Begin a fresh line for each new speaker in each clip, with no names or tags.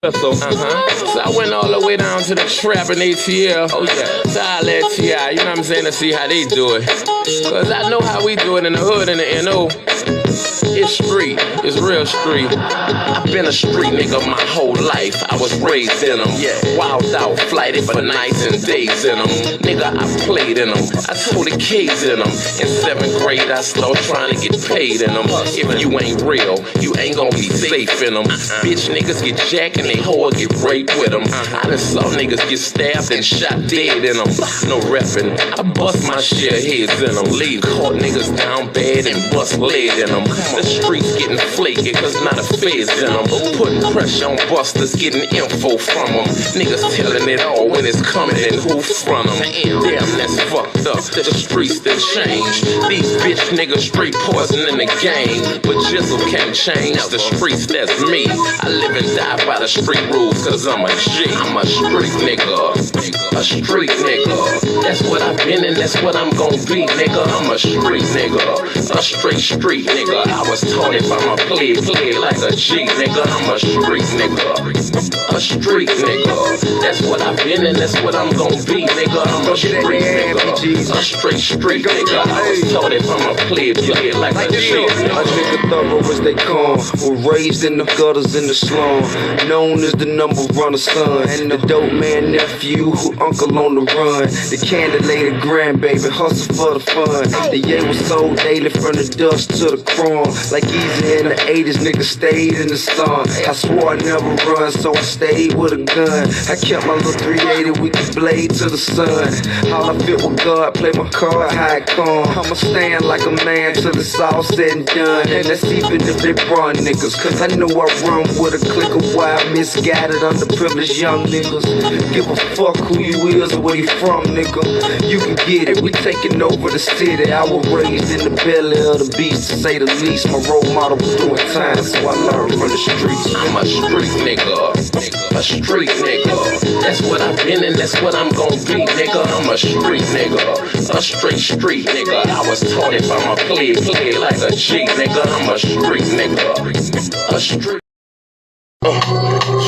So I went all the way down to the trap in ATL. Oh yeah, to I let T.I., you know what I'm saying, to see how they do it. Cause I know how we do it in the hood and the N.O. It's street, it's real street. I've been a street nigga my whole life. I was raised in them, wild out, flighted for nights and days in them. Nigga, I played in them, I told the kids in them. In 7th grade, I started trying to get paid in them. If you ain't real, you ain't gonna be safe in them. Bitch niggas get jacked and they hoe get raped with them. I done saw niggas get stabbed and shot dead in them. No reppin', I bust my share heads in them. Leave caught niggas down bad and bust lead in them. The streets getting flaky cause not a feds in them. Putting pressure on busters, getting info from them. Niggas telling it all when it's coming and who from them. Damn, that's fucked up, the streets that change. These bitch niggas straight poison in the game. But jizzle can't change the streets, that's me. I live and die by the street rules cause I'm a G. I'm a street nigga, a street nigga. That's what I've been and that's what I'm gon' be, nigga. I'm a street nigga, a straight street nigga. I was taught if I'm a play like a G, nigga. I'm a street nigga, a street nigga. That's what I've been and that's what I'm gon' be, nigga. I'm a street nigga, a straight street nigga. I was taught if I'm a play like a G.
A nigga thorough as they come, was raised in the gutters in the slum, known as the number runner son, and the dope man nephew who uncle on the run, the candidate grandbaby hustle for the fun. The yeah was sold daily from the dust to the chrome. Like easy in the 80s, nigga stayed in the sun. I swore I'd never run, so I stayed with a gun. I kept my little 380 with the blade to the sun. All I fit with God, play my card, how it come. I'ma stand like a man till it's all said and done. And that's even if they run niggas, cause I know I run with a clique of wild, misguided, underprivileged young niggas. Give a fuck who you is or where you from, nigga. You can get it, we taking over the city. I was raised in the belly of the beast, to say the least. My role model was doing time, so I learned from the streets.
I'm a street nigga, a street nigga. That's what I've been and that's what I'm gon' be, nigga. I'm a street nigga, a straight street nigga. I was taught if I'm a play like a G, nigga. I'm a street nigga, a street.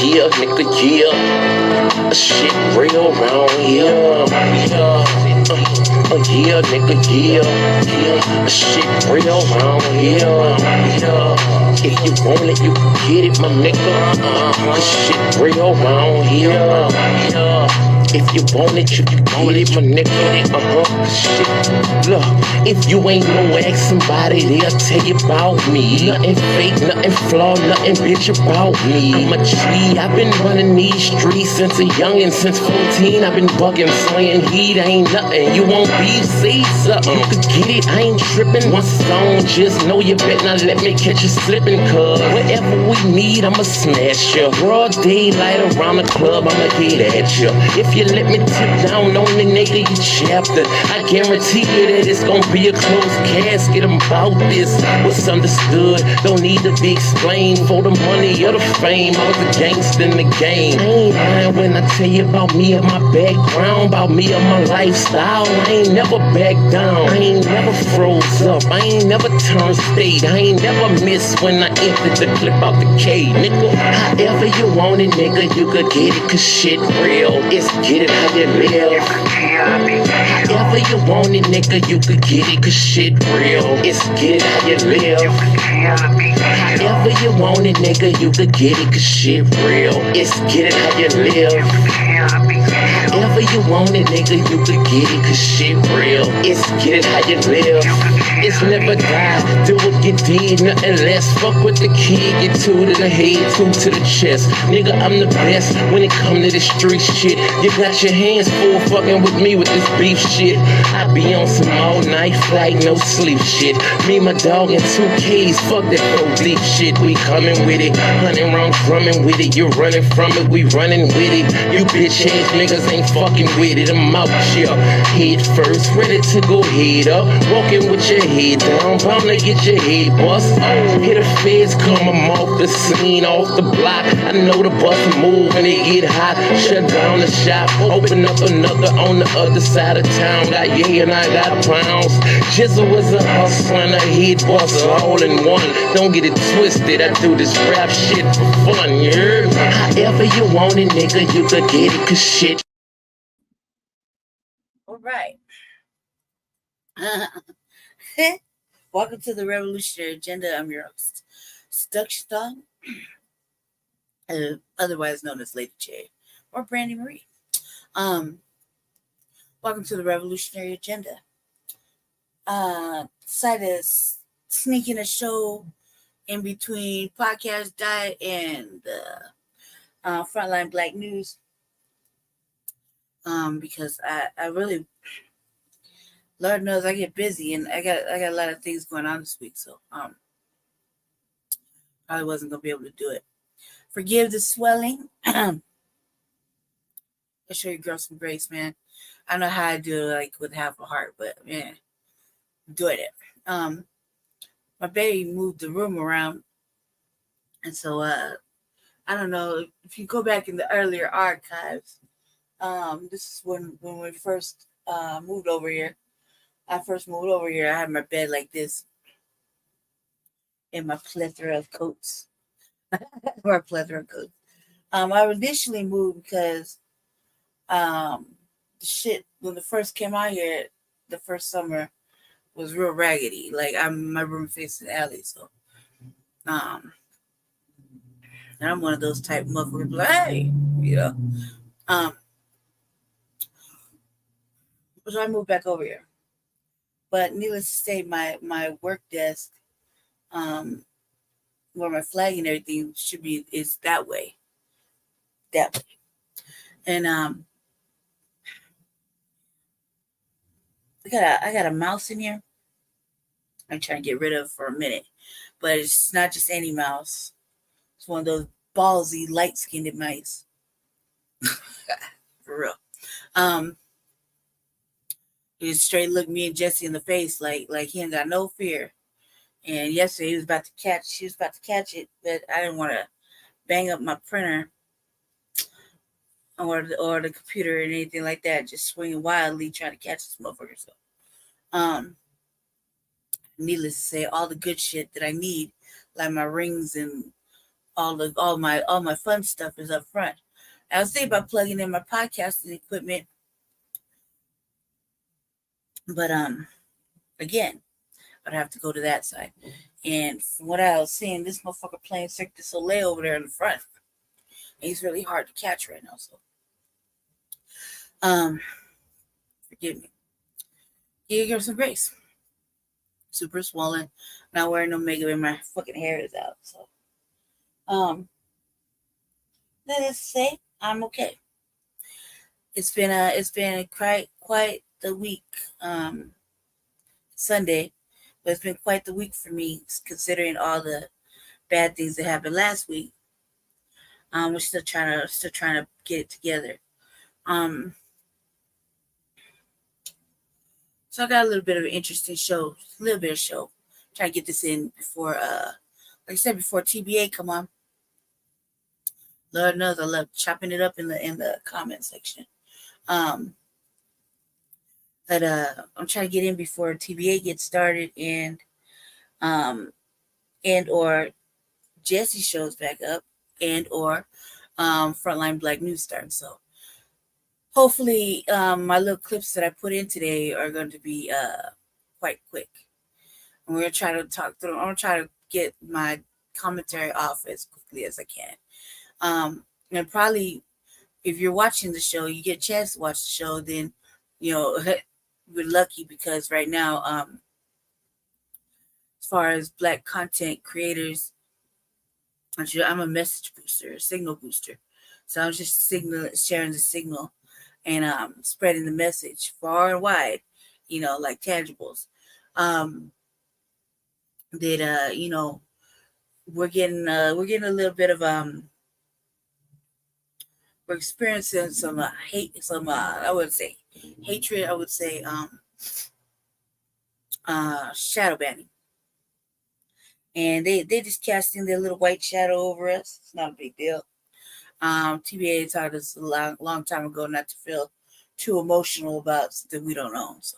Yeah, nigga, yeah. Shit real round here. Yeah, nigga, yeah. Shit real round here. If you want it, you can get it, my nigga. Shit real round here. If you want it, you can get it, my nigga. Shit. Look, if you ain't no ask somebody, they'll tell you about me. Nothing fake, nothing flawed, nothing bitch about me. I'm a G, I've been running these streets since a youngin'. Since 14, I've been bugging, slaying heat, ain't nothing. You won't be, say something. You could get it, I ain't tripping. One song, just know you better not let me catch you slipping. Cause whatever we need, I'ma smash you. Broad daylight around the club, I'ma get at you. If you let me tip down on the nigga, you chapter, I guarantee you that it's gonna be a closed casket. I'm about this, what's understood don't need to be explained. For the money or the fame, I was a gangster in the game. I ain't lying when I tell you about me and my background, about me and my lifestyle. I ain't never backed down, I ain't never froze up, I ain't never turned state, I ain't never missed when I emptied the clip out the cage, nigga. However you want it, nigga, you could get it, cause shit real. It's get it how you live. However you want it, nigga, you could get it, cause shit real. It's get it how you live. However you want it, nigga, you could get it, cause shit real. It's get it how you live. However you want it, nigga, you could get it, cause shit real. It's get it how you live. It's never die, do what you did, nothing less. Fuck with the kid, get two to the head, two to the chest. Nigga, I'm the best when it come to the street shit. You got your hands full fucking with me with this beef shit. I be on some all night flight, no sleep shit. Me, my dog, and 2 Ks, fuck that police shit. We coming with it, 100 rounds drumming with it. You running from it, we running with it. You bitch ass niggas ain't fucking with it. I'm out here, head first, ready to go head up. Walking with your head down, bound to get your head bust. Hear the feds come, I'm off the scene, off the block. I know the bus move when it get hot. Shut down the shop, open up another on the other side of town. Got and I got pounds. Jizzle was a hustler and a heat boss, all in one. Don't get it twisted, I do this rap shit for fun, you heard? However you want it, nigga, you could get it, cause shit.
All right. Welcome to the Revolutionary Agenda. I'm your host, Seduction Dog, otherwise known as Lady J or Brandy Marie. Welcome to the Revolutionary Agenda. Decided to sneak in a show in between Podcast Diet and Frontline Black News. Because I really, Lord knows I get busy and I got a lot of things going on this week, so probably wasn't gonna be able to do it. Forgive the swelling. I'll show you girls some grace, man. I know how I do it, like with half a heart, but man, doing it. My baby moved the room around, and so I don't know if you go back in the earlier archives. This is when we first moved over here. I had my bed like this in my plethora of coats. I initially moved because the shit when the first came out here the first summer was real raggedy. Like my room facing the alley, so and I'm one of those type of motherfuckers like, hey, so I moved back over here. But needless to say, my work desk, where my flag and everything is that way. And I got a mouse in here. I'm trying to get rid of for a minute, but it's not just any mouse. It's one of those ballsy, light-skinned mice. For real. He straight looked me and Jesse in the face like he ain't got no fear. And yesterday she was about to catch it, but I didn't want to bang up my printer or the computer or anything like that, just swinging wildly trying to catch this motherfucker. So needless to say, all the good shit that I need, like my rings and all my fun stuff is up front. I was thinking about plugging in my podcasting equipment, but again, I'd have to go to that side. And from what I was seeing, this motherfucker playing Cirque du Soleil over there in the front. And he's really hard to catch right now, so forgive me. Yeah, give her some grace. Super swollen. Not wearing no makeup and my fucking hair is out. So let's say I'm okay. It's been quite the week. Sunday, but it's been quite the week for me, considering all the bad things that happened last week. We're still trying to get it together. So I got a little bit of an interesting show, Try to get this in before, like I said, before TBA come on. Lord knows I love chopping it up in the comment section. But I'm trying to get in before TBA gets started and or Jesse shows back up and or Frontline Black News starts. So hopefully my little clips that I put in today are going to be quite quick. And we're going to try to talk through. I'm going to try to get my commentary off as quickly as I can. And probably if you're watching the show, you get a chance to watch the show, then we're lucky because right now, as far as Black content creators, I'm a message booster, a signal booster. So I'm just sharing the signal and spreading the message far and wide, like tangibles. We're getting a little bit of we're experiencing some hate, I would say hatred, I would say shadow banning. And they just casting their little white shadow over us. It's not a big deal. TBA taught us a long time ago not to feel too emotional about something we don't own. So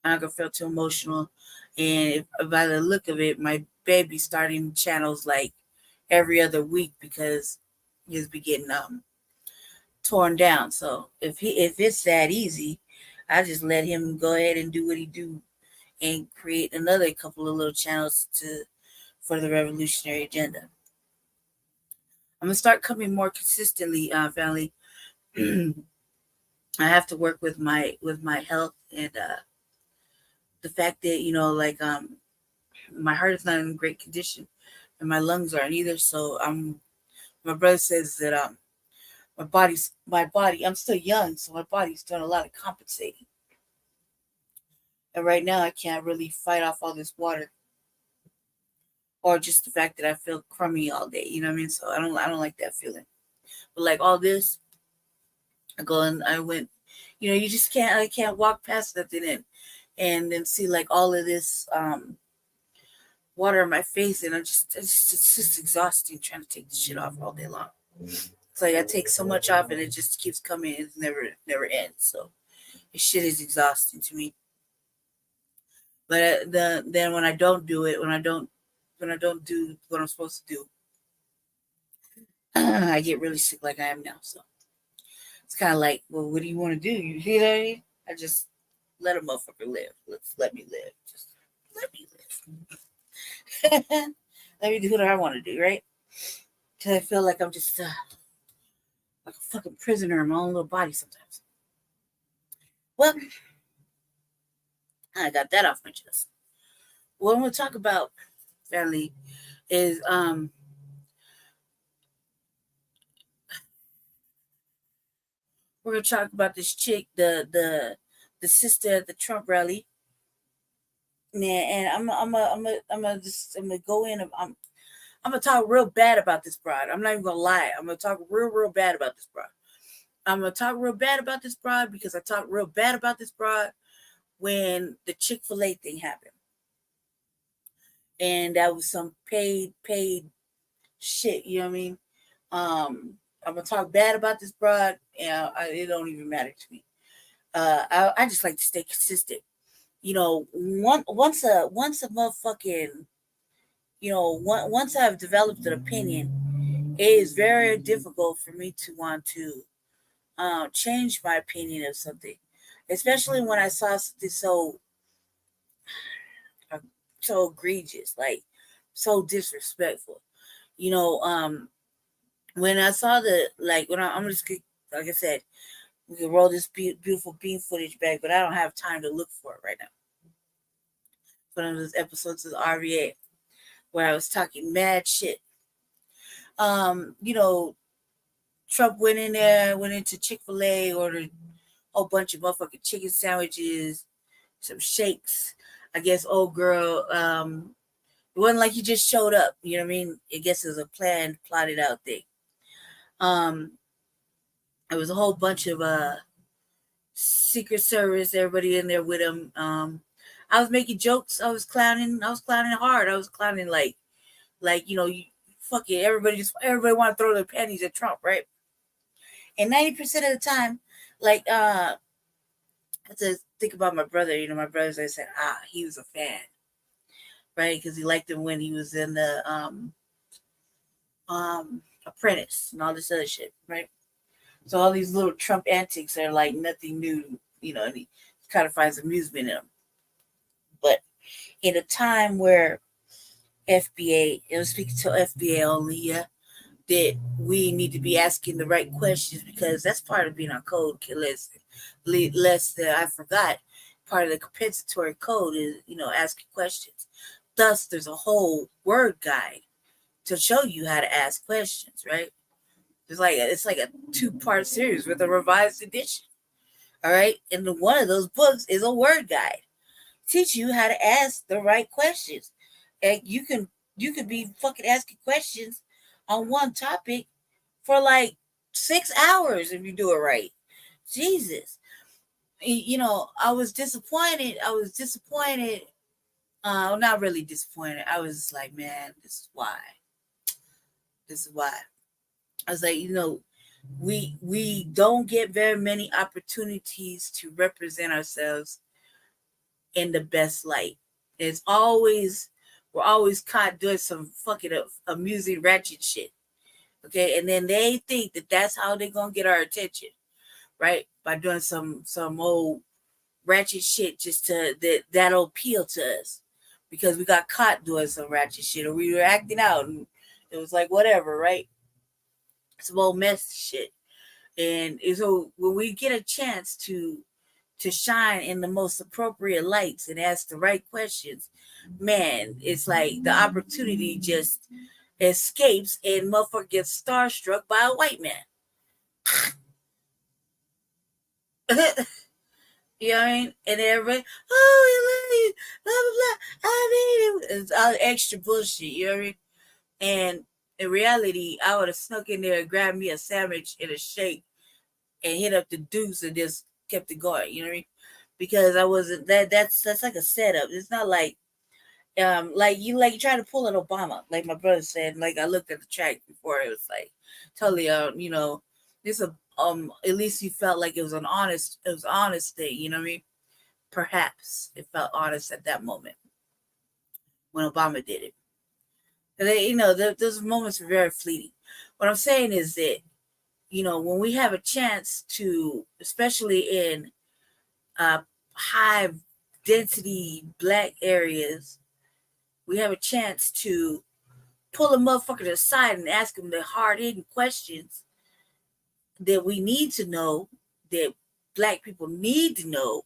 I'm not gonna feel too emotional. And if by the look of it, my baby's starting channels like every other week because he's be getting torn down. So if it's that easy, I just let him go ahead and do what he do and create another couple of little channels for the revolutionary agenda. I'm gonna start coming more consistently, family. I have to work with my health and the fact that like my heart is not in great condition and my lungs aren't either. So my brother says that my body, I'm still young, so my body's doing a lot of compensating. And right now I can't really fight off all this water or just the fact that I feel crummy all day. You know what I mean? So I don't like that feeling. But like all this, I went, you just I can't walk past nothing and then see like all of this water in my face, and it's just exhausting trying to take the shit off all day long. It's like I take so much off and it just keeps coming. It never ends. So this shit is exhausting to me. But then when I don't do it, when I don't do what I'm supposed to do, I get really sick like I am now. So it's kind of like, well, what do you want to do? You know what I mean? I just let a motherfucker live. Let me live. Just let me live. Let me do what I want to do, right? Because I feel like I'm just like a fucking prisoner in my own little body sometimes. Well, I got that off my chest. What I'm going to talk about, family, is we're going to talk about this chick, the sister at the Trump rally. Yeah, and I'm gonna go in. I'm gonna talk real bad about this broad. I'm not even gonna lie. I'm gonna talk real bad about this broad. I'm gonna talk real bad about this broad because I talked real bad about this broad when the Chick-fil-A thing happened, and that was some paid shit. You know what I mean? I'm gonna talk bad about this broad, and it don't even matter to me. I just like to stay consistent. Once a motherfucking, once I've developed an opinion, it is very difficult for me to want to change my opinion of something, especially when I saw something uh, so egregious, like so disrespectful. When I saw I'm just like I said, we can roll this beautiful bean footage back, but I don't have time to look for it right now. One of those episodes of RVA where I was talking mad shit. Trump went into Chick-fil-A, ordered a whole bunch of motherfucking chicken sandwiches, some shakes. I guess old girl, it wasn't like he just showed up, you know what I mean? I guess it was a plotted out thing. It was a whole bunch of Secret Service, everybody in there with him. I was making jokes. I was clowning hard. I was clowning like you fuck it. Everybody want to throw their panties at Trump, right? And 90% of the time, like I had to think about my brother. My brothers. I said, he was a fan, right? Because he liked him when he was in the Apprentice and all this other shit, right? So all these little Trump antics are like nothing new, and he kind of finds amusement in them. But in a time where FBA, it was speaking to FBA only, that we need to be asking the right questions because that's part of being on code. Lest I forgot, part of the compensatory code is, asking questions. Thus, there's a whole word guide to show you how to ask questions, right? It's like a 2-part series with a revised edition. All right. And one of those books is a word guide. Teach you how to ask the right questions. And you can be fucking asking questions on one topic for like 6 hours if you do it right. Jesus. I was disappointed. Not really disappointed. I was like, man, this is why. I was like, we don't get very many opportunities to represent ourselves in the best light. It's always we're always caught doing some fucking amusing ratchet shit. Okay, and then they think that that's how they're gonna get our attention, right? By doing some old ratchet shit just to that'll appeal to us because we got caught doing some ratchet shit or we were acting out and it was like whatever, right? Some old mess shit. And so when we get a chance to shine in the most appropriate lights and ask the right questions, man, it's like the opportunity just escapes and motherfucker gets starstruck by a white man. You know what I mean? And everybody, oh, I love you, blah, blah, blah. I mean, it's all extra bullshit, you know what I mean? And in reality, I would have snuck in there and grabbed me a sandwich and a shake and hit up the deuce and just kept it going, you know what I mean? Because I wasn't that's like a setup. It's not like you try to pull an Obama, like my brother said. Like I looked at the track before, it was like totally this at least you felt like it was an honest thing, you know what I mean? Perhaps it felt honest at that moment when Obama did it. And they, those moments were very fleeting. What I'm saying is that, when we have a chance to, especially in high density black areas, we have a chance to pull a motherfucker to the side and ask him the hard-hitting questions that we need to know, that black people need to know,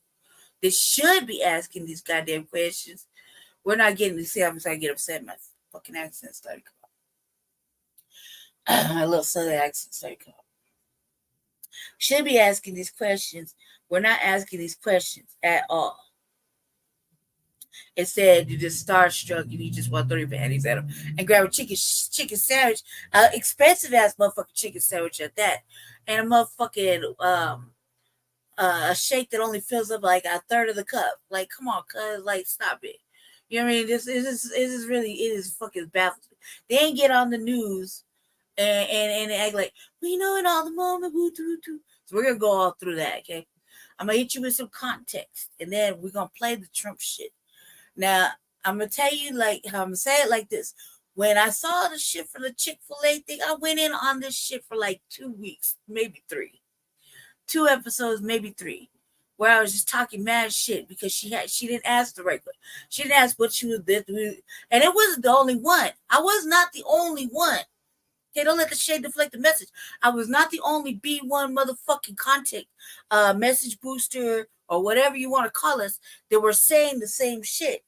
that should be asking these goddamn questions. We're not getting to see how I get upset. My fucking accent started coming out. My little southern accent started coming out. Should be asking these questions. We're not asking these questions at all. Instead, you just starstruck and you just want to throw your panties at them and grab a chicken sandwich, expensive ass motherfucking chicken sandwich at that, and a motherfucking a shake that only fills up like a third of the cup. Like, come on, cuz, like, stop it. You know what I mean? This is really, it is fucking baffling. They ain't get on the news and act like, we know in all the moment. So we're gonna go all through that, okay? I'm gonna hit you with some context, and then we're gonna play the Trump shit. Now, I'm gonna tell you, like, I'm gonna say it like this. When I saw the shit for the Chick-fil-A thing, I went in on this shit for like 2 weeks, maybe 3. 2 episodes, maybe 3, where I was just talking mad shit because she didn't ask the right question. She didn't ask what she was there, and it wasn't the only one. I was not the only one. Okay, don't let the shade deflect the message. I was not the only B1 motherfucking content message booster or whatever you want to call us that were saying the same shit.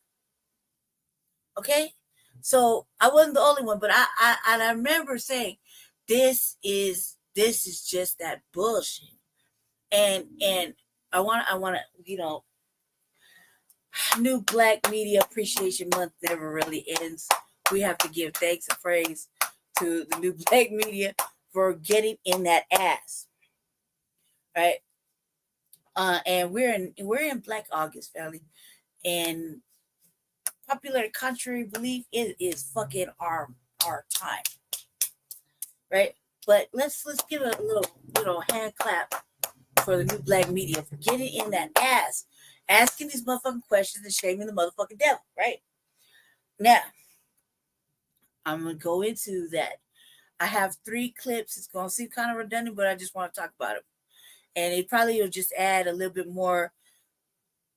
Okay, so I wasn't the only one, but I remember saying this is just that bullshit. And I want to, new Black Media Appreciation Month never really ends. We have to give thanks and praise to the new Black media for getting in that ass, right? And we're in Black August, family, and popular contrary belief, it is fucking our time, right? But let's give a little hand clap for the new Black media for getting in that ass, asking these motherfucking questions and shaming the motherfucking devil, right? Now, I'm gonna go into that. I have 3 clips. It's gonna seem kind of redundant, but I just want to talk about it, and it probably will just add a little bit more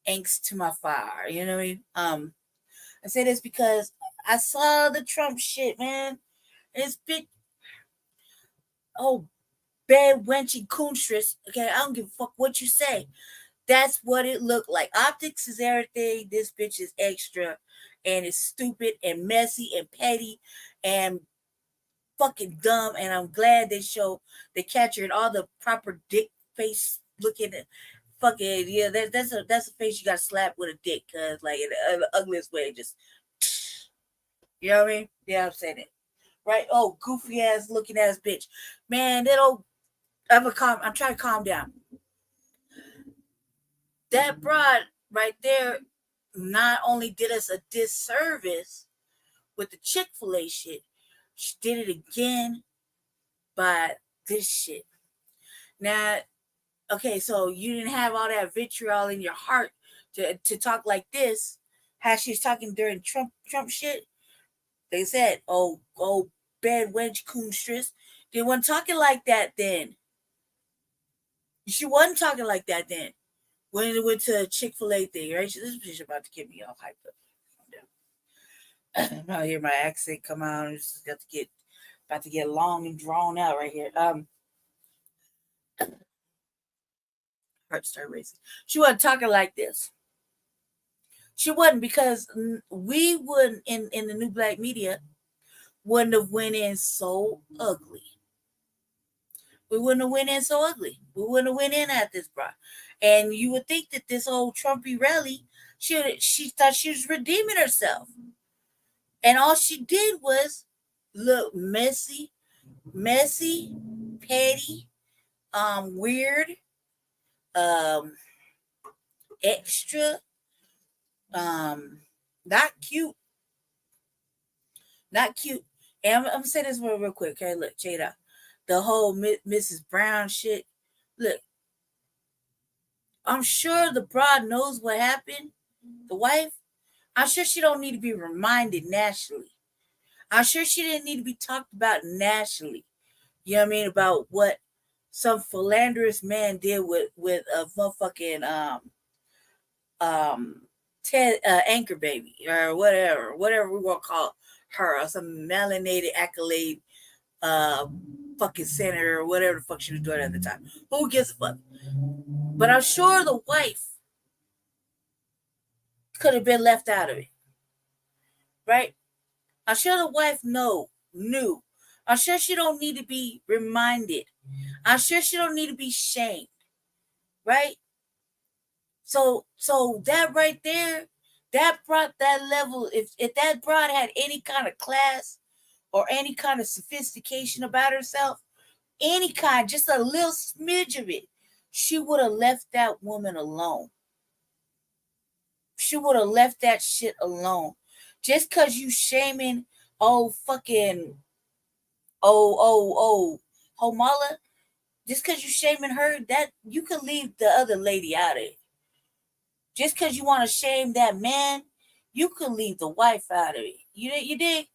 angst to my fire. You know what I mean? I say this because I saw the Trump shit, man. It's big. Oh, bad wenchy coonstress. Okay, I don't give a fuck what you say. That's what it looked like. Optics is everything. This bitch is extra, and it's stupid and messy and petty and fucking dumb. And I'm glad they captured all the proper dick face looking at fucking, yeah. That's a face you got slapped with a dick, cause like in the ugliest way, just, you know what I mean? Yeah, I'm saying it right. Oh, goofy ass looking ass bitch, man. That old. I'm trying to calm down. That broad right there not only did us a disservice with the Chick-fil-A shit, she did it again by this shit. Now, okay, so you didn't have all that vitriol in your heart to talk like this. How she's talking during Trump shit. They said, oh, bad wench coonstress. They weren't talking like that then. She wasn't talking like that then. When it went to a Chick-fil-A thing, right? This bitch about to get me all hyped up. I hear my accent come out. It's got to get about to get long and drawn out right here. Heart started racing. She wasn't talking like this. She wasn't, because we wouldn't in the new black media wouldn't have went in so ugly. We wouldn't have went in so ugly. We wouldn't have went in at this, bro. And you would think that this old Trumpy rally, she thought she was redeeming herself, and all she did was look messy, petty, weird, um, extra, not cute, not cute. And I'm gonna say this real quick. Okay, look, check it out. The whole Mrs. Brown shit. Look, I'm sure the broad knows what happened. The wife, I'm sure she don't need to be reminded nationally. I'm sure she didn't need to be talked about nationally. You know what I mean? About what some philanderous man did with a motherfucking Ted anchor baby or whatever we want to call her, or some melanated accolade fucking senator or whatever the fuck she was doing at the time. Who gives a fuck? But I'm sure the wife could have been left out of it, right? I'm sure the wife knew. I'm sure she don't need to be reminded. I'm sure she don't need to be shamed, right? So that right there, that brought that level. If that broad had any kind of class or any kind of sophistication about herself, any kind, just a little smidge of it, she would have left that woman alone. She would have left that shit alone. Just cause you shaming fucking Homala, just cause you shaming her, that you could leave the other lady out of it. Just cause you want to shame that man, you could leave the wife out of it. You dig?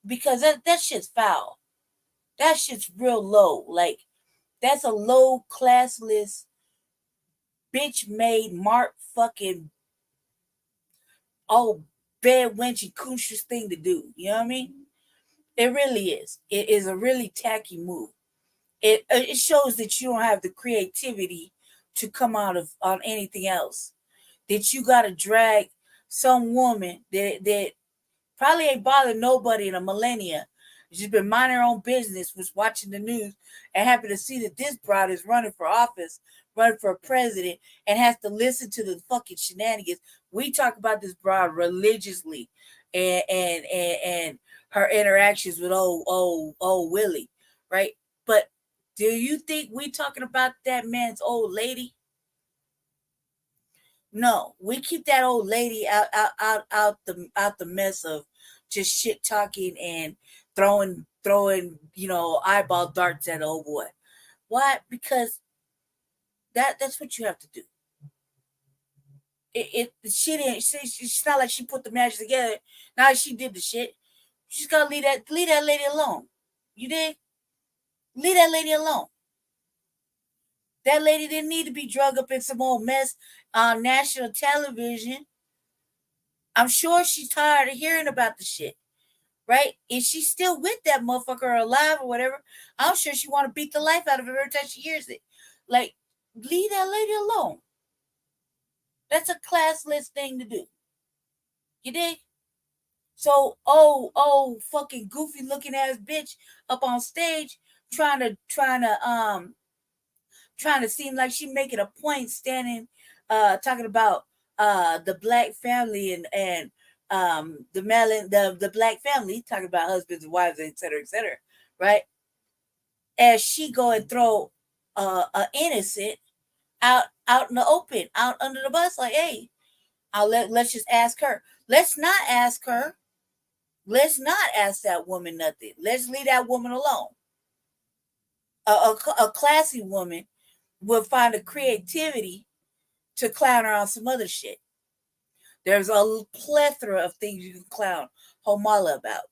Because that shit's foul. That shit's real low. Like, that's a low classless bitch made mark fucking bad wench coonstress thing to do. You know what I mean? It really is. It is a really tacky move. It shows that you don't have the creativity to come out of on anything else. That you got to drag some woman that probably ain't bothered nobody in a millennia. She's been minding her own business, was watching the news, and happy to see that this broad is running for office, running for president, and has to listen to the fucking shenanigans. We talk about this broad religiously, and her interactions with old Willie, right? But do you think we talking about that man's old lady? No, we keep that old lady out the mess of just shit talking and throwing eyeball darts at old boy. Why? Because that's what you have to do. She didn't. It's not like she put the magic together. Now she did the shit. She's gotta leave that lady alone. You did. Leave that lady alone. That lady didn't need to be drug up in some old mess on national television. I'm sure she's tired of hearing about the shit, right? If she's still with that motherfucker or alive or whatever, I'm sure she want to beat the life out of her every time she hears it. Like, leave that lady alone. That's a classless thing to do. You dig? So, fucking goofy looking ass bitch up on stage trying to seem like she making a point, standing talking about the black family and the black family, talking about husbands and wives, etc., right? As she go and throw a innocent out in the open, out under the bus, like, hey, let's just ask her. Let's not ask her. Let's not ask that woman nothing. Let's leave that woman alone. A classy woman would find a creativity to clown her on some other shit. There's a plethora of things you can clown Homala about.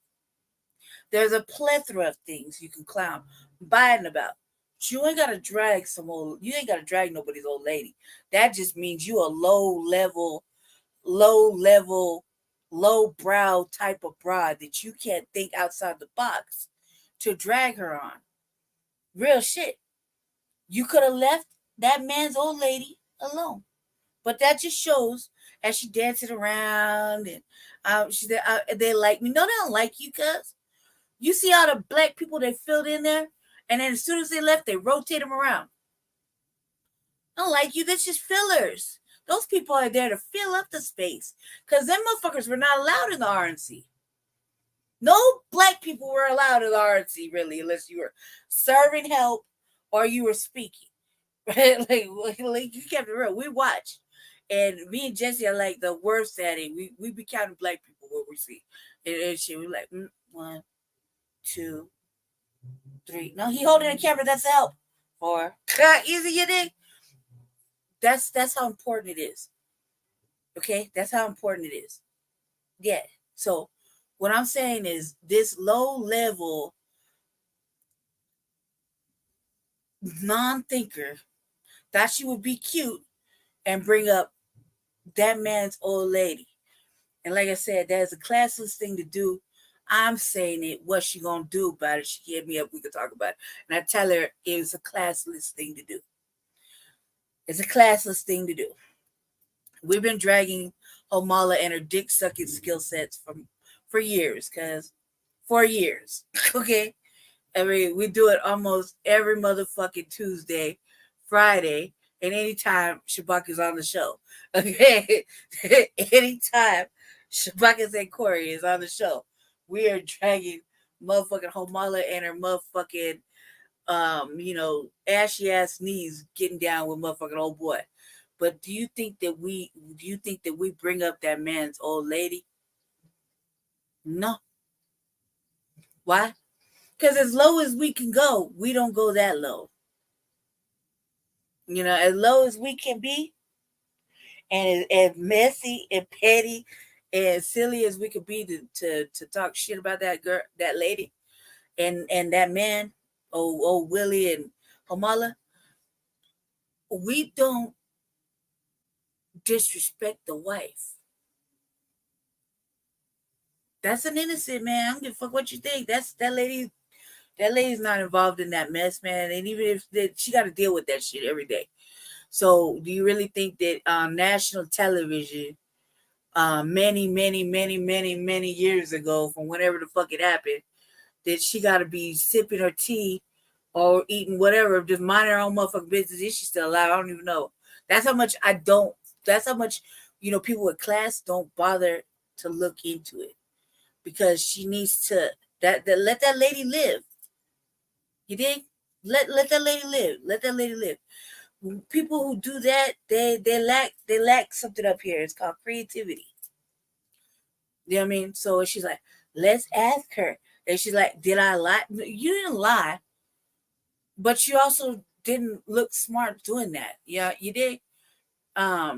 There's a plethora of things you can clown Biden about. But you ain't gotta drag you ain't gotta drag nobody's old lady. That just means you a low level, low brow type of broad that you can't think outside the box to drag her on. Real shit. You could have left that man's old lady alone. But that just shows as she dancing around and they like me. No, they don't like you, cuz. You see all the black people they filled in there, and then as soon as they left, they rotate them around. I don't like you. That's just fillers. Those people are there to fill up the space because them motherfuckers were not allowed in the RNC. No black people were allowed in the RNC, really, unless you were serving help or you were speaking. Right? Like you kept it real. We watch. And me and Jesse are like the worst at it. We be counting black people what we see. And shit, we like, 1, 2, 3. No, he holding the camera. That's help. 4. Easy, you dig? That's how important it is. Okay? That's how important it is. Yeah. So what I'm saying is this low level non-thinker thought she would be cute and bring up that man's old lady. And like I said, that is a classless thing to do. I'm saying it. What she gonna do about it? She hit me up. We could talk about it. And I tell her it was a classless thing to do. It's a classless thing to do. We've been dragging Homala and her dick sucking skill sets for years, cuz for years. Okay. I mean, we do it almost every motherfucking Tuesday, Friday, and anytime Shabak is on the show. Okay. Anytime Shabak and Corey is on the show, we are dragging motherfucking Homala and her motherfucking ashy ass knees getting down with motherfucking old boy. But do you think that we bring up that man's old lady? No. Why? Because as low as we can go, we don't go that low. As low as we can be, and as messy and petty and silly as we could be to talk shit about that girl, that lady, and that man, old Willie and Homala, we don't disrespect the wife. That's an innocent man. I don't give a fuck what you think. That lady. That lady's not involved in that mess, man. And even if she got to deal with that shit every day. So, do you really think that national television, many, many, many, many, many years ago, from whenever the fuck it happened, that she got to be sipping her tea or eating whatever, just minding her own motherfucking business? Is she still alive? I don't even know. That's how much people with class don't bother to look into it, because she needs to let that lady live. You dig? Let that lady live. Let that lady live. People who do that, they lack something up here. It's called creativity. You know what I mean? So she's like, let's ask her. And she's like, did I lie? You didn't lie, but you also didn't look smart doing that. Yeah, you did.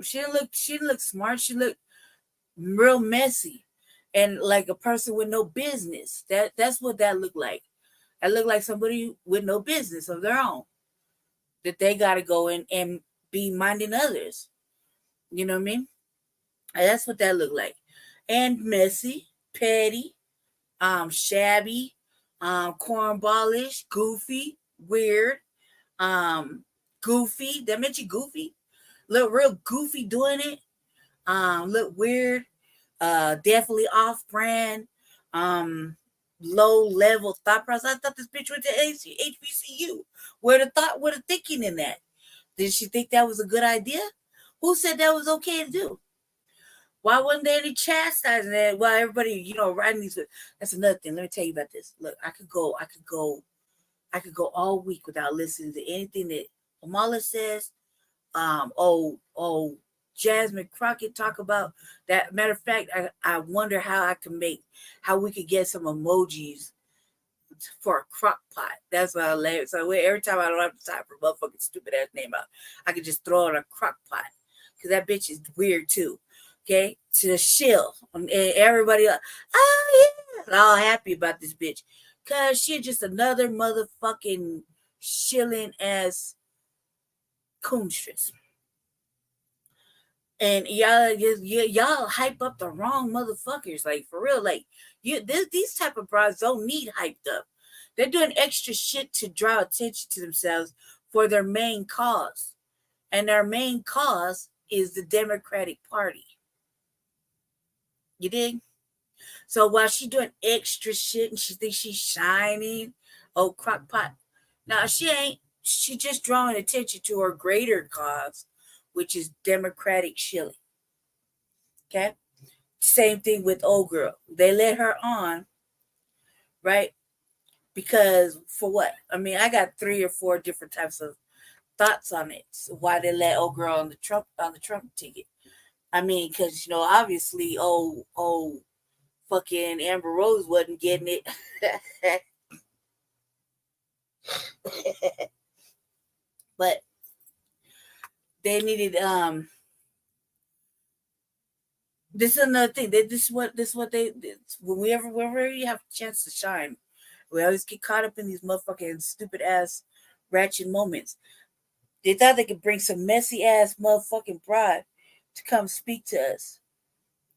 She didn't look smart. She looked real messy and like a person with no business. That's what that looked like. That looked like somebody with no business of their own, that they got to go in and be minding others. You know what I mean? And that's what that looked like. And messy, petty, shabby, cornballish, goofy, weird, goofy. That meant you goofy. Look real goofy doing it. Look weird. Definitely off brand. Low level thought process. I thought this bitch went to HBCU. Where the thinking in that? Did she think that was a good idea? Who said that was okay to do? Why wasn't there any chastising that? Well, everybody, writing these. That's another thing. Let me tell you about this. Look, I could go all week without listening to anything that Amala says. Jasmine Crockett talk about that. Matter of fact, I wonder how we could get some emojis for a crock pot. That's why I hilarious. So every time I don't have time for motherfucking stupid ass name out, I can just throw it in a crock pot. Because that bitch is weird too. Okay? To shill. And everybody like, oh yeah. All happy about this bitch. Because she's just another motherfucking shilling ass coonstress. And y'all hype up the wrong motherfuckers, like for real. Like these type of bras don't need hyped up. They're doing extra shit to draw attention to themselves for their main cause, and their main cause is the Democratic Party. You dig? So while she doing extra shit and she thinks she's shining, oh crockpot. Now she ain't. She just drawing attention to her greater cause, which is Democratic shilling. Okay. Same thing with old girl. They let her on, right? Because for what? I mean, I got 3 or 4 different types of thoughts on it. So why they let old girl on the Trump ticket? I mean, because obviously, fucking Amber Rose wasn't getting it. But they needed this is another thing. This is what they whenever you have a chance to shine, we always get caught up in these motherfucking stupid ass ratchet moments. They thought they could bring some messy ass motherfucking bride to come speak to us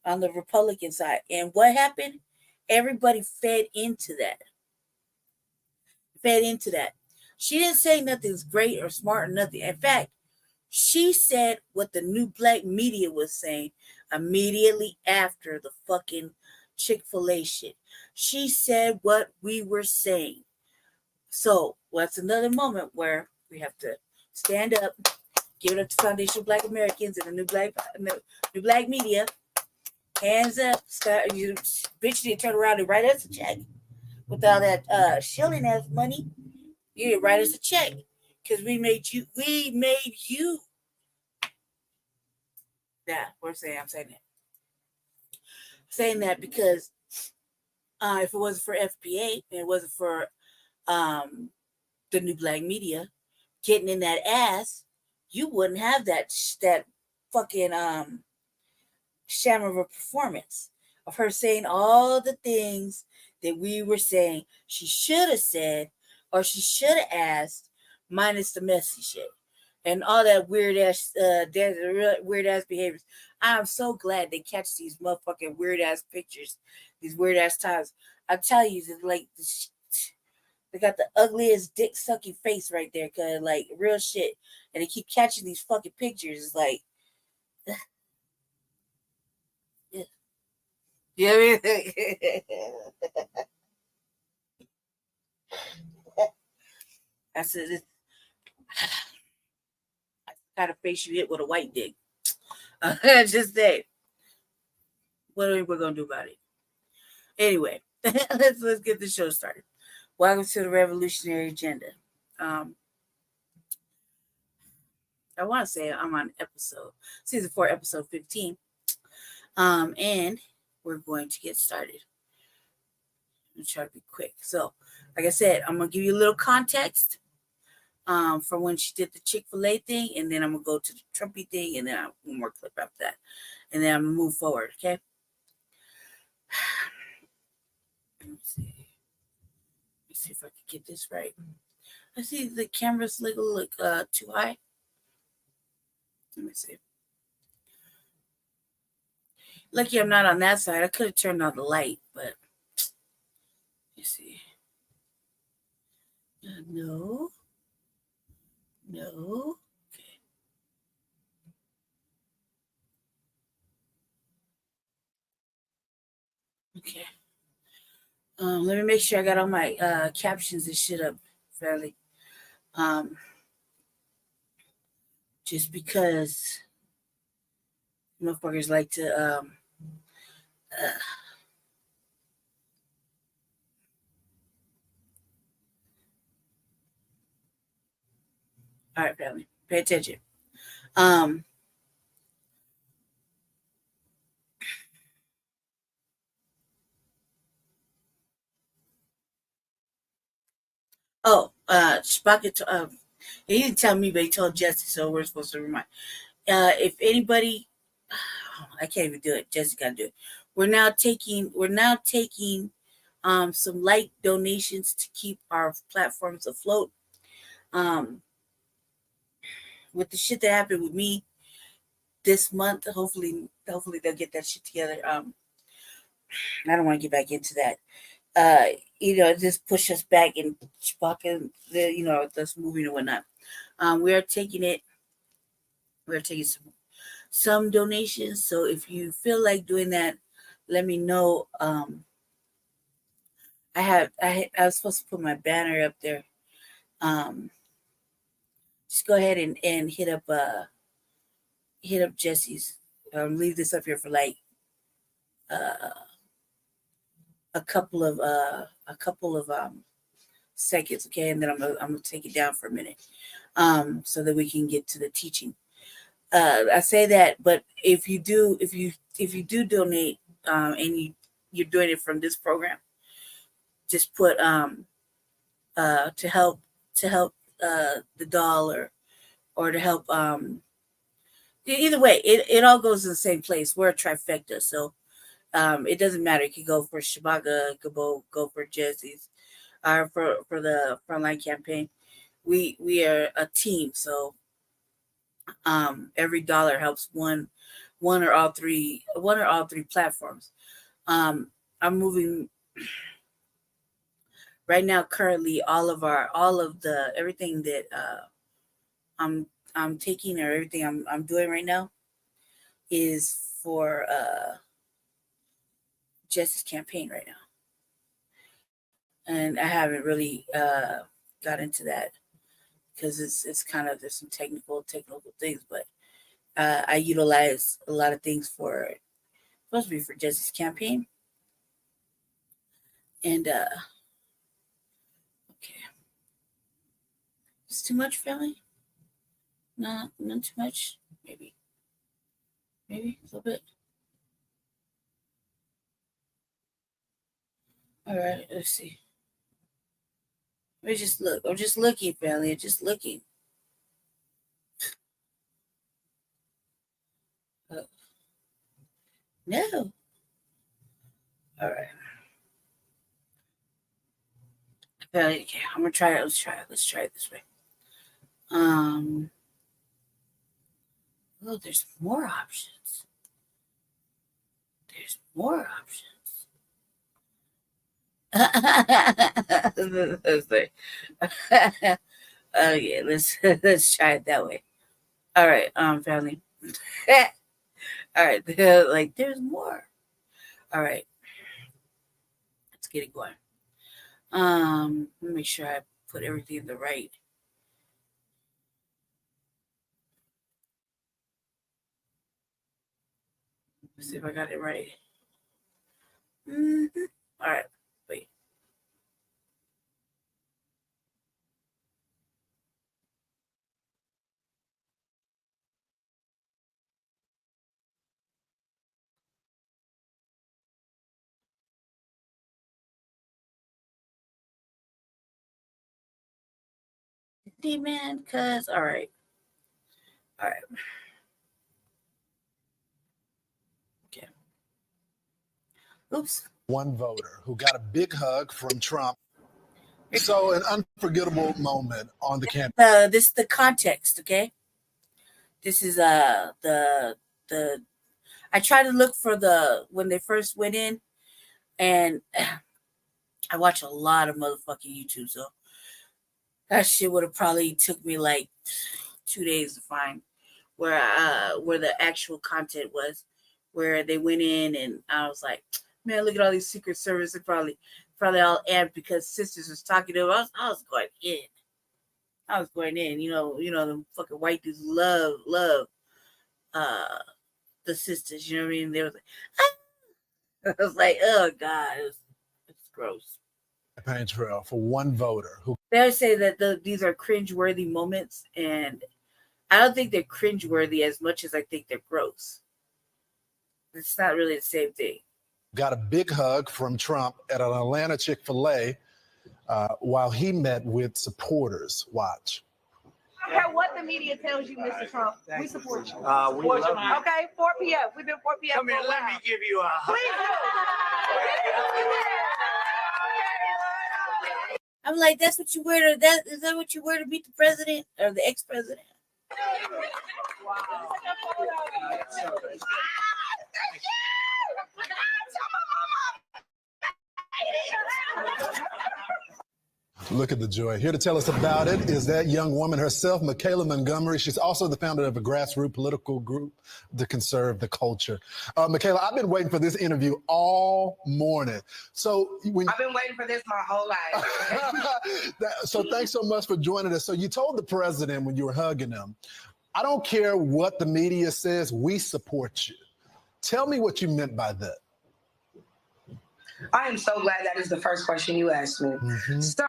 on the Republican side. And what happened? Everybody fed into that. She didn't say nothing's great or smart or nothing. In fact, she said what the new black media was saying immediately after the fucking Chick-fil-A shit. She said what we were saying. So, what's another moment where we have to stand up, give it up to foundational Black Americans and the new black media. Hands up, start, you bitch need to turn around and write us a check. With all that shilling ass money, you write us a check. Because we made you. Yeah, I'm saying that. Saying that because if it wasn't for FBA and it wasn't for the new black media getting in that ass, you wouldn't have that fucking sham of a performance of her saying all the things that we were saying she should have said or she should have asked, minus the messy shit and all that weird ass behaviors. I'm so glad they catch these motherfucking weird ass pictures, these weird ass times. I tell you, like they got the ugliest dick sucking face right there, cause like real shit, and they keep catching these fucking pictures. It's like, yeah, you know what I mean? I said, that's the kind of face you hit with a white dick. Just say, what are we gonna do about it? Anyway, let's get the show started. Welcome to the Revolutionary Agenda. I want to say I'm on season 4, episode 15. And we're going to get started. I'm try to be quick. So, like I said, I'm gonna give you a little context from when she did the Chick-fil-A thing, and then I'm gonna go to the Trumpy thing, and then one more clip after that, and then I'm gonna move forward. Okay. Let me see if I can get this right. I see the camera's look too high. Let me see. Lucky I'm not on that side. I could have turned on the light, but you see. No. Okay. Let me make sure I got all my captions and shit up fairly. Just because motherfuckers like to all right, family, pay attention. Oh, Sprocket. He didn't tell me, but he told Jesse, so we're supposed to remind. If anybody, I can't even do it. Jesse got to do it. We're now taking some light donations to keep our platforms afloat. With the shit that happened with me this month, hopefully they'll get that shit together. I don't want to get back into that. Just push us back and fucking us moving and whatnot. We're taking some donations. So if you feel like doing that, let me know. I was supposed to put my banner up there. Just go ahead and hit up Jesse's. Leave this up here for like a couple of seconds, okay, and then I'm gonna take it down for a minute, so that we can get to the teaching. I say that, but if you do donate, and you're doing it from this program, just put to help the doll or to help either way, it all goes in the same place. We're a trifecta, so it doesn't matter. It could go for Shabaga, it could go for Jesse's, or for the frontline campaign. We are a team, so every dollar helps one or all three platforms. I'm moving right now. Currently, all of the everything that I'm taking, or everything I'm doing right now is for Jesse's campaign right now, and I haven't really got into that because it's kind of, there's some technical things, but I utilize a lot of things for supposed to be for Jesse's campaign, and okay, it's too much, family. No, not too much. Maybe a little bit. All right, let's see. Let me just look. I'm just looking, family. I'm just looking. No. All right. Okay, I'm gonna try it. Let's try it this way. Oh, there's more options. Okay, let's try it that way. All right, family. All right, like there's more. All right, let's get it going. Let me make sure I put everything in the right. Let's see if I got it right. Mm-hmm. All right, wait. D-man, cuz all right. Okay. Oops.
One voter who got a big hug from Trump. So an unforgettable moment on the campaign.
This is the context, okay? This is the I try to look for when they first went in, and I watch a lot of motherfucking YouTube, so that shit would have probably took me like 2 days to find where the actual content was, where they went in, and I was like, man, look at all these Secret Service. They probably all amped because sisters was talking to them. I was going in. You know, the fucking white dudes love the sisters. You know what I mean? They was like, ah! I was like, oh god, it's gross.
Campaign trail for one voter who.
They always say that these are cringeworthy moments, and I don't think they're cringeworthy as much as I think they're gross. It's not really the same thing.
Got a big hug from Trump at an Atlanta Chick-fil-A while he met with supporters. Watch.
I don't care what the media tells you, Mr. Trump. We support you.
We love you.
Okay, 4 p.m. We've been 4 p.m.
Come here, let me give you a hug.
I'm like, that's what you wear to that? Is that what you wear to meet the president or the ex-president?
Wow.
Look at the joy. Here to tell us about it is that young woman herself, Michaela Montgomery. She's also the founder of a grassroots political group to conserve the culture. Michaela, I've been waiting for this interview all morning. So
I've been waiting for this my whole life.
So thanks so much for joining us. So you told the president when you were hugging him, I don't care what the media says, we support you. Tell me what you meant by that.
I am so glad that is the first question you asked me.
Mm-hmm.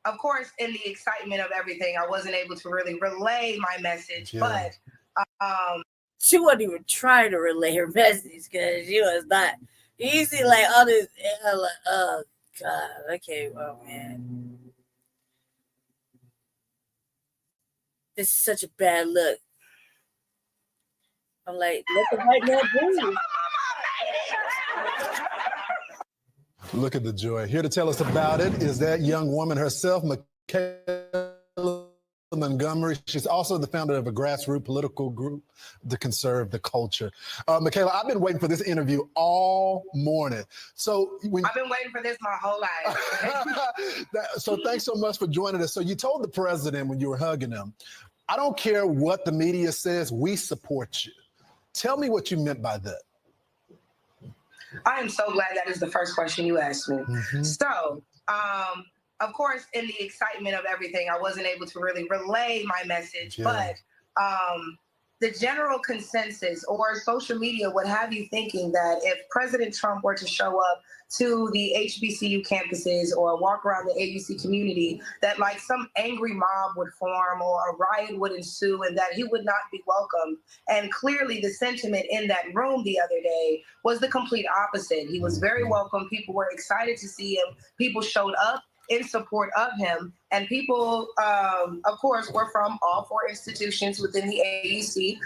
Of course, in the excitement of everything, I wasn't able to really relay my message, but
she wasn't even trying to relay her message because she was not. You see, like all this, oh God, okay, well, man, this is such a bad look. I'm like, let the white man breathe.
Look at the joy. Here to tell us about it is that young woman herself, Michaela Montgomery. She's also the founder of a grassroots political group to conserve the culture. Michaela, I've been waiting for this interview all morning. So
I've been waiting for this my whole life.
So thanks so much for joining us. So you told the president when you were hugging him, I don't care what the media says, we support you. Tell me what you meant by that.
I am so glad that is the first question you asked me.
Mm-hmm.
So, of course, in the excitement of everything, I wasn't able to really relay my message, but the general consensus or social media would have you thinking that if President Trump were to show up to the HBCU campuses or walk around the AUC community, that like some angry mob would form or a riot would ensue and that he would not be welcome. And clearly the sentiment in that room the other day was the complete opposite. He was very welcome. People were excited to see him. People showed up in support of him. And people, of course, were from all 4 institutions within the AUC,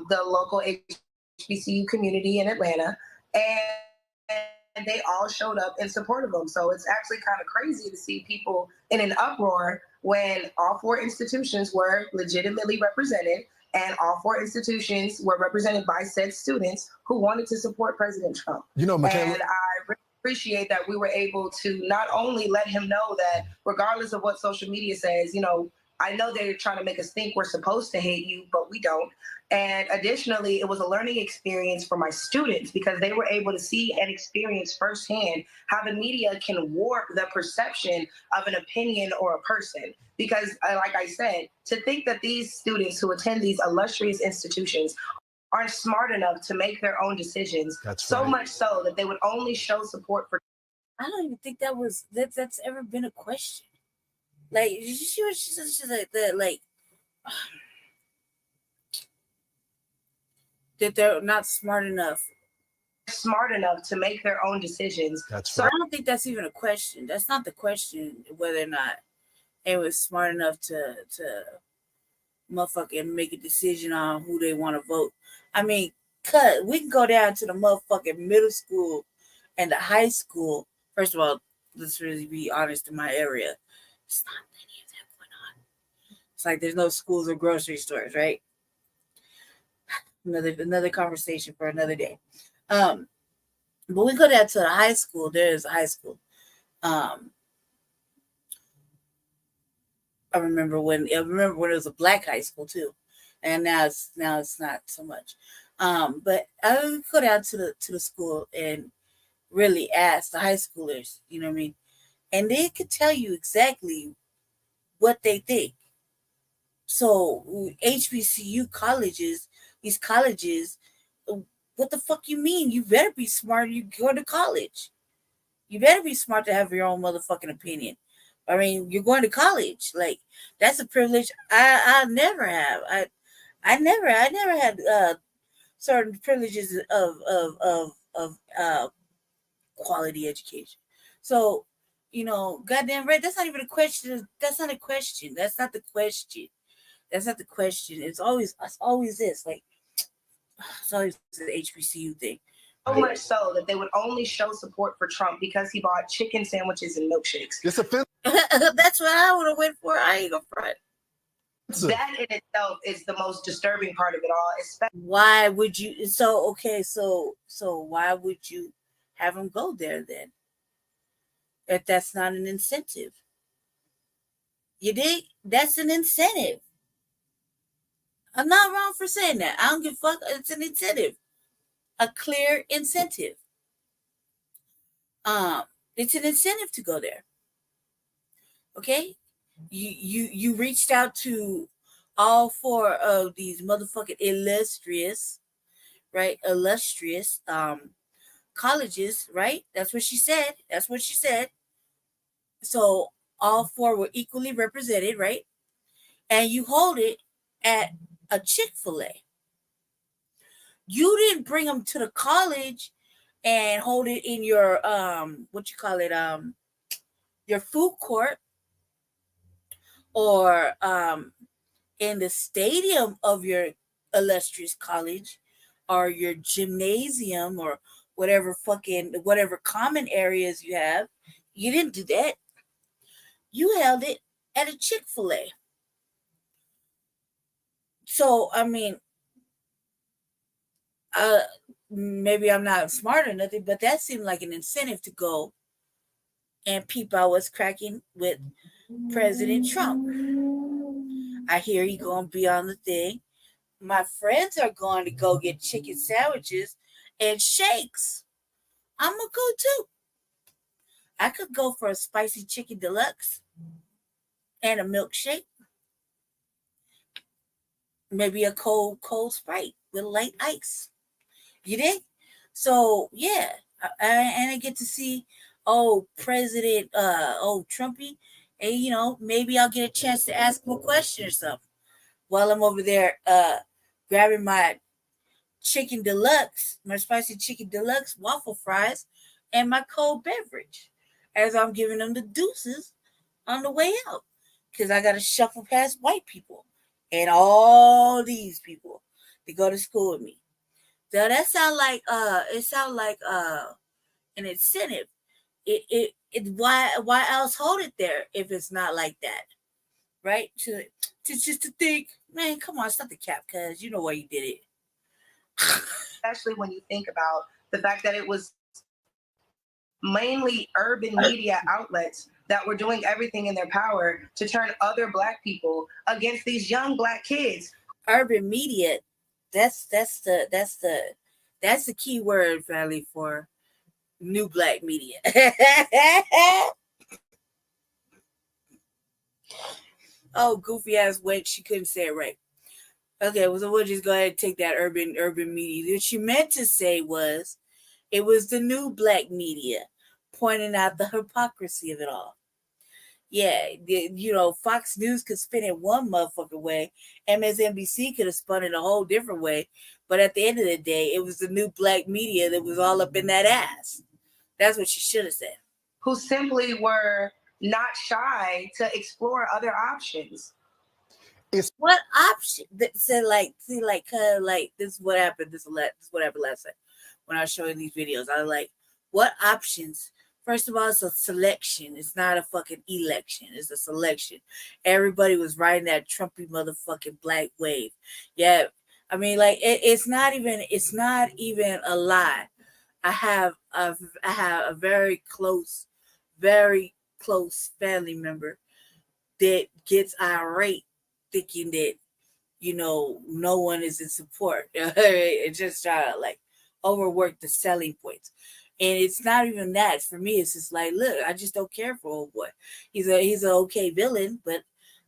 the local HBCU community in Atlanta. And they all showed up in support of him. So it's actually kind of crazy to see people in an uproar when all 4 institutions were legitimately represented and all 4 institutions were represented by said students who wanted to support President Trump.
You know, Michaela,
and I really appreciate that we were able to not only let him know that regardless of what social media says, you know, I know they're trying to make us think we're supposed to hate you, but we don't. And additionally, it was a learning experience for my students because they were able to see and experience firsthand how the media can warp the perception of an opinion or a person. Because like I said, to think that these students who attend these illustrious institutions aren't smart enough to make their own decisions, much so that they would only show support for.
I don't even think that's ever been a question. Like she was just like that, like that they're not smart enough
to make their own decisions.
So I don't think that's even a question. That's not the question, whether or not they was smart enough to motherfucking make a decision on who they want to vote. I mean, we can go down to the motherfucking middle school and the high school. First of all, let's really be honest, in my area, it's not any of that going on. It's like there's no schools or grocery stores, right? Another conversation for another day. But we go down to the high school. There's a high school. I remember when it was a black high school too, and now it's not so much. But I would go down to the school and really ask the high schoolers, you know what I mean, and they could tell you exactly what they think. So HBCU colleges, these colleges, what the fuck you mean? You better be smart. You go to college. You better be smart to have your own motherfucking opinion. I mean, you're going to college. Like, that's a privilege I never have. I never had certain privileges of quality education. So, goddamn right, that's not even a question. That's not a question. That's not the question. That's not the question. It's always this. Like, it's always the HBCU thing.
So much so that they would only show support for Trump because he bought chicken sandwiches and milkshakes.
It's offensive.
That's what I would have went for. I ain't gonna front.
That in itself is the most disturbing part of it all. Especially,
why would you? So why would you have him go there then? If that's not an incentive, you dig? That's an incentive. I'm not wrong for saying that. I don't give a fuck. It's an incentive, a clear incentive. It's an incentive to go there. Okay, you reached out to all four of these motherfucking illustrious colleges, right? That's what she said. So all four were equally represented, right? And you hold it at a Chick-fil-A. You didn't bring them to the college and hold it in your your food court, or in the stadium of your illustrious college, or your gymnasium, or whatever common areas you have. You didn't do that. You held it at a Chick-fil-A. So, I mean, maybe I'm not smart or nothing, but that seemed like an incentive to go and peep out what's cracking with President Trump. I hear he gonna be on the thing. My friends are going to go get chicken sandwiches and shakes. I'm gonna go too. I could go for a spicy chicken deluxe and a milkshake. Maybe a cold Sprite with light ice. You did? So yeah, and I get to see President Trumpy, and maybe I'll get a chance to ask him a question or something while I'm over there grabbing my chicken deluxe, my spicy chicken deluxe waffle fries, and my cold beverage as I'm giving them the deuces on the way out, because I got to shuffle past white people and all these people to go to school with me. So that sound like an incentive. Why else hold it there if it's not like that, right? To just to think, man, come on, stop the cap, cuz you know why you did it.
Especially when you think about the fact that it was mainly urban media outlets that were doing everything in their power to turn other Black people against these young Black kids.
Urban media, that's the key word, Valley, for new Black media. Oh, goofy ass wench, she couldn't say it right. Okay, well, so we'll just go ahead and take that urban media. What she meant to say was, it was the new Black media pointing out the hypocrisy of it all. Yeah, Fox News could spin it one motherfucking way. MSNBC could have spun it a whole different way. But at the end of the day, it was the new Black media that was all up in that ass. That's what she should have said.
Who simply were not shy to explore other options.
What option? Said like this is what happened. This is what happened last night when I was showing these videos. I was like, what options? First of all, it's a selection. It's not a fucking election. It's a selection. Everybody was riding that Trumpy motherfucking black wave. Yeah, I mean, like it's not even a lie. I have a very close family member that gets irate, thinking that no one is in support. It's just trying to like overwork the selling points. And it's not even that. For me, it's just like, look, I just don't care for old boy. He's an okay villain, but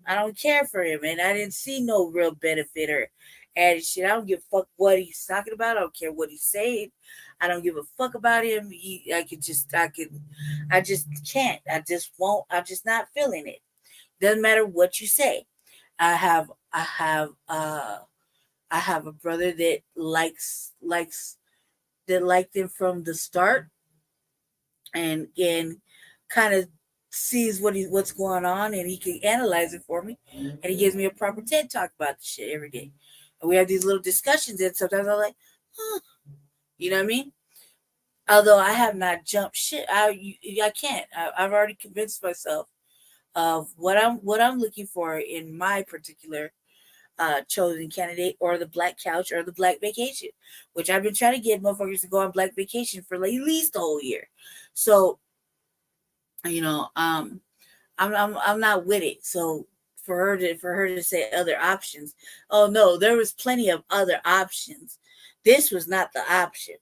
I don't care for him. And I didn't see no real benefit or and shit. I don't give a fuck what he's talking about. I don't care what he's saying. I don't give a fuck about him. I just can't. I just won't. I'm just not feeling it. Doesn't matter what you say. I have a brother that liked him from the start, and kind of sees what's going on, and he can analyze it for me, and he gives me a proper TED talk about the shit every day. And we have these little discussions, and sometimes I'm like, huh, you know what I mean? Although I have not jumped shit, I can't. I've already convinced myself of what I'm looking for in my particular chosen candidate, or the black couch, or the black vacation, which I've been trying to get motherfuckers to go on black vacation for like at least a whole year. So, I'm not with it. So for her to say other options, oh no, there was plenty of other options. This was not the option.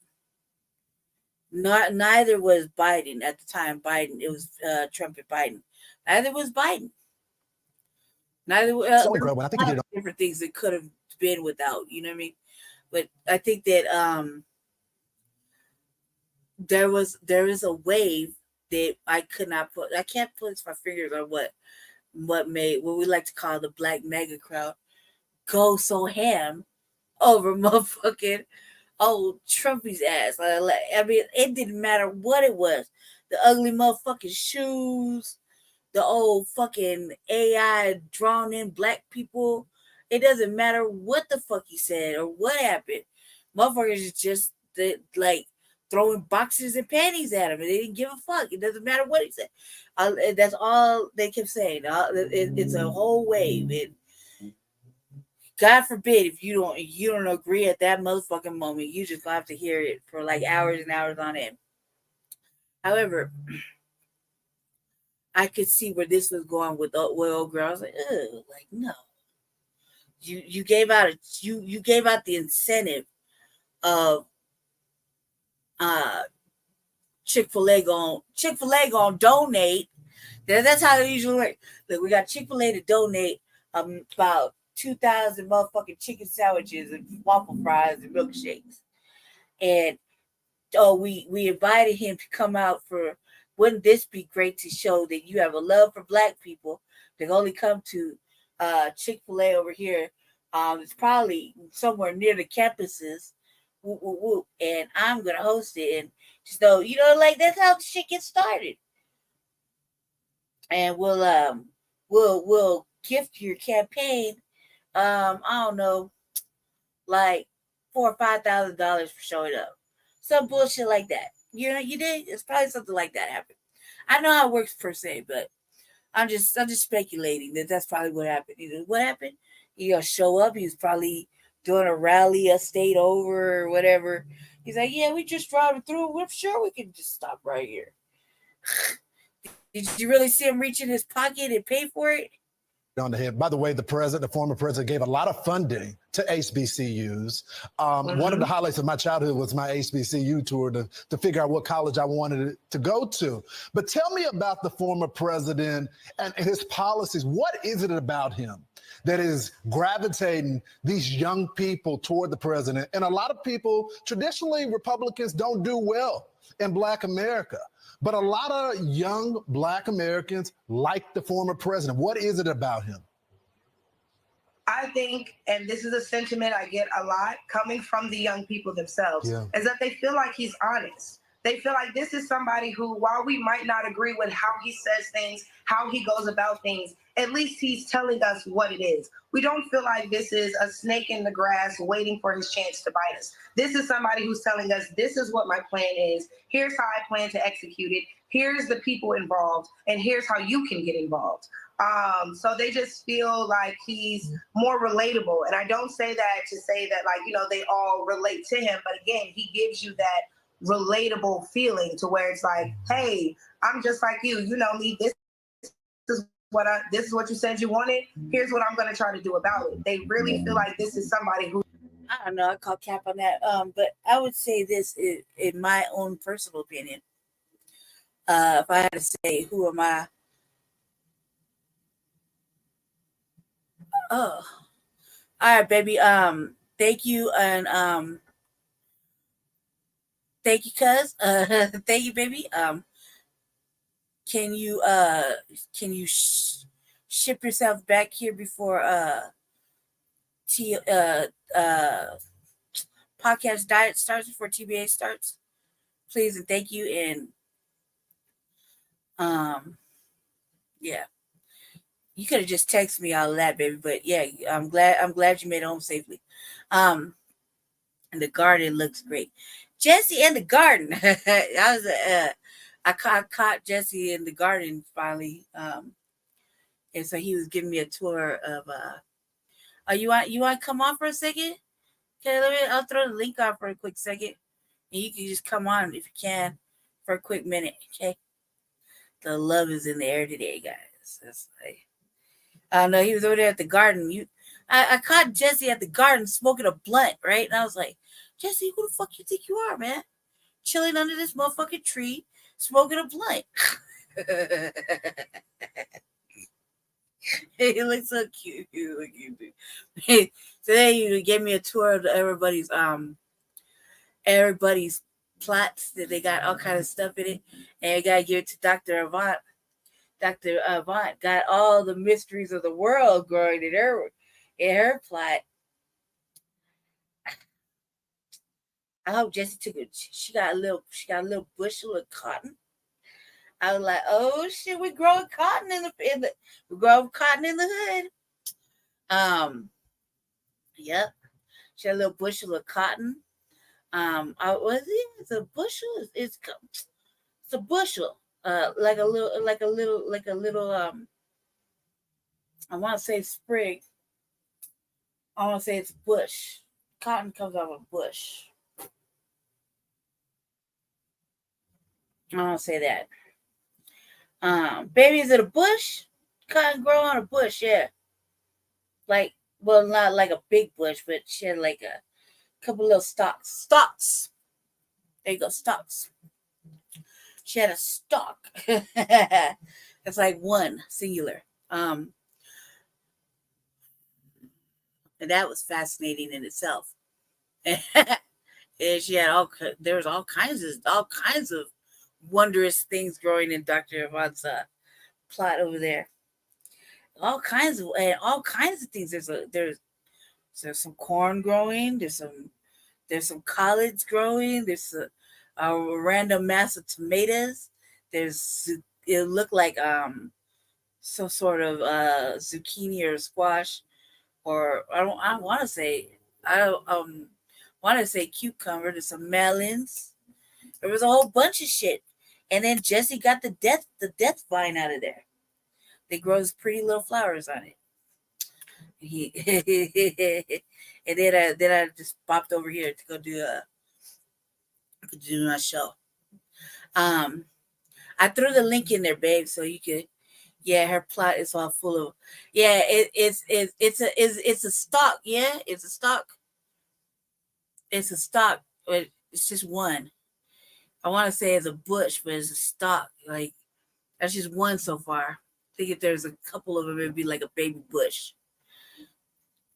Neither was Biden at the time. It was Trump and Biden. Neither was Biden. Neither
So, bro, when I think you did
different things that could have been without. You know what I mean? But I think that there is a wave that I can't put my fingers on what made what we like to call the black mega crowd go so ham over motherfucking old Trumpy's ass. I mean, it didn't matter what it was. The ugly motherfucking shoes, the old fucking AI drawn in black people. It doesn't matter what the fuck he said or what happened. Motherfuckers just like throwing boxes and panties at him, and they didn't give a fuck. It doesn't matter what he said. That's all they kept saying. It's a whole wave. God forbid if you don't agree at that motherfucking moment, you just gonna have to hear it for like hours and hours on end. However, I could see where this was going with old girl. I was like, ugh, like no. You gave out you gave out the incentive of Chick-fil-A gonna donate. That's how it usually works. Look, we got Chick-fil-A to donate about 2,000 motherfucking chicken sandwiches and waffle fries and milkshakes. And we invited him to come out for. Wouldn't this be great to show that you have a love for black people that only come to Chick-fil-A over here? It's probably somewhere near the campuses. Whoop, whoop, whoop. And I'm gonna host it, and just like that's how the shit gets started. And we'll gift your campaign. I don't know, like $4,000 or $5,000 for showing up. Some bullshit like that. You did. It's probably something like that happened. I know how it works per se, but I'm just speculating that's probably what happened. What happened? He gonna show up. He was probably doing a rally a state over or whatever. He's like, yeah, we just driving through. We're sure we can just stop right here. Did you really see him reach in his pocket and pay for it?
On the head. By the way, the former president, gave a lot of funding to HBCUs. One of the highlights of my childhood was my HBCU tour to figure out what college I wanted to go to. But tell me about the former president and his policies. What is it about him that is gravitating these young people toward the president? And a lot of people, traditionally, Republicans don't do well in Black America. But a lot of young Black Americans like the former president. What is it about him?
I think, and this is a sentiment I get a lot coming from the young people themselves, is that they feel like he's honest. They feel like this is somebody who, while we might not agree with how he says things, how he goes about things, at least he's telling us what it is. We don't feel like this is a snake in the grass waiting for his chance to bite us. This is somebody who's telling us, this is what my plan is. Here's how I plan to execute it. Here's the people involved, and here's how you can get involved. So they just feel like he's more relatable. And I don't say that to say that, like, they all relate to him. But again, he gives you that relatable feeling to where it's like, hey, I'm just like you. You know me. This is what you said you wanted. Here's what I'm going to try to do about it. They really feel like this is somebody who.
I don't know. I call cap on that. But I would say this in my own personal opinion. If I had to say, who am I? Oh, all right, baby. Thank you, and thank you, cuz. Thank you, baby. Can you ship yourself back here before T podcast diet starts, before TBA starts? Please and thank you, and yeah. You could have just texted me all of that, baby. But yeah, I'm glad you made it home safely. And the garden looks great. Jesse in the garden. I caught Jesse in the garden finally. And so he was giving me a tour of oh, you want to come on for a second? Okay, I'll throw the link on for a quick second. And you can just come on if you can for a quick minute. Okay. The love is in the air today, guys. That's like, no, he was over there at the garden. I caught Jesse at the garden smoking a blunt, right? And I was like, Jesse, who the fuck you think you are, man? Chilling under this motherfucking tree, smoking a blunt. He looks so cute. Today you gave me a tour of everybody's plots that they got all kind of stuff in it, and I gotta give it to Dr. Avant. Dr. Avant got all the mysteries of the world growing in her plot. I hope Jessie took it. She got a little bushel of cotton. I was like, oh shit, we're growing cotton in the hood. Yep. She had a little bushel of cotton. It's a bushel. It's a bushel. Like a little. I want to say sprig. I want to say it's bush. Cotton comes out of a bush. I want to say that. Baby, is it a bush? Cotton grow on a bush, yeah. Like, well, not like a big bush, but she had like a couple little stalks. Stalks. There you go, stalks. She had a stalk. It's like one singular. And that was fascinating in itself. And she had there was all kinds of wondrous things growing in Dr. Avant's plot over there. All kinds of things. There's some corn growing. There's some collards growing. There's a random mass of tomatoes. It looked like some sort of zucchini or squash, or I want to say cucumber. There's some melons. There was a whole bunch of shit, and then Jesse got the death vine out of there. They grow these pretty little flowers on it. And then I just popped over here to go do my show. I threw the link in there, babe, so you could. Yeah, her plot is all full of. Yeah, it's a stock. Yeah, it's a stock. It's a stock, but it's just one. I want to say it's a bush, but it's a stock. Like, that's just one so far. I think if there's a couple of them, it'd be like a baby bush.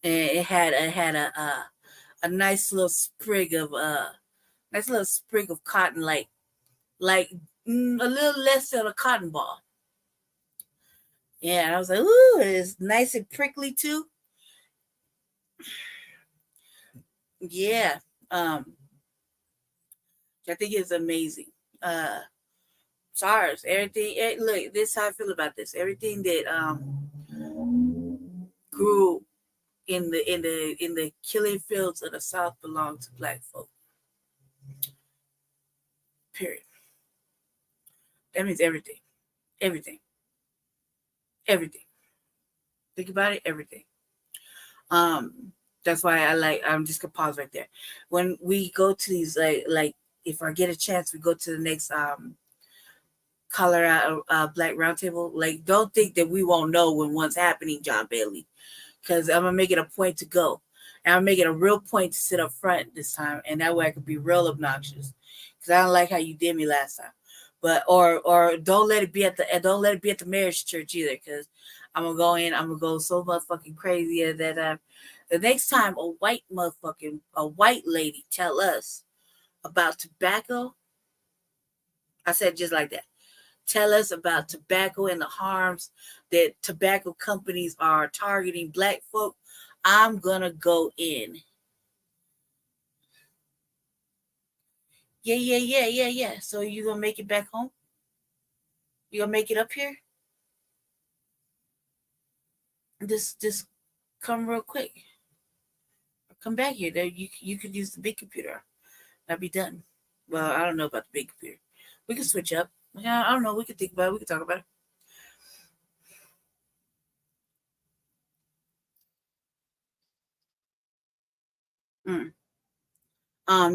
And it had a nice little sprig of cotton, like a little less than a cotton ball. Yeah, and I was like, ooh, it's nice and prickly too. Yeah. I think it's amazing. SARS, everything. Look, this is how I feel about this. Everything that grew in the killing fields of the South belonged to Black folk. Period. That means everything. Everything. Think about it, everything. That's why I'm just gonna pause right there. When we go to these like if I get a chance, we go to the next Colorado Black Roundtable. Like, don't think that we won't know when one's happening, John Bailey, because I'm gonna make it a point to go, and I'm making a real point to sit up front this time, and that way I could be real obnoxious, because I don't like how you did me last time. But or don't let it be at the marriage church either, because I'm gonna go so motherfucking crazy that The next time a white lady tell us about tobacco, I said just like that. Tell us about tobacco and the harms that tobacco companies are targeting black folk, I'm gonna go in. Yeah. So you gonna make it back home? You gonna make it up here? Just come real quick. Come back here. There you could use the big computer. That'd be done. Well, I don't know about the big computer. We can switch up. Yeah, I don't know. We can think about it. We can talk about it.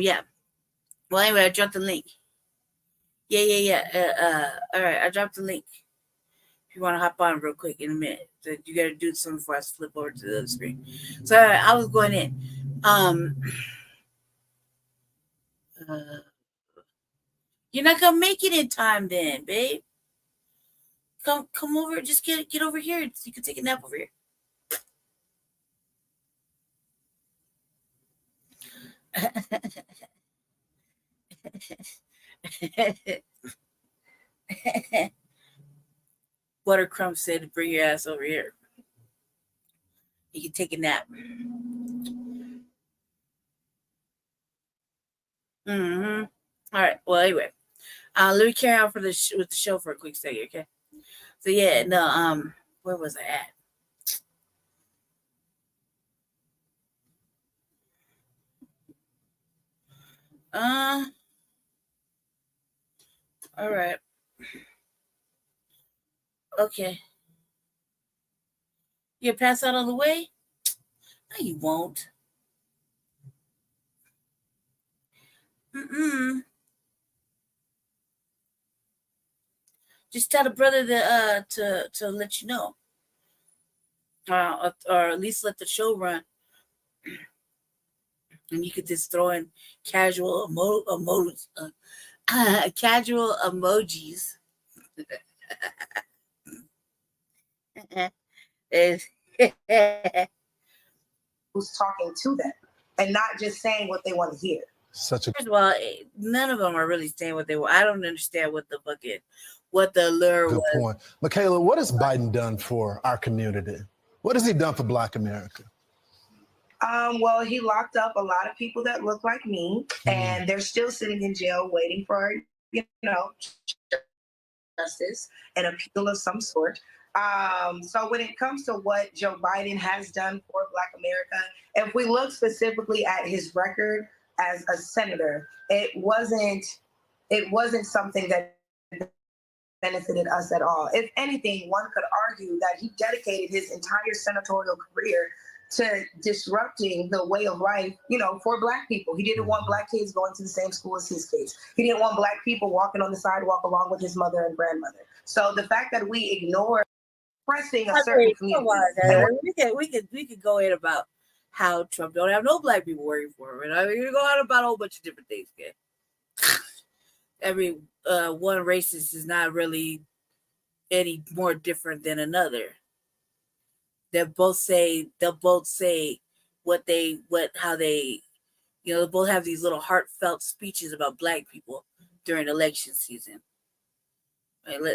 Yeah. Well, anyway, I dropped the link. Yeah. All right, I dropped the link. If you want to hop on real quick in a minute, so you got to do something before I flip over to the other screen. So I was going in. You're not gonna make it in time, then, babe. Come over. Just get over here. You can take a nap over here. Buttercrumb said to bring your ass over here. You can take a nap. All right. Well, anyway, let me carry on with the show for a quick second, okay? So yeah, no, where was I at? All right. Okay. You pass out on the way? No, you won't. Just tell the brother to let you know, or at least let the show run, and you could just throw in casual casual emojis.
Who's talking to them and not just saying what they want to hear.
First of all, none of them are really saying what they want. I don't understand what the allure was.
Good point. Michaela, what has Biden done for our community? What has he done for Black America?
Well, he locked up a lot of people that look like me, and they're still sitting in jail waiting for, justice, an appeal of some sort. So when it comes to what Joe Biden has done for Black America, if we look specifically at his record as a senator, it wasn't something that benefited us at all. If anything, one could argue that he dedicated his entire senatorial career to disrupting the way of life, for Black people. He didn't want Black kids going to the same school as his kids. He didn't want Black people walking on the sidewalk along with his mother and grandmother. So the fact that we ignore pressing a certain community.
We could go in about how Trump don't have no Black people working for him. And we can go on about a whole bunch of different things. Okay? Every one racist is not really any more different than another. They'll both say how they they'll both have these little heartfelt speeches about Black people during election season. Right,
we're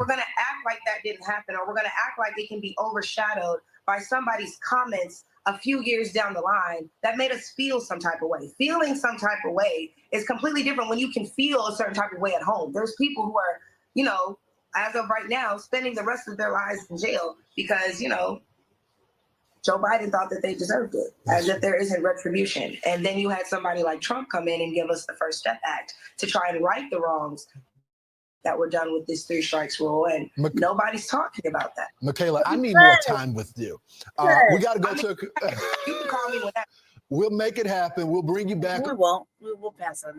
going to act like that didn't happen, or we're going to act like it can be overshadowed by somebody's comments a few years down the line that made us feel some type of way. Feeling some type of way is completely different when you can feel a certain type of way at home. There's people who are, as of right now, spending the rest of their lives in jail because, Joe Biden thought that they deserved it, as if there isn't retribution. And then you had somebody like Trump come in and give us the First Step Act to try and right the wrongs that were done with this 3 strikes rule, and nobody's talking about that.
Michaela, I need more time with you. We got to go to
you can call me whenever.
We'll make it happen. We'll bring you back.
We won't. We'll pass on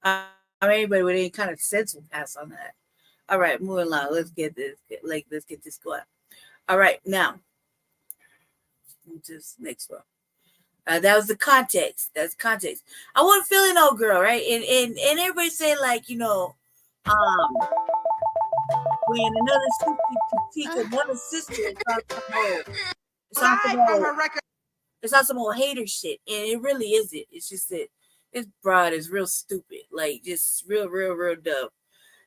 that. Anybody with any kind of sense will pass on that. All right, moving along. Let's get this going. All right, now, just next one. That was the context. That's context. I wasn't feeling old girl, right? And everybody say when another sister critique another sister, It's on some old, it's on some old hater shit, and it really isn't. It's just that this broad is real stupid, like just real dumb.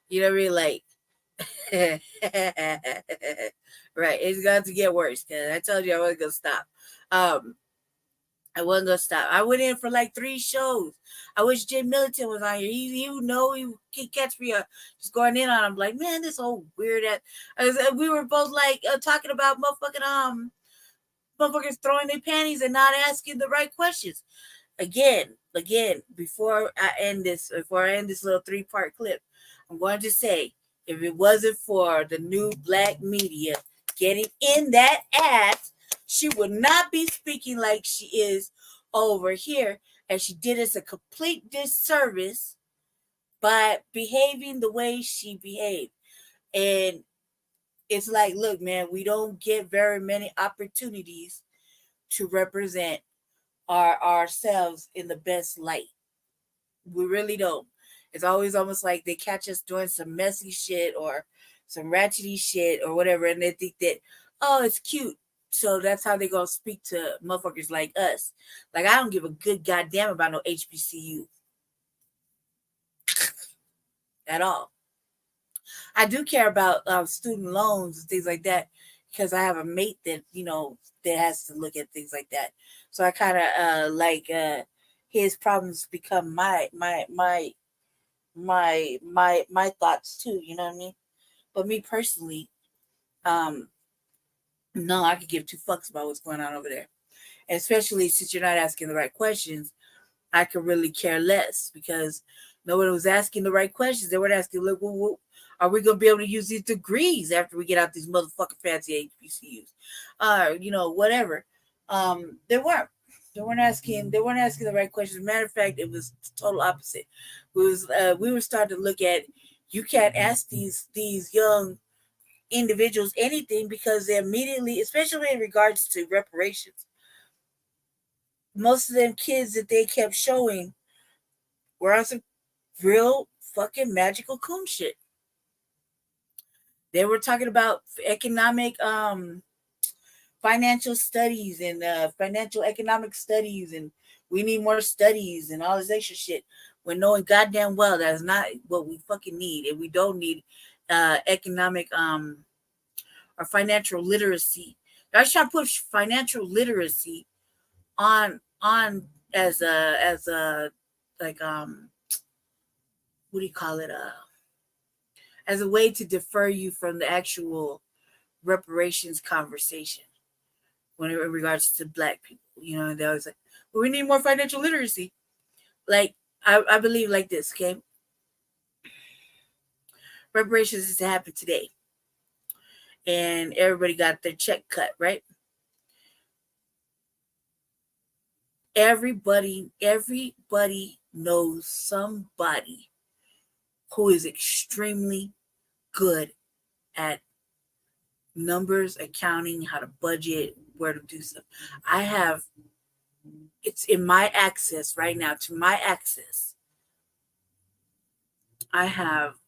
You know what I mean? Like, right? It's got to get worse. Cause I told you I wasn't gonna stop. I wasn't gonna stop. I went in for like 3 shows. I wish Jim Militant was on here. He catch me just going in on him like, man, this whole weird ass. We were both like talking about motherfuckers throwing their panties and not asking the right questions. Again, before I end this little 3-part clip, I'm going to say, if it wasn't for the new black media getting in that ass, she would not be speaking like she is over here, and she did us a complete disservice by behaving the way she behaved. And it's like, look, man, we don't get very many opportunities to represent ourselves in the best light. We really don't. It's always almost like they catch us doing some messy shit or some ratchety shit or whatever, and they think that, oh, it's cute. So that's how they gonna speak to motherfuckers like us. Like, I don't give a good goddamn about no HBCU at all. I do care about student loans and things like that because I have a mate that that has to look at things like that. So I kind of his problems become my thoughts too. You know what I mean? But me personally, no, I could give 2 fucks about what's going on over there. And especially since you're not asking the right questions, I could really care less because no one was asking the right questions. They weren't asking, look, are we going to be able to use these degrees after we get out these motherfucking fancy HBCUs? Whatever. They weren't. They weren't asking the right questions. Matter of fact, it was total opposite. We were starting to look at, you can't ask these young individuals anything because they immediately, especially in regards to reparations, most of them kids that they kept showing were on some real fucking magical coon shit. They were talking about economic financial studies and financial economic studies, and we need more studies and all this extra shit, when knowing goddamn well that is not what we fucking need. And we don't need economic or financial literacy. I was trying to push financial literacy on as a like what do you call it, as a way to defer you from the actual reparations conversation when in regards to black people. They always like, well, we need more financial literacy. Like, I believe like this, okay? Reparations is to happen today, and everybody got their check cut, right? Everybody knows somebody who is extremely good at numbers, accounting, how to budget, where to do stuff. It's in my access right now. To my access, I have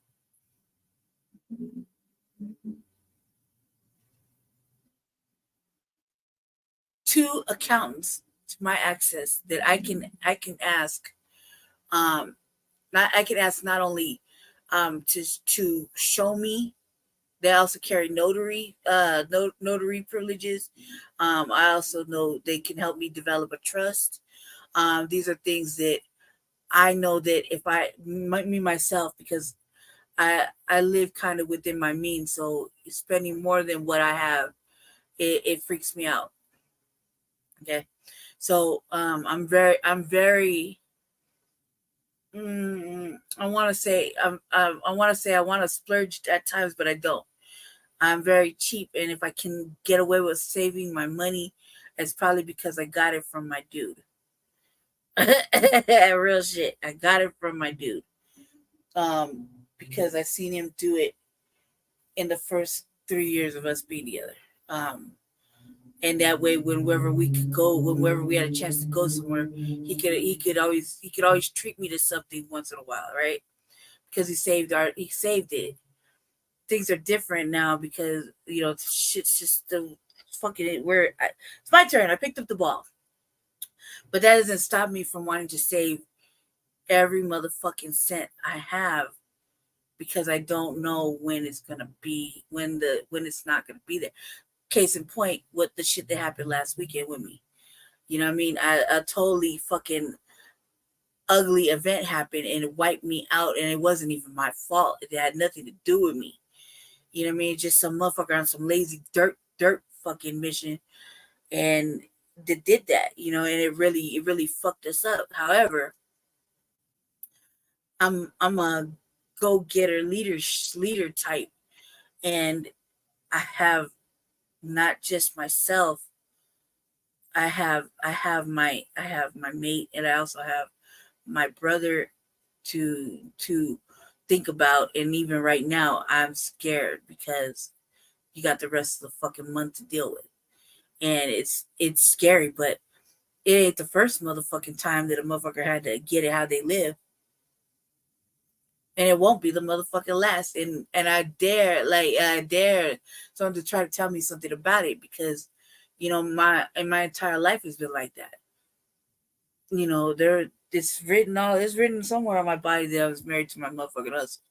two accountants to my access that I can ask. I can ask not only to show me. They also carry notary privileges. I also know they can help me develop a trust. These are things that I know that if me myself, because I live kind of within my means, so spending more than what I have, it freaks me out. Okay, so I'm very I want to say I want to splurge at times, but I don't. I'm very cheap, and if I can get away with saving my money, it's probably because I got it from my dude. Real shit. I got it from my dude. Because I seen him do it in the first 3 years of us being together. And that way, whenever we had a chance to go somewhere, he could always treat me to something once in a while, right? Because he saved it. Things are different now because shit's just fucking it. It's my turn. I picked up the ball. But that doesn't stop me from wanting to save every motherfucking cent I have, because I don't know when it's gonna be, when it's not gonna be there. Case in point, what the shit that happened last weekend with me. You know what I mean? A totally fucking ugly event happened and it wiped me out, and it wasn't even my fault. It had nothing to do with me. You know what I mean? Just some motherfucker on some lazy dirt fucking mission, and they did that, you know, and it really fucked us up. However, I'm a go-getter leader type, and I have not just myself. I have my mate, and I also have my brother to think about. And even right now, I'm scared because you got the rest of the fucking month to deal with, and it's scary. But it ain't the first motherfucking time that a motherfucker had to get it how they live. And it won't be the motherfucking last. And I dare someone to try to tell me something about it, because, you know, my entire life has been like that. You know, it's written somewhere on my body that I was married to my motherfucking husband.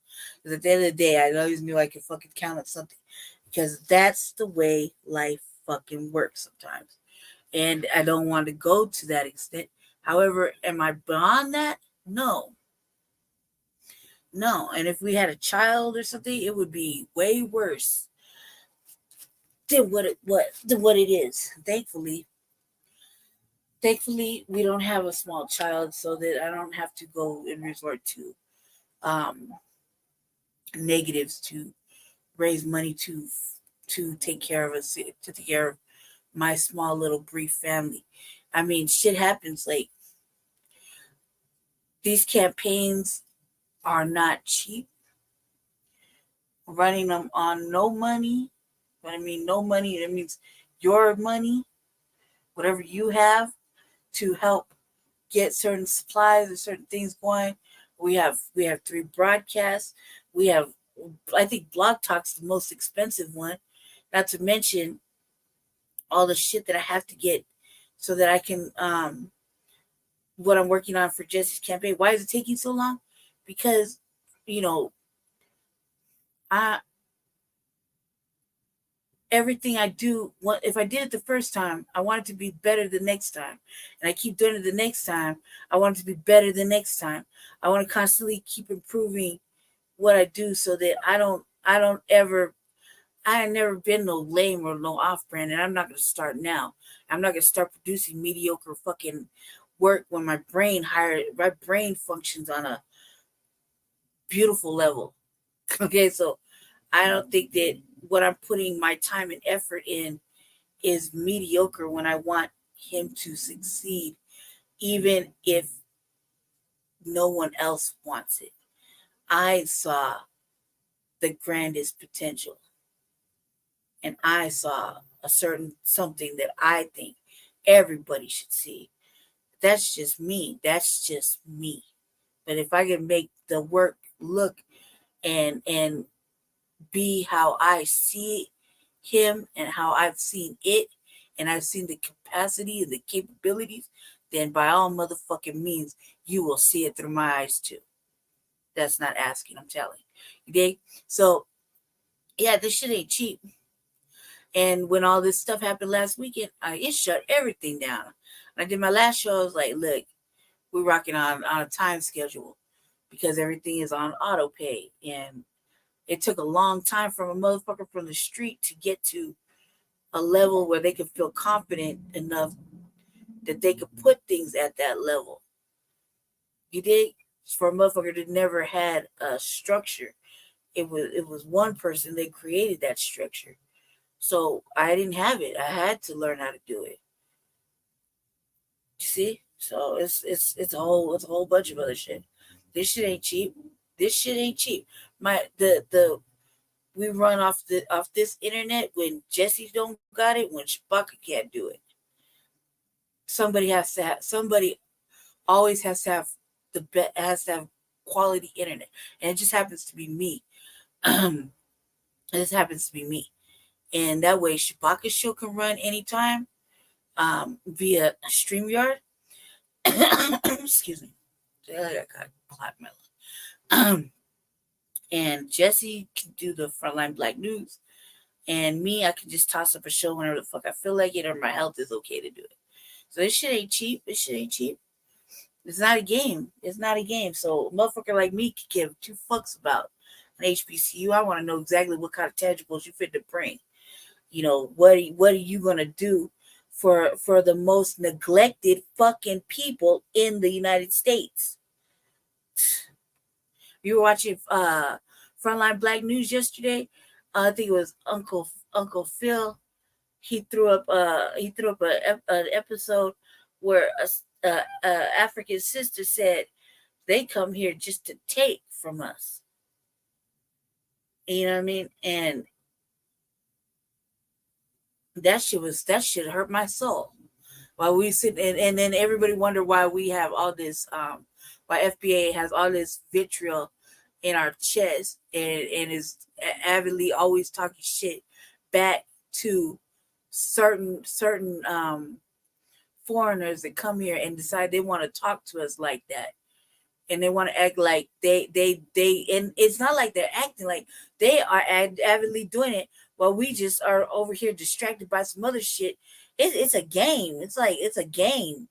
Because at the end of the day, I always knew I could fucking count on something. Because that's the way life fucking works sometimes. And I don't want to go to that extent. However, am I beyond that? No. No. And if we had a child or something, it would be way worse than what it is. Thankfully, we don't have a small child, so that I don't have to go and resort to negatives to raise money to take care of us, to take care of my small little brief family. I mean, shit happens. Like, these campaigns are not cheap. Running them on no money. When I mean no money, that means your money, whatever you have, to help get certain supplies or certain things going. We have 3 broadcasts. We have, I think Blog Talk's the most expensive one. Not to mention all the shit that I have to get so that I can what I'm working on for Jesse's campaign. Why is it taking so long? Because, you know, everything I do, if I did it the first time, I want it to be better the next time. And I keep doing it the next time, I want it to be better the next time. I want to constantly keep improving what I do, so that I have never been no lame or no off-brand, and I'm not going to start now. I'm not going to start producing mediocre fucking work when my brain functions on a beautiful level. Okay, so I don't think that what I'm putting my time and effort in is mediocre when I want him to succeed, even if no one else wants it. I saw the grandest potential, and I saw a certain something that I think everybody should see. That's just me. But if I can make the work look and be how I see him and how I've seen it, and I've seen the capacity and the capabilities, then by all motherfucking means, you will see it through my eyes too. That's not asking, I'm telling you. Dig? So, yeah, this shit ain't cheap. And when all this stuff happened last weekend, it shut everything down. When I did my last show, I was like, look, we're rocking on a time schedule because everything is on auto pay. And it took a long time from a motherfucker from the street to get to a level where they could feel confident enough that they could put things at that level. You dig? For a motherfucker that never had a structure, it was one person that created that structure. So I didn't have it. I had to learn how to do it. You see? So it's a whole bunch of other shit. This shit ain't cheap. We run off this internet when Jesse don't got it, when Chewbacca can't do it. Somebody always has to have quality internet, and it just happens to be me. It just happens to be me. And that way Shabaka's show can run anytime via StreamYard. Excuse me. I got black melon. And Jesse can do the Frontline Black News. And me, I can just toss up a show whenever the fuck I feel like it, or my health is okay to do it. So this shit ain't cheap. This shit ain't cheap. It's not a game. It's not a game. So a motherfucker like me could give two fucks about an HBCU. I want to know exactly what kind of tangibles you fit to bring. You know, what are you gonna do for the most neglected fucking people in the United States? You were watching Frontline Black News yesterday. I think it was Uncle Phil. He threw up an episode where a African sister said they come here just to take from us. You know what I mean? And that shit hurt my soul. While we sit and then everybody wonder why we have all this why FBA has all this vitriol in our chest and is avidly always talking shit back to certain foreigners that come here and decide they want to talk to us like that, and they want to act like they and it's not like they're acting like they are avidly doing it while we just are over here distracted by some other shit. It's a game. It's like it's a game.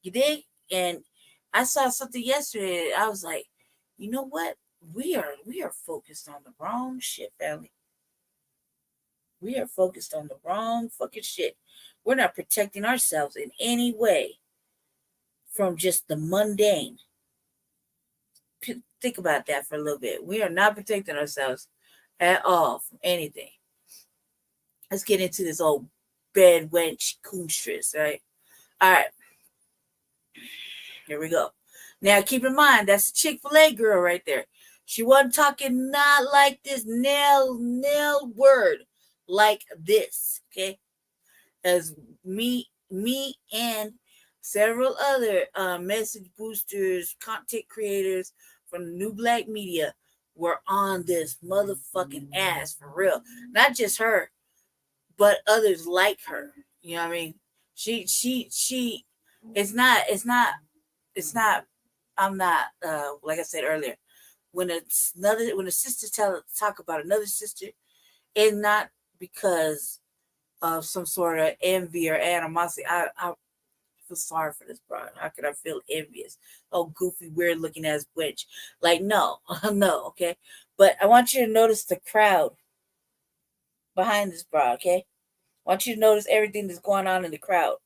You dig? And I saw something yesterday. I was like, you know what? We are focused on the wrong shit, family. We are focused on the wrong fucking shit. We're not protecting ourselves in any way from just the mundane. Think about that for a little bit. We are not protecting ourselves at all from anything. Let's get into this old bed wench coonstress, right? All right. Here we go. Now, keep in mind, that's a Chick-fil-A girl right there. She wasn't talking not like this nail word like this, okay? As me and several other message boosters, content creators from the New Black Media were on this motherfucking ass for real. Not just her, but others like her. You know what I mean? She it's not I'm not like I said earlier, when a sister talk about another sister, it's not because of some sort of envy or animosity. I feel sorry for this bro. How could I feel envious? Oh, goofy, weird looking ass witch. Like, no, no, okay. But I want you to notice the crowd behind this bro, okay? I want you to notice everything that's going on in the crowd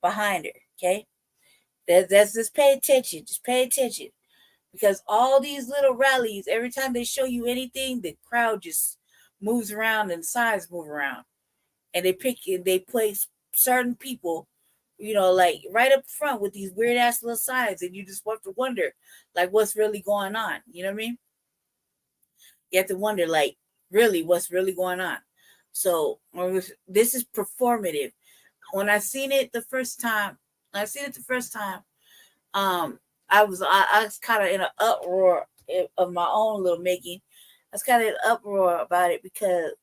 behind her, okay? That's just pay attention. Just pay attention. Because all these little rallies, every time they show you anything, the crowd just moves around and sides move around. And they place certain people, you know, like right up front with these weird ass little signs, and you just have to wonder, like, what's really going on? You know what I mean? You have to wonder, like, really, what's really going on? So this is performative. When I seen it the first time, I was kind of in an uproar of my own little making. I was kind of in an uproar about it because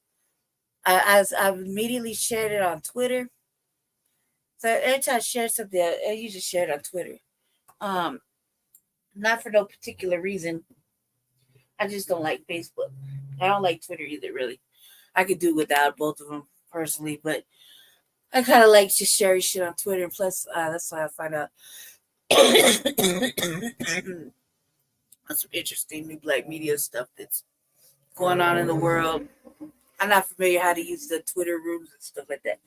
I immediately shared it on Twitter. So every time I share something, I usually share it on Twitter. Not for no particular reason. I just don't like Facebook. I don't like Twitter either, really. I could do without both of them personally, but I kind of like just sharing shit on Twitter. And plus, that's why I find out some interesting New Black Media stuff that's going on in the world. I'm not familiar how to use the Twitter rooms and stuff like that.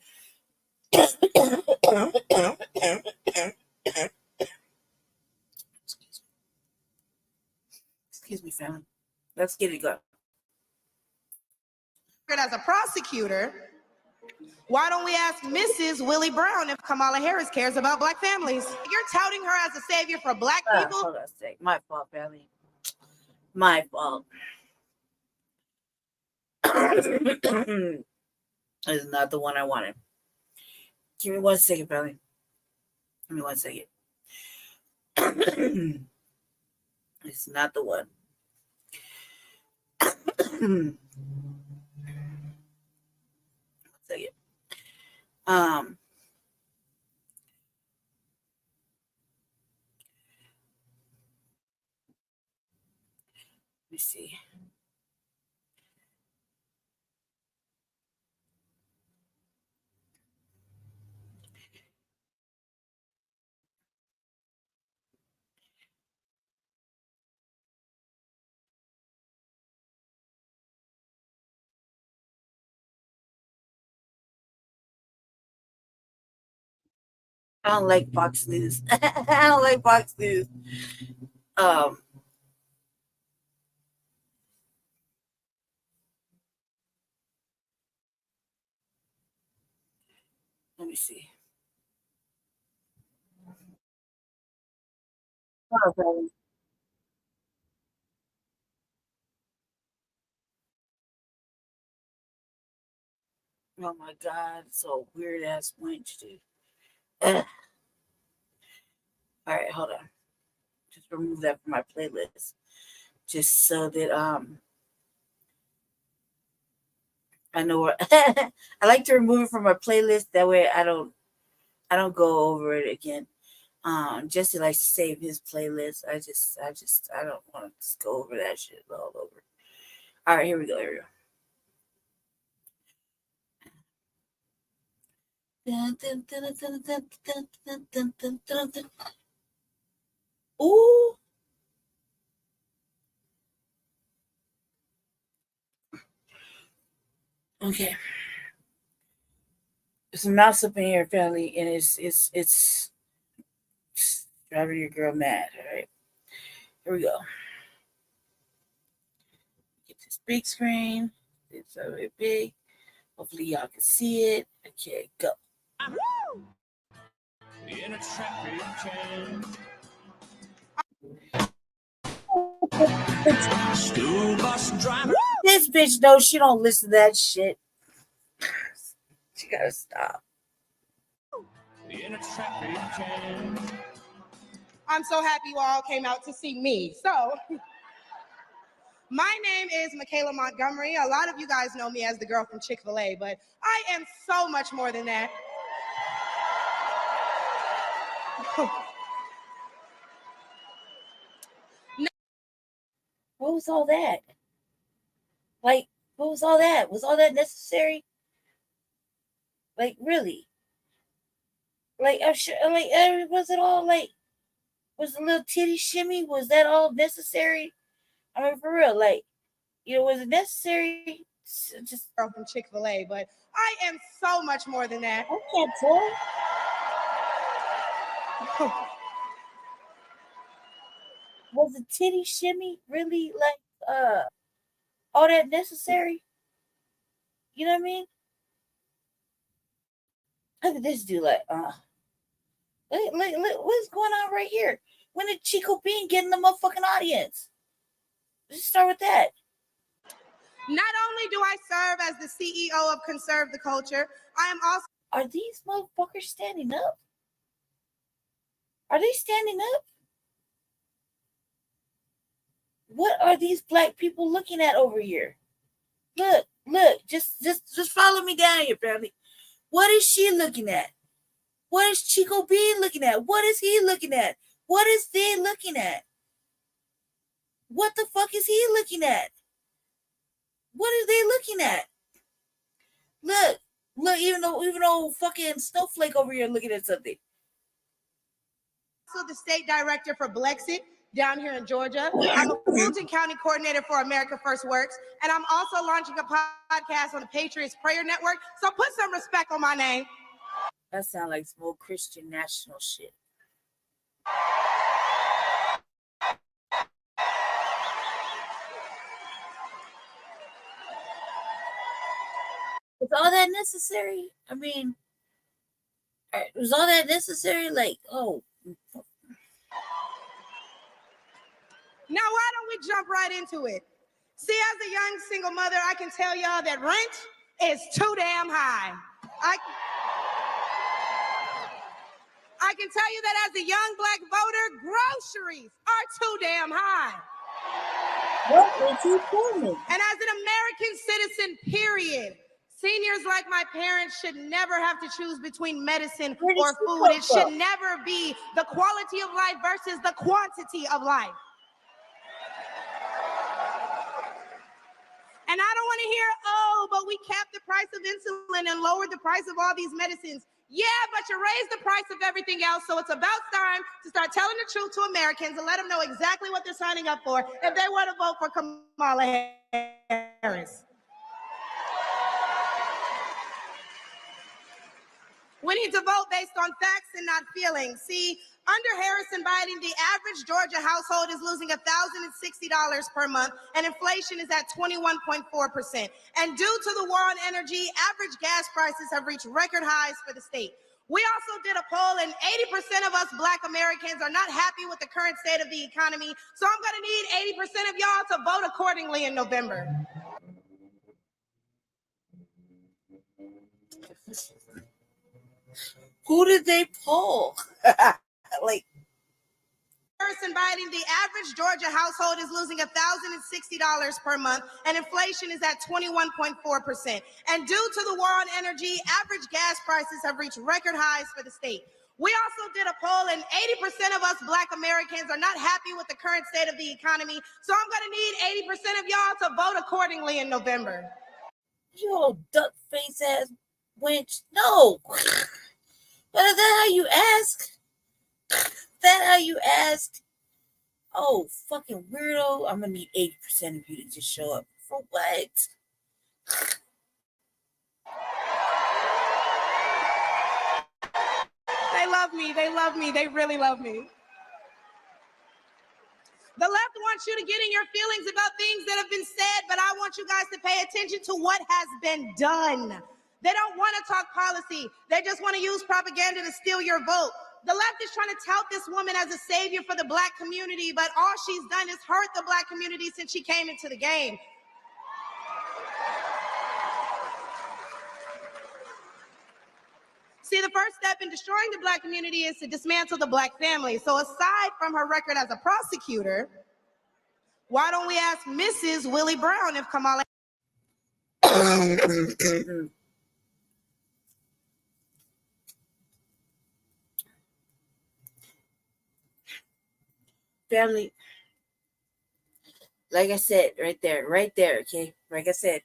Excuse me, family. Let's get it going.
As a prosecutor, why don't we ask Mrs. Willie Brown if Kamala Harris cares about black families? You're touting her as a savior for black people.
Hold on a sec. My fault, family. My fault. This is not the one I wanted. Give me 1 second, family. Give me 1 second. It's not the one. Let me see. I don't like Fox News. I don't like Fox News. Let me see. Oh, oh my God, it's a weird ass wench, dude. All right, hold on. Just remove that from my playlist, just so that I know what I like to remove it from my playlist. That way, I don't go over it again. Jesse likes to save his playlist. I don't want to just go over that shit all over. All right, here we go. Ooh. Okay. There's a mouse up in here, apparently, and it's driving your girl mad. All right. Here we go. Get this big screen. It's a bit big. Hopefully y'all can see it. Okay, go. In a traffic jam. School bus driver. This bitch knows she don't listen to that shit. She gotta stop.
In a traffic jam. I'm so happy you all came out to see me. So, my name is Michaela Montgomery. A lot of you guys know me as the girl from Chick-fil-A, but I am so much more than that.
What was all that? Like, what was all that? Was all that necessary? Like, really? Like, I'm sure. Like, was it all like? Was the little titty shimmy? Was that all necessary? I mean, for real. Like, was it necessary? Just
girl from Chick-fil-A, but I am so much more than that.
I can't tell. Was the titty shimmy really like all that necessary? You know what I mean? Look at this dude, like, look, what's going on right here? When did Chico Bean get in the motherfucking audience? Let's start with that.
Not only do I serve as the CEO of Conserve the Culture, I am also.
Are these motherfuckers standing up? Are they standing up? What are these black people looking at over here? Look, just follow me down here, family. What is she looking at? What is Chico Bean looking at? What is he looking at? What is they looking at? What the fuck is he looking at? What are they looking at? Look, even though fucking Snowflake over here looking at something.
Also the state director for blacc down here in Georgia. I'm a Fulton County coordinator for America First Works, and I'm also launching a podcast on the Patriots Prayer Network. So put some respect on my name.
That sounds like some old Christian national shit. Was all that necessary? I mean, was all that necessary? Like, oh.
Now, why don't we jump right into it? See, as a young single mother, I can tell y'all that rent is too damn high. I can tell you that as a young black voter, groceries are too damn high.
What is he doing?
And as an American citizen, period, Seniors like my parents should never have to choose between medicine
Where did
or
she
food.
come
It should
from?
never be the quality of life versus the quantity of life. And I don't want to hear, oh, but we capped the price of insulin and lowered the price of all these medicines. Yeah, but you raised the price of everything else. So it's about time to start telling the truth to Americans and let them know exactly what they're signing up for if they want to vote for Kamala Harris. We need to vote based on facts and not feelings. See, under Harris and Biden, the average Georgia household is losing $1,060 per month, and inflation is at 21.4%. And due to the war on energy, average gas prices have reached record highs for the state. We also did a poll, and 80% of us Black Americans are not happy with the current state of the economy. So I'm going to need 80% of y'all to vote accordingly in November.
Who did they poll? Like,
Harris and Biden, the average Georgia household is losing $1,060 per month, and inflation is at 21.4%. And due to the war on energy, average gas prices have reached record highs for the state. We also did a poll, and 80% of us Black Americans are not happy with the current state of the economy. So I'm going to need 80% of y'all to vote accordingly in November.
yo, duck face ass wench. No. But is that how you ask? That how you ask? Oh, fucking weirdo. I'm gonna need 80% of you to just show up. For what?
They love me. They love me. They really love me. The left wants you to get in your feelings about things that have been said, but I want you guys to pay attention to what has been done. They don't want to talk policy. They just want to use propaganda to steal your vote. The left is trying to tout this woman as a savior for the Black community, but all she's done is hurt the Black community since she came into the game. See, the first step in destroying the Black community is to dismantle the Black family. So aside from her record as a prosecutor, why don't we ask Mrs. Willie Brown if Kamala
Family, like I said, right there, okay? Like I said,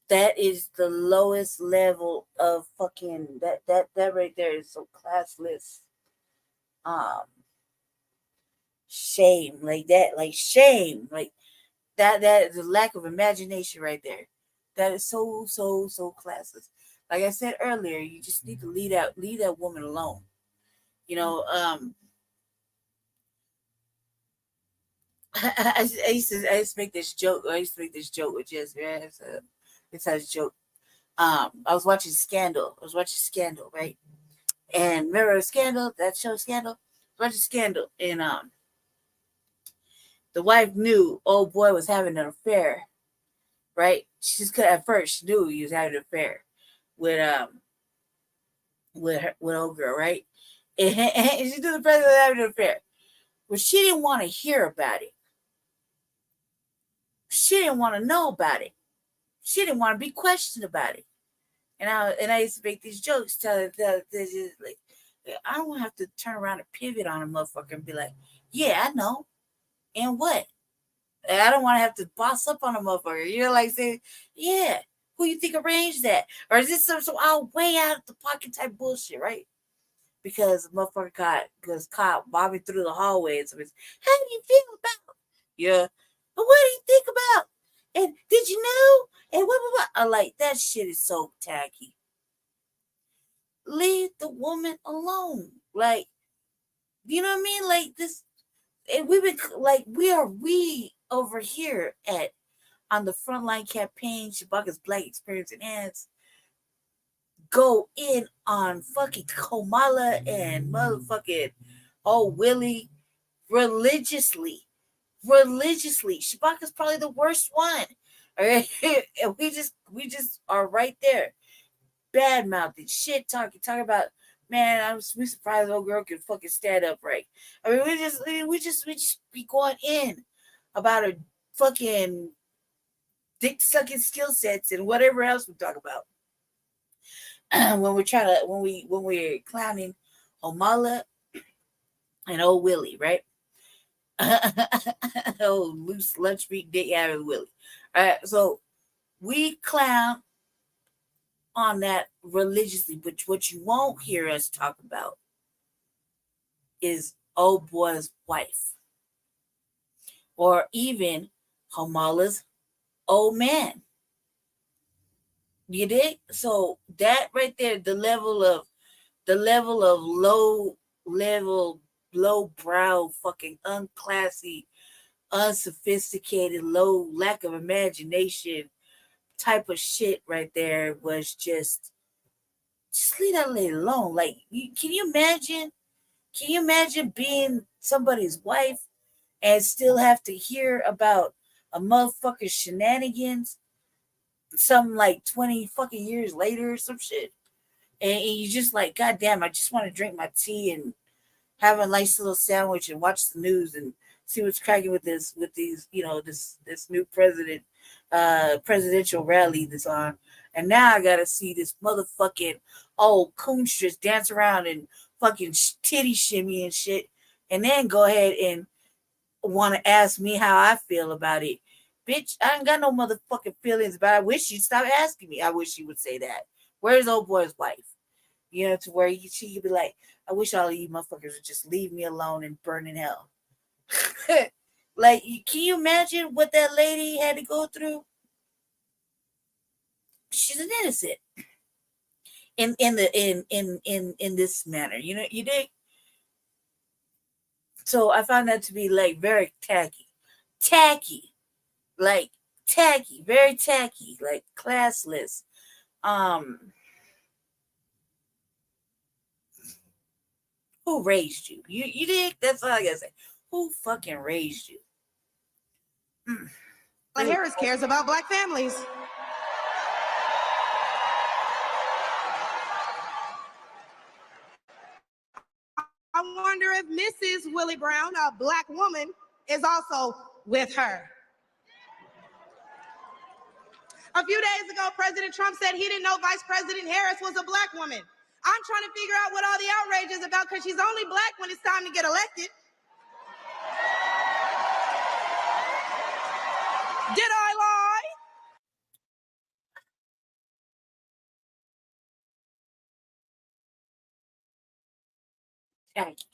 that is the lowest level of fucking that right there is so classless. Shame, like that, like shame, like that is a lack of imagination right there. That is so classless. Like I said earlier, you just need to leave that woman alone. You know, I used to make this joke. I used to make this joke with Jess. Right? It's a joke. I was watching Scandal. Right? And remember Scandal? That show Scandal. I was watching Scandal, and the wife knew old boy was having an affair. Right? She just could at first she knew he was having an affair with old girl. Right? And she knew the president was having an affair, but she didn't want to hear about it. She didn't want to know about it. She didn't want to be questioned about it. And I used to make these jokes, tell just like, I don't have to turn around and pivot on a motherfucker and be like, yeah, I know. And what? And I don't want to have to boss up on a motherfucker. You're like saying, yeah, who you think arranged that? Or is this some way out of the pocket type bullshit, right? Because the motherfucker was caught bobbing through the hallway and somebody's, how do you feel about? Yeah. But what do you think about? And did you know? And what? I like that shit is so tacky. Leave the woman alone. Like, you know what I mean? Like this, and we've been like we over here on the frontline campaign, Shabaka's Black Experience Enhanced, go in on fucking Kamala and motherfucking Willie religiously. Shabaka's probably the worst one. All right. And we just are right there. Bad mouthing, shit talking about, man, we surprised old girl can fucking stand up right. I mean, we just be going in about a fucking dick sucking skill sets and whatever else we talk about. When we're clowning Omala and old Willie, right? Oh, loose lunch meat dick out of Willie. All right, so we clown on that religiously, but what you won't hear us talk about is old boy's wife, or even Hamala's old man. You dig? So that right there, the level of low brow, fucking unclassy, unsophisticated, low lack of imagination type of shit right there was just leave that lady alone. Like, can you imagine? Can you imagine being somebody's wife and still have to hear about a motherfucker's shenanigans some like 20 fucking years later or some shit? And you just like, God damn, I just want to drink my tea and have a nice little sandwich and watch the news and see what's cracking with these, this new presidential rally that's on. And now I gotta see this motherfucking old coonstress dance around and fucking titty shimmy and shit, and then go ahead and want to ask me how I feel about it. Bitch, I ain't got no motherfucking feelings about it. I wish you'd stop asking me. I wish you would say that. Where's old boy's wife? You know, to where she could be like, I wish all of you motherfuckers would just leave me alone and burn in hell. Like, can you imagine what that lady had to go through? She's an innocent in this manner. You know, you dig? So I found that to be like very tacky, very tacky, like classless. Who raised you? You dig? That's all I gotta say. Who fucking raised you?
Harris cares about Black families. I wonder if Mrs. Willie Brown, a Black woman, is also with her. A few days ago, President Trump said he didn't know Vice President Harris was a Black woman. I'm trying to figure out what all the outrage is about, because she's only Black when it's time to get elected. Did I lie?
Tacky.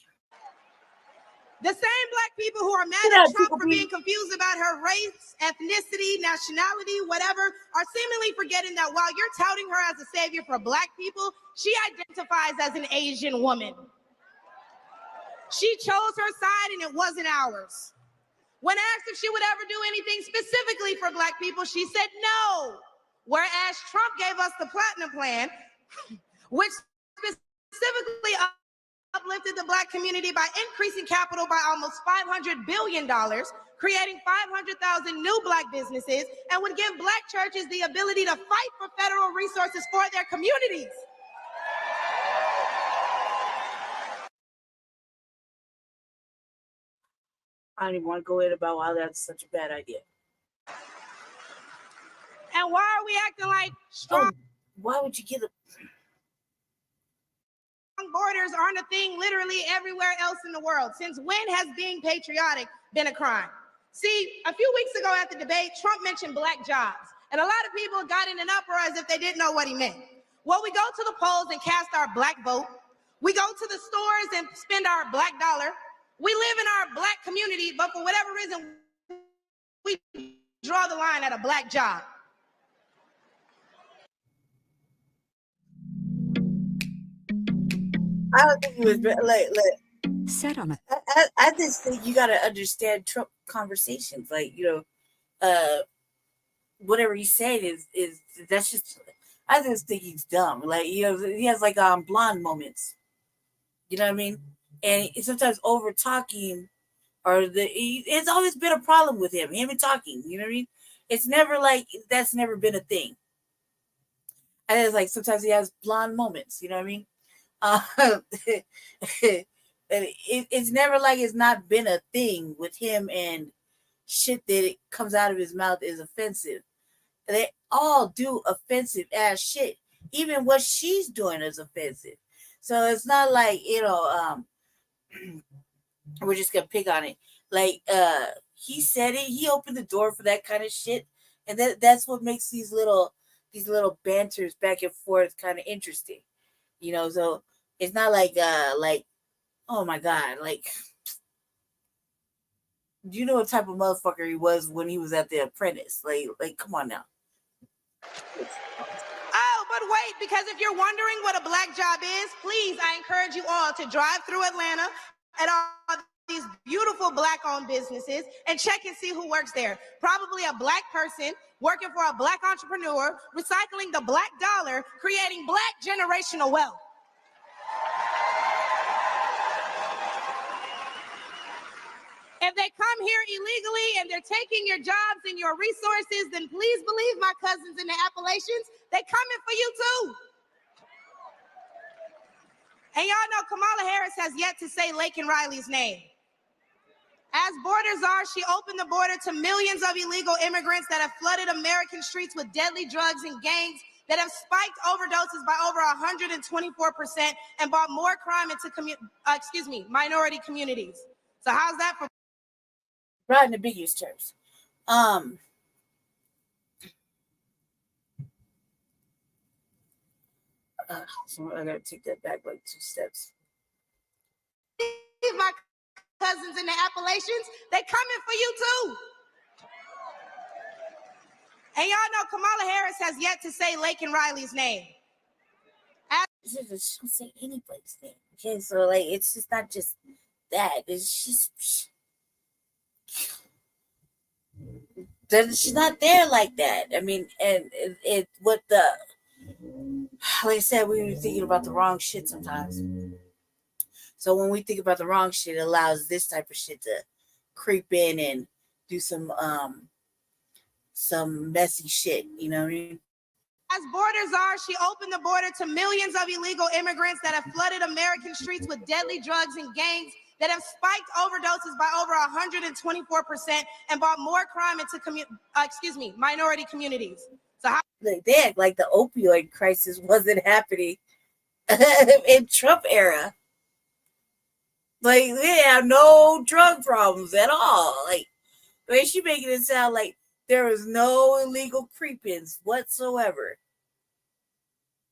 The same Black people who are mad at Trump for being confused about her race, ethnicity, nationality, whatever, are seemingly forgetting that while you're touting her as a savior for Black people, she identifies as an Asian woman. She chose her side and it wasn't ours. When asked if she would ever do anything specifically for Black people, she said no. Whereas Trump gave us the Platinum Plan, which specifically uplifted the Black community by increasing capital by almost $500 billion, creating 500,000 new Black businesses, and would give Black churches the ability to fight for federal resources for their communities.
I don't even want to go in about why that's such a bad idea.
And why are we acting like strong?
Why would you get a
borders aren't a thing literally everywhere else in the world? Since when has being patriotic been a crime? See, a few weeks ago at the debate, Trump mentioned Black jobs, and a lot of people got in an uproar as if they didn't know what he meant. Well, we go to the polls and cast our Black vote. We go to the stores and spend our Black dollar. We live in our Black community, but for whatever reason, we draw the line at a Black job.
I don't think he was like set on it. I just think you got to understand Trump conversations. Like, whatever he's saying is that's just. I just think he's dumb. Like, he has like blonde moments. You know what I mean? And sometimes over talking, it's always been a problem with him and talking. You know what I mean? It's never like that's never been a thing. And it's like sometimes he has blonde moments. You know what I mean? It's never like it's not been a thing with him, and shit that it comes out of his mouth is offensive. They all do offensive ass shit. Even what she's doing is offensive. So it's not like, we're just gonna pick on it. Like he said it, he opened the door for that kind of shit. And that's what makes these little banters back and forth kind of interesting. So it's not like oh my god, like, do you know what type of motherfucker he was when he was at The Apprentice? Like come on now.
Oh, but wait, because if you're wondering what a black job is, please, I encourage you all to drive through Atlanta at all these beautiful black-owned businesses and check and see who works there. Probably a black person working for a black entrepreneur, recycling the black dollar, creating black generational wealth. If they come here illegally and they're taking your jobs and your resources, then please believe my cousins in the Appalachians, they coming for you too. And y'all know Kamala Harris has yet to say Laken Riley's name. As borders are, she opened the border to millions of illegal immigrants that have flooded American streets with deadly drugs and gangs that have spiked overdoses by over 124% and brought more crime into minority communities. So how's that for
Right in the biggest terms? So I gotta take that back like 2 steps.
My cousins in the Appalachians, they coming for you too. And y'all know Kamala Harris has yet to say Laken Riley's name.
She don't say anybody's name. Okay, so like it's just not just that. It's just she's not there like that. I mean, and it what the like I said, we were thinking about the wrong shit sometimes. So when we think about the wrong shit, it allows this type of shit to creep in and do some messy shit. You know what I mean?
As borders are, she opened the border to millions of illegal immigrants that have flooded American streets with deadly drugs and gangs that have spiked overdoses by over 124% and brought more crime into minority communities. So how
they act like the opioid crisis wasn't happening in Trump era. Like they have no drug problems at all. Like she making it sound like there was no illegal creep-ins whatsoever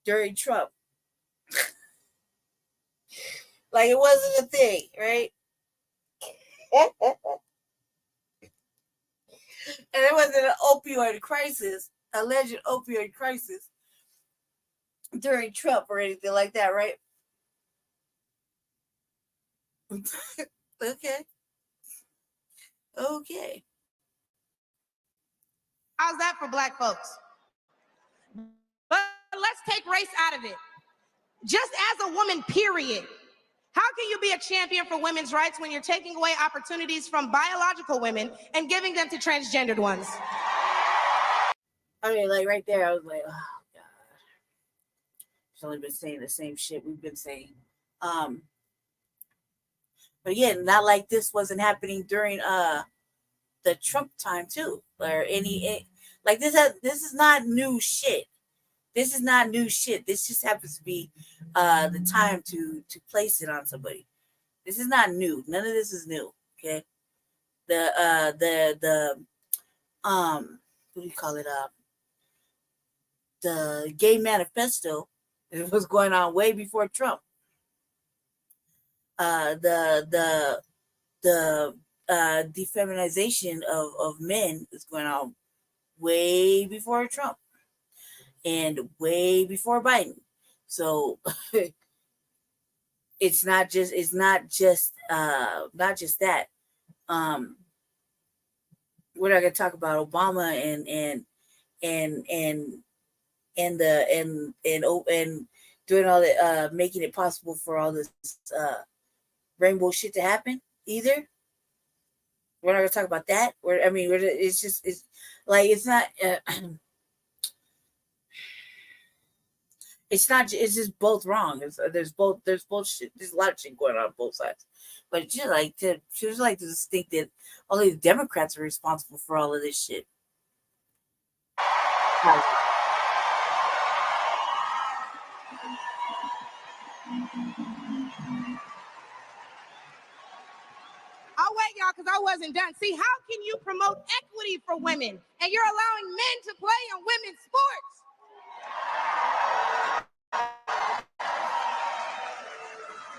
during Trump. Like it wasn't a thing, right? And it wasn't an opioid crisis, alleged opioid crisis during Trump or anything like that, right? Okay.
How's that for black folks? But let's take race out of it. Just as a woman, period. How can you be a champion for women's rights when you're taking away opportunities from biological women and giving them to transgendered ones?
I mean, like right there, I was like, oh God. She's only been saying the same shit we've been saying. But again, not like this wasn't happening during the Trump time too, or like this is not new shit. This is not new shit. This just happens to be the time to place it on somebody. This is not new. None of this is new. Okay. The what do you call it? The gay manifesto, it was going on way before Trump. The defeminization of men is going on way before Trump and way before Biden. So it's not just that. We're not gonna talk about Obama and doing all that, making it possible for all this rainbow shit to happen either. We're not gonna talk about that. It's just both wrong. There's both shit. There's a lot of shit going on both sides. But she was like to just think that only the Democrats are responsible for all of this shit.
I'll wait, y'all, because I wasn't done. See, how can you promote equity for women and you're allowing men to play in women's sports?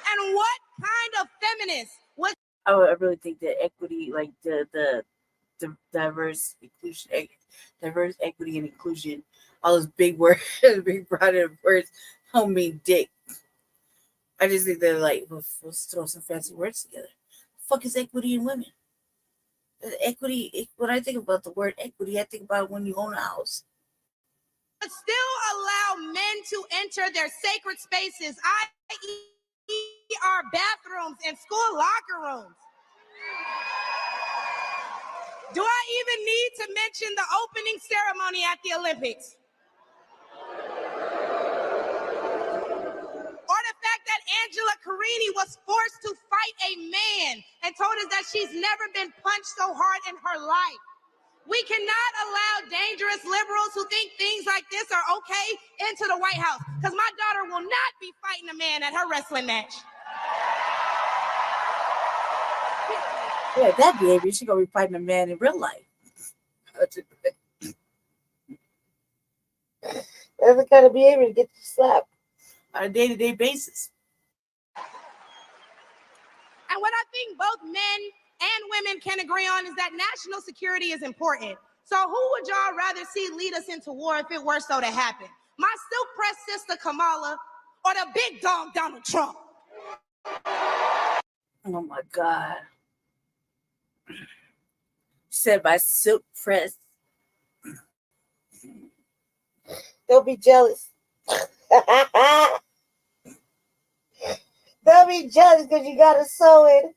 And what kind of feminist was?
I really think that equity, like the diverse inclusion, diverse equity and inclusion, all those big words, big broad words, don't mean dick. I just think they're like, let's throw some fancy words together. The fuck is equity in women? Equity. When I think about the word equity, I think about when you own a house.
But still allow men to enter their sacred spaces, i.e., our bathrooms and school locker rooms. Do I even need to mention the opening ceremony at the Olympics? Or the fact that Angela Carini was forced to fight a man and told us that she's never been punched so hard in her life. We cannot allow dangerous liberals who think things like this are okay into the White House, because my daughter will not be fighting a man at her wrestling match.
Yeah, that behavior, she's gonna be fighting a man in real life. That's the kind of behavior to get you slapped on a day-to-day basis.
And what I think both men and women can agree on is that national security is important. So who would y'all rather see lead us into war if it were so to happen? My silk pressed sister Kamala or the big dog Donald Trump?
Oh my God. She said my silk press. Don't be jealous. Don't be jealous because you gotta sew it.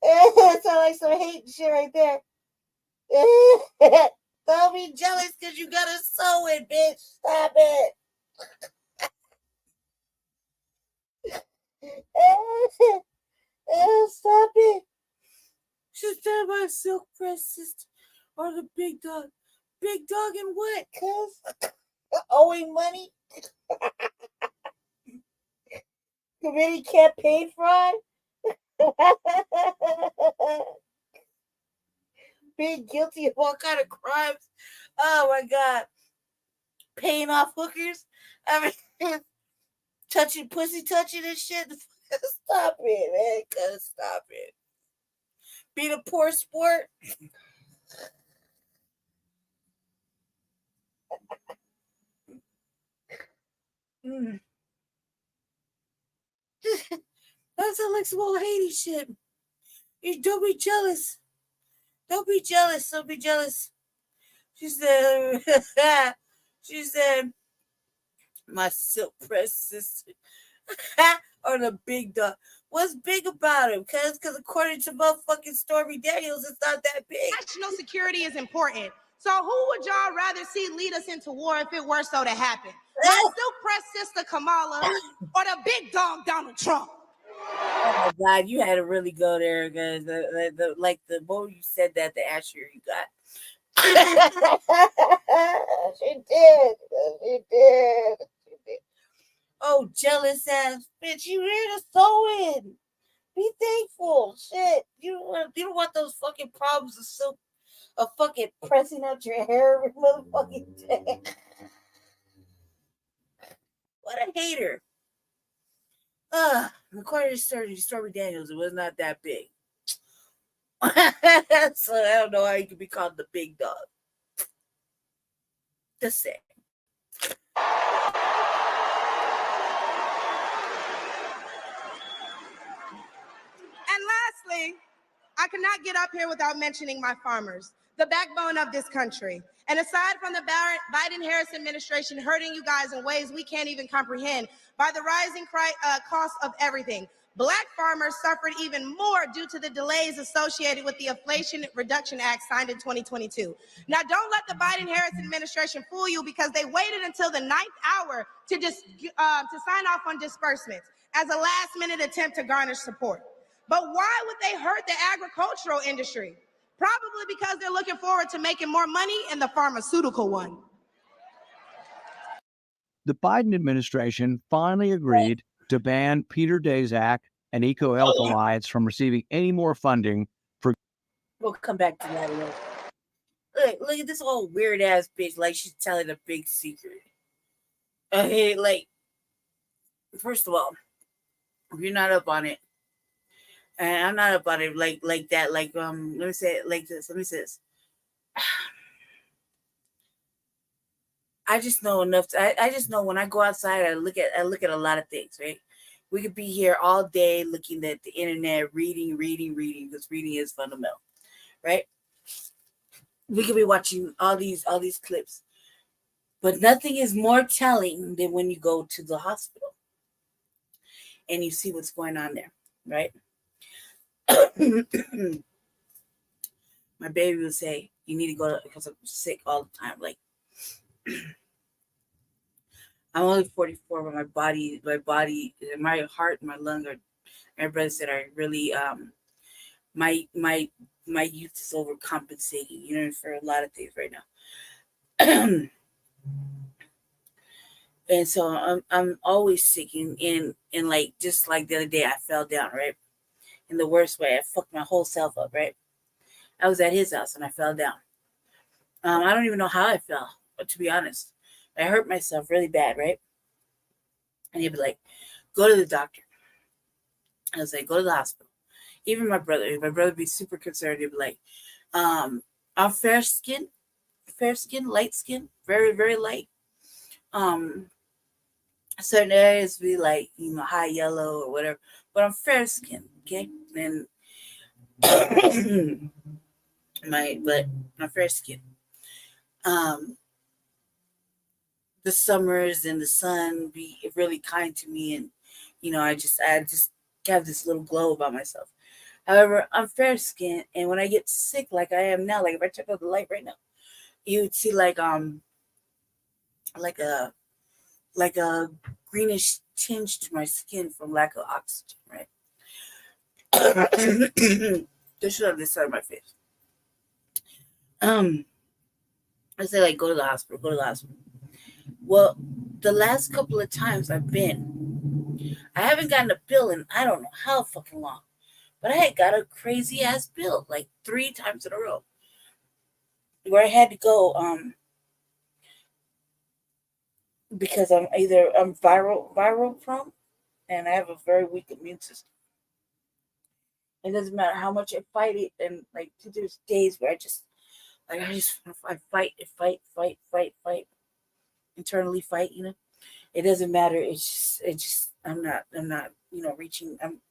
It sounds like some hate shit right there. Don't be jealous because you gotta sew it, bitch. Stop it. Stop it. She's done by silk press sister or the big dog. Big dog and what, cuz? Owing money? Committee campaign fraud? Being guilty of all kind of crimes. Oh my God. Paying off hookers. I mean, touching pussy and shit. Stop it, man. Gotta stop it. Being a poor sport. That sounds like some old Haiti shit. You don't be jealous. Don't be jealous. Don't be jealous. She said, my silk press sister. Or the big dog. What's big about him? Because according to motherfucking Stormy Daniels, it's not that big.
National security is important. So who would y'all rather see lead us into war if it were so to happen? My silk press sister Kamala or the big dog Donald Trump?
Oh my God, you had to really go there, guys. The more you said that, the ashier you got. She did. She did. Oh, jealous ass bitch! You here to sew in? Be thankful. Shit, you don't want those fucking problems of fucking pressing out your hair every motherfucking day. What a hater. According to Stormy Daniels, it was not that big. So I don't know how you could be called the big dog. Just say.
And lastly, I cannot get up here without mentioning my farmers, the backbone of this country. And aside from the Biden-Harris administration hurting you guys in ways we can't even comprehend by the rising cost of everything, Black farmers suffered even more due to the delays associated with the Inflation Reduction Act signed in 2022. Now, don't let the Biden-Harris administration fool you, because they waited until the 9th hour to sign off on disbursements as a last-minute attempt to garner support. But why would they hurt the agricultural industry? Probably because they're looking forward to making more money in the pharmaceutical one.
The Biden administration finally agreed to ban Peter Daszak and EcoHealth Alliance from receiving any more funding for.
We'll come back to that later. Look at this old weird ass bitch. Like she's telling a big secret. Okay, like, first of all, if you're not up on it, and I'm not up on it like that. Like let me say it like this. Let me say this. I just know enough. I just know when I go outside, I look at a lot of things. Right, we could be here all day looking at the internet, reading, because reading is fundamental. Right, we could be watching all these clips, but nothing is more telling than when you go to the hospital and you see what's going on there. Right. My baby would say, "You need to go because I'm sick all the time." Like, I'm only 44, but my body, my heart, and my lungs are. My brother said, "I really, my youth is overcompensating, you know, for a lot of things right now." And so I'm always sick, and like just like the other day, I fell down, right, in the worst way. I fucked my whole self up, right. I was at his house and I fell down. I don't even know how I fell, but to be honest, I hurt myself really bad, right? And he'd be like, "Go to the doctor." I was like, "Go to the hospital." Even my brother would be super concerned. He'd be like, "I'm fair skin, light skin, very, very light. Certain areas be like, you know, high yellow or whatever, but I'm fair skin, okay? And I'm fair skin. The summers and the sun be really kind to me, and you know, I just have this little glow about myself. However, I'm fair skinned, and when I get sick like I am now, like if I check out the light right now, you would see like a greenish tinge to my skin from lack of oxygen, right? Just shut up this side of my face. I say, like, go to the hospital. Well, the last couple of times I've been, I haven't gotten a bill in I don't know how fucking long, but I had got a crazy ass bill like 3 times in a row where I had to go because I'm viral prone and I have a very weak immune system. It doesn't matter how much I fight it, and like there's days where I fight, internally fight, you know. It doesn't matter. It's just I'm not, you know, reaching. I'm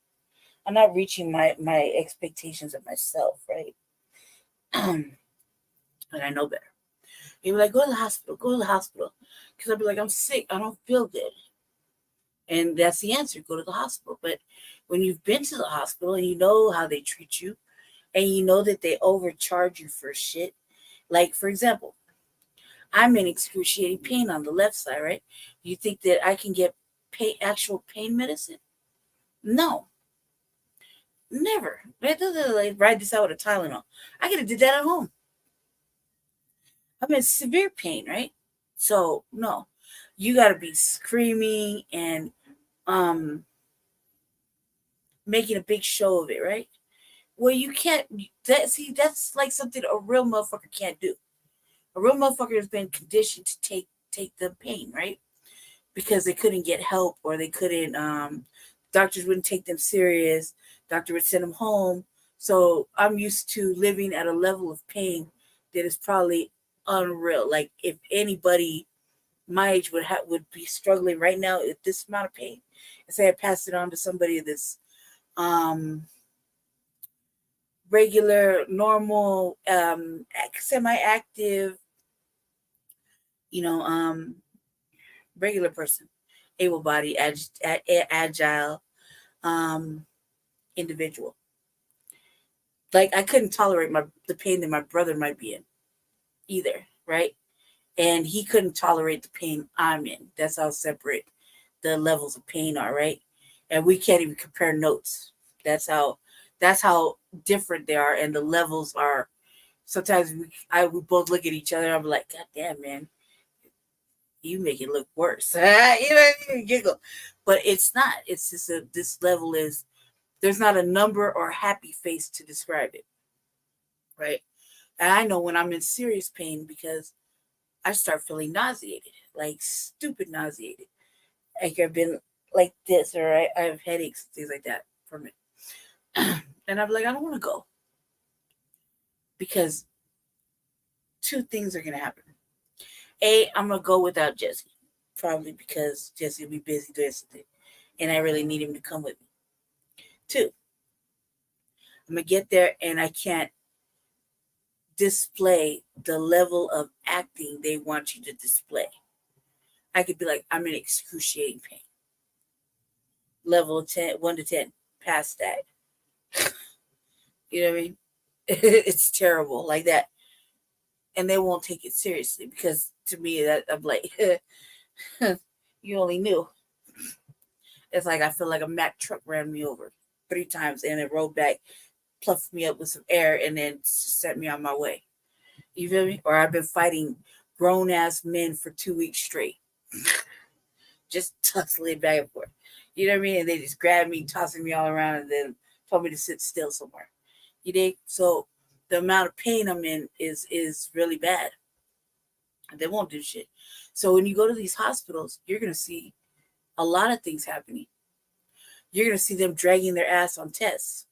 not reaching my expectations of myself, right? And I know better. You'd be like, go to the hospital, because I'd be like, I'm sick, I don't feel good, and that's the answer. Go to the hospital. But when you've been to the hospital and you know how they treat you, and you know that they overcharge you for shit, like for example, I'm in excruciating pain on the left side, right? You think that I can get actual pain medicine? No, never. Like, ride this out with a Tylenol. I could have did that at home. I'm in severe pain, right? So no, you got to be screaming and making a big show of it, right? Well, you can't. That's like something a real motherfucker can't do. A real motherfucker has been conditioned to take the pain, right? Because they couldn't get help, or they couldn't. Doctors wouldn't take them serious. Doctor would send them home. So I'm used to living at a level of pain that is probably unreal. Like if anybody my age would be struggling right now with this amount of pain, and say I passed it on to somebody that's regular, normal, semi-active, you know, regular person, able-bodied, agile individual. Like I couldn't tolerate the pain that my brother might be in either, right? And he couldn't tolerate the pain I'm in. That's how separate the levels of pain are, right? And we can't even compare notes. That's how That's how different they are, and the levels are. Sometimes we both look at each other. I'm like, God damn, man, you make it look worse. You know, you giggle, but it's not. It's just this level is. There's not a number or happy face to describe it, right? And I know when I'm in serious pain because I start feeling nauseated, like stupid nauseated. Like I've been like this, or I have headaches, things like that from it. And I'm like, I don't want to go because two things are gonna happen. A, I'm gonna go without Jesse, probably because Jesse will be busy doing something, and I really need him to come with me. Two, I'm gonna get there and I can't display the level of acting they want you to display. I could be like, I'm in excruciating pain. Level 10, 1 to 10, past that. You know what I mean? It's terrible like that. And they won't take it seriously because to me, that I'm like, you only knew. It's like I feel like a Mack truck ran me over 3 times and it rolled back, pluffed me up with some air, and then sent me on my way. You feel me? Or I've been fighting grown ass men for 2 weeks straight. Just tussling back and forth. You know what I mean? And they just grabbed me, tossing me all around, and then told me to sit still somewhere. You dig? So the amount of pain I'm in is really bad. They won't do shit. So when you go to these hospitals, you're gonna see a lot of things happening. You're gonna see them dragging their ass on tests.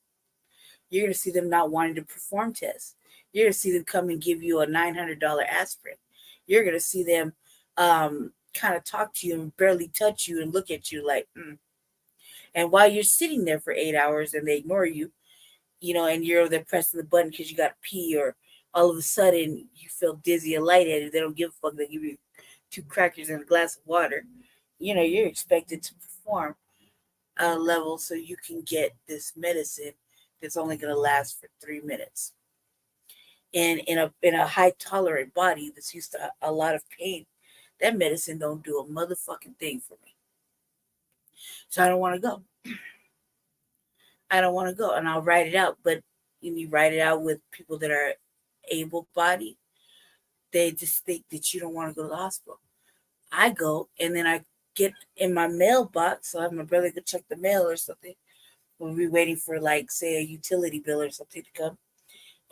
You're gonna see them not wanting to perform tests. You're gonna see them come and give you a $900 aspirin. You're gonna see them kind of talk to you and barely touch you and look at you like, And while you're sitting there for 8 hours and they ignore you, you know, and you're there pressing the button because you got to pee, or all of a sudden you feel dizzy and lightheaded, they don't give a fuck. They give you 2 crackers and a glass of water. You know, you're expected to perform at a level so you can get this medicine that's only going to last for 3 minutes. And in a high tolerant body that's used to a lot of pain, that medicine don't do a motherfucking thing for me. So I don't want to go. I don't want to go, and I'll write it out. But when you write it out with people that are able-bodied, they just think that you don't want to go to the hospital. I go, and then I get in my mailbox, so I have my brother go check the mail or something. We'll be waiting for, like, say, a utility bill or something to come,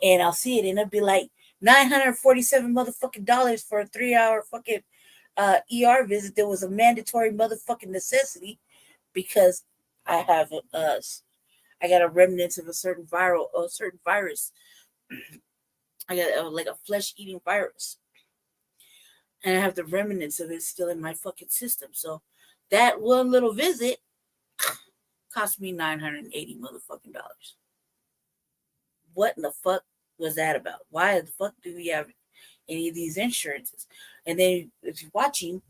and I'll see it, and it'll be like $947 motherfucking dollars for a 3-hour fucking ER visit. That was a mandatory motherfucking necessity because I have I got a remnants of a certain virus. I got like a flesh-eating virus, and I have the remnants of it still in my fucking system. So that one little visit cost me $980 motherfucking dollars. What in the fuck was that about? Why the fuck do we have any of these insurances? And then if you're watching,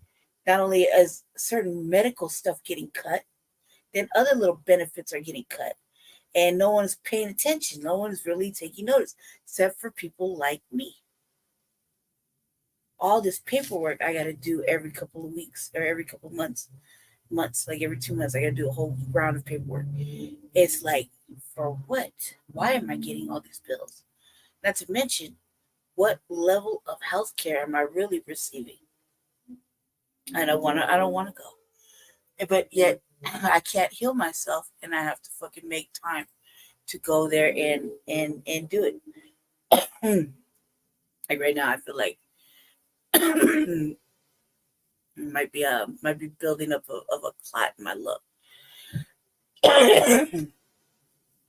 not only is certain medical stuff getting cut, then other little benefits are getting cut. And no one's paying attention. No one's really taking notice, except for people like me. All this paperwork I got to do every couple of weeks or every couple of months, like every 2 months, I got to do a whole round of paperwork. It's like, for what? Why am I getting all these bills? Not to mention, what level of health care am I really receiving? I don't want to go. But yet, I can't heal myself, and I have to fucking make time to go there and do it. Like right now, I feel like might be building up of a clot in my lung.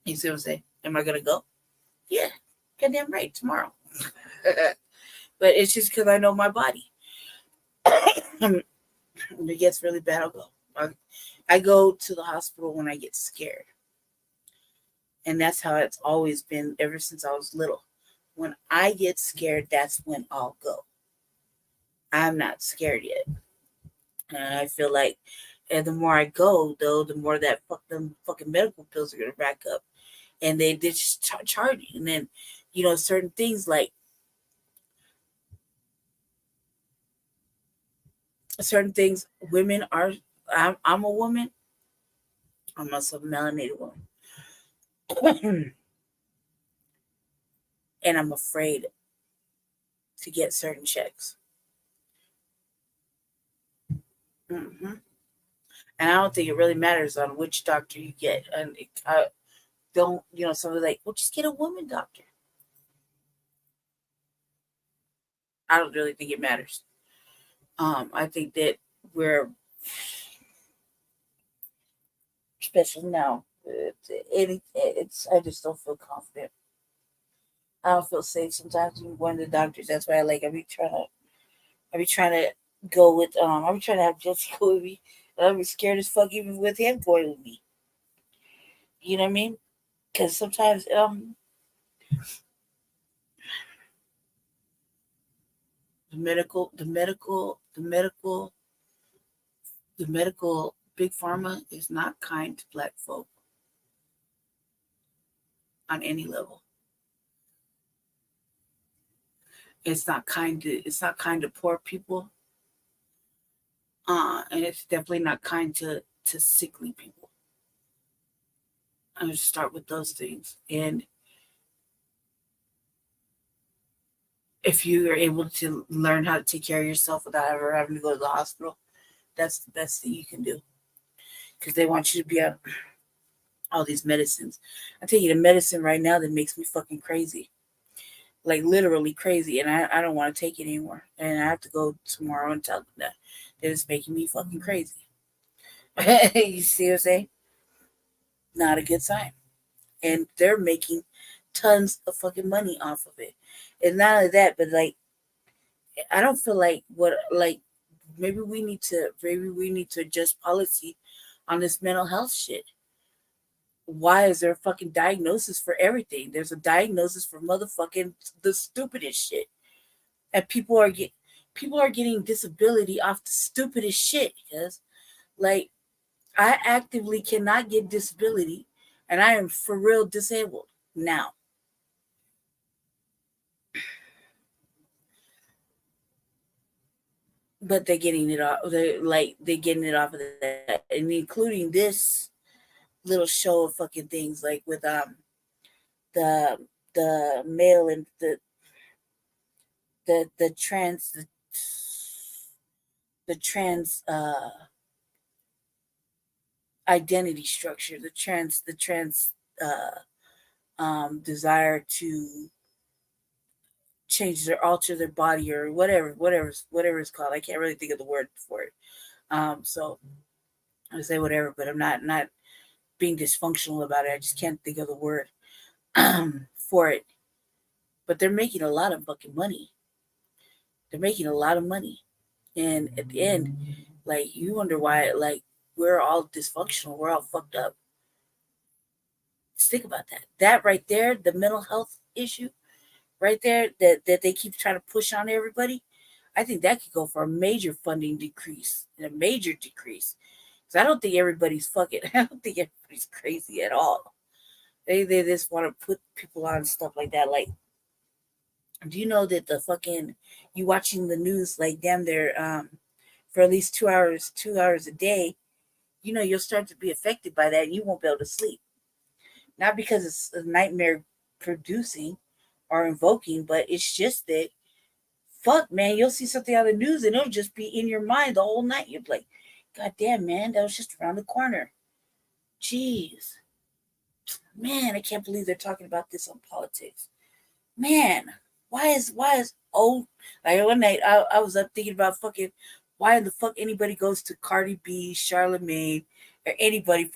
You see what I'm saying? Am I gonna go? Yeah, goddamn right, tomorrow. But it's just because I know my body. When it gets really bad, I'll go. I go to the hospital when I get scared. And that's how it's always been ever since I was little. When I get scared, that's when I'll go. I'm not scared yet. And I feel like, and the more I go, though, the more that them fucking medical bills are going to rack up. And they just charge you. And then, you know, certain things like, women are, I'm a woman. I'm also a melanated woman. And I'm afraid to get certain checks. Mm-hmm. And I don't think it really matters on which doctor you get. And I don't, somebody's like, well, just get a woman doctor. I don't really think it matters. I think that we're, especially now, I just don't feel confident. I don't feel safe sometimes even going to the doctors. That's why I be trying to go with, I be trying to have Jesse go with me. And I be scared as fuck even with him going with me. You know what I mean? Because sometimes, the medical big pharma is not kind to black folk on any level. It's not kind to poor people. And it's definitely not kind to sickly people. I'm gonna start with those things. And if you are able to learn how to take care of yourself without ever having to go to the hospital, that's the best thing you can do. Because they want you to be on all these medicines. I'm taking a medicine right now that makes me fucking crazy. Like literally crazy. And I don't want to take it anymore. And I have to go tomorrow and tell them that it's making me fucking crazy. You see what I'm saying? Not a good sign. And they're making tons of fucking money off of it. And not only that, but like, I don't feel like maybe we need to adjust policy on this mental health shit. Why is there a fucking diagnosis for everything? There's a diagnosis for motherfucking the stupidest shit. And people are getting disability off the stupidest shit, because like I actively cannot get disability and I am for real disabled now. But they're getting it off. They're getting it off of that, and including this little show of fucking things like with the male and the trans identity structure, the trans desire to change alter their body or whatever it's called. I can't really think of the word for it. So I say whatever, but I'm not being dysfunctional about it. I just can't think of the word for it. But they're making a lot of fucking money. They're making a lot of money. And at the end, like, you wonder why, like, we're all dysfunctional. We're all fucked up. Just think about that. That right there, the mental health issue right there that they keep trying to push on everybody, I think that could go for a major funding decrease and a major decrease. Because I don't think everybody's crazy at all. They just want to put people on stuff like that. Like, do you know that you watching the news like damn there for at least 2 hours a day, you'll start to be affected by that and you won't be able to sleep. Not because it's a nightmare producing or invoking, but it's just that, fuck, man, you'll see something on the news and it'll just be in your mind the whole night. You're like, God damn, man, that was just around the corner. Jeez. Man, I can't believe they're talking about this on politics. Man, why is like one night I was up thinking about fucking why the fuck anybody goes to Cardi B, Charlamagne, or anybody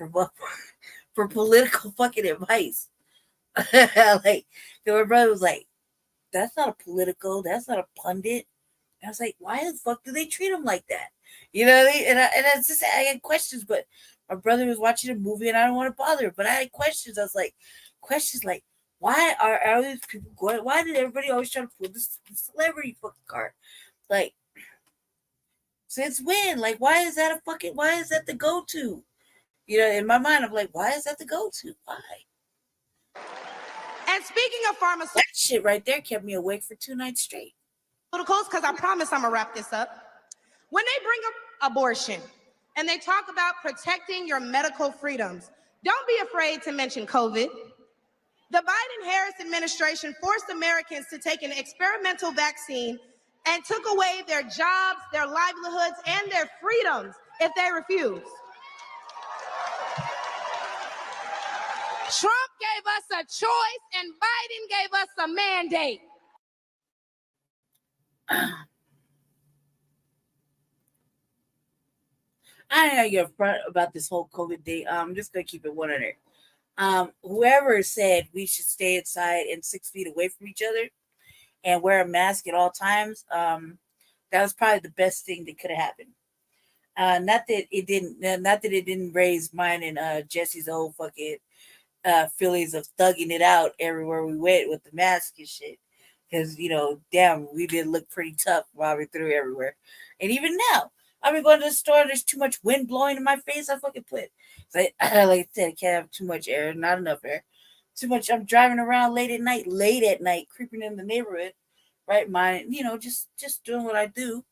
for political fucking advice. Like, my brother was like, that's not a political, that's not a pundit. And I was like, why the fuck do they treat him like that? You know what I mean? And I had questions, but my brother was watching a movie and I don't want to bother. But I had questions. I was like, why are these people going? Why did everybody always try to pull this celebrity fucking card? Like, since when? Like, why is that the go-to? In my mind, I'm like, why is that the go-to? Why?
And speaking of pharmaceuticals,
that shit right there kept me awake for 2 nights straight.
Because I promise I'm gonna wrap this up. When they bring up abortion and they talk about protecting your medical freedoms, don't be afraid to mention COVID. The Biden-Harris administration forced Americans to take an experimental vaccine and took away their jobs, their livelihoods, and their freedoms if they refused.
Trump gave us a choice and Biden gave us a mandate.
I don't know you're front about this whole COVID thing. I'm just gonna keep it 100. Whoever said we should stay inside and 6 feet away from each other and wear a mask at all times, that was probably the best thing that could have happened. Not that it didn't raise mine and Jesse's old fucking feelings of thugging it out everywhere we went with the mask and shit. Because, damn, we did look pretty tough while we threw everywhere. And even now, I've been going to the store, there's too much wind blowing in my face. I fucking put, like I said, I can't have too much air, not enough air. Too much. I'm driving around late at night, creeping in the neighborhood, right? Just doing what I do.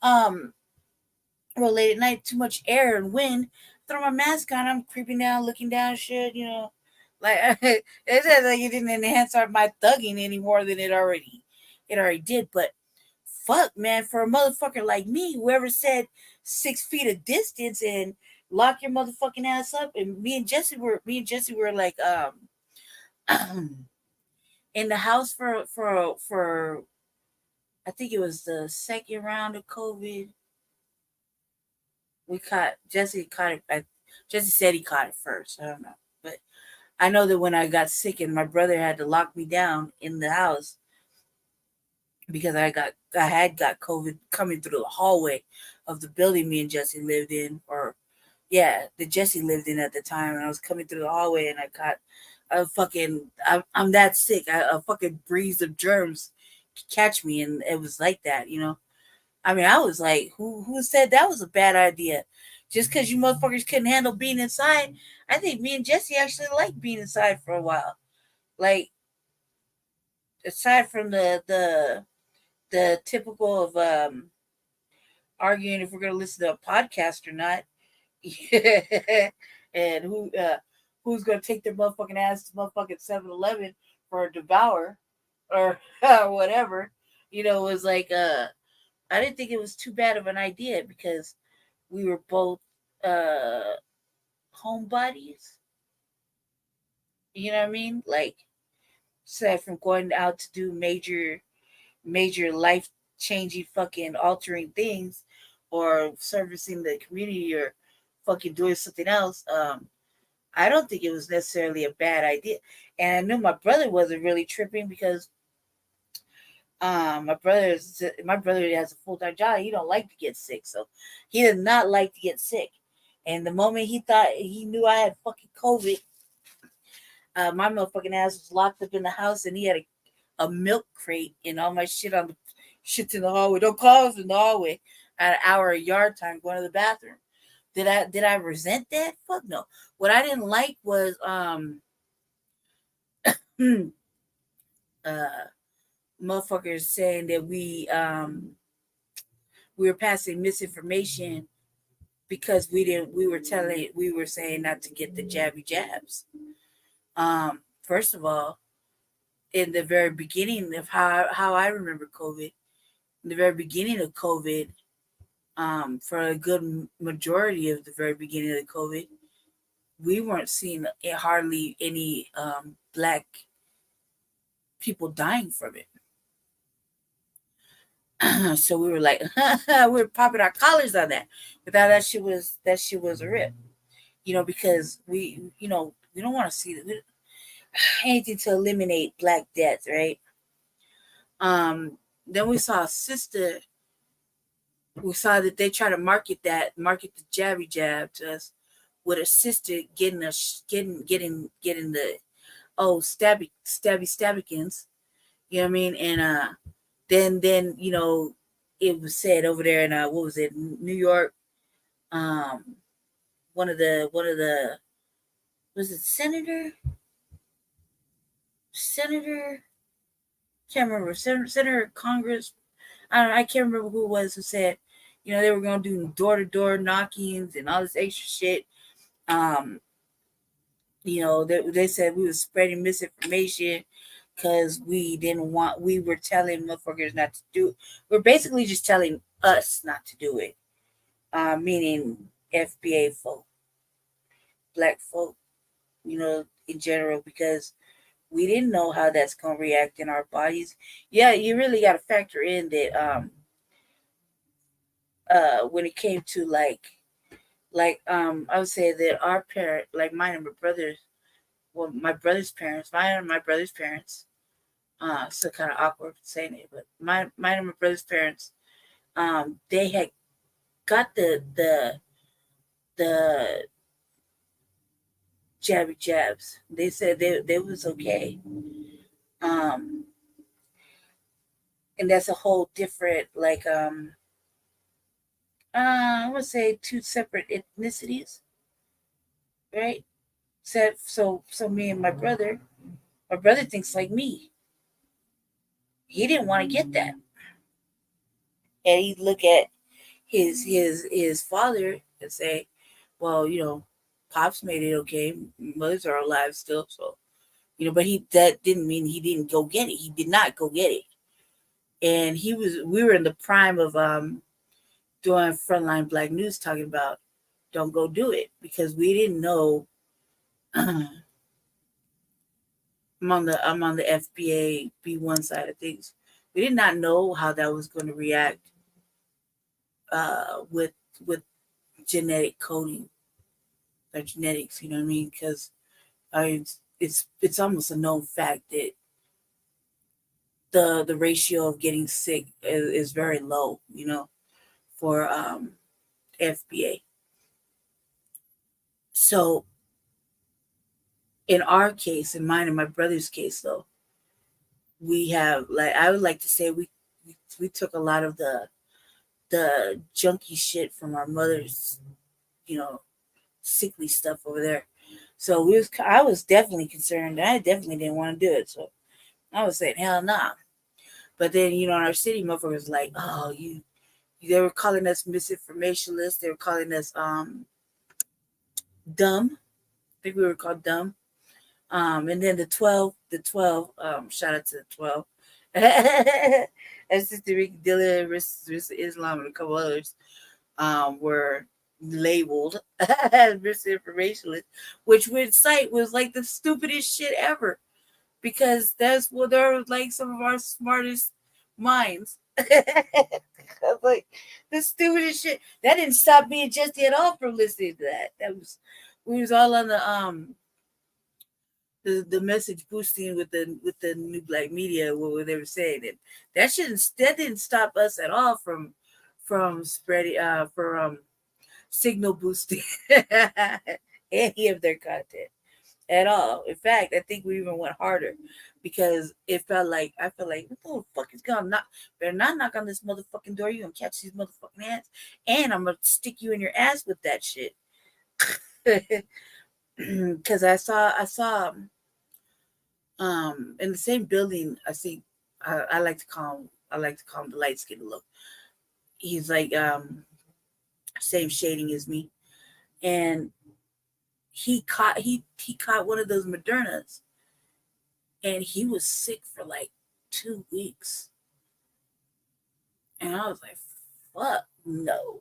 Well, late at night, too much air and wind. Throw my mask on, I'm creeping down, looking down, shit, like it says like it didn't enhance my thugging any more than it already did. But fuck, man, for a motherfucker like me, whoever said 6 feet of distance and lock your motherfucking ass up, and me and Jesse were like in the house for I think it was the second round of COVID. Jesse caught it. Jesse said he caught it first. I don't know. But I know that when I got sick and my brother had to lock me down in the house because I had got COVID coming through the hallway of the building me and Jesse lived in, that Jesse lived in at the time. And I was coming through the hallway and I got I'm that sick. A fucking breeze of germs catch me. And it was like that, I mean, I was like, who said that was a bad idea? Just because you motherfuckers couldn't handle being inside. I think me and Jesse actually liked being inside for a while. Like, aside from the typical of arguing if we're gonna listen to a podcast or not, and who's gonna take their motherfucking ass to motherfucking 7-Eleven for a devour or whatever, it was like I didn't think it was too bad of an idea because we were both homebodies. You know what I mean? Like, aside from going out to do major life changing fucking altering things or servicing the community or fucking doing something else, I don't think it was necessarily a bad idea. And I knew my brother wasn't really tripping because my brother has a full-time job. He don't like to get sick, so he did not like to get sick. And the moment he knew I had fucking COVID, my motherfucking ass was locked up in the house, and he had a milk crate and all my shit on the shit in the hallway. Don't call us in the hallway at our yard time going to the bathroom. Did I resent that? Fuck no. What I didn't like was motherfuckers saying that we were passing misinformation because we were saying not to get the jabby jabs. First of all, in the very beginning of how I remember COVID, in the very beginning of COVID, for a good majority of the very beginning of COVID, we weren't seeing hardly any black people dying from it. So we were like, we were popping our collars on that. But that shit was a rip, because we don't want to see anything to eliminate black death, right? Then we saw that they try to market the jabby jab to us with a sister getting the stabbykins, you know what I mean? And then it was said over there in what was it, New York, one of the was it senator can't remember, senator, Congress, I can't remember who it was who said they were going to do door-to-door knockings and all this extra shit. They said we were spreading misinformation because we were telling motherfuckers not to do it. We're basically just telling us not to do it, meaning FBA folk, black folk, in general, because we didn't know how that's going to react in our bodies. Yeah, you really got to factor in that when it came to I would say that our parent, like mine and my brother's, well, my brother's parents, mine and my brother's parents, so kind of awkward saying it, but mine and my brother's parents, they had got the jabby jabs. They said they was okay. Um, and that's a whole different I would say two separate ethnicities, right? So me and my brother thinks like me. He didn't want to get that, and he look at his father and say, well, pops made it okay. Mothers are alive still, so but that didn't mean he didn't go get it. He did not go get it, and we were in the prime of doing frontline black news talking about don't go do it because we didn't know. I'm on the FBA B1 side of things. We did not know how that was going to react with genetic coding or genetics. You know what I mean? Because it's almost a known fact that the ratio of getting sick is very low. For FBA. So in our case, in mine and my brother's case, though, we have I would like to say we took a lot of the junky shit from our mother's, you know, sickly stuff over there. So I was definitely concerned. I definitely didn't want to do it. So I was saying, hell nah. But then, in our city, motherfuckers like, oh, they were calling us misinformationists. They were calling us dumb. I think we were called dumb. And then shout out to the 12. And Sister Ricky Dilla, Islam, and a couple others were labeled as misinformationists, which would cite was like the stupidest shit ever because they're like some of our smartest minds. Like the stupidest shit. That didn't stop me and Jesse at all from listening to that. We was all on the message boosting with the new black media what they were saying, and that didn't stop us at all from spreading from signal boosting any of their content at all. In fact, I think we even went harder because I felt like what the fuck is going on? Better not knock on this motherfucking door. You gonna catch these motherfucking hands, and I'm gonna stick you in your ass with that shit. Because I saw in the same building. I see. I like to call him the light skinned look. He's like same shading as me, and he caught one of those Modernas, and he was sick for like 2 weeks, and I was like, "Fuck no."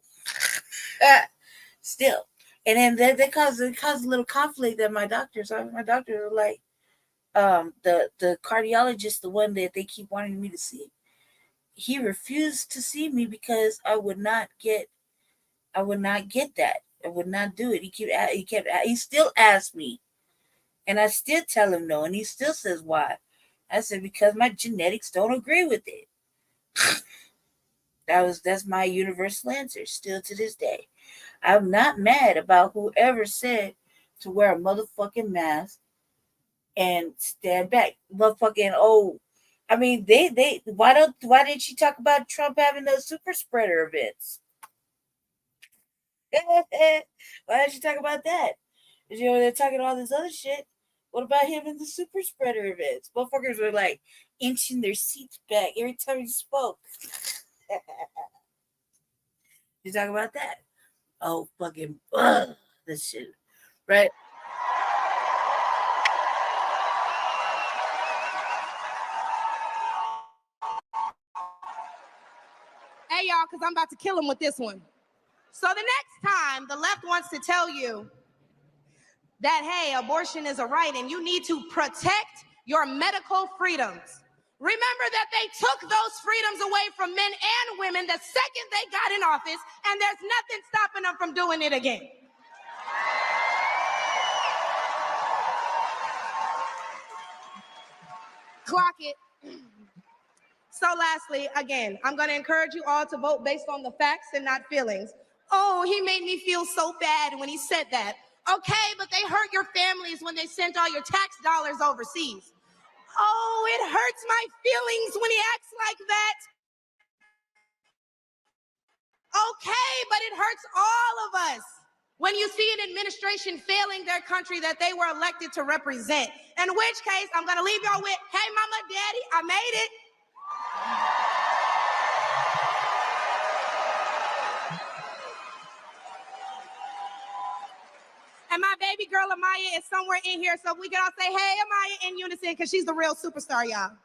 Still, and then that caused a little conflict at my doctor. So my doctor was like, the cardiologist, the one that they keep wanting me to see, he refused to see me because I would not get that. I would not do it. He still asked me, and I still tell him no, and he still says why. I said because my genetics don't agree with it. That's my universal answer still to this day. I'm not mad about whoever said to wear a motherfucking mask and stand back. Motherfucking I mean they why didn't she talk about Trump having those super spreader events? Why didn't you talk about that? They're talking all this other shit. What about him in the super spreader events? Motherfuckers were like inching their seats back every time he spoke. You talk about that? Oh, fucking this shit, right?
because I'm about to kill him with this one. So the next time the left wants to tell you that, hey, abortion is a right and you need to protect your medical freedoms, remember that they took those freedoms away from men and women the second they got in office, and there's nothing stopping them from doing it again. Clock it. So lastly, again, I'm going to encourage you all to vote based on the facts and not feelings. Oh, he made me feel so bad when he said that. Okay, but they hurt your families when they sent all your tax dollars overseas. Oh, it hurts my feelings when he acts like that. Okay, but it hurts all of us when you see an administration failing their country that they were elected to represent. In which case, I'm going to leave y'all with, hey, mama, daddy, I made it. And my baby girl, Amaya, is somewhere in here. So if we can all say, hey, Amaya, in unison, because she's the real superstar, y'all.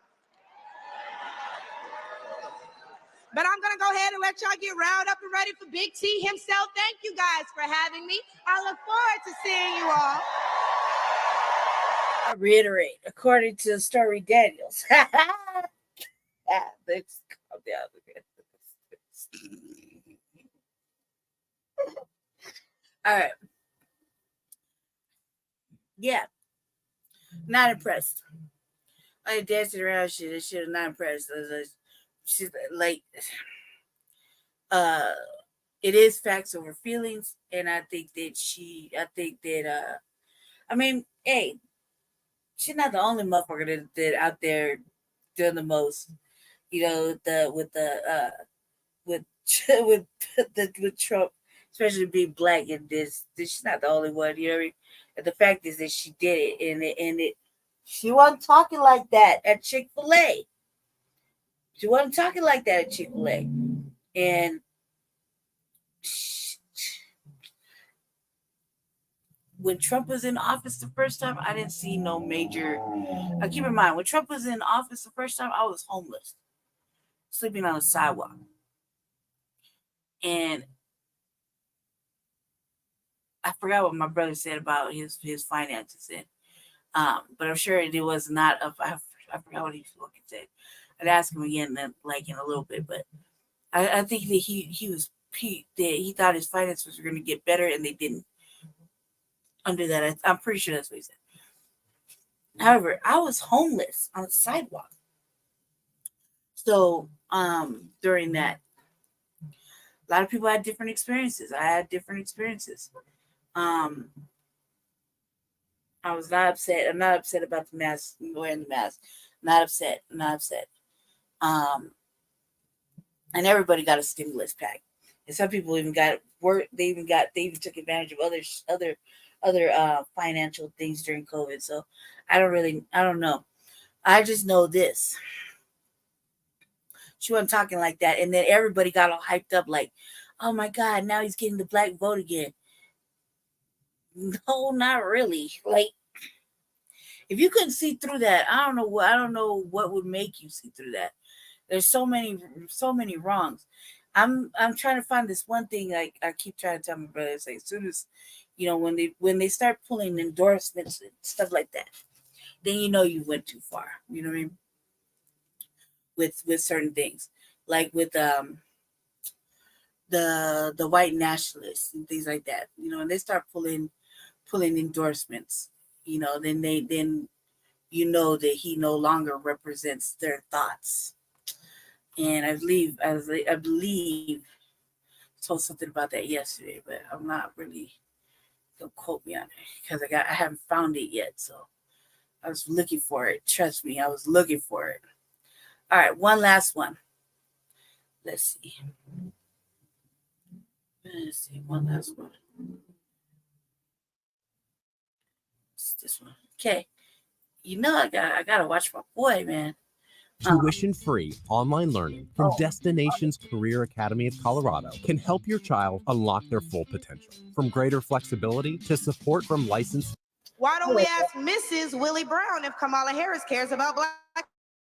But I'm going to go ahead and let y'all get riled up and ready for Big T himself. Thank you guys for having me. I look forward to seeing you all.
I reiterate, according to Story Daniels. Let's calm down a bit. All right. Yeah. Not impressed. I dancing around shit. I'm not impressed. She's like, it is facts over feelings, and I think that I mean, hey, she's not the only motherfucker that out there doing the most, you know, with Trump, especially being black in this. She's not the only one, you know what I mean? And the fact is that she did it, and she wasn't talking like that at Chick-fil-A. She wasn't talking like that at Chick-fil-A. And when Trump was in office the first time, I didn't see no major. Now, keep in mind, when Trump was in office the first time, I was homeless, sleeping on a sidewalk. And I forgot what my brother said about his finances. But I'm sure it was not. I forgot what he fucking said. I'd ask him again, like in a little bit. But I think that he thought his finances were going to get better, and they didn't. Under that, I'm pretty sure that's what he said. However, I was homeless on the sidewalk. So during that, a lot of people had different experiences. I had different experiences. I was not upset. I'm not upset about the mask, wearing the mask. Not upset. And everybody got a stimulus pack. And some people even got work. They even took advantage of other financial things during COVID. So I don't know. I just know this. She wasn't talking like that. And then everybody got all hyped up like, oh my God, now he's getting the black vote again. No, not really. Like, if you couldn't see through that, I don't know what would make you see through that. There's so many wrongs. I'm trying to find this one thing. Like, I keep trying to tell my brother, it's like, as soon as, you know, when they start pulling endorsements and stuff like that, then you know you went too far. You know what I mean? With certain things, like with the white nationalists and things like that. You know, and they start pulling endorsements. You know, then you know that he no longer represents their thoughts. And I believe told something about that yesterday, but I'm not really. Don't quote me on it because I haven't found it yet. So I was looking for it. Trust me, I was looking for it. All right, one last one. Let's see. One last one. It's this one. Okay. You know I gotta watch my boy, man.
Tuition-free online learning from Destinations Career Academy of Colorado can help your child unlock their full potential. From greater flexibility to support from licensed.
Why don't we ask Mrs. Willie Brown if Kamala Harris cares about black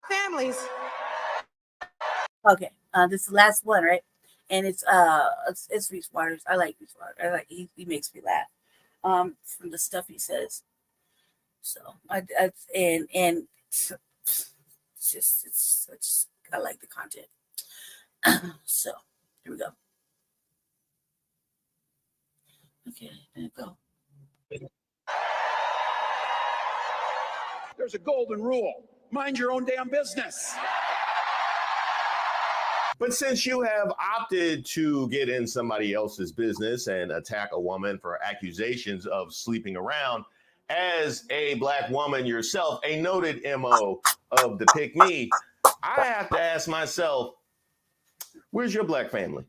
families?
Okay, this is the last one, right? and it's Reese Waters. I like Reese Waters. I like he makes me laugh. From the stuff he says. So and it's just I like the content. So here we go. Okay, there you go.
There's a golden rule. Mind your own damn business.
But since you have opted to get in somebody else's business and attack a woman for accusations of sleeping around, as a black woman yourself, a noted MO of the pick me, I have to ask myself, where's your black family?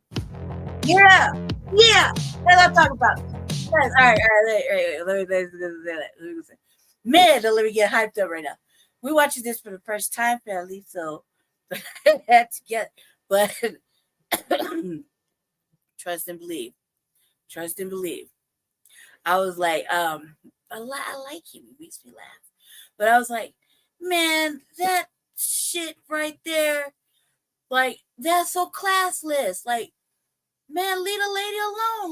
Yeah. That's what I'm talking about. Yes, all right. Let me man, don't let me get hyped up right now. We're watching this for the first time, family, so that's together. But trust and believe. I was like, I like him. He makes me laugh. But I was like, man, that shit right there, like, that's so classless. Like, man, leave the lady alone.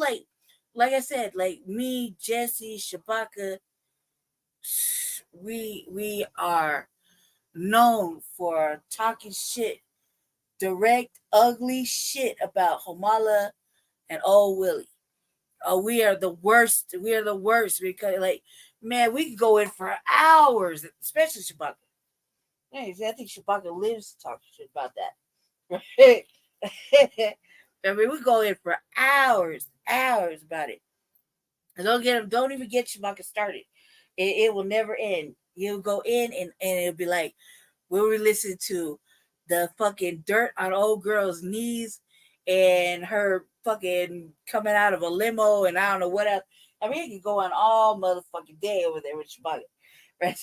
Like I said, like me, Jesse, Shabaka, we are known for talking shit, direct, ugly shit about Homala and Old Willie. Oh, we are the worst. Because, like, man, we could go in for hours, especially Shabaka. I think Shabaka lives to talk shit about that. I mean, we go in for hours about it. And don't even get Shabaka started. It will never end. You'll go in and it'll be like, we'll listen to the fucking dirt on old girl's knees and her fucking coming out of a limo and I don't know what else. I mean, it can go on all motherfucking day over there with Shabaka. Right?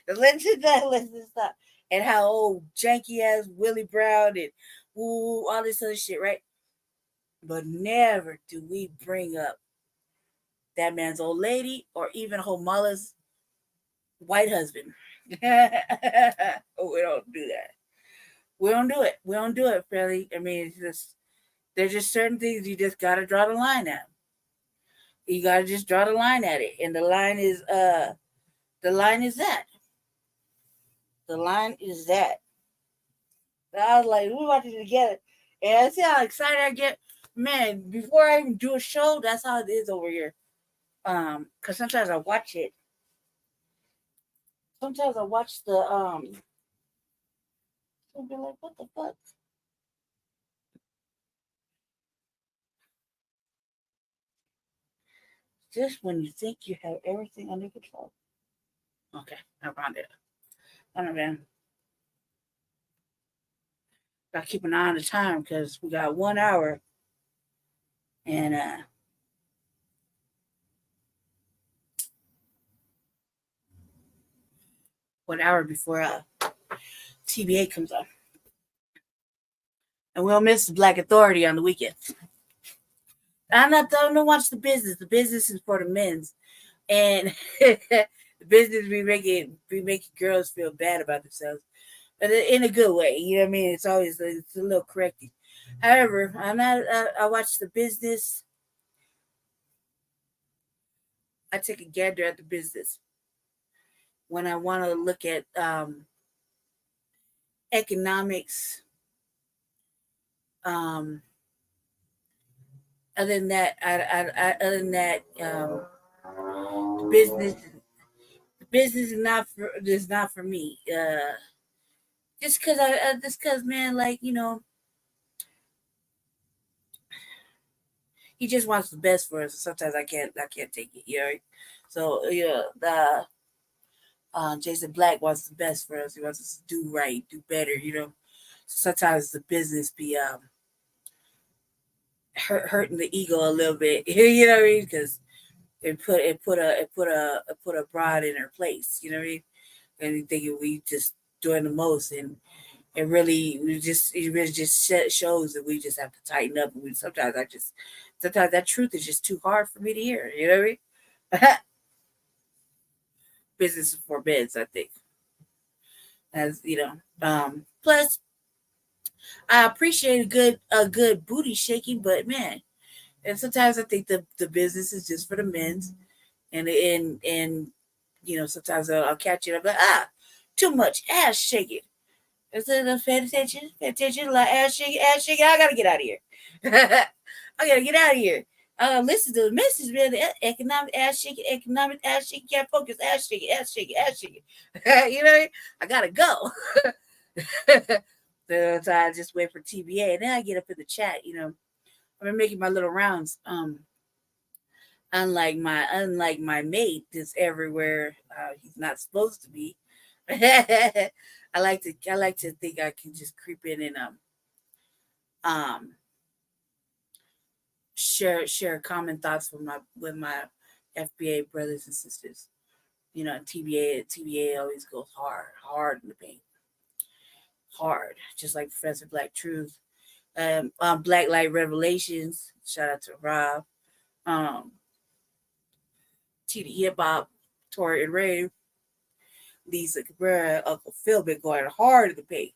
Listen to stuff. And how old janky ass Willie Brown and all this other shit, right? But never do we bring up that man's old lady or even Homala's white husband. We don't do that. We don't do it, Freddie. I mean, it's just there's just certain things you just gotta draw the line at. You gotta just draw the line at it. And the line is that. The line is that. I was like, we watching it together. And I see how excited I get. Man, before I even do a show, that's how it is over here. Because sometimes I watch it. Sometimes I watch the I'll be like, what the fuck? Just when you think you have everything under control. Okay, I found it. I don't know, man. Gotta keep an eye on the time because we got 1 hour. And 1 hour before TBA comes on. And we'll miss the Black Authority on the weekend. I'm not don't watch the business. The business is for the men's. And the business be making girls feel bad about themselves. But in a good way. You know what I mean? It's always a little correcting. However, I watch the business. I take a gander at the business when I want to look at economics. Other than that, the business is not for me. Just because man, like, you know, he just wants the best for us. Sometimes I can't take it, you know. So yeah, the Jason Black wants the best for us. He wants us to do right, do better, you know. Sometimes the business be hurting the ego a little bit, you know what I mean? Because it put a broad in her place, you know what I mean? And thinking we just doing the most, and it really just shows that we just have to tighten up. And sometimes that truth is just too hard for me to hear, you know what I mean? Business is for bids, I think. As you know, plus I appreciate a good booty shaking, but man, and sometimes I think the business is just for the men's, and you know, sometimes I'll catch it. I'm like, too much ass shaking. Instead of pay attention, like ass shaking. I gotta get out of here. I gotta get out of here. Listen to the message, man. The economic ass shaking, can't focus, ass shaking. You know, I gotta go. So I just wait for TBA, and then I get up in the chat. You know, I've been making my little rounds. Unlike my mate that's everywhere he's not supposed to be. I like to think I can just creep in and um share common thoughts with my FBA brothers and sisters. You know, TBA always goes hard in the paint. Hard, just like Professor Black Truth. Black Light Revelations. Shout out to Rob. TD Hip Hop, Tori and Ray, Lisa Cabrera, Uncle Phil been going hard in the paint.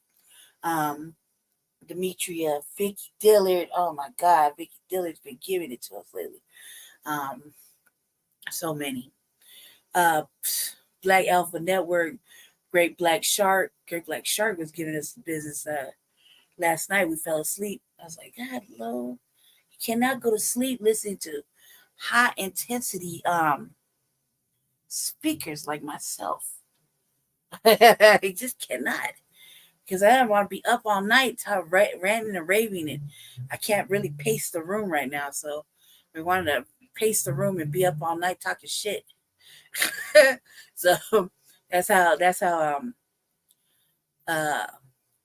Demetria, Vicky Dillard. Oh my God, Vicky Dillard's been giving it to us lately. So many. Black Alpha Network, Great Black Shark. Great Black Shark was giving us business last night. We fell asleep. I was like, God, Lord, you cannot go to sleep listening to high intensity speakers like myself. I just cannot, because I don't want to be up all night ranting and raving, and I can't really pace the room right now. So we wanted to pace the room and be up all night talking shit. So that's how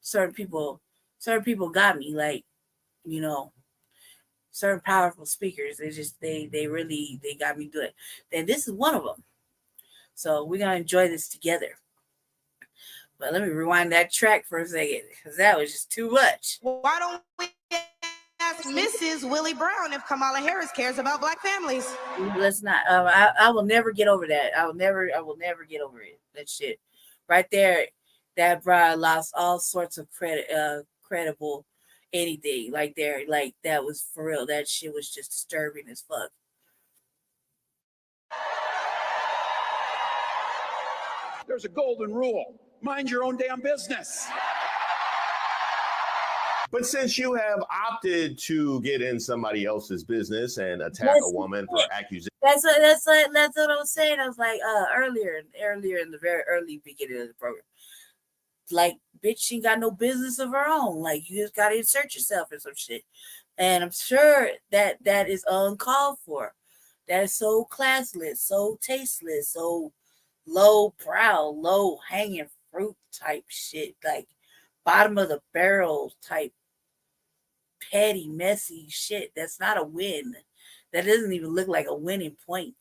certain people got me, like, you know, certain powerful speakers. They really got me good. And this is one of them. So we're gonna enjoy this together. But let me rewind that track for a second, because that was just too much.
Why don't we ask Mrs. Willie Brown if Kamala Harris cares about Black families?
Let's not. I will never get over that. I will never get over it. That shit, right there. That bride lost all sorts of credible anything. Like that was for real. That shit was just disturbing as fuck.
There's a golden rule. Mind your own damn business.
But since you have opted to get in somebody else's business and attack a woman for accusation.
That's what I was saying. I was like, earlier in the very early beginning of the program. Like, bitch, she got no business of her own. Like, you just gotta insert yourself in some shit. And I'm sure that is uncalled for. That is so classless, so tasteless, so low brow, low hanging fruit type shit, like bottom of the barrel type petty, messy shit. That's not a win. That doesn't even look like a winning point.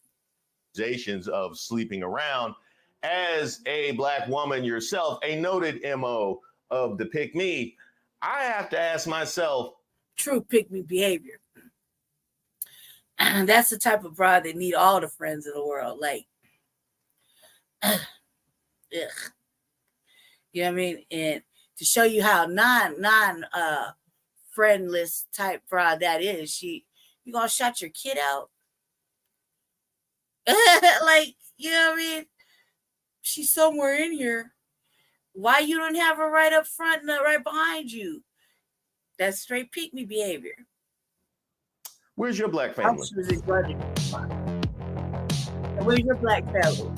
Accusations of sleeping around. As a Black woman yourself, a noted MO of the pick me, I have to ask myself,
true pick me behavior. And that's the type of broad that need all the friends in the world. Like, ugh. You know what I mean? And to show you how non friendless type broad that is, you gonna shut your kid out? Like, you know what I mean? She's somewhere in here. Why you don't have her right up front and right behind you? That's straight pick me behavior.
Where's your Black family?
Where's your Black family?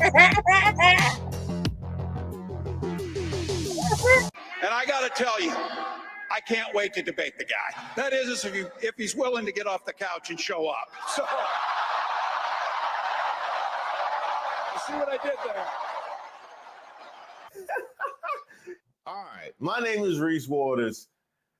And I got to tell you, I can't wait to debate the guy. That is, if he's willing to get off the couch and show up. So, you see what I did there?
All right. My name is Reese Waters,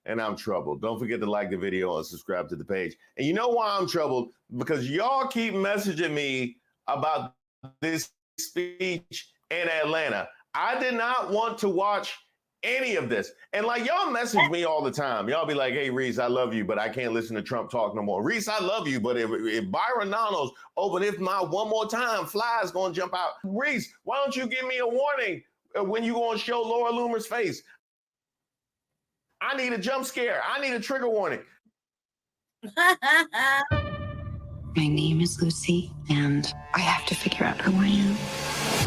and I'm troubled. Don't forget to like the video and subscribe to the page. And you know why I'm troubled? Because y'all keep messaging me about this speech in Atlanta. I did not want to watch any of this. And like, y'all message me all the time. Y'all be like, hey, Reese, I love you, but I can't listen to Trump talk no more. Reese, I love you, but if Byron Donalds open his mouth one more time, Fly's going to jump out. Reese, why don't you give me a warning when you going to show Laura Loomer's face? I need a jump scare. I need a trigger warning.
My name is Lucy, and I have to figure out who I am.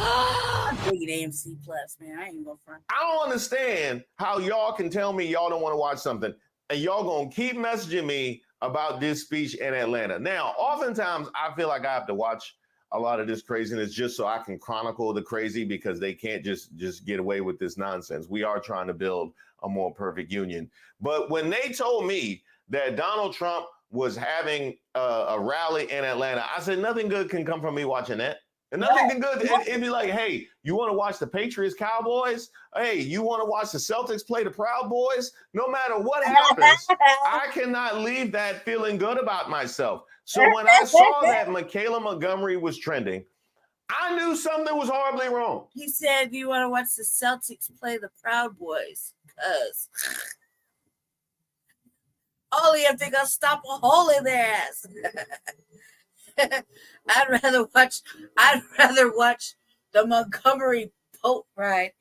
I'm big AMC Plus, man. I ain't gonna front.
I don't understand how y'all can tell me y'all don't want to watch something and y'all gonna keep messaging me about this speech in Atlanta. Now, oftentimes I feel like I have to watch a lot of this craziness just so I can chronicle the crazy, because they can't just get away with this nonsense. We are trying to build a more perfect union. But when they told me that Donald Trump was having a rally in Atlanta, I said, nothing good can come from me watching that. And nothing good. It'd be like, hey, you want to watch the Patriots Cowboys? Hey, you want to watch the Celtics play the Proud Boys? No matter what happens, I cannot leave that feeling good about myself. So when I saw that Michaela Montgomery was trending, I knew something was horribly wrong.
He said, you want to watch the Celtics play the Proud Boys? Because only if they're going to stop a hole in their ass. I'd rather watch the Montgomery boat ride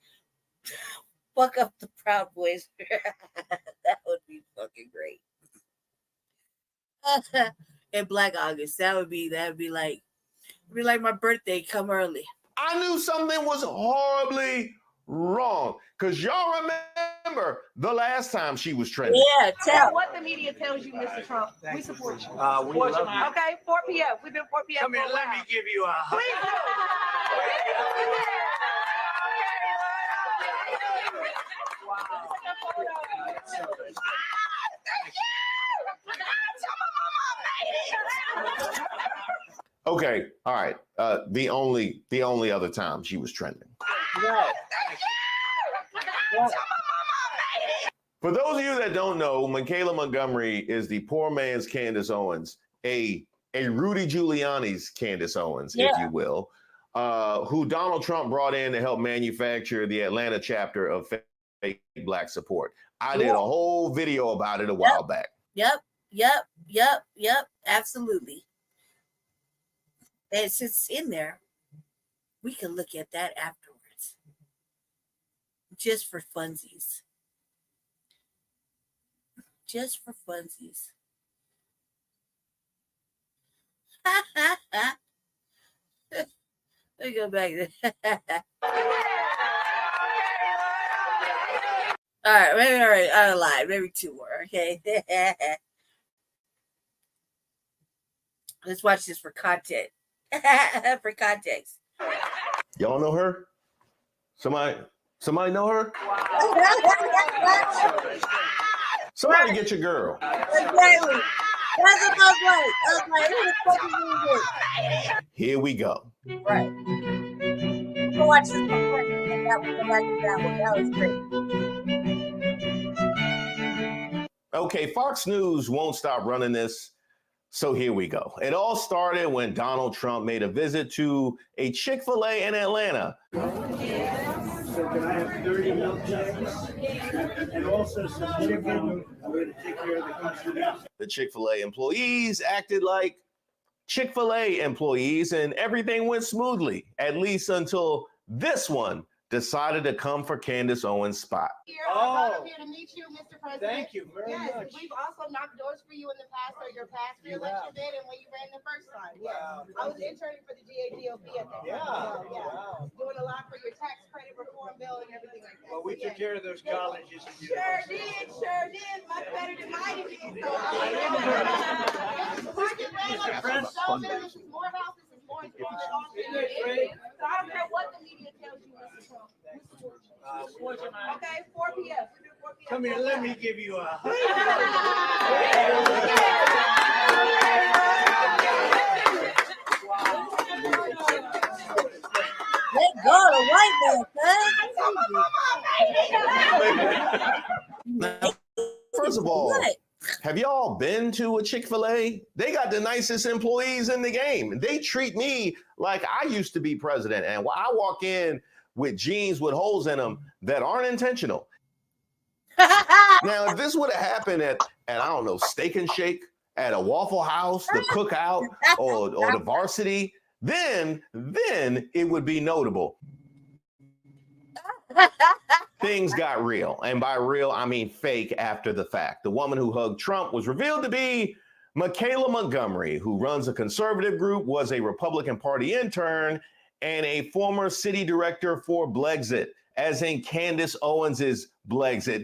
fuck up the Proud Boys. That would be fucking great. In Black August, that would be like my birthday come early.
I knew something was horribly wrong, because y'all remember the last time she was trending.
Yeah, tell
what the media tells you, Mr. Trump. We support you.
We love you.
Okay, 4 p.m. We've been 4 p.m.
Come here, let me give you a hug.
Please do.
Okay, all right. The only other time she was trending.
Right.
For those of you that don't know, Michaela Montgomery is the poor man's Candace Owens, a Rudy Giuliani's Candace Owens, if you will, who Donald Trump brought in to help manufacture the Atlanta chapter of fake Black support. I did a whole video about it a while back.
Yep. Absolutely. And since it's in there, we can look at that afterwards. Just for funsies. Just for funsies. Let me go back there. All right, I lied. Maybe two more, okay? Let's watch this for content. For context.
Y'all know her? Somebody know her? Somebody get your girl.
Exactly. That's about right. Who the fuck is doing this?
Here we go.
Right. Go watch this one. That was great.
Okay, Fox News won't stop running this. So here we go. It all started when Donald Trump made a visit to a Chick-fil-A in Atlanta.
So can I have 30 milkshakes and also some chicken? I'm going to take care of the customers.
The Chick-fil-A employees acted like Chick-fil-A employees, and everything went smoothly, at least until this one decided to come for Candace Owens' spot.
I'm here to meet you, Mr. President.
Thank you very much.
We've also knocked doors for you in the past, or your past re-election bid, and when you ran the first time.
Wow.
I was interning for the GADOP at that time.
Wow.
Doing a lot for your tax credit reform bill and everything like that.
Well, we took care of those colleges. And
Sure did. Much better than mine did. So, this is more houses, is more employment, all in your area. So I don't care what the media tells you, Mr. Trump. Okay, 4 p.m.
Come here, let me give you a hug.
Let go of the white man,
Now, first of all, have y'all been to a Chick-fil-A? They got the nicest employees in the game. They treat me like I used to be president. And I walk in with jeans with holes in them that aren't intentional. Now, if this would have happened at, I don't know, Steak and Shake, at a Waffle House, the Cookout, or the Varsity, then it would be notable. things got real. And by real, I mean fake after the fact. The woman who hugged Trump was revealed to be Michaela Montgomery, who runs a conservative group, was a Republican Party intern, and a former city director for Blexit, as in Candace Owens's Blexit.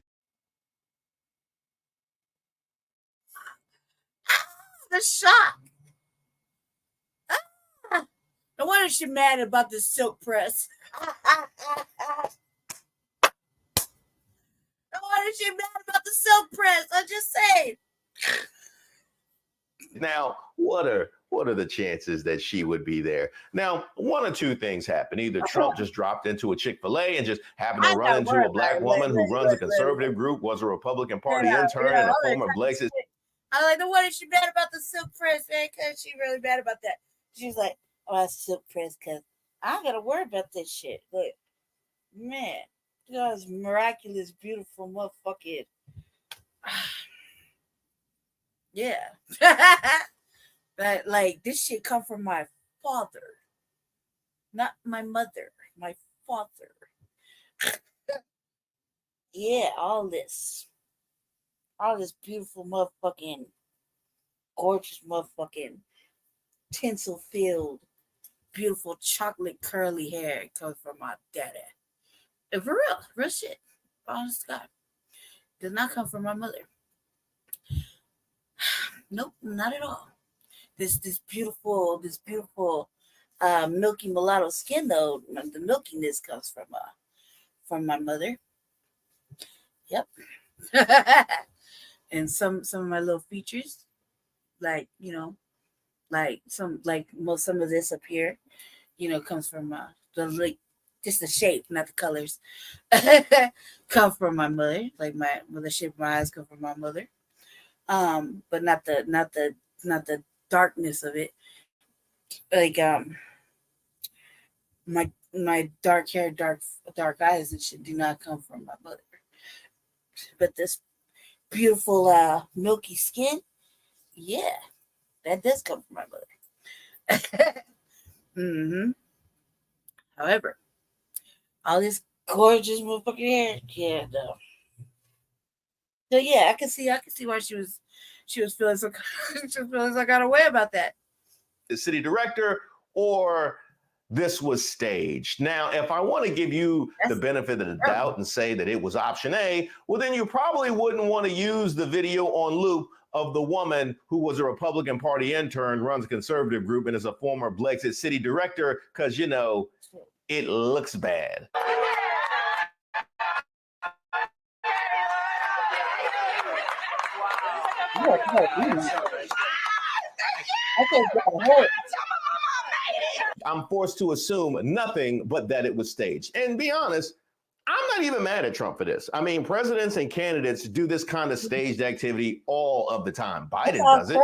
The shock. No wonder she's mad about the silk press. No wonder she's mad about the silk press. I'm just saying.
Now, what are the chances that she would be there? Now, one of two things happen. Either Trump just dropped into a Chick-fil-A and just happened to run into a black woman who runs a conservative group, was a Republican Party intern, and a former Blexit.
I like, no wonder she's mad about the silk press, man, because she's really mad about that. She's like, oh, I silk press because I gotta worry about this shit. But man, you know, this miraculous, beautiful motherfucking yeah. But like this shit come from my father, not my mother, my father. Yeah, all this beautiful motherfucking gorgeous motherfucking tinsel filled beautiful chocolate curly hair comes from my daddy. And for real shit. Honest to God. Does not come from my mother. Nope, not at all. This beautiful milky mulatto skin though, the milkiness comes from my mother. Yep. And some of my little features, like, you know, like some of this up here, you know, comes from just the shape, not the colors. Come from my mother. Like the shape of my eyes come from my mother. But not the darkness of it. Like my dark hair, dark eyes and shit do not come from my mother. But this beautiful milky skin, yeah, that does come from my mother. Mm-hmm. However, all this gorgeous motherfucking hair, yeah, no. So yeah, I can see why she was feeling some kind of way about that.
The city director, or this was staged. Now, if I want to give you the benefit of the doubt and say that it was option A, well, then you probably wouldn't want to use the video on loop of the woman who was a Republican Party intern, runs a conservative group, and is a former Blexit city director, because, you know, it looks bad. I'm forced to assume nothing but that it was staged. And be honest, I'm not even mad at Trump for this. I mean, presidents and candidates do this kind of staged activity all of the time. Biden does it.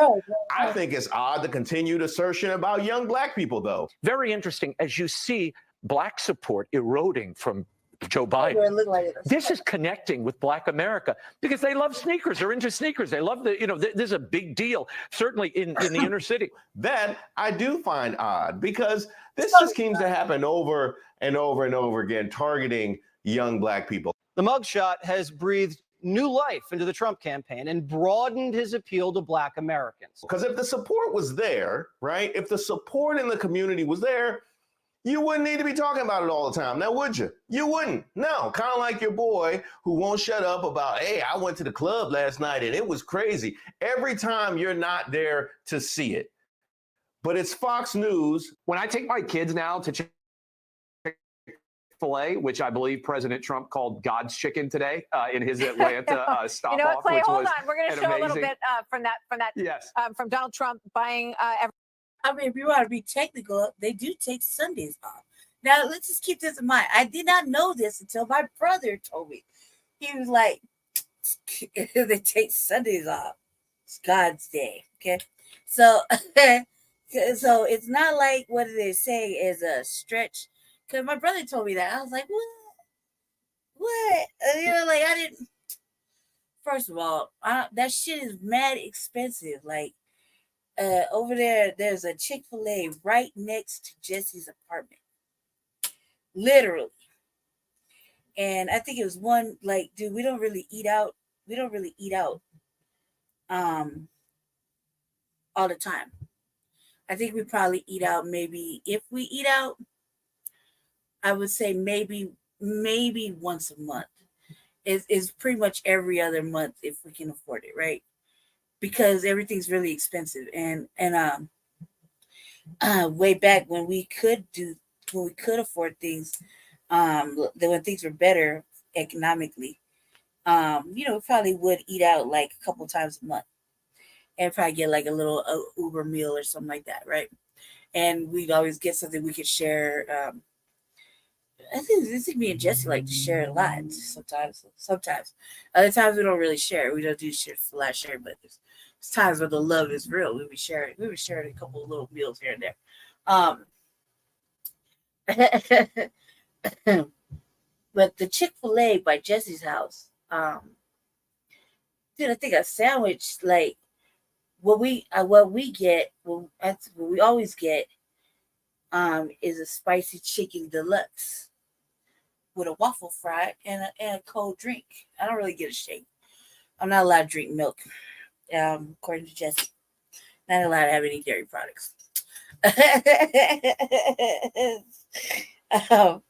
I think it's odd, the continued assertion about young black people, though.
Very interesting, as you see black support eroding from Joe Biden. This is connecting with Black America because they love sneakers. They're into sneakers. They love this is a big deal, certainly in the inner city.
That I do find odd because this just seems to happen over and over and over again, targeting young black people.
The mugshot has breathed new life into the Trump campaign and broadened his appeal to Black Americans.
Because if the support was there, right, if the support in the community was there, you wouldn't need to be talking about it all the time. Now, would you? You wouldn't. No, kind of like your boy who won't shut up about, hey, I went to the club last night and it was crazy. Every time you're not there to see it. But it's Fox News.
When I take my kids now to Chick-fil-A, which I believe President Trump called God's chicken today in his Atlanta stop-off.
You know what, Clay,
which
hold
was
on. We're going to show a little bit from that.
Yes.
From Donald Trump buying
I mean, if you want to be technical, they do take Sundays off. Now, let's just keep this in mind. I did not know this until my brother told me. He was like, they take Sundays off. It's God's day, okay? So, so it's not like what they say is a stretch. Because my brother told me that. I was like, what? You know, like, I didn't. First of all, that shit is mad expensive. Like, over there's a Chick-fil-A right next to Jesse's apartment. Literally. And I think it was one, like, dude, we don't really eat out. We don't really eat out all the time. I think we probably eat out, maybe if we eat out, I would say maybe once a month. Is pretty much every other month if we can afford it, right? Because everything's really expensive. And way back when we could afford things, when things were better economically, we probably would eat out like a couple times a month and probably get like a little Uber meal or something like that, right? And we'd always get something we could share. I think me and Jesse like to share a lot sometimes. Other times we don't really share. We don't do share a lot share, but there's times where the love is real. We were sharing a couple of little meals here and there. But the Chick-fil-A by Jesse's house, dude, I think a sandwich, like what we get, what we always get, is a spicy chicken deluxe with a waffle fry and a cold drink. I don't really get a shake. I'm not allowed to drink milk, according to Jesse. Not allowed to have any dairy products. I'm not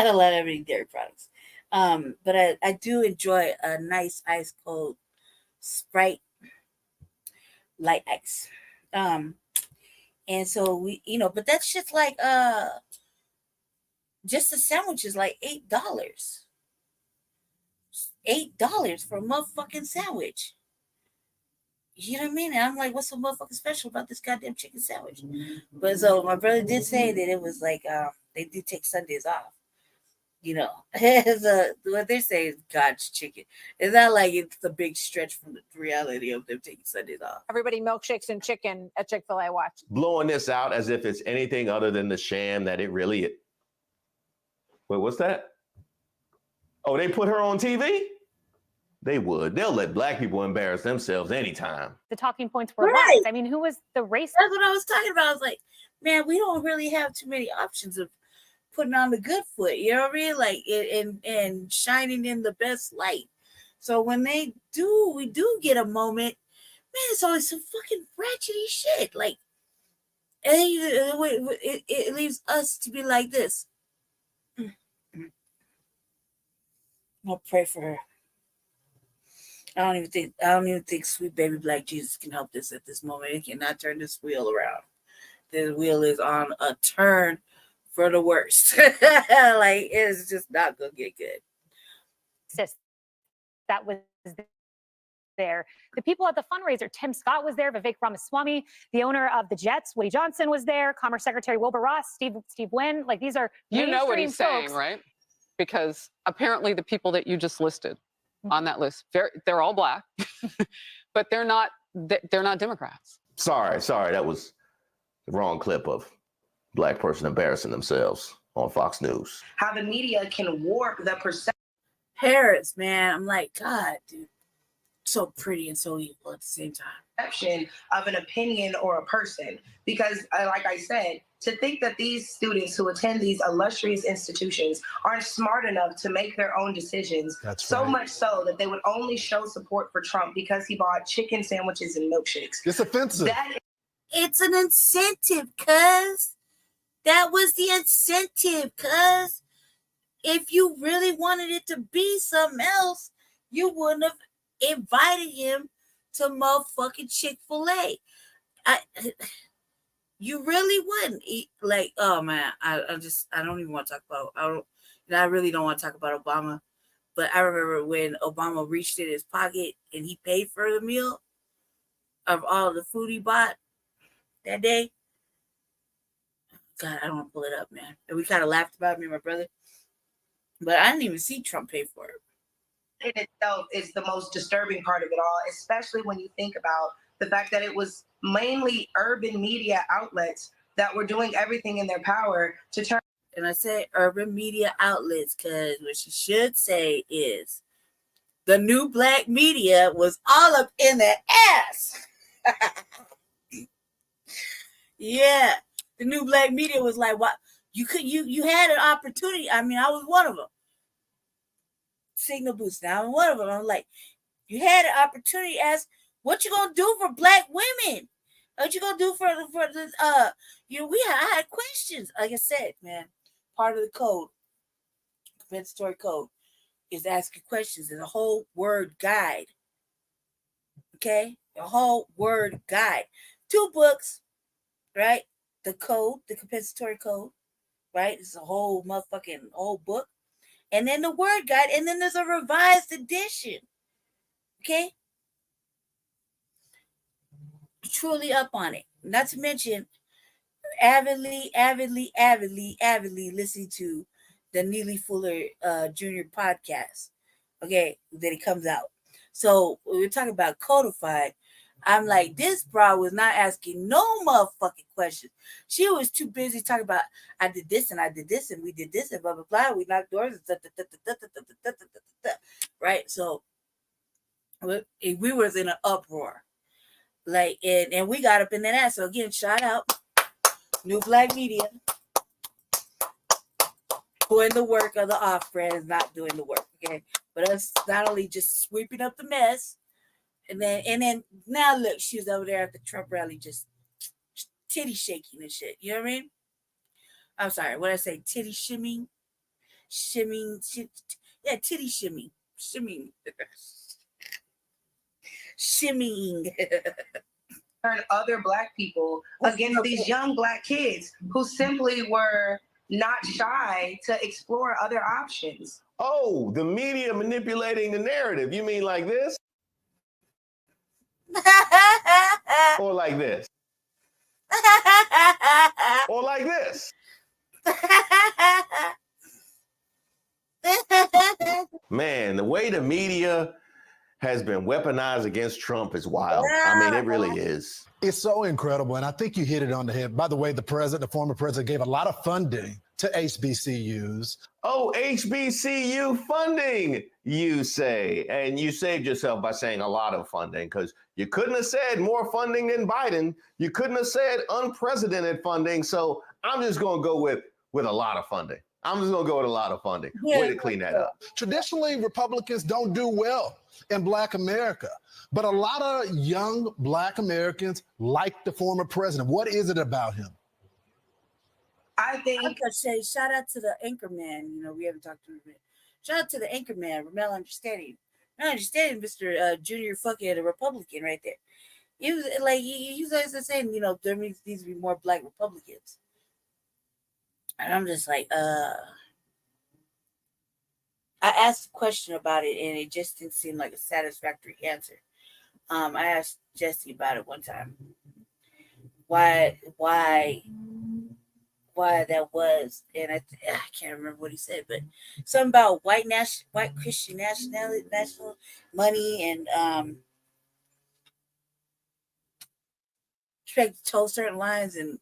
allowed to have any dairy products. But I do enjoy a nice ice cold Sprite light ice. And so we, but that's just like just a sandwich is like $8. $8 for a motherfucking sandwich. You know what I mean? And I'm like, what's so motherfucking special about this goddamn chicken sandwich? But so my brother did say that it was like they do take Sundays off. What they're saying is God's chicken. It's not like it's a big stretch from the reality of them taking Sundays off.
Everybody milkshakes and chicken at Chick-fil-A. Watch.
Blowing this out as if it's anything other than the sham that it really is. Wait, what's that? Oh, they put her on TV? They would. They'll let black people embarrass themselves anytime.
The talking points were
Right.
lies. I mean, who was the racist?
That's what I was talking about. I was like, man, we don't really have too many options of putting on the good foot, you know what I mean? Like and shining in the best light. So when we do get a moment, man, it's always some fucking ratchety shit. Like, and it leaves us to be like this. I'll pray for her. I don't even think sweet baby black Jesus can help this at this moment. It cannot turn this wheel around. This wheel is on a turn for the worst. Like, it's just not gonna get good.
That was there. The people at the fundraiser, Tim Scott was there, Vivek Ramaswamy, the owner of the Jets, Woody Johnson was there, Commerce Secretary Wilbur Ross, Steve Wynn. Like, these are
you know what he's saying,
folks.
right? Because apparently the people that you just listed on that list, they're all black, but they're not Democrats.
Sorry, that was the wrong clip of black person embarrassing themselves on Fox News.
How the media can warp the perception.
Harris, man, I'm like, God, dude, so pretty and so evil at the same time.
Of an opinion or a person, because like I said, to think that these students who attend these illustrious institutions aren't smart enough to make their own decisions.
That's
so
right.
Much so that they would only show support for Trump because he bought chicken sandwiches and milkshakes.
It's offensive.
It's an incentive, cuz. That was the incentive, cuz. If you really wanted it to be something else, you wouldn't have invited him to motherfucking Chick-fil-A. You really wouldn't. Like, oh man, I don't even want to talk about. I really don't want to talk about Obama. But I remember when Obama reached in his pocket and he paid for the meal of all the food he bought that day. God, I don't want to pull it up, man. And we kind of laughed about it, me and my brother. But I didn't even see Trump pay for it.
In itself is the most disturbing part of it all, especially when you think about the fact that it was mainly urban media outlets that were doing everything in their power to turn.
And I say urban media outlets because what she should say is the new black media was all up in their ass. Yeah, the new black media was like, what? You had an opportunity. I mean, I was one of them. signal boosts. Now I'm one of them. I'm like, you had an opportunity to ask, what you gonna do for Black women? What you gonna do for the I had questions. Like I said, man, part of the code, compensatory code, is asking questions. There's a whole word guide. Okay, a whole word guide. 2 books, right? The code, the compensatory code, right? It's a whole motherfucking whole book. And then the word guide, and then there's a revised edition. Okay? Truly up on it. Not to mention, avidly listening to the Neely Fuller Jr. podcast. Okay, that it comes out. So when we're talking about codified, I'm like, this bra was not asking no motherfucking questions. She was too busy talking about, I did this and I did this and we did this and blah blah blah. We knocked doors, right? So we was in an uproar, like, and we got up in that ass. So again, shout out New Black Media, doing the work of the off brand is not doing the work, okay? But us not only just sweeping up the mess. And then now look, she was over there at the Trump rally just titty shaking and shit. You know what I mean? I'm sorry, what did I say? Titty shimming? Yeah, titty shimming. Shimming. Shimming.
Turn other Black people against these young Black kids who simply were not shy to explore other options.
Oh, the media manipulating the narrative. You mean like this? Or like this? Or like this? Man, the way the media has been weaponized against Trump is wild. I mean, it really is.
It's so incredible. And I think you hit it on the head. By the way, the former president gave a lot of funding to HBCUs.
Oh, HBCU funding, you say. And you saved yourself by saying a lot of funding, because you couldn't have said more funding than Biden. You couldn't have said unprecedented funding. So I'm just going to go with a lot of funding. I'm just going to go with a lot of funding. Way to clean that up.
Traditionally, Republicans don't do well in Black America, but a lot of young Black Americans like the former president. What is it about him?
I think
I'm gonna say shout out to the anchor man. You know, we haven't talked to him yet. Shout out to the anchor man, Ramel Understanding. Not understanding, Mr. Junior fucking Republican right there. He was like he was always saying, you know, there needs to be more Black Republicans. And I'm just like, I asked a question about it and it just didn't seem like a satisfactory answer. I asked Jesse about it one time. Why that was, and I can't remember what he said, but something about white Christian national money and expect to toe certain lines and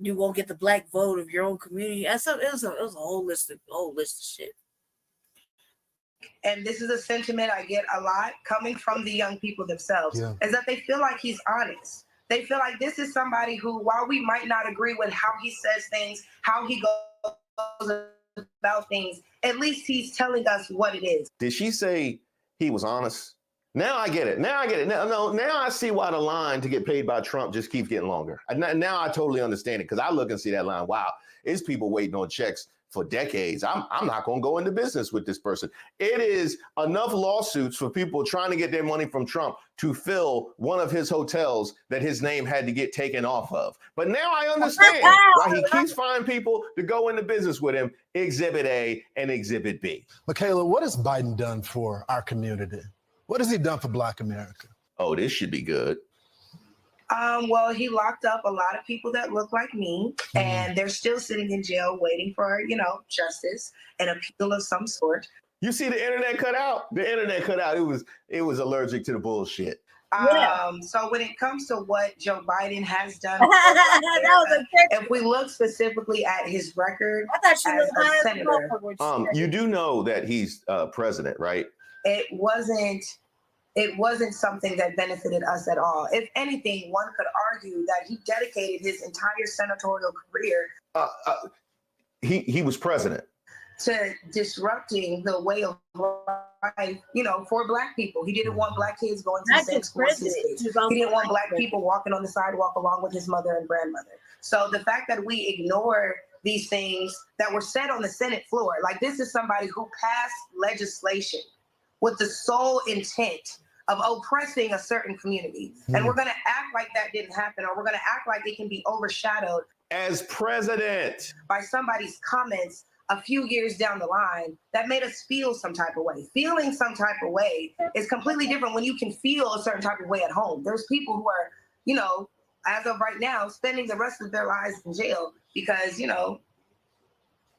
you won't get the Black vote of your own community. It was a whole list of shit.
And this is a sentiment I get a lot coming from the young people themselves, is that they feel like he's honest. They feel like this is somebody who, while we might not agree with how he says things, how he goes about things, at least he's telling us what it is.
Did she say he was honest? Now I get it. Now I see why the line to get paid by Trump just keeps getting longer. Now I totally understand it, because I look and see that line. Wow, it's people waiting on checks for decades. I'm not going to go into business with this person. It is enough lawsuits for people trying to get their money from Trump to fill one of his hotels that his name had to get taken off of. But now I understand why he keeps finding people to go into business with him. Exhibit A and Exhibit B.
Michaela, what has Biden done for our community? What has he done for Black America?
Oh, this should be good.
Well, he locked up a lot of people that look like me, and they're still sitting in jail waiting for, justice and appeal of some sort.
You see the internet cut out? The internet cut out. It was allergic to the bullshit.
So when it comes to what Joe Biden has done, if we look specifically at his record as a senator,
you do know that he's president, right?
It wasn't something that benefited us at all. If anything, one could argue that he dedicated his entire senatorial career.
He was president.
to disrupting the way of life, you know, for Black people. He didn't want Black kids going to the same school as his kids. He didn't want Black people walking on the sidewalk along with his mother and grandmother. So the fact that we ignore these things that were said on the Senate floor, like this is somebody who passed legislation with the sole intent of oppressing a certain community. And we're gonna act like that didn't happen, or we're gonna act like it can be overshadowed
as president
by somebody's comments a few years down the line that made us feel some type of way. Feeling some type of way is completely different when you can feel a certain type of way at home. There's people who are, you know, as of right now, spending the rest of their lives in jail because, you know,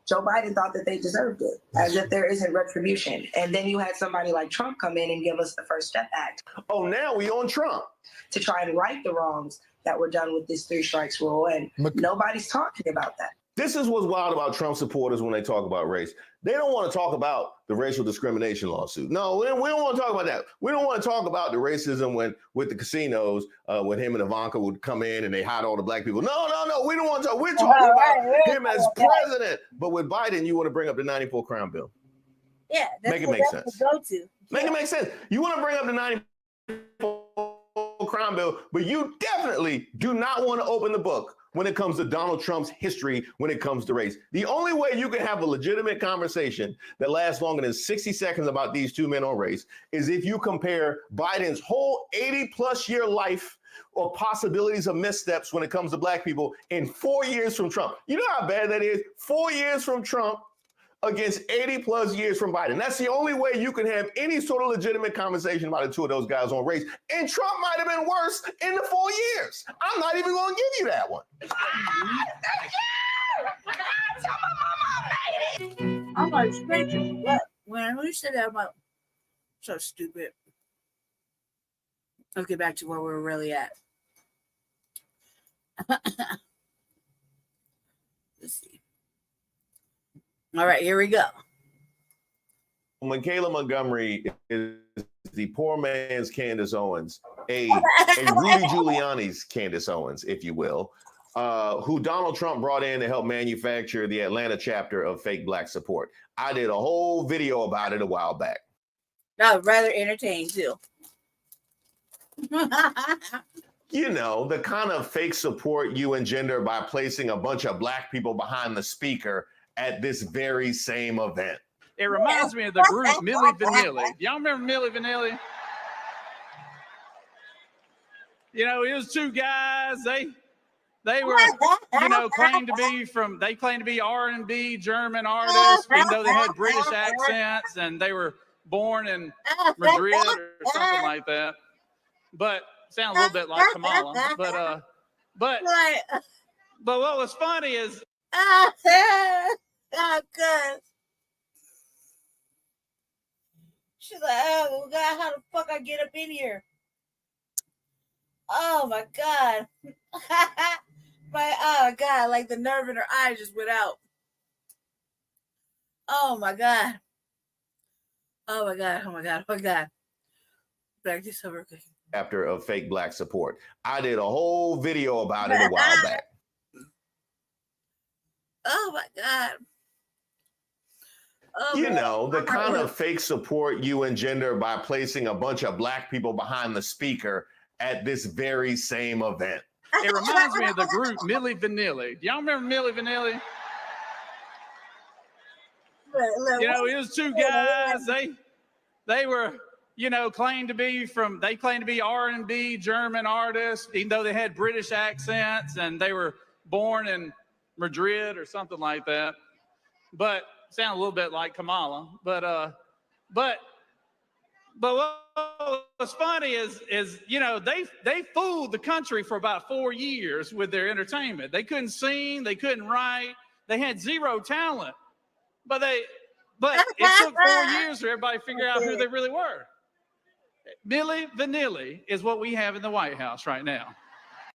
Joe Biden thought that they deserved it, as if there isn't retribution. And then you had somebody like Trump come in and give us the First Step Act.
Oh, now we on Trump.
To try and right the wrongs that were done with this 3 strikes rule. And nobody's talking about that.
This is what's wild about Trump supporters when they talk about race. They don't want to talk about the racial discrimination lawsuit. No, we don't want to talk about that. We don't want to talk about the racism with the casinos, when him and Ivanka would come in and they hide all the Black people. No. We don't want to talk. We're talking about him as president. But with Biden, you want to bring up the 94 crime bill.
Yeah, that's
make it make sense.
Go-to.
Make it make sense. You want to bring up the 94 crime bill, but you definitely do not want to open the book when it comes to Donald Trump's history, when it comes to race. The only way you can have a legitimate conversation that lasts longer than 60 seconds about these two men on race is if you compare Biden's whole 80-plus year life or possibilities of missteps when it comes to Black people in 4 years from Trump. You know how bad that is? 4 years from Trump against 80-plus years from Biden. That's the only way you can have any sort of legitimate conversation about the two of those guys on race. And Trump might have been worse in the 4 years. I'm not even going to give you that one.
I'm like, stranger. What? When you said that, I'm like, so stupid. Let's get back to where we're really at. Let's see. All right, here we go.
Michaela Montgomery is the poor man's Candace Owens, a Rudy Giuliani's Candace Owens, if you will, who Donald Trump brought in to help manufacture the Atlanta chapter of fake Black support. I did a whole video about it a while back.
I was rather entertained too.
You know, the kind of fake support you engender by placing a bunch of Black people behind the speaker at this very same event.
It reminds me of the group Milli Vanilli. Y'all remember Milli Vanilli? You know, it was two guys. They were, you know, claimed to be R&B German artists, even though they had British accents, and they were born in Madrid or something like that. But sound a little bit like Kamala. But what was funny is.
Oh, God. She's like, oh, God, how the fuck I get up in here? Oh, my God. Oh, God, like the nerve in her eye just went out. Oh, my God. Oh, my God. Oh, my God. Oh, my God. Back this over.
Chapter of fake Black support. I did a whole video about it a while back.
Oh, my God. Oh,
you know, the kind of fake support you engender by placing a bunch of Black people behind the speaker at this very same event.
It reminds me of the group Milli Vanilli. Y'all remember Milli Vanilli? You know, it was two guys. They were, you know, claimed to be R&B German artists, even though they had British accents, and they were born in Madrid or something like that. But sound a little bit like Kamala. But what was funny is you know, they fooled the country for about 4 years with their entertainment. They couldn't sing, they couldn't write, they had zero talent. But it took 4 years for everybody to figure out who they really were. Milli Vanilli is what we have in the White House right now.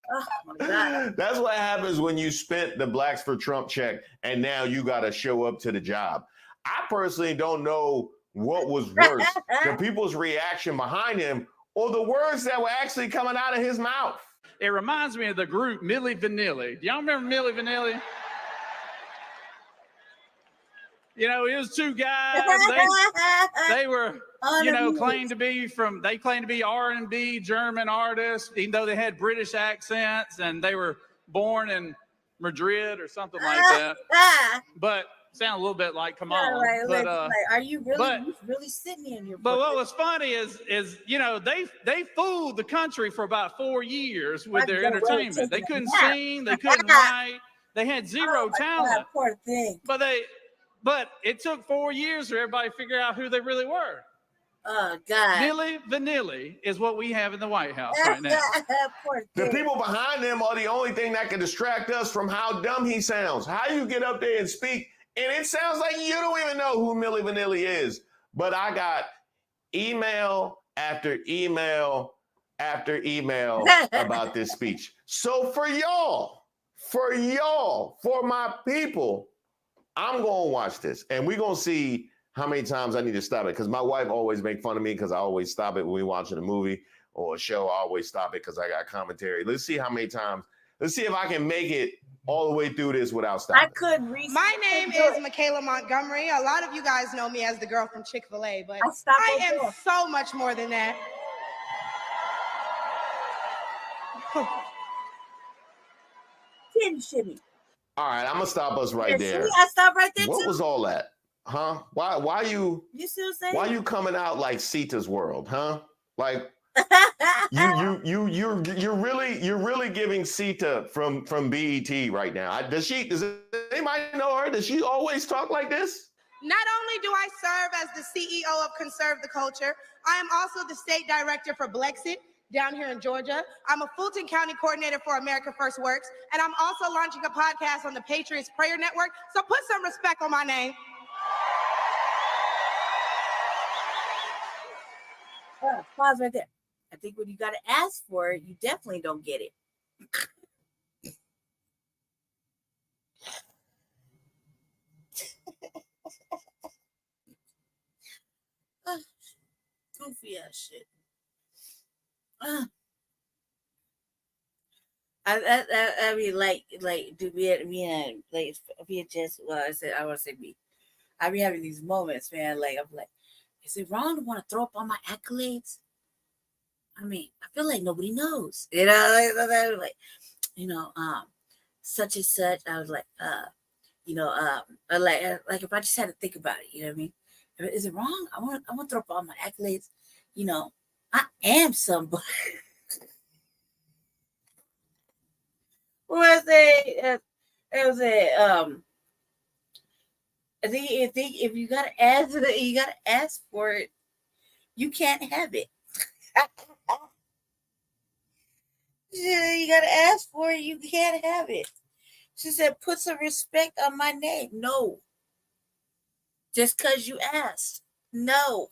Oh, my God.
That's what happens when you spent the Blacks for Trump check and now you got to show up to the job. I personally don't know what was worse, the people's reaction behind him or the words that were actually coming out of his mouth.
It reminds me of the group Milli Vanilli. Do y'all remember Milli Vanilli? You know, it was two guys. They were, you know, claimed to be from. They claimed to be R&B German artists, even though they had British accents, and they were born in Madrid or something like that. But sound a little bit like Kamala.
Right,
but
are you really sitting me in your?
But what was funny is you know they fooled the country for about 4 years with their entertainment. They couldn't sing, they couldn't write, they had zero talent.
God, poor thing.
But it took 4 years for everybody to figure out who they really were.
Oh God.
Milli Vanilli is what we have in the White House right now.
The people behind them are the only thing that can distract us from how dumb he sounds. How you get up there and speak, and it sounds like you don't even know who Milli Vanilli is. But I got email after email after email about this speech. So for my people, I'm going to watch this, and we're going to see how many times I need to stop it, because my wife always make fun of me because I always stop it when we're watching a movie or a show. I always stop it because I got commentary. Let's see how many times. Let's see if I can make it all the way through this without stopping.
I could read. My name is Michaela Montgomery. A lot of you guys know me as the girl from Chick-fil-A, but I am so much more than that.
Shimmy.
All right, I'm gonna stop us right there.
I stopped right there.
What was all that, huh? Why you?
You still saying?
Why you coming out like Sita's World, huh? Like you're really giving Sita from BET right now. Does anybody know her? Does she always talk like this?
Not only do I serve as the CEO of Conserve the Culture, I am also the state director for blacc down here in Georgia. I'm a Fulton County coordinator for America First Works, and I'm also launching a podcast on the Patriots Prayer Network. So put some respect on my name.
Pause right there. I think when you got to ask for it, you definitely don't get it. Goofy ass shit. I mean, like, do we had just, well, I want to say me. I be having these moments, man. Like, I'm like, is it wrong to want to throw up all my accolades? I mean, I feel like nobody knows, you know, such and such. I was like, like if I just had to think about it, you know what I mean? Is it wrong? I want to throw up all my accolades. You know, I am somebody. What I think if you gotta ask it, you gotta ask for it. You can't have it. Yeah, you gotta ask for it. You can't have it. She said, "Put some respect on my name." No, just because you asked. No.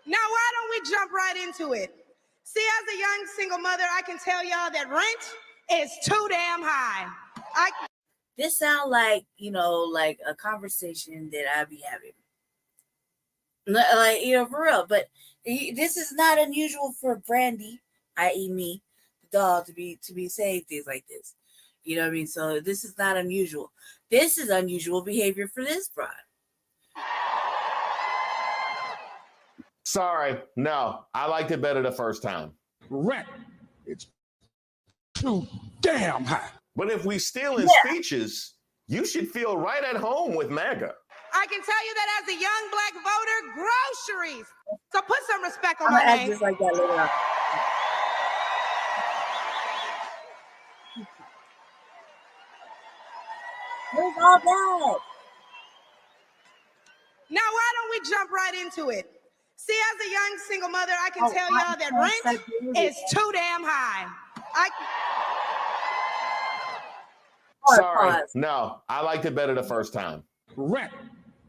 Now, why don't we jump right into it? See, as a young single mother, I can tell y'all that rent is too damn high.
This sound like, like a conversation that I be having. Like, for real. But this is not unusual for Brandy, i.e. me, the dog, to be saying things like this. You know what I mean? So this is not unusual. This is unusual behavior for this broad.
Sorry, no. I liked it better the first time.
Rent, it's too damn high.
But if we stealing speeches, you should feel right at home with MAGA.
I can tell you that as a young black voter, groceries. So put some respect on my name.
Just like that later on. Where's all that?
Now, why don't we jump right into it? See, as a young single mother, I can tell y'all that rent is too damn high.
Sorry, no. I liked it better the first time.
Rent,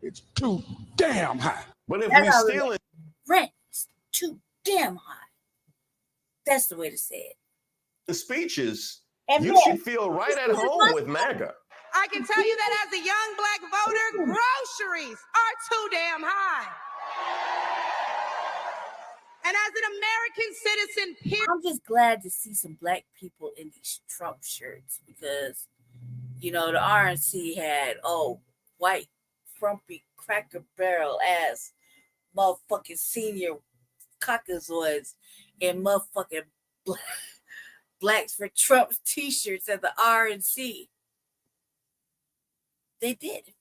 it's too damn high.
But if we stealing...
Rent is too damn high. That's the way to say it.
The speeches, you should feel right at home with MAGA.
I can tell you that as a young black voter, groceries are too damn high. And as an American citizen, period.
I'm just glad to see some black people in these Trump shirts because, you know, the RNC had, white, frumpy, cracker barrel ass motherfucking senior caucasoids and motherfucking blacks for Trump's t-shirts at the RNC. They did.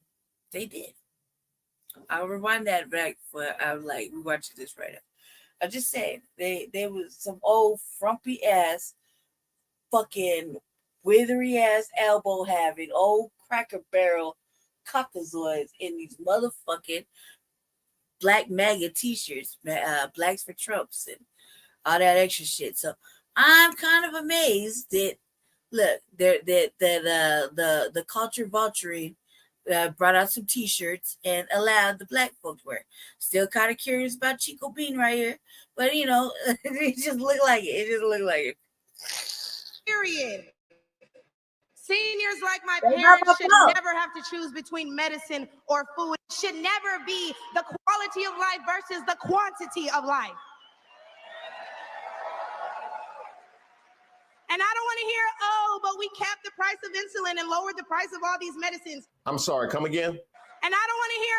I'll rewind that back for I'm like, we watching this right now. I'm just saying, they was some old frumpy ass, fucking withery ass elbow having old cracker barrel caucasoids in these motherfucking black MAGA t-shirts, blacks for Trumps and all that extra shit. So I'm kind of amazed that look, the culture vulturing brought out some t-shirts and allowed the black folks to wear. Still kind of curious about Chico Bean right here, but you know, it just looked like it.
Period. Seniors like my parents should never have to choose between medicine or food. It should never be the quality of life versus the quantity of life. And I don't want to hear, but we capped the price of insulin and lowered the price of all these medicines.
I'm sorry, come again?
And I don't want to hear,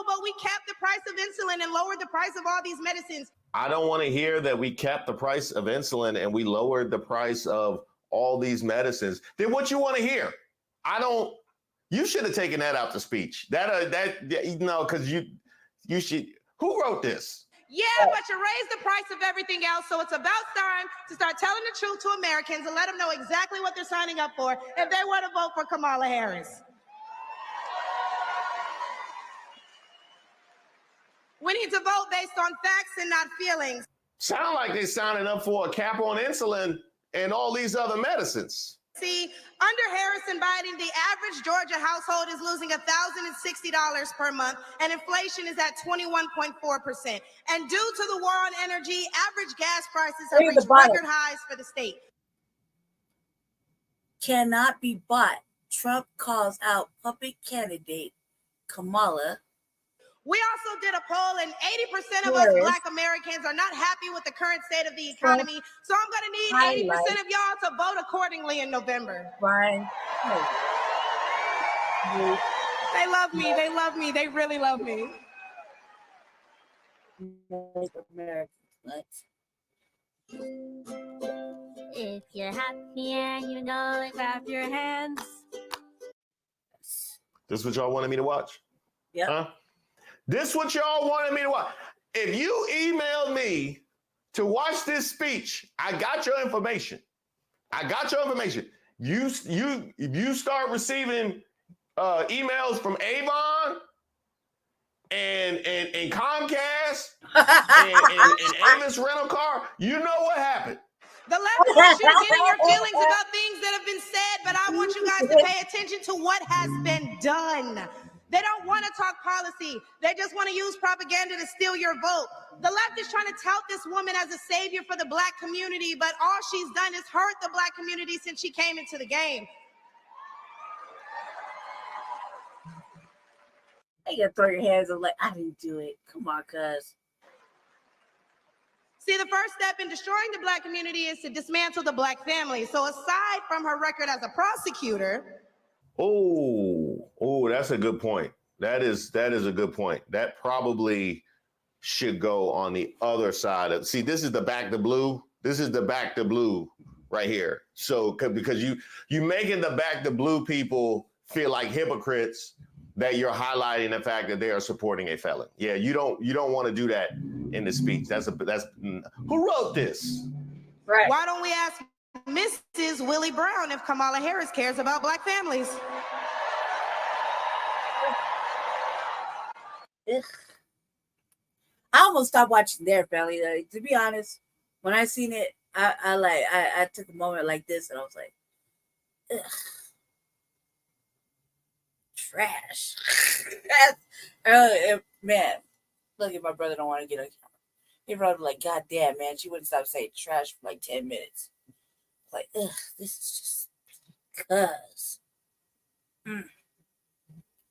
but we capped the price of insulin and lowered the price of all these medicines.
I don't want to hear that we capped the price of insulin and we lowered the price of all these medicines. Then what you want to hear? You should have taken that out the speech. Because you should, who wrote this?
Yeah, but you raised the price of everything else, so it's about time to start telling the truth to Americans and let them know exactly what they're signing up for if they want to vote for Kamala Harris. We need to vote based on facts and not feelings.
Sound like they're signing up for a cap on insulin and all these other medicines.
See, under Harris and Biden, the average Georgia household is losing $1,060 per month, and inflation is at 21.4%. And due to the war on energy, average gas prices have reached record highs for the state.
Cannot be bought. Trump calls out puppet candidate Kamala.
We also did a poll, and 80% of us Black Americans are not happy with the current state of the economy. So I'm going to need 80% of y'all to vote accordingly in November.
Fine.
They love me. They love me. They really love me.
If you're happy and you know it, clap your hands.
This is what y'all wanted me to watch?
Yeah.
Huh? This what y'all wanted me to watch. If you emailed me to watch this speech, I got your information. You start receiving emails from Avon and Comcast and Avis Rental Car. You know what happened.
The left wants you to get in your feelings about things that have been said, but I want you guys to pay attention to what has been done. They don't want to talk policy. They just want to use propaganda to steal your vote. The left is trying to tout this woman as a savior for the Black community, but all she's done is hurt the Black community since she came into the game.
You gotta throw your hands up like, I didn't do it. Come on, cuz.
See, the first step in destroying the Black community is to dismantle the Black family. So aside from her record as a prosecutor,
Oh, that's a good point. That is a good point. That probably should go on the other side of. See, this is the back to blue. This is the back to blue right here. So because you making the back to blue people feel like hypocrites that you're highlighting the fact that they are supporting a felon. Yeah, you don't want to do that in the speech. That's who wrote this?
Right. Why don't we ask Mrs. Willie Brown if Kamala Harris cares about Black families?
Ugh. I almost stopped watching their family. Like, to be honest, when I seen it, I took a moment like this and I was like, ugh. Trash. Man, look, if my brother don't want to get on camera, he probably like, God damn, man, she wouldn't stop saying trash for like 10 minutes. Like, ugh, this is just cuz.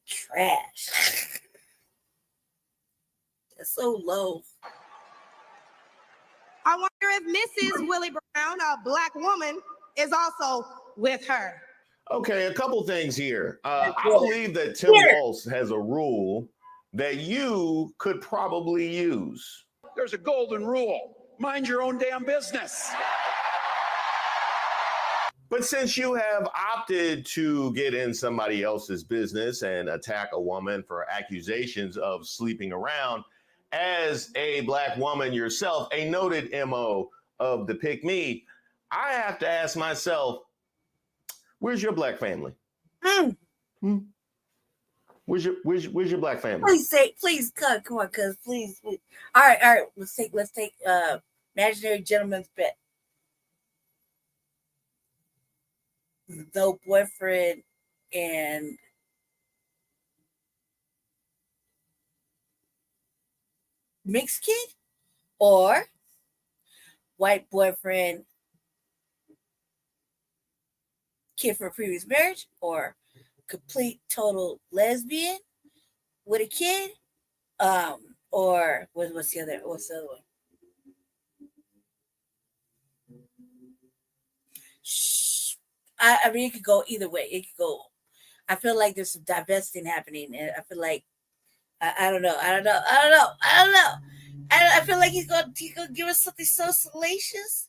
Trash. That's so low.
I wonder if Mrs. Willie Brown, a black woman, is also with her.
Okay, a couple things here. I believe that Tim Walz has a rule that you could probably use.
There's a golden rule. Mind your own damn business.
But since you have opted to get in somebody else's business and attack a woman for accusations of sleeping around, as a black woman yourself, a noted MO of the Pick Me, I have to ask myself, where's your black family? Where's your black family?
Please, come on, cuz please. All right. Let's take imaginary gentleman's bet. No boyfriend and mixed kid, or white boyfriend, kid from a previous marriage, or complete total lesbian with a kid, or what's the other one? I mean, it could go either way. It could go. I feel like there's some divesting happening, and I feel like I don't know. I feel like he's gonna give us something so salacious.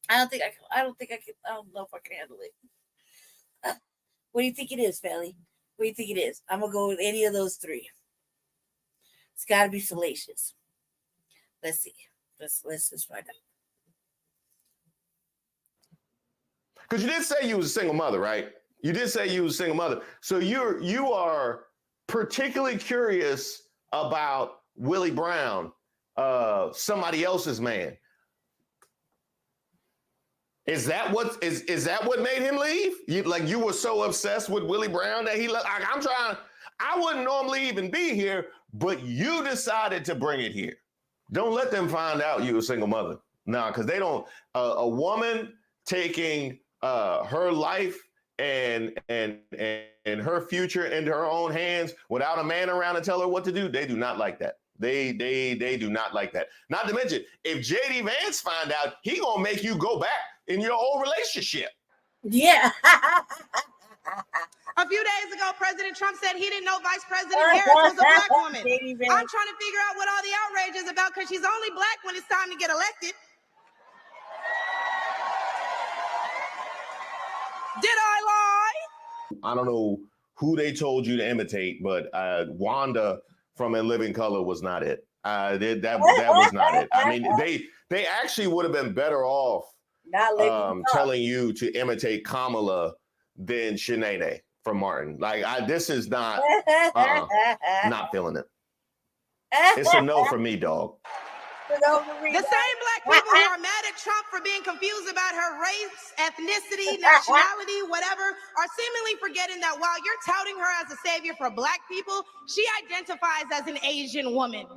I don't know if I can handle it. What do you think it is, Felly? What do you think it is? I'm gonna go with any of those three. It's got to be salacious. Let's see. Let's just find out.
Because you did say you was a single mother, right? You did say you was a single mother. So you are particularly curious about Willie Brown, somebody else's man. Is that what made him leave? You were so obsessed with Willie Brown that he left. I wouldn't normally even be here, but you decided to bring it here. Don't let them find out you're a single mother. No, because they don't. A woman taking her life and her future into her own hands without a man around to tell her what to do, they do not like that. They do not like that. Not to mention, if JD Vance find out, he gonna make you go back in your old relationship.
Yeah.
A few days ago, President Trump said he didn't know Vice President Harris was a black woman. I'm trying to figure out what all the outrage is about, because she's only black when it's time to get elected. Did I lie?
I don't know who they told you to imitate, but Wanda from In Living Color was not it. That was not it. I mean, they actually would have been better off telling you to imitate Kamala than Shanae from Martin. This is not, not feeling it. It's a no for me, dog.
The same black people who are mad at Trump for being confused about her race, ethnicity, nationality, whatever, are seemingly forgetting that while you're touting her as a savior for black people, she identifies as an Asian woman.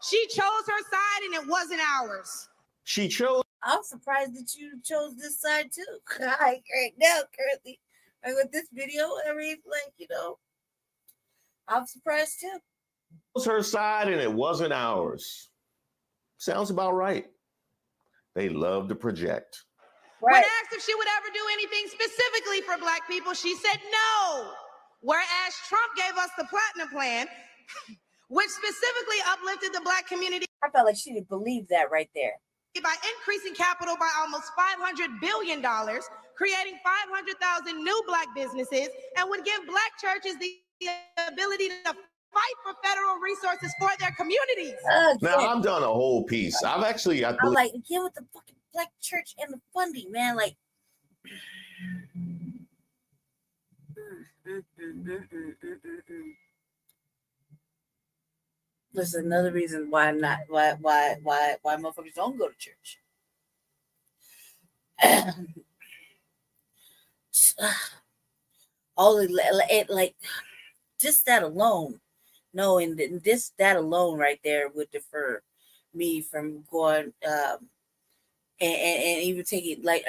She chose her side and it wasn't ours.
She chose.
I'm surprised that you chose this side too. Right now, currently, with this video, I mean, I'm surprised too.
Was her side and it wasn't ours. Sounds about right. They love to project.
Right. When asked if she would ever do anything specifically for black people, she said no. Whereas Trump gave us the Platinum Plan, which specifically uplifted the black community.
I felt like she didn't believe that right there.
By increasing capital by almost $500 billion, creating 500,000 new black businesses, and would give black churches the ability to fight for federal resources for their communities.
Now, I've done a whole piece. I'm like, again
with the fucking black church and the funding, man. Like, there's another reason why motherfuckers don't go to church. Just that alone. No, and that alone right there would defer me from going and even taking like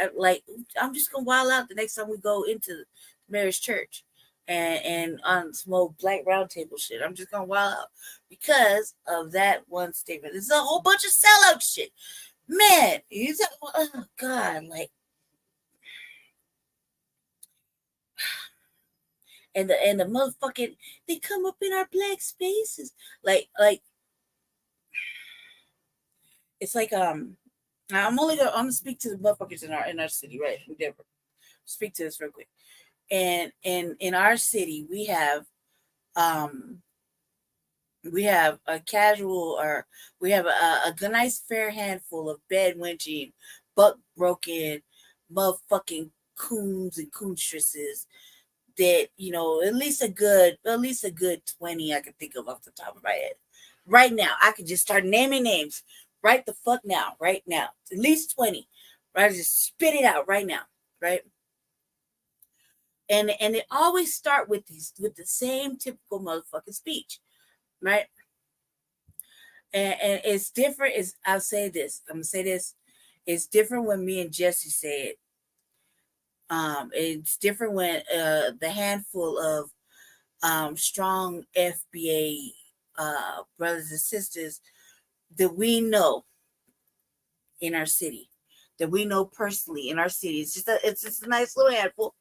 I'm just gonna wild out the next time we go into the marriage church. and on some old black roundtable shit. I'm just gonna wild out because of that one statement. It's a whole bunch of sellout shit. Man, oh God, like, and the motherfucking, they come up in our black spaces. Like it's like I'm gonna speak to the motherfuckers in our city, right? In Denver. Speak to this real quick. And in our city we have a casual, or we have a nice fair handful of bed wenching, buck broken, motherfucking coons and coonstresses that, at least a good 20 I can think of off the top of my head. Right now, I could just start naming names right the fuck now, right now. At least 20. Right? Just spit it out right now, right? And they always start with the same typical motherfucking speech, right? And it's different. I'm gonna say this. It's different when me and Jesse say it. It's different when the handful of strong FBA brothers and sisters that we know in our city, that we know personally in our city. It's just a nice little handful.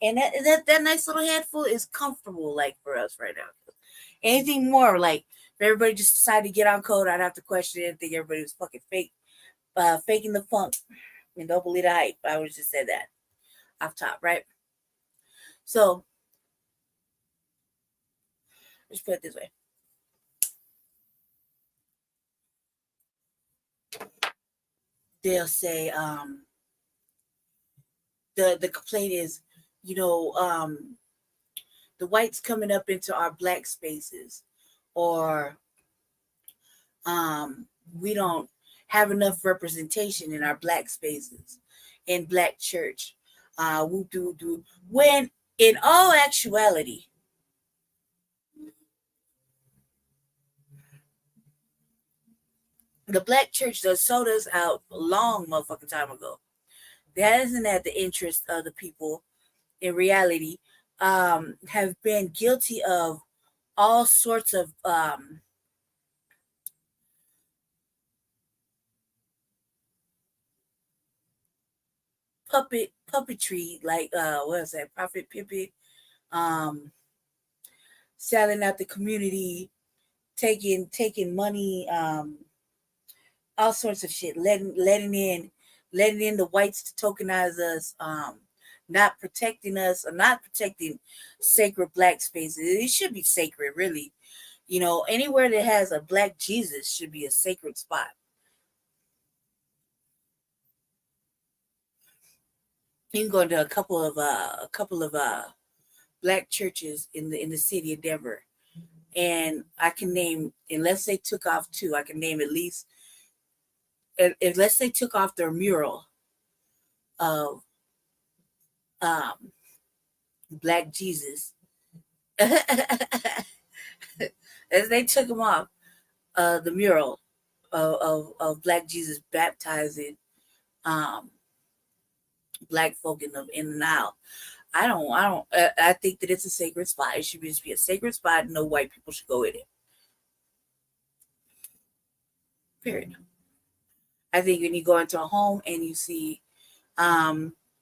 And that nice little handful is comfortable, like, for us right now. Anything more, like, if everybody just decided to get on code, I'd have to question it and think everybody was fucking faking the funk and don't believe the hype. I would just say that off top, right? So, let's put it this way. They'll say, the complaint is, the whites coming up into our black spaces, or we don't have enough representation in our black spaces, in black church. When in all actuality, the black church does sold us out a long motherfucking time ago. That isn't at the interest of the people. In reality, have been guilty of all sorts of puppetry, like what is that, prophet pippet, selling out the community, taking money, all sorts of shit, letting in the whites to tokenize us, not protecting us, or not protecting sacred black spaces. It should be sacred, really. Anywhere that has a black Jesus should be a sacred spot. You can go to a couple of black churches in the city of Denver, and I can name, unless they took off two, I can name at least, unless they took off their mural of black Jesus, as they took them off, the mural of black Jesus baptizing black folk in the Nile. I think that it's a sacred spot. It should just be a sacred spot. No white people should go in it. Period. I think when you go into a home and you see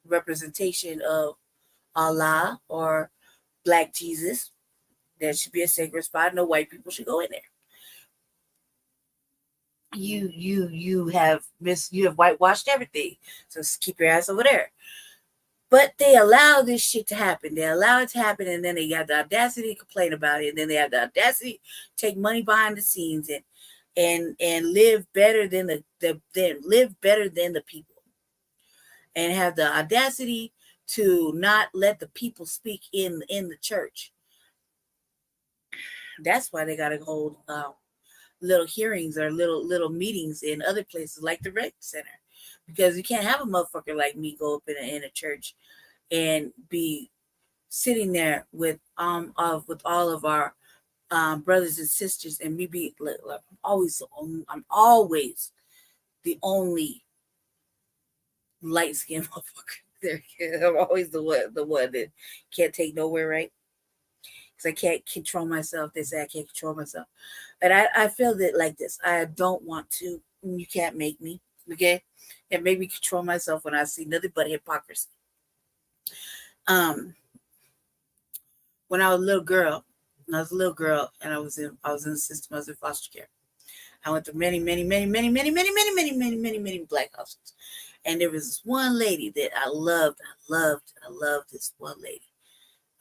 representation of Allah or black Jesus, that should be a sacred spot. No white people should go in there. You have whitewashed everything. So keep your ass over there. But they allow this shit to happen. They allow it to happen, and then they have the audacity to complain about it, and then they have the audacity to take money behind the scenes and live better than the people, and have the audacity to not let the people speak in the church. That's why they gotta hold little hearings or little meetings in other places like the rec center, because you can't have a motherfucker like me go up in a church and be sitting there with all of our brothers and sisters, and me be like, I'm always the only light skinned motherfucker. I'm always the one that can't take nowhere, right? Because I can't control myself. They say I can't control myself. And I feel that like this. I don't want to. You can't make me. Okay? It made me control myself when I see nothing but hypocrisy. When I was a little girl, and I was in the system, I was in foster care. I went to many black houses. And there was this one lady that I loved this one lady.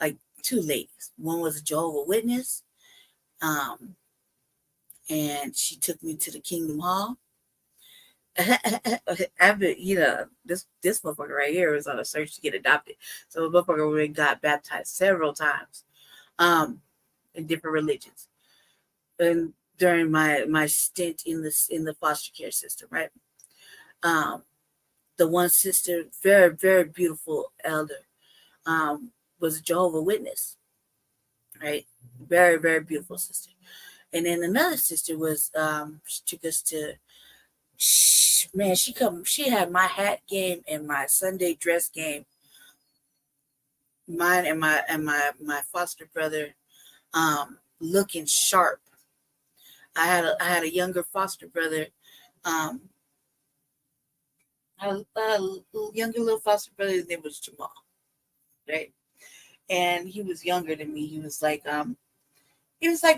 Like two ladies. One was a Jehovah's Witness. And she took me to the Kingdom Hall. I've been, this motherfucker right here was on a search to get adopted. So the motherfucker really got baptized several times, in different religions, and during my stint in the foster care system, right? The one sister, very very beautiful elder, was a Jehovah's Witness, right? Very very beautiful sister, and then another sister was she took us to. Man, she had my hat game and my Sunday dress game. Mine and my foster brother looking sharp. I had a younger foster brother. I had a younger little foster brother. His name was Jamal, right? And he was younger than me. He was like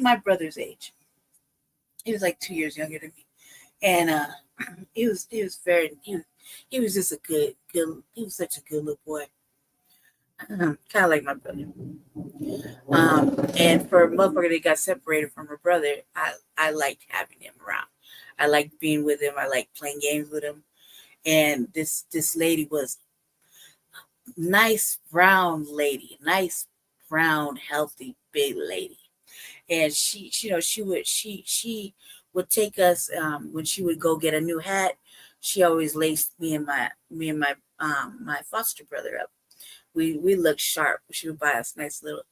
my brother's age. He was like 2 years younger than me. And he was just a good he was such a good little boy. Kind of like my brother. And for a motherfucker that got separated from her brother, I liked having him around. I liked being with him. I liked playing games with him. And this lady was nice brown lady, nice brown healthy big lady. And she would take us when she would go get a new hat. She always laced me and my my foster brother up. We looked sharp. She would buy us nice little.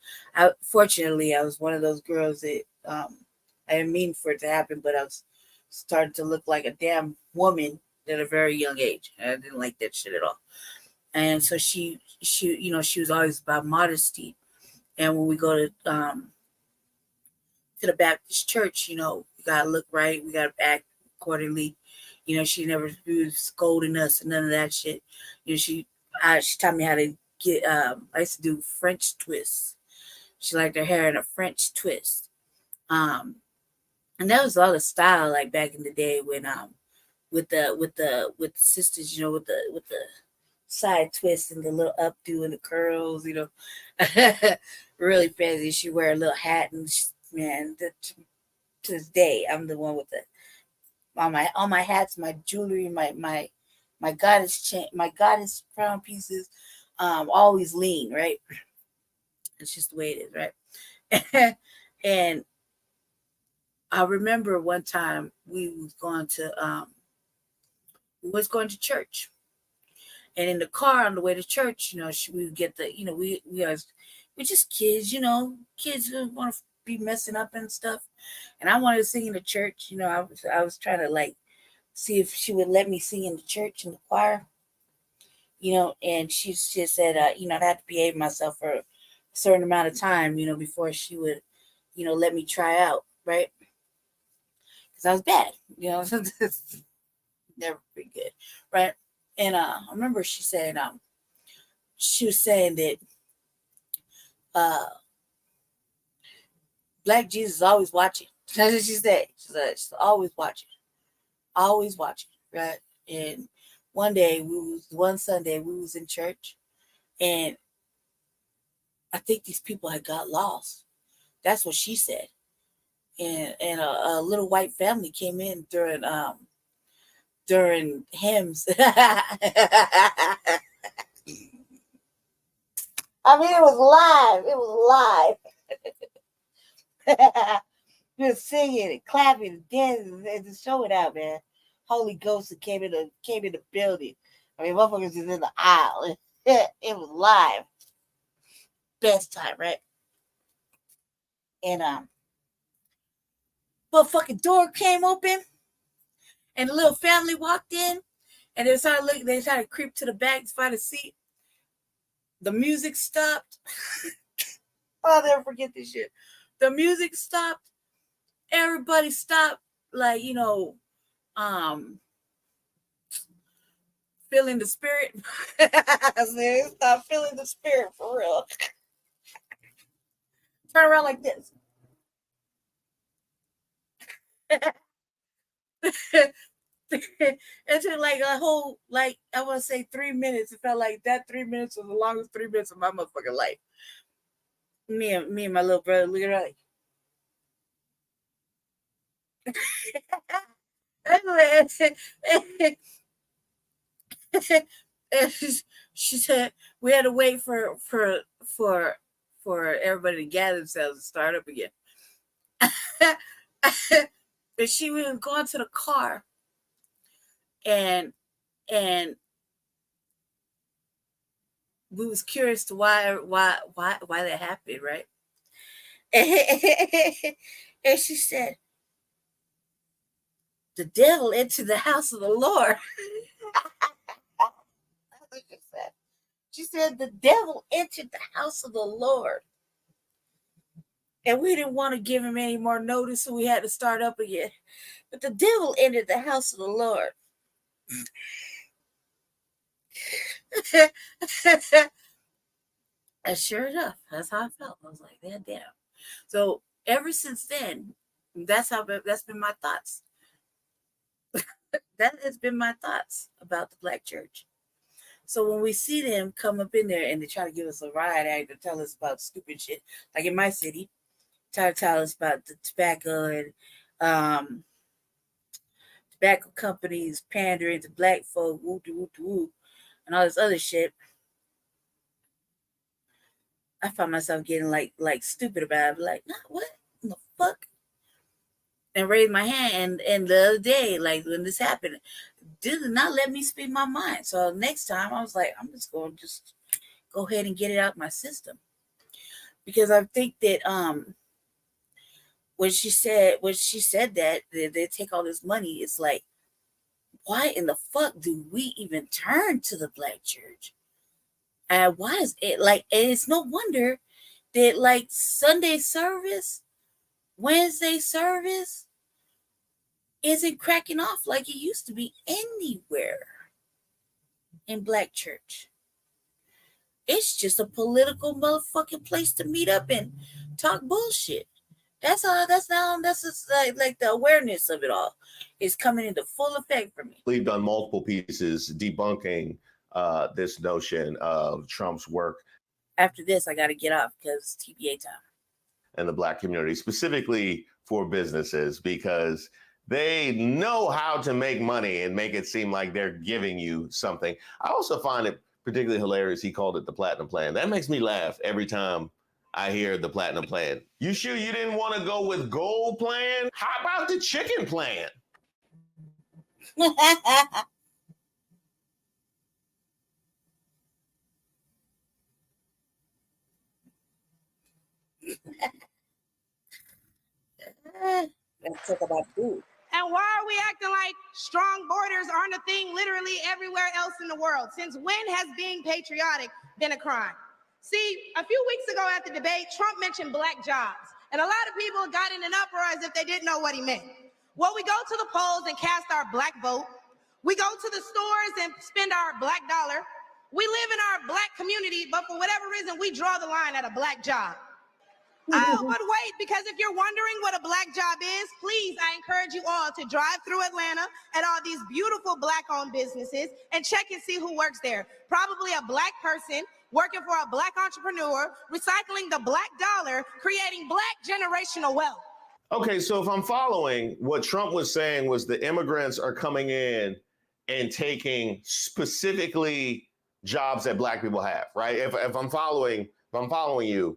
Fortunately, I was one of those girls that I didn't mean for it to happen, but I was starting to look like a damn woman at a very young age. I didn't like that shit at all. And so she was always about modesty. And when we go to the Baptist church, we gotta look right, we gotta act accordingly. She never was scolding us and none of that shit. She taught me how to get. I used to do French twists. She liked her hair in a French twist. And that was all the style like back in the day when with the sisters, with the side twist and the little updo and the curls, really fancy. She wear a little hat and man, to this day, I'm the one with all my hats, my jewelry, my goddess chain, my goddess crown pieces, always lean, right? It's just the way it is, right? And I remember one time we was going to church, and in the car on the way to church, we would get the, we just kids, kids who want to be messing up and stuff. And I wanted to sing in the church. I was trying to like see if she would let me sing in the church in the choir. And she said, I'd have to behave myself for a certain amount of time, before she would, let me try out, right? Because I was bad, never pretty good, right? And I remember she said, she was saying that Black Jesus is always watching. That's what she said. She's always watching, right? And one Sunday we was in church, and I think these people had got lost. That's what she said. And a little white family came in during hymns. I mean, it was live. It was live. We were singing and clapping and dancing and just show it out, man. Holy Ghost came in the building. I mean, motherfuckers is in the aisle. It was live. Best time, right? And motherfucking door came open, and the little family walked in, and they started to creep to the back to find a seat. The music stopped. I'll never forget this shit. The music stopped. Everybody stopped, like, feeling the spirit. Stop feeling the spirit for real. Turn around like this. It took like a whole, like, I want to say 3 minutes. It felt like that 3 minutes was the longest 3 minutes of my motherfucking life. Me and my little brother look at her like. She said we had to wait for everybody to gather themselves and start up again. And she was going to the car, and we was curious to why that happened, right? And she said, "The devil entered the house of the Lord." That's what she said. She said, "The devil entered the house of the Lord." And we didn't want to give him any more notice, so we had to start up again. But the devil entered the house of the Lord. And sure enough, that's how I felt. I was like, damn. So ever since then, that's been my thoughts. That has been my thoughts about the Black church. So when we see them come up in there and they try to give us a riot act to tell us about stupid shit, like in my city, try to tell us about the tobacco and tobacco companies pandering to Black folk, woo, and all this other shit. I found myself getting like stupid about it. Like, what in the fuck? And raised my hand. And the other day, like when this happened, did not let me speak my mind. So next time I was like, I'm just going to just go ahead and get it out my system. Because I think that when she said that they take all this money, it's like, why in the fuck do we even turn to the Black church? And why is it like, and it's no wonder that like Sunday service, Wednesday service isn't cracking off like it used to be anywhere in Black church. It's just a political motherfucking place to meet up and talk bullshit. That's just like the awareness of it all is coming into full effect for me.
We've done multiple pieces debunking this notion of Trump's work.
After this, I got to get off because it's TBA time.
And the Black community, specifically for businesses, because they know how to make money and make it seem like they're giving you something. I also find it particularly hilarious. He called it the Platinum Plan. That makes me laugh every time I hear the Platinum Plan. You sure you didn't want to go with Gold Plan? How about the Chicken Plan?
Let's talk about food.
And why are we acting like strong borders aren't a thing literally everywhere else in the world? Since when has being patriotic been a crime? See, a few weeks ago at the debate, Trump mentioned Black jobs. And a lot of people got in an uproar as if they didn't know what he meant. Well, we go to the polls and cast our Black vote. We go to the stores and spend our Black dollar. We live in our Black community, but for whatever reason, we draw the line at a Black job. Oh, but wait, because if you're wondering what a Black job is, please, I encourage you all to drive through Atlanta at all these beautiful Black-owned businesses and check and see who works there. Probably a Black person working for a Black entrepreneur, recycling the Black dollar, creating Black generational wealth.
Okay, so if I'm following, what Trump was saying was the immigrants are coming in and taking specifically jobs that Black people have, right? If I'm following you,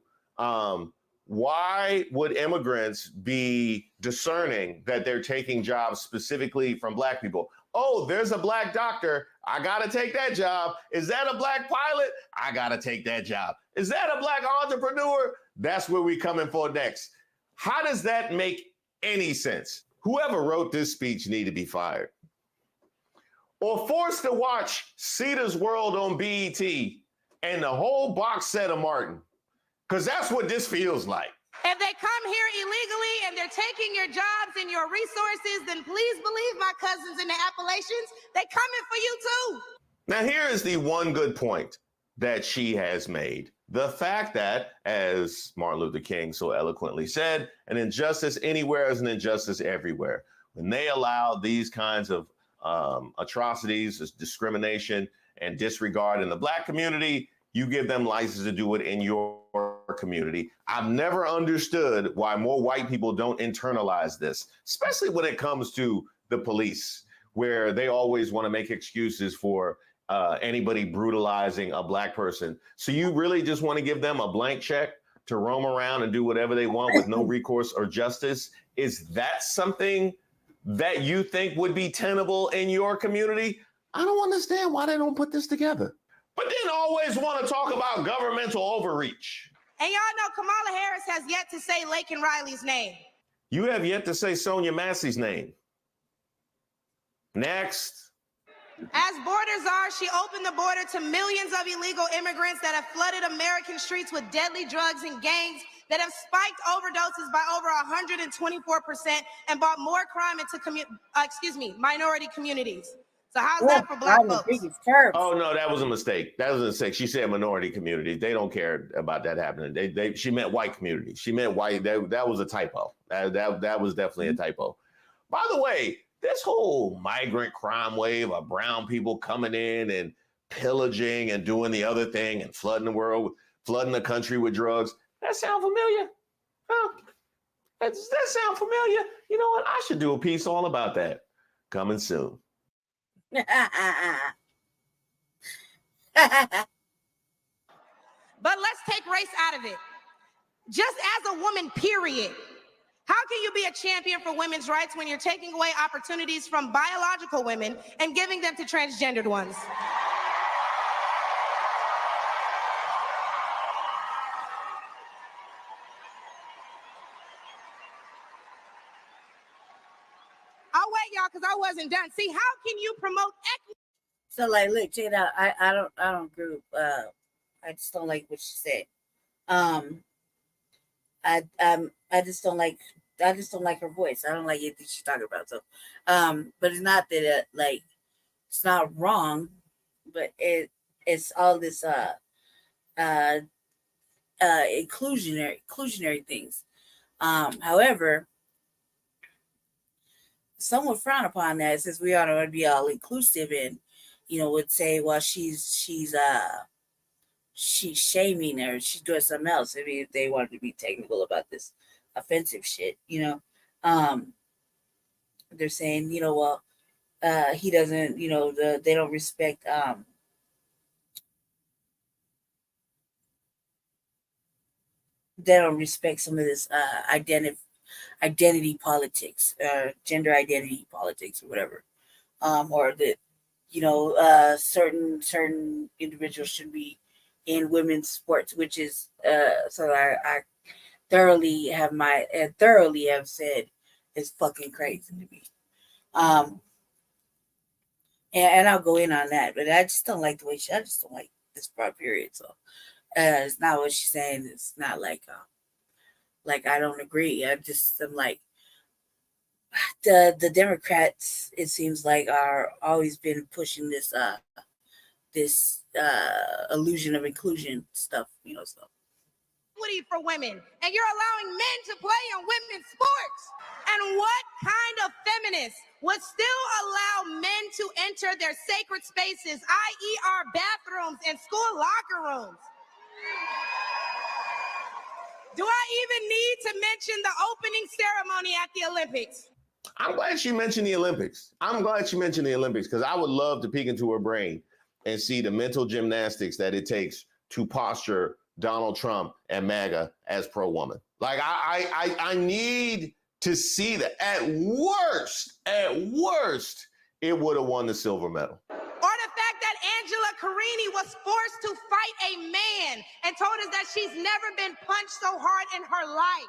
why would immigrants be discerning that they're taking jobs specifically from Black people? Oh, there's a Black doctor. I got to take that job. Is that a Black pilot? I got to take that job. Is that a Black entrepreneur? That's where we coming for next. How does that make any sense? Whoever wrote this speech need to be fired. Or forced to watch Cedar's World on BET and the whole box set of Martin. Because that's what this feels like.
If they come here illegally and they're taking your jobs and your resources, then please believe my cousins in the Appalachians, they coming for you too.
Now, here is the one good point that she has made. The fact that, as Martin Luther King so eloquently said, an injustice anywhere is an injustice everywhere. When they allow these kinds of atrocities, discrimination, and disregard in the Black community, you give them license to do it in your community. I've never understood why more white people don't internalize this, especially when it comes to the police, where they always want to make excuses for anybody brutalizing a Black person. So you really just want to give them a blank check to roam around and do whatever they want with no recourse or justice? Is that something that you think would be tenable in your community? I don't understand why they don't put this together. But then always want to talk about governmental overreach.
And y'all know Kamala Harris has yet to say Laken Riley's name.
You have yet to say Sonia Massey's name. Next.
As borders are, she opened the border to millions of illegal immigrants that have flooded American streets with deadly drugs and gangs that have spiked overdoses by over 124% and brought more crime into minority communities. So how's that for Black folks?
Oh, no, that was a mistake. That was a mistake. She said minority community. They don't care about that happening. She meant white community. She meant white. That was a typo. That was definitely a typo. By the way, this whole migrant crime wave of brown people coming in and pillaging and doing the other thing and flooding the world, flooding the country with drugs, that sound familiar? Huh? That sound familiar? You know what? I should do a piece all about that. Coming soon.
But let's take race out of it. Just as a woman, period. How can you be a champion for women's rights when you're taking away opportunities from biological women and giving them to transgendered ones? I'll wait, y'all, because I wasn't done. See, how can you promote equity?
So, like, look, check it out. I don't agree with, I just don't like what she said. I just don't like her voice. I don't like anything she's talking about. So, but it's not that like it's not wrong, but it's all this inclusionary things. However, some would frown upon that since we ought to be all inclusive and, would say, well, she's shaming her, she's doing something else. I mean, if they wanted to be technical about this offensive shit, they're saying, he doesn't, they don't respect some of this identity politics, gender identity politics, or whatever, or that certain individuals should be in women's sports, which is so I thoroughly have said is fucking crazy to me. And I'll go in on that, but I just don't like the way I just don't like this part, period. So it's not what she's saying. It's not like I don't agree. I'm like, the Democrats, it seems like, are always been pushing this illusion of inclusion stuff, so.
Equity for women, and you're allowing men to play in women's sports. And what kind of feminist would still allow men to enter their sacred spaces, i.e. our bathrooms and school locker rooms? Do I even need to mention the opening ceremony at the Olympics?
I'm glad she mentioned the Olympics. Because I would love to peek into her brain and see the mental gymnastics that it takes to posture Donald Trump and MAGA as pro-woman. Like, I need to see that. At worst, it would have won the silver medal.
Or the fact that Angela Carini was forced to fight a man and told us that she's never been punched so hard in her life.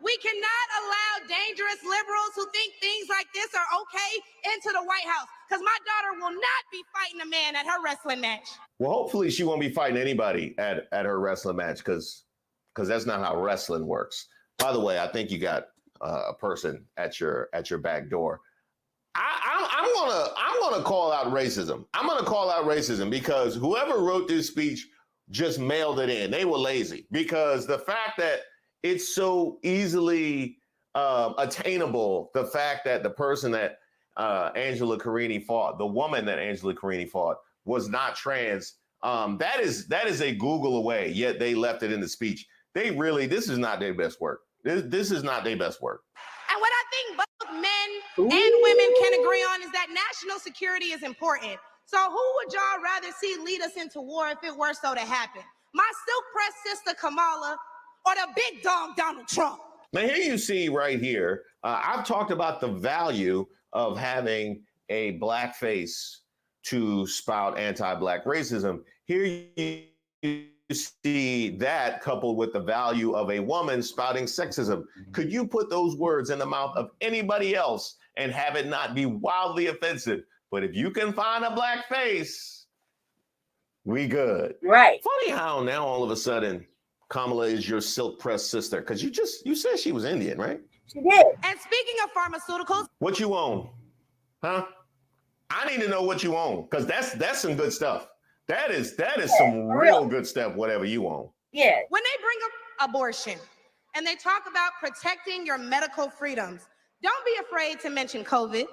We We cannot allow dangerous liberals who think things like this are okay into the White House, because my daughter will not be fighting a man at her wrestling match.
Well, hopefully she won't be fighting anybody at her wrestling match, because that's not how wrestling works. By the way, I think you got a person at your back door. I'm gonna call out racism. I'm gonna call out racism because whoever wrote this speech just mailed it in. They were lazy, because the fact that it's so easily attainable, the fact that the person that Angela Carini fought, the woman that Angela Carini fought, was not trans, that is a Google away, yet they left it in the speech. This is not their best work. This is not their best work.
And what I think both men and women can agree on is that national security is important. So who would y'all rather see lead us into war if it were so to happen? My silk-pressed sister Kamala or the big dog Donald Trump?
Now here you see right here, I've talked about the value of having a black face to spout anti-black racism. Here you see that coupled with the value of a woman spouting sexism. Could you put those words in the mouth of anybody else and have it not be wildly offensive? But if you can find a black face, we good.
Right.
Funny how now all of a sudden Kamala is your silk-pressed sister, because you said she was Indian, right?
She did. And speaking of pharmaceuticals,
what you own? Huh? I need to know what you own, because that's some good stuff. That is some real good stuff, whatever you own.
Yeah. When they bring up abortion and they talk about protecting your medical freedoms, don't be afraid to mention COVID.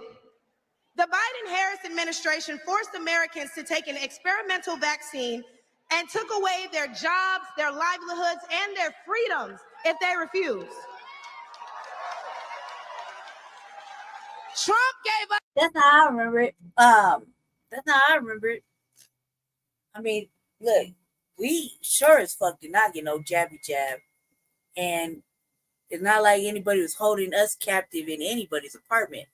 The Biden-Harris administration forced Americans to take an experimental vaccine and took away their jobs, their livelihoods, and their freedoms if they refused. Trump gave up.
That's how I remember it. That's how I remember it. I mean, look, we sure as fuck did not get no jabby jab. And it's not like anybody was holding us captive in anybody's apartment.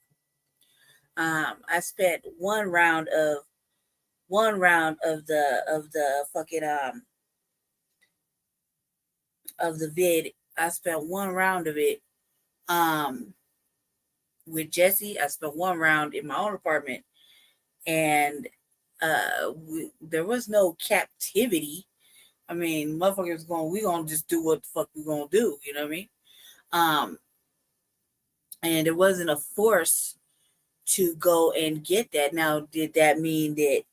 I spent one round of the fucking of the vid. I spent one round of it with Jesse. I spent one round in my own apartment, and there was no captivity. I mean, motherfuckers we gonna just do what the fuck we gonna do, you know what I mean? And it wasn't a force to go and get that. Now, did that mean that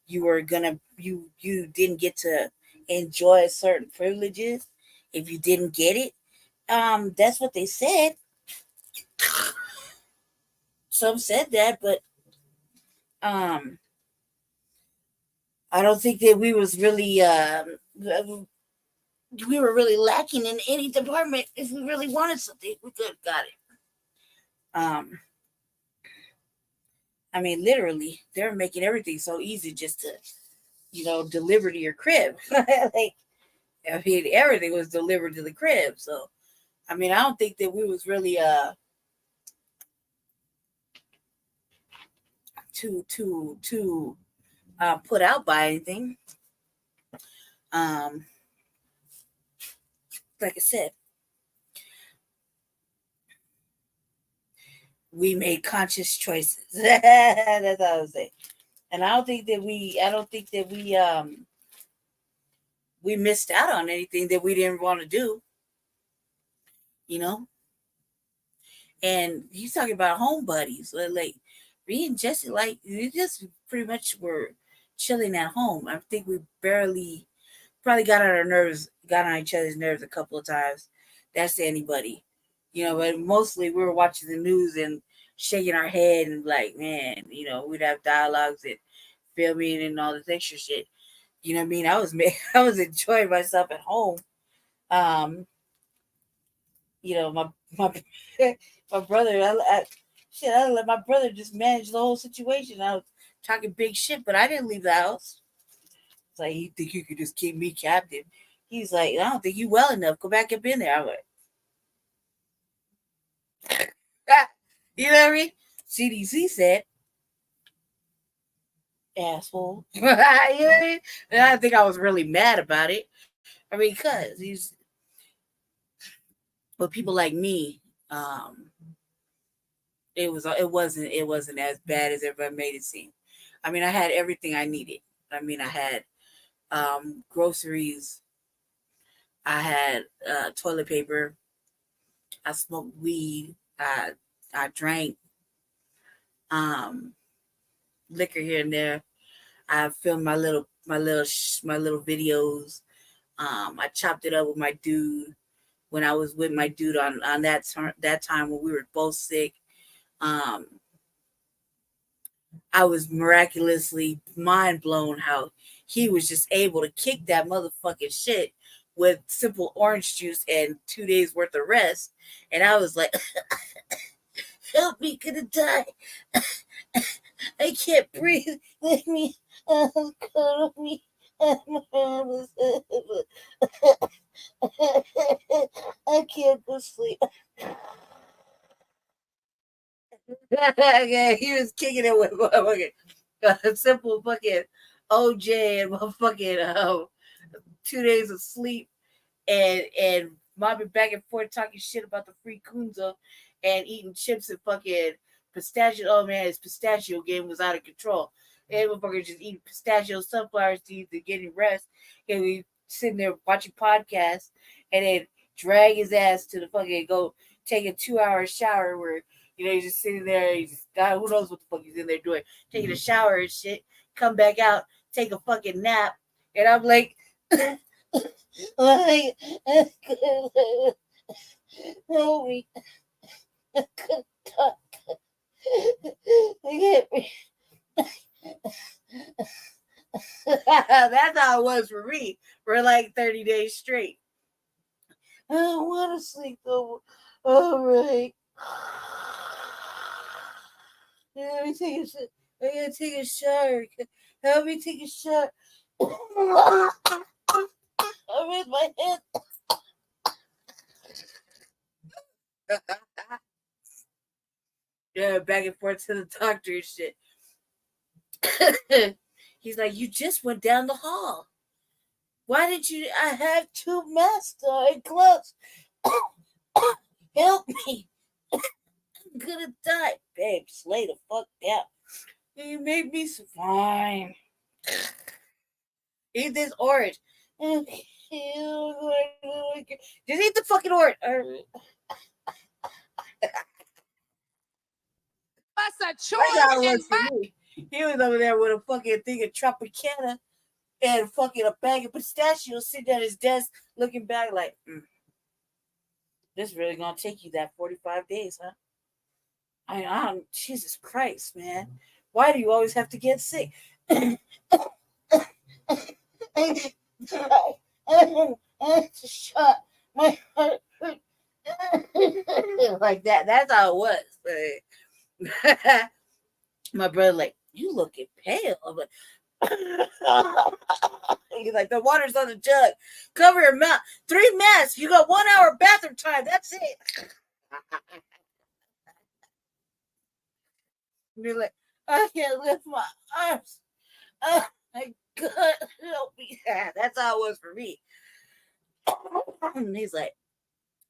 you were gonna you didn't get to enjoy certain privileges if you didn't get it? That's what they said. Some said that, but I don't think that we was really we were really lacking in any department. If we really wanted something, we could have got it. I mean, literally, they're making everything so easy just to, deliver to your crib. Like, I mean, everything was delivered to the crib. So, I mean, I don't think that we was really too put out by anything. Like I said, we made conscious choices. That's what I would say. And I don't think that we missed out on anything that we didn't want to do. And he's talking about home buddies. Like me and Jesse, like we just pretty much were chilling at home. I think we probably got on each other's nerves a couple of times. That's to anybody. But mostly we were watching the news and shaking our head and like, man, we'd have dialogues and filming and all this extra shit. You know what I mean? I was enjoying myself at home. My brother, I let my brother just manage the whole situation. I was talking big shit, but I didn't leave the house. It's like, you think you could just keep me captive? He's like, I don't think you well enough. Go back up in there. I'm like, you know what I mean? CDC said, asshole. You know what I mean? And I think I was really mad about it. I mean, because But people like me, it wasn't as bad as everybody made it seem. I mean, I had everything I needed. I mean, I had groceries. I had toilet paper. I smoked weed. I drank liquor here and there. I filmed my little videos. I chopped it up with my dude when I was with my dude on that time when we were both sick. I was miraculously mind blown how he was just able to kick that motherfucking shit with simple orange juice and 2 days worth of rest. And I was like, help me, gonna die. I can't breathe. Let me, cuddle me. I can't go sleep. Yeah, he was kicking it with motherfucking simple fucking OJ and motherfucking 2 days of sleep and mobbing back and forth talking shit about the free Kunza and eating chips and fucking pistachio. Oh man, his pistachio game was out of control. And motherfucker just eating pistachio, sunflower seeds, and getting rest. And we sitting there watching podcasts and then drag his ass to the fucking go take a 2-hour shower where he's just sitting there, God, who knows what the fuck he's in there doing, taking a shower and shit, come back out, take a fucking nap, and I'm like, help me. I couldn't talk. That's how it was for me for like 30 days straight. I don't want to sleep though. All right. Let me take a shot. I gotta take a shower. Help me take a shot. I raised my head. Yeah, back and forth to the doctor and shit. He's like, you just went down the hall. Why did you? I have 2 masks and gloves. Help me. I'm gonna die. Babe, slay the fuck down. You made me fine. Eat this orange. Just eat the fucking orange.
That's a choice.
He was over there with a fucking thing of Tropicana and fucking a bag of pistachios sitting at his desk looking back like, this really gonna take you that 45 days, huh? I'm Jesus Christ, man. Why do you always have to get sick? Shut my heart. Like that. That's how it was. My brother, like, you looking pale. I'm like, he's like, the water's on the jug. Cover your mouth. 3 masks. You got 1 hour bathroom time. That's it. You're like, I can't lift my arms. Oh my God, help me. That's how it was for me. He's like,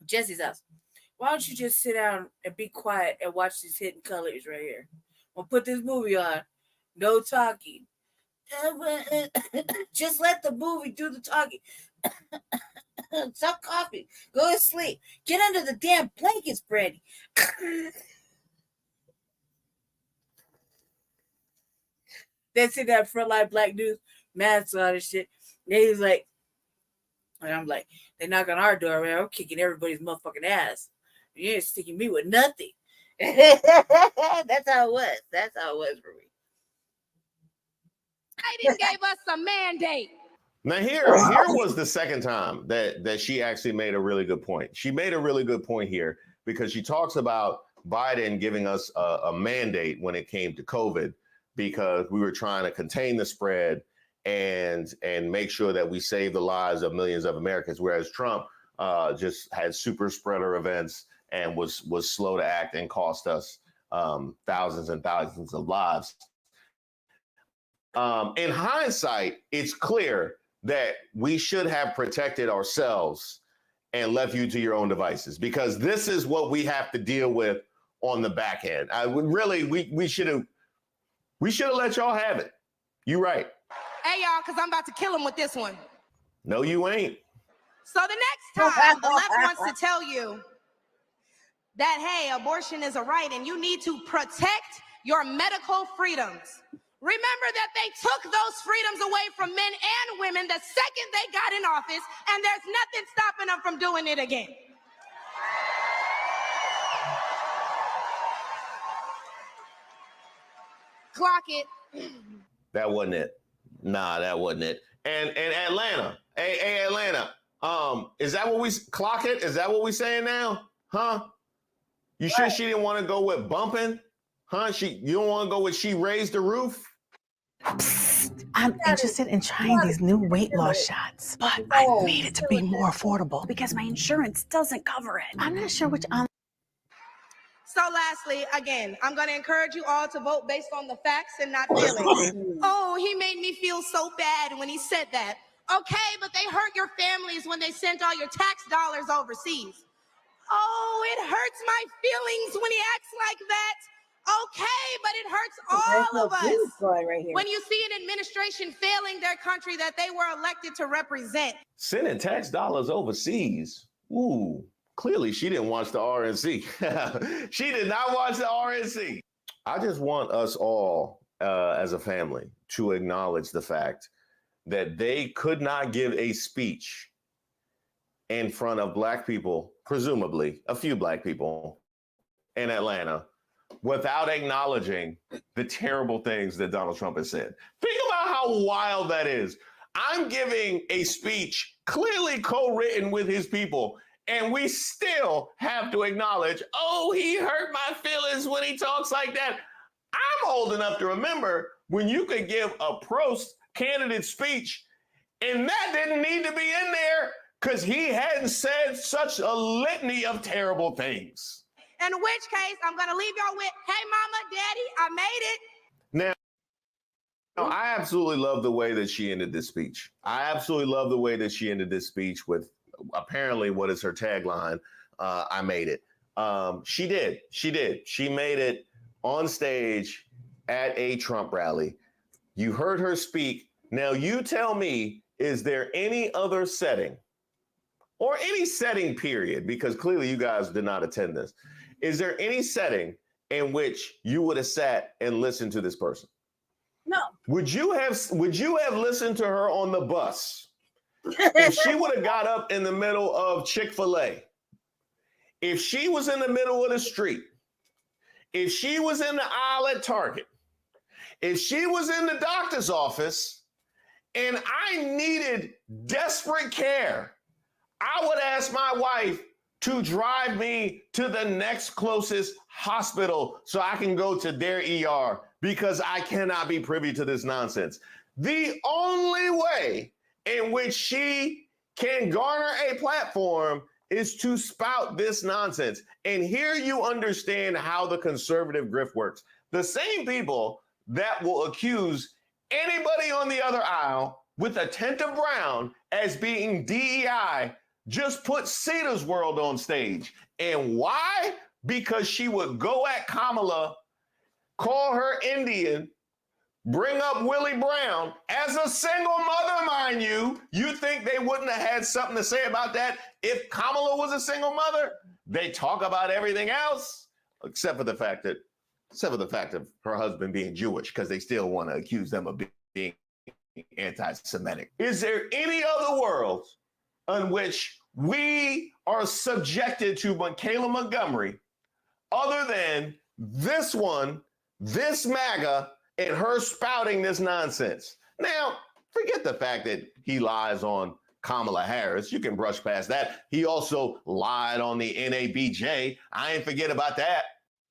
Jesse's house. Why don't you just sit down and be quiet and watch these hidden colors right here? We'll put this movie on. No talking. Just let the movie do the talking. Stop coughing. Go to sleep. Get under the damn blankets, Brandy. They sit down Frontline Black News, masks on and shit. And he's like, and I'm like, they knock on our door, man. I'm kicking everybody's motherfucking ass. You ain't sticking me with nothing. That's how it was. That's how it was for me.
Biden gave us a mandate.
Now here was the second time that she actually made a really good point. She made a really good point here because she talks about Biden giving us a mandate when it came to COVID because we were trying to contain the spread and make sure that we save the lives of millions of Americans, whereas Trump just had super spreader events and was slow to act and cost us thousands and thousands of lives. In hindsight, it's clear that we should have protected ourselves and left you to your own devices, because this is what we have to deal with on the back end. I would really, we should have let y'all have it. You right.
Hey, y'all, because I'm about to kill him with this one.
No, you ain't.
So the next time the left wants to tell you that, hey, abortion is a right and you need to protect your medical freedoms, remember that they took those freedoms away from men and women the second they got in office, and there's nothing stopping them from doing it again. Clock it.
That wasn't it. Nah, that wasn't it. And Atlanta, hey Atlanta, is that what we clock it? Is that what we saying now? Huh? You sure she didn't want to go with bumping? Huh? You don't want to go with she raised the roof?
Psst, I'm interested in trying these new weight loss shots, but I need it to be more affordable because my insurance doesn't cover it. I'm not sure which
So lastly, again, I'm going to encourage you all to vote based on the facts and not feelings. Oh, he made me feel so bad when he said that. Okay, but they hurt your families when they sent all your tax dollars overseas. Oh, it hurts my feelings when he acts like that. Okay, but it hurts all of us when you see an administration failing their country that they were elected to represent.
Sending tax dollars overseas. Ooh, clearly she didn't watch the RNC. She did not watch the RNC. I just want us all as a family to acknowledge the fact that they could not give a speech in front of Black people, presumably a few Black people in Atlanta, without acknowledging the terrible things that Donald Trump has said. Think about how wild that is. I'm giving a speech clearly co-written with his people, and we still have to acknowledge, oh, he hurt my feelings when he talks like that. I'm old enough to remember when you could give a candidate speech, and that didn't need to be in there because he hadn't said such a litany of terrible things.
In which case, I'm going to leave y'all with, hey, mama, daddy, I made it.
Now, I absolutely love the way that she ended this speech. I absolutely love the way that she ended this speech with apparently what is her tagline, I made it. She did. She made it on stage at a Trump rally. You heard her speak. Now, you tell me, is there any other setting or any setting period, because clearly you guys did not attend this, is there any setting in which you would have sat and listened to this person?
No.
Would you have listened to her on the bus? If she would have got up in the middle of Chick-fil-A, if she was in the middle of the street, if she was in the aisle at Target, if she was in the doctor's office and I needed desperate care, I would ask my wife to drive me to the next closest hospital so I can go to their ER, because I cannot be privy to this nonsense. The only way in which she can garner a platform is to spout this nonsense. And here you understand how the conservative grift works. The same people that will accuse anybody on the other aisle with a tint of brown as being DEI just put Cedar's World on stage. And why? Because she would go at Kamala, call her Indian, bring up Willie Brown as a single mother, mind you. You think they wouldn't have had something to say about that if Kamala was a single mother? They talk about everything else except for the fact of her husband being Jewish, because they still want to accuse them of being anti-Semitic. Is there any other world in which we are subjected to Michaela Montgomery other than this one, this MAGA, and her spouting this nonsense? Now, forget the fact that he lies on Kamala Harris. You can brush past that. He also lied on the NABJ. I ain't forget about that.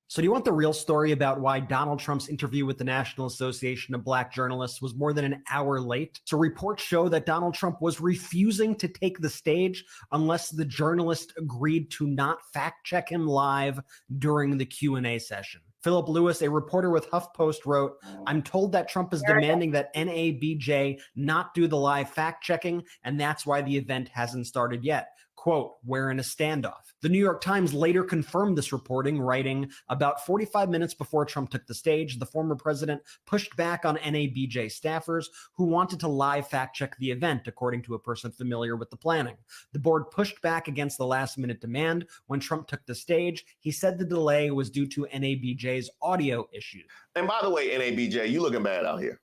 So do you want the real story about why Donald Trump's interview with the National Association of Black Journalists was more than an hour late? So reports show that Donald Trump was refusing to take the stage unless the journalist agreed to not fact check him live during the Q&A session. Philip Lewis, a reporter with HuffPost, wrote, "I'm told that Trump is demanding that NABJ not do the live fact checking, and that's why the event hasn't started yet. quote, "We're in a standoff." The New York Times later confirmed this reporting, writing, "About 45 minutes before Trump took the stage, the former president pushed back on NABJ staffers who wanted to live fact-check the event, according to a person familiar with the planning. The board pushed back against the last-minute demand. When Trump took the stage, he said the delay was due to NABJ's audio issues."
And by the way, NABJ, you looking bad out here.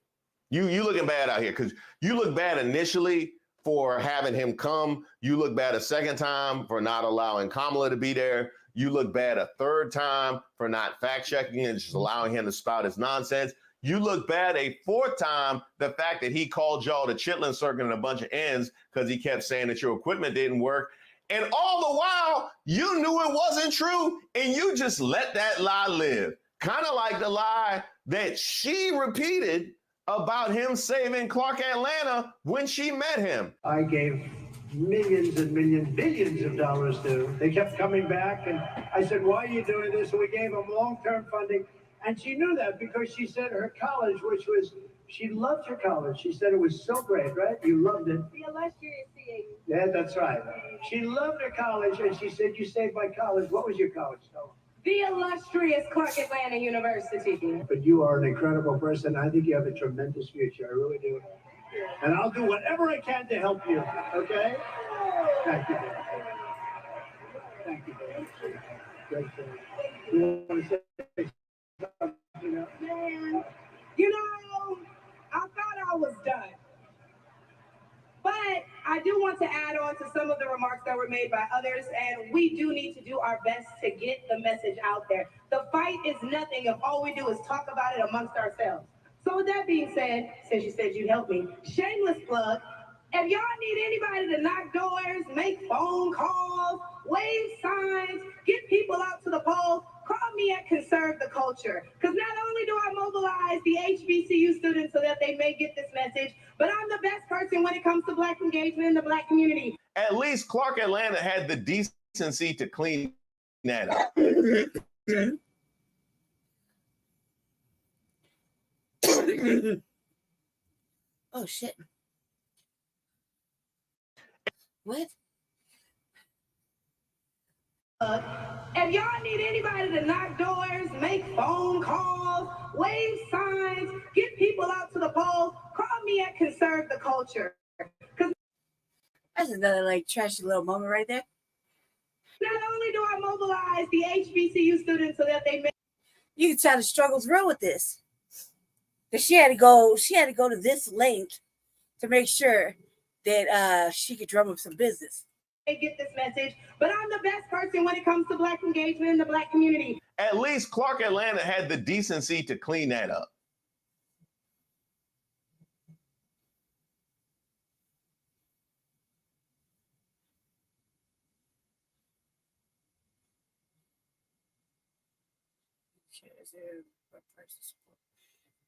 You looking bad out here because you look bad initially for having him come. You look bad a second time for not allowing Kamala to be there. You look bad a third time for not fact-checking and just allowing him to spout his nonsense. You look bad a fourth time, the fact that he called y'all the Chitlin Circuit and a bunch of ends because he kept saying that your equipment didn't work. And all the while, you knew it wasn't true, and you just let that lie live. Kind of like the lie that she repeated about him saving Clark Atlanta when she met him.
I gave millions and millions, billions of dollars to. They kept coming back, and I said, "Why are you doing this?" And we gave them long-term funding. And she knew that because she said her college, which was, she loved her college. She said it was so great, right? You loved it.
The illustrious CAU.
Yeah, that's right. She loved her college, and she said, "You saved my college." What was your college, Stella?
The illustrious Clark Atlanta University.
But you are an incredible person. I think you have a tremendous future. I really do. And I'll do whatever I can to help you, okay? Thank you. Thank you. Great thing. You want to say something?
Man, you know, I thought I was done. But I do want to add on to some of the remarks that were made by others, and we do need to do our best to get the message out there. The fight is nothing if all we do is talk about it amongst ourselves. So with that being said, since you said you'd help me, shameless plug, if y'all need anybody to knock doors, make phone calls, wave signs, get people out to the polls, call me at Conserve the Culture. Because not only do I mobilize the HBCU students so that they may get this message, but I'm the best person when it comes to Black engagement in the Black community.
At least Clark Atlanta had the decency to clean that up.
Oh, shit. What?
If y'all need anybody to knock doors, make phone calls, wave signs, get people out to the polls, call me at Conserve the Culture.
That's another like trashy little moment right there.
Not only do I mobilize the HBCU students so that they may,
you can tell the struggle's real with this. That she had to go to this length to make sure that she could drum up some business.
they get this message, but I'm the best person when it comes to Black engagement in the Black community.
At least Clark Atlanta had the decency to clean that up.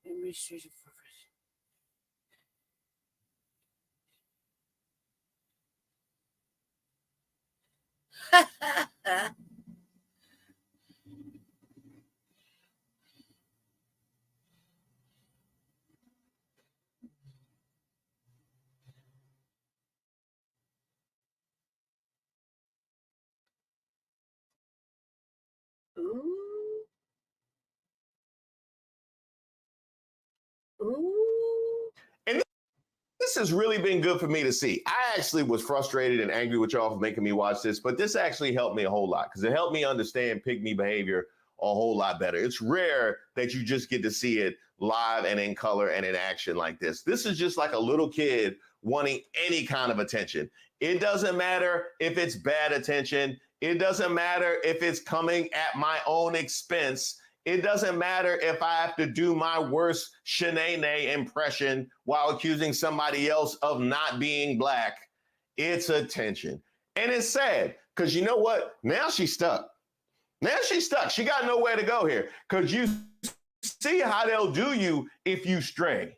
Administration for Ooh. Ooh.
And this has really been good for me to see. I actually was frustrated and angry with y'all for making me watch this, but this actually helped me a whole lot because it helped me understand pygmy behavior a whole lot better. It's rare that you just get to see it live and in color and in action like this. This is just like a little kid wanting any kind of attention. It doesn't matter if it's bad attention. It doesn't matter if it's coming at my own expense. It doesn't matter if I have to do my worst Shanae impression while accusing somebody else of not being Black. It's attention. And it's sad because you know what? Now she's stuck. Now she's stuck. She got nowhere to go here because you see how they'll do you if you stray.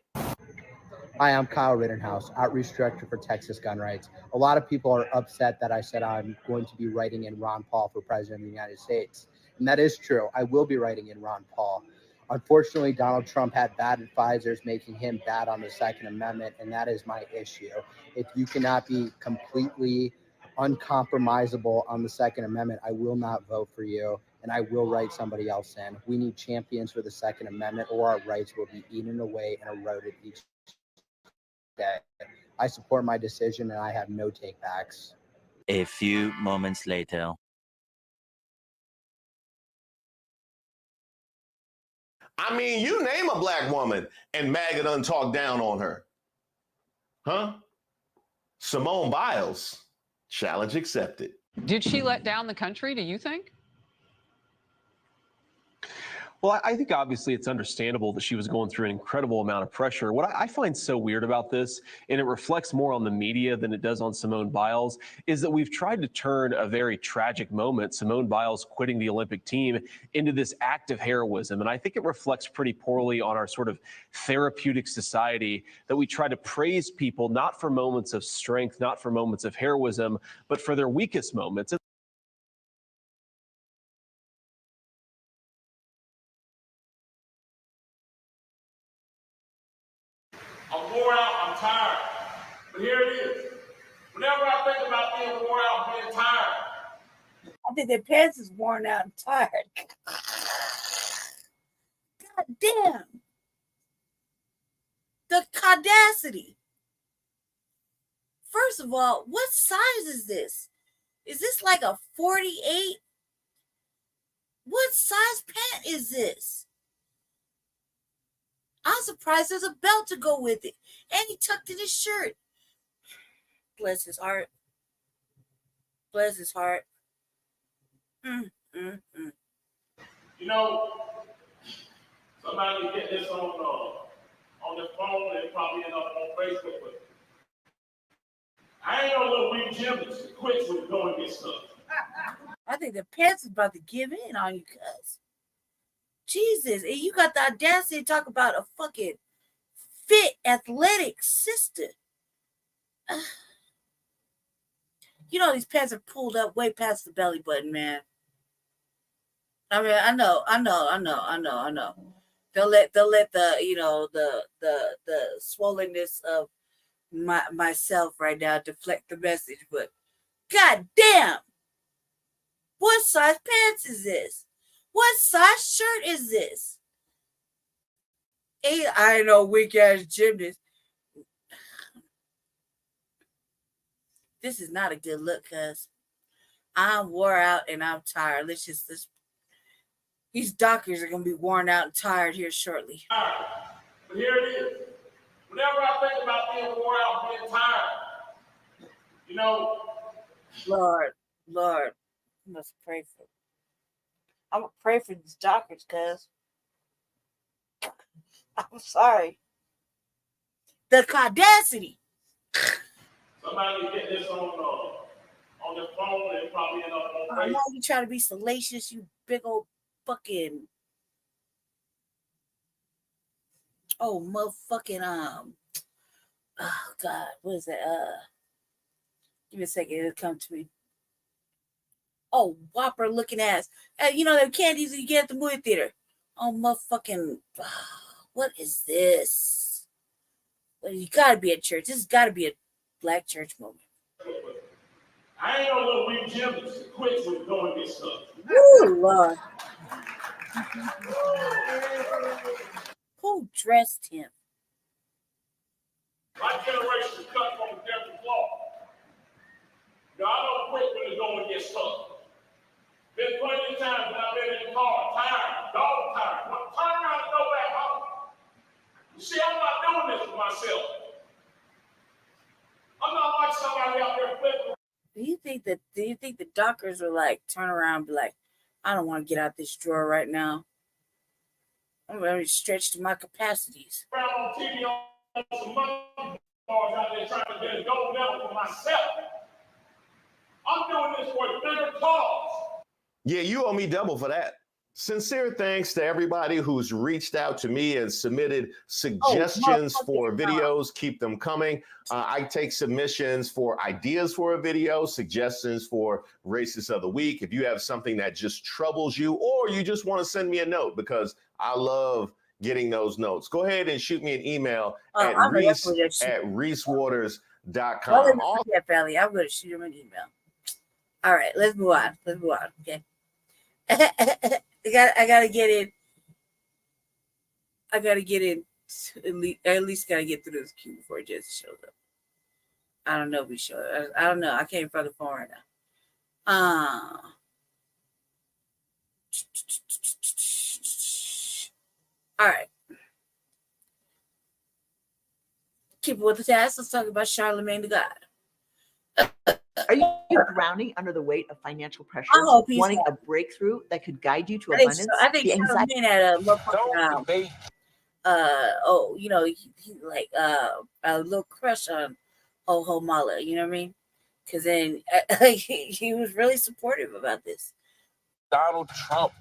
Hi, I'm Kyle Rittenhouse, Outreach Director for Texas Gun Rights. A lot of people are upset that I said I'm going to be writing in Ron Paul for President of the United States. And that is true. I will be writing in Ron Paul. Unfortunately, Donald Trump had bad advisors making him bad on the Second Amendment, and that is my issue. If you cannot be completely uncompromisable on the Second Amendment, I will not vote for you, and I will write somebody else in. We need champions for the Second Amendment, or our rights will be eaten away and eroded each day. I support my decision, and I have no takebacks.
A few moments later.
I mean, you name a black woman and MAGA done talk down on her. Huh? Simone Biles, challenge accepted.
Did she let down the country, do you think?
Well, I think obviously it's understandable that she was going through an incredible amount of pressure. What I find so weird about this, and it reflects more on the media than it does on Simone Biles, is that we've tried to turn a very tragic moment, Simone Biles quitting the Olympic team, into this act of heroism. And I think it reflects pretty poorly on our sort of therapeutic society that we try to praise people not for moments of strength, not for moments of heroism, but for their weakest moments.
I'm wore out, I'm tired. But here it is. Whenever I think about being wore out, being tired.
I think their pants is worn out and tired. God damn. The audacity. First of all, what size is this? Is this like a 48? What size pant is this? I'm surprised there's a belt to go with it. And he tucked in his shirt. Bless his heart. Bless his heart.
You know, somebody get this on the phone and probably end up on Facebook with it. I ain't no little weak gymnast that quits when going to get stuff.
I think the pants is about to give in on you, cuz. Jesus, and you got the audacity to talk about a fucking fit, athletic sister. You know these pants are pulled up way past the belly button, man. I mean, I know. They'll let the, you know, the swollenness of myself right now deflect the message, but god damn, what size pants is this? What size shirt is this? I ain't no weak ass gymnast. This is not a good look, cuz I'm wore out and I'm tired. These doctors are gonna be worn out and tired here shortly.
But here it is. Whenever I think about being wore out, being tired, you know.
Lord, I must pray for. I'm gonna pray for these doctors, cuz I'm sorry. The audacity.
Somebody get this on the phone and probably end up on Facebook.
Now you try to be salacious, you big old fucking motherfucking oh god, what is that? Give me a second, it'll come to me. Oh, whopper looking ass. You know them candies that you get at the movie theater. Oh motherfucking what is this? Well, you gotta be at church. This has gotta be a black church moment.
I ain't no little weak gymnast that quits when going to get stuff.
Woo, Lord. Who dressed him?
My generation is cut from a different cloth. Now, I don't quit when it's going to get stuck. Been plenty of times when I've been in the car, tired, dog tired. When I turn around and go back home. You see, I'm not doing this for myself. I'm not like somebody out there flipping.
Do you think the doctors are like turn around and be like, I don't want to get out this drawer right now. I'm going to stretch to my capacities.
Around on TV on some money bars out there trying to get a gold medal for myself. I'm doing this for a bigger cause.
Yeah, you owe me double for that. Sincere thanks to everybody who's reached out to me and submitted suggestions for videos. Keep them coming. I take submissions for ideas for a video, suggestions for Racist of the Week. If you have something that just troubles you, or you just want to send me a note, because I love getting those notes, go ahead and shoot me an email at reese@reesewaters.com.
I'm going to shoot him an email. All right, let's move on. Okay. I gotta get in. I gotta get in. At least gotta get through this queue before Jesse shows up. I don't know if we show up. I don't know. I can't find the phone right now. All right. Keep it with the task. Let's talk about Charlemagne the God.
Are you drowning under the weight of financial pressure, wanting a breakthrough that could guide you to abundance?
I think Charlemagne had a motherfucking you know, he like a little crush on Ho Mala, you know what I mean? Because then he was really supportive about this.
Donald Trump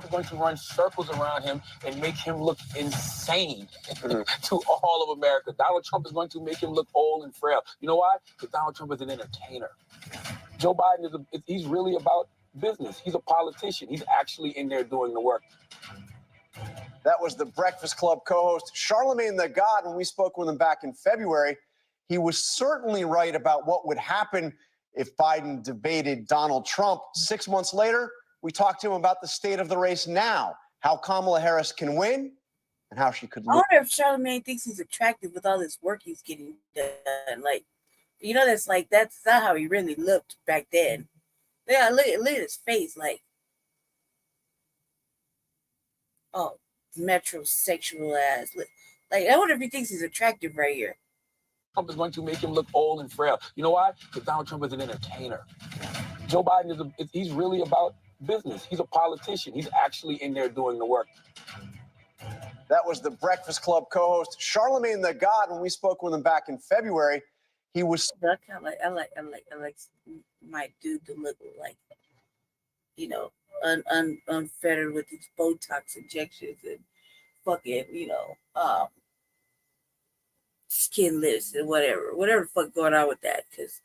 is going to run circles around him and make him look insane to all of America. Donald Trump is going to make him look old and frail. You know why? Because Donald Trump is an entertainer. Joe Biden he's really about business. He's a politician. He's actually in there doing the work.
That was the Breakfast Club co-host Charlemagne the God. When we spoke with him back in February, he was certainly right about what would happen if Biden debated Donald Trump. 6 months later, we talked to him about the state of the race now, how Kamala Harris can win, and how she could lose.
I wonder if Charlemagne thinks he's attractive with all this work he's getting done. Like, you know, that's not how he really looked back then. Yeah, look at his face, like, oh, metrosexual ass. Like, I wonder if he thinks he's attractive right here.
Trump is going to make him look old and frail. You know why? Because Donald Trump is an entertainer. Joe Biden he's really about business. He's a politician. He's actually in there doing the work.
That was the Breakfast Club co-host Charlemagne the God. When we spoke with him back in February, he was.
I like my dude to look like, you know, unfettered with these Botox injections and fucking, you know, skin lifts and whatever the fuck going on with that. Because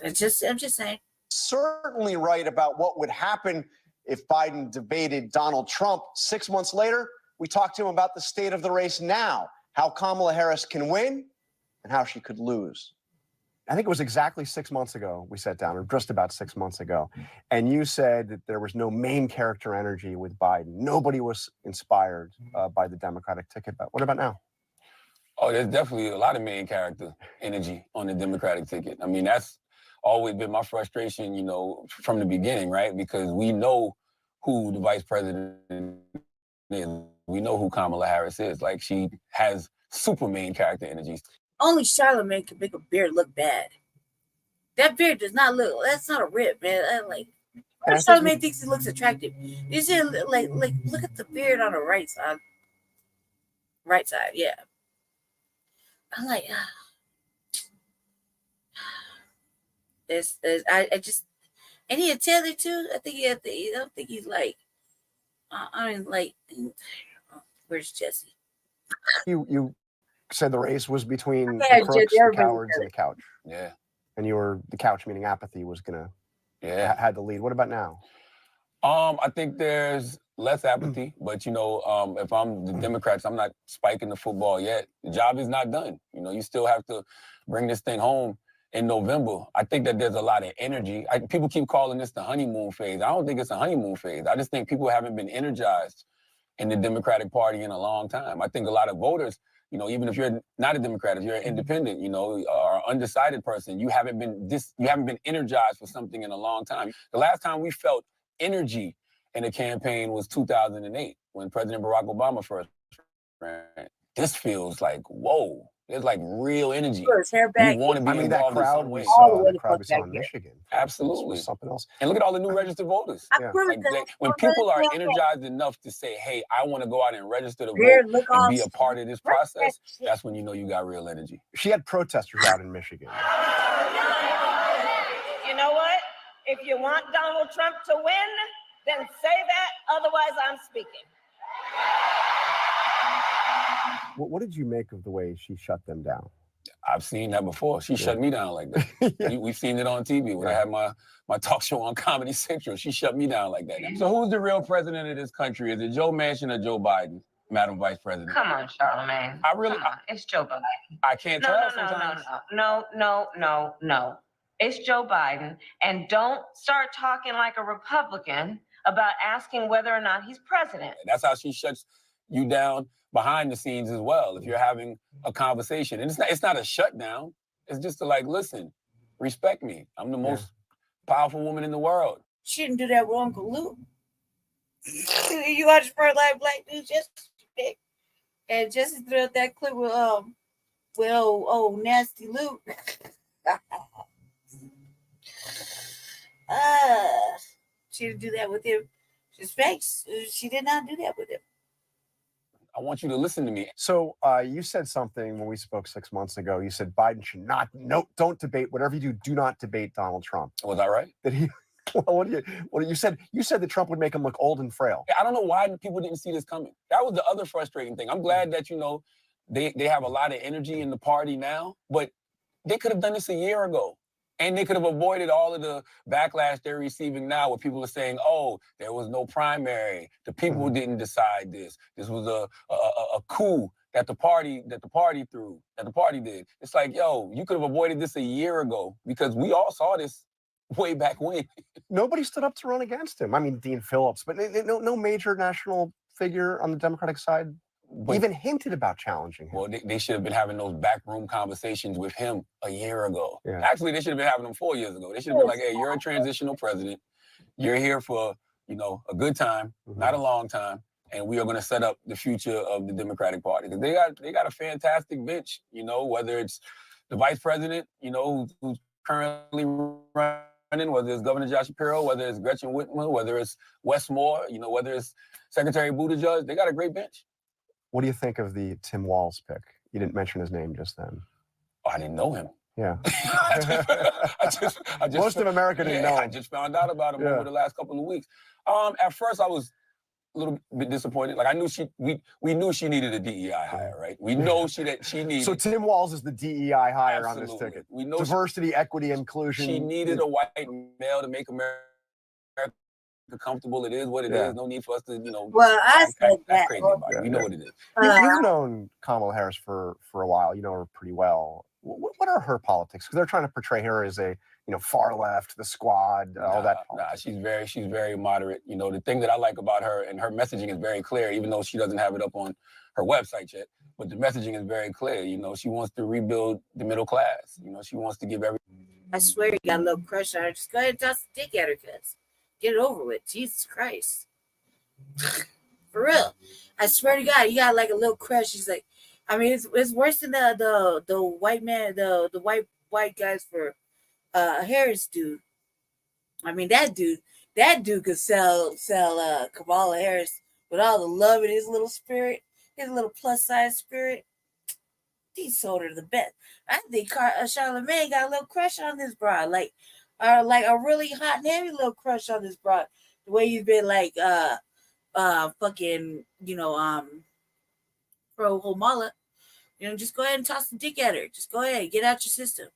I'm just saying.
Certainly right about what would happen if Biden debated Donald Trump. 6 months later, we talked to him about the state of the race now, how Kamala Harris can win and how she could lose.
I think it was exactly 6 months ago we sat down, or just about 6 months ago, and you said that there was no main character energy with Biden. Nobody was inspired by the Democratic ticket. But what about now?
Oh, there's definitely a lot of main character energy on the Democratic ticket. I mean, that's always been my frustration, you know, from the beginning, right? Because we know who the vice president is. We know who Kamala Harris is. Like, she has super main character energies.
Only Charlemagne can make a beard look bad. That beard does not look. That's not a rip, man. Charlemagne thinks he looks attractive. You see, like, look at the beard on the right side. Right side, yeah. I'm like, I just, and he Taylor too. I think I don't think he's like. I mean, like, where's Jesse?
You said the race was between
Yeah,
the crooks, the
everybody
cowards,
said
and the couch.
Yeah.
And you were the couch, meaning apathy, was gonna had the lead. What about now?
I think there's less apathy, but you know, if I'm the Democrats, I'm not spiking the football yet. The job is not done. You know, you still have to bring this thing home in November. I think that there's a lot of energy. People keep calling this the honeymoon phase. I don't think it's a honeymoon phase. I just think people haven't been energized in the Democratic Party in a long time. I think a lot of voters, you know, even if you're not a Democrat, if you're an independent, you know, or undecided person, you haven't been energized for something in a long time. The last time we felt energy in a campaign was 2008 when President Barack Obama first ran. This feels like, whoa. There's like real energy. We want to be involved in some way.
The crowd we saw in Michigan.
Absolutely.
Was something else.
And look at all the new registered voters. When people are energized enough to say, hey, I want to go out and register to vote and be a part of this process, that's when you know you got real energy.
She had protesters out in Michigan.
You know what? If you want Donald Trump to win, then say that. Otherwise, I'm speaking.
What did you make of the way she shut them down?
I've seen that before. She shut me down like that. We've seen it on TV when I had my talk show on Comedy Central. She shut me down like that. So who's the real president of this country? Is it Joe Manchin or Joe Biden, Madam Vice President?
Come on, Charlemagne.
I really,
it's Joe Biden.
I can't tell sometimes.
No.
it's Joe Biden, and don't start talking like a Republican about asking whether or not he's president.
That's how she shuts you down behind the scenes as well. If you're having a conversation, and it's not a shutdown. It's just to like, listen, respect me. I'm the most powerful woman in the world.
She didn't do that with Uncle Luke. You watched First Life Black News yesterday, and Jesse threw out that clip with old nasty Luke. She didn't do that with him. She's fake. She did not do that with him.
I want you to listen to me.
So you said something when we spoke 6 months ago. You said Biden should not, don't debate. Whatever you do not debate Donald Trump.
Was that right?
Did he? What you said? You said that Trump would make him look old and frail.
I don't know why people didn't see this coming. That was the other frustrating thing. I'm glad that, they have a lot of energy in the party now, but they could have done this a year ago. And they could have avoided all of the backlash they're receiving now where people are saying, oh, there was no primary. The people didn't decide this. This was a coup that the party did. It's like, yo, you could have avoided this a year ago because we all saw this way back when.
Nobody stood up to run against him. I mean, Dean Phillips, but no major national figure on the Democratic side even hinted about challenging him.
Well, they should have been having those backroom conversations with him a year ago.
Yeah.
Actually, they should have been having them 4 years ago. They should have been like, hey, you're a transitional president. You're here for, a good time, not a long time. And we are going to set up the future of the Democratic Party. Because they got a fantastic bench, whether it's the vice president, who's currently running, whether it's Governor Josh Shapiro, whether it's Gretchen Whitmer, whether it's Wes Moore, whether it's Secretary Buttigieg, they got a great bench.
What do you think of the Tim Walz pick? You didn't mention his name just then.
Oh, I didn't know him.
Yeah.
I just
Most of America didn't know him.
I just found out about him over the last couple of weeks. At first, I was a little bit disappointed. Like I knew we knew she needed a DEI hire, right? We know she needed.
So Tim Walz is the DEI hire on this ticket.
We know
diversity, equity, inclusion.
She needed a white male to make America comfortable. It is what it is. No need for us to,
Well, I said that.
Crazy about it. We know what it is.
You've known Kamala Harris for a while. You know her pretty well. What are her politics? Because they're trying to portray her as a far left, the squad, all that.
Nah, she's very moderate. The thing that I like about her, and her messaging is very clear, even though she doesn't have it up on her website yet. But the messaging is very clear. She wants to rebuild the middle class. She wants to give
I swear you got a little crush on her. Just go ahead and toss the dick at her, cuz. Get it over with. Jesus Christ. For real. I swear to God, you got like a little crush. She's like, I mean, it's worse than the white man, the white guys for Harris dude. I mean, that dude could sell Kamala Harris with all the love in his little spirit, his little plus size spirit. He sold her the best. I think Charlamagne got a little crush on this broad, like a really hot and heavy little crush on this broad. The way you've been like fucking, pro Homala. Just go ahead and toss the dick at her. Just go ahead, get out your system.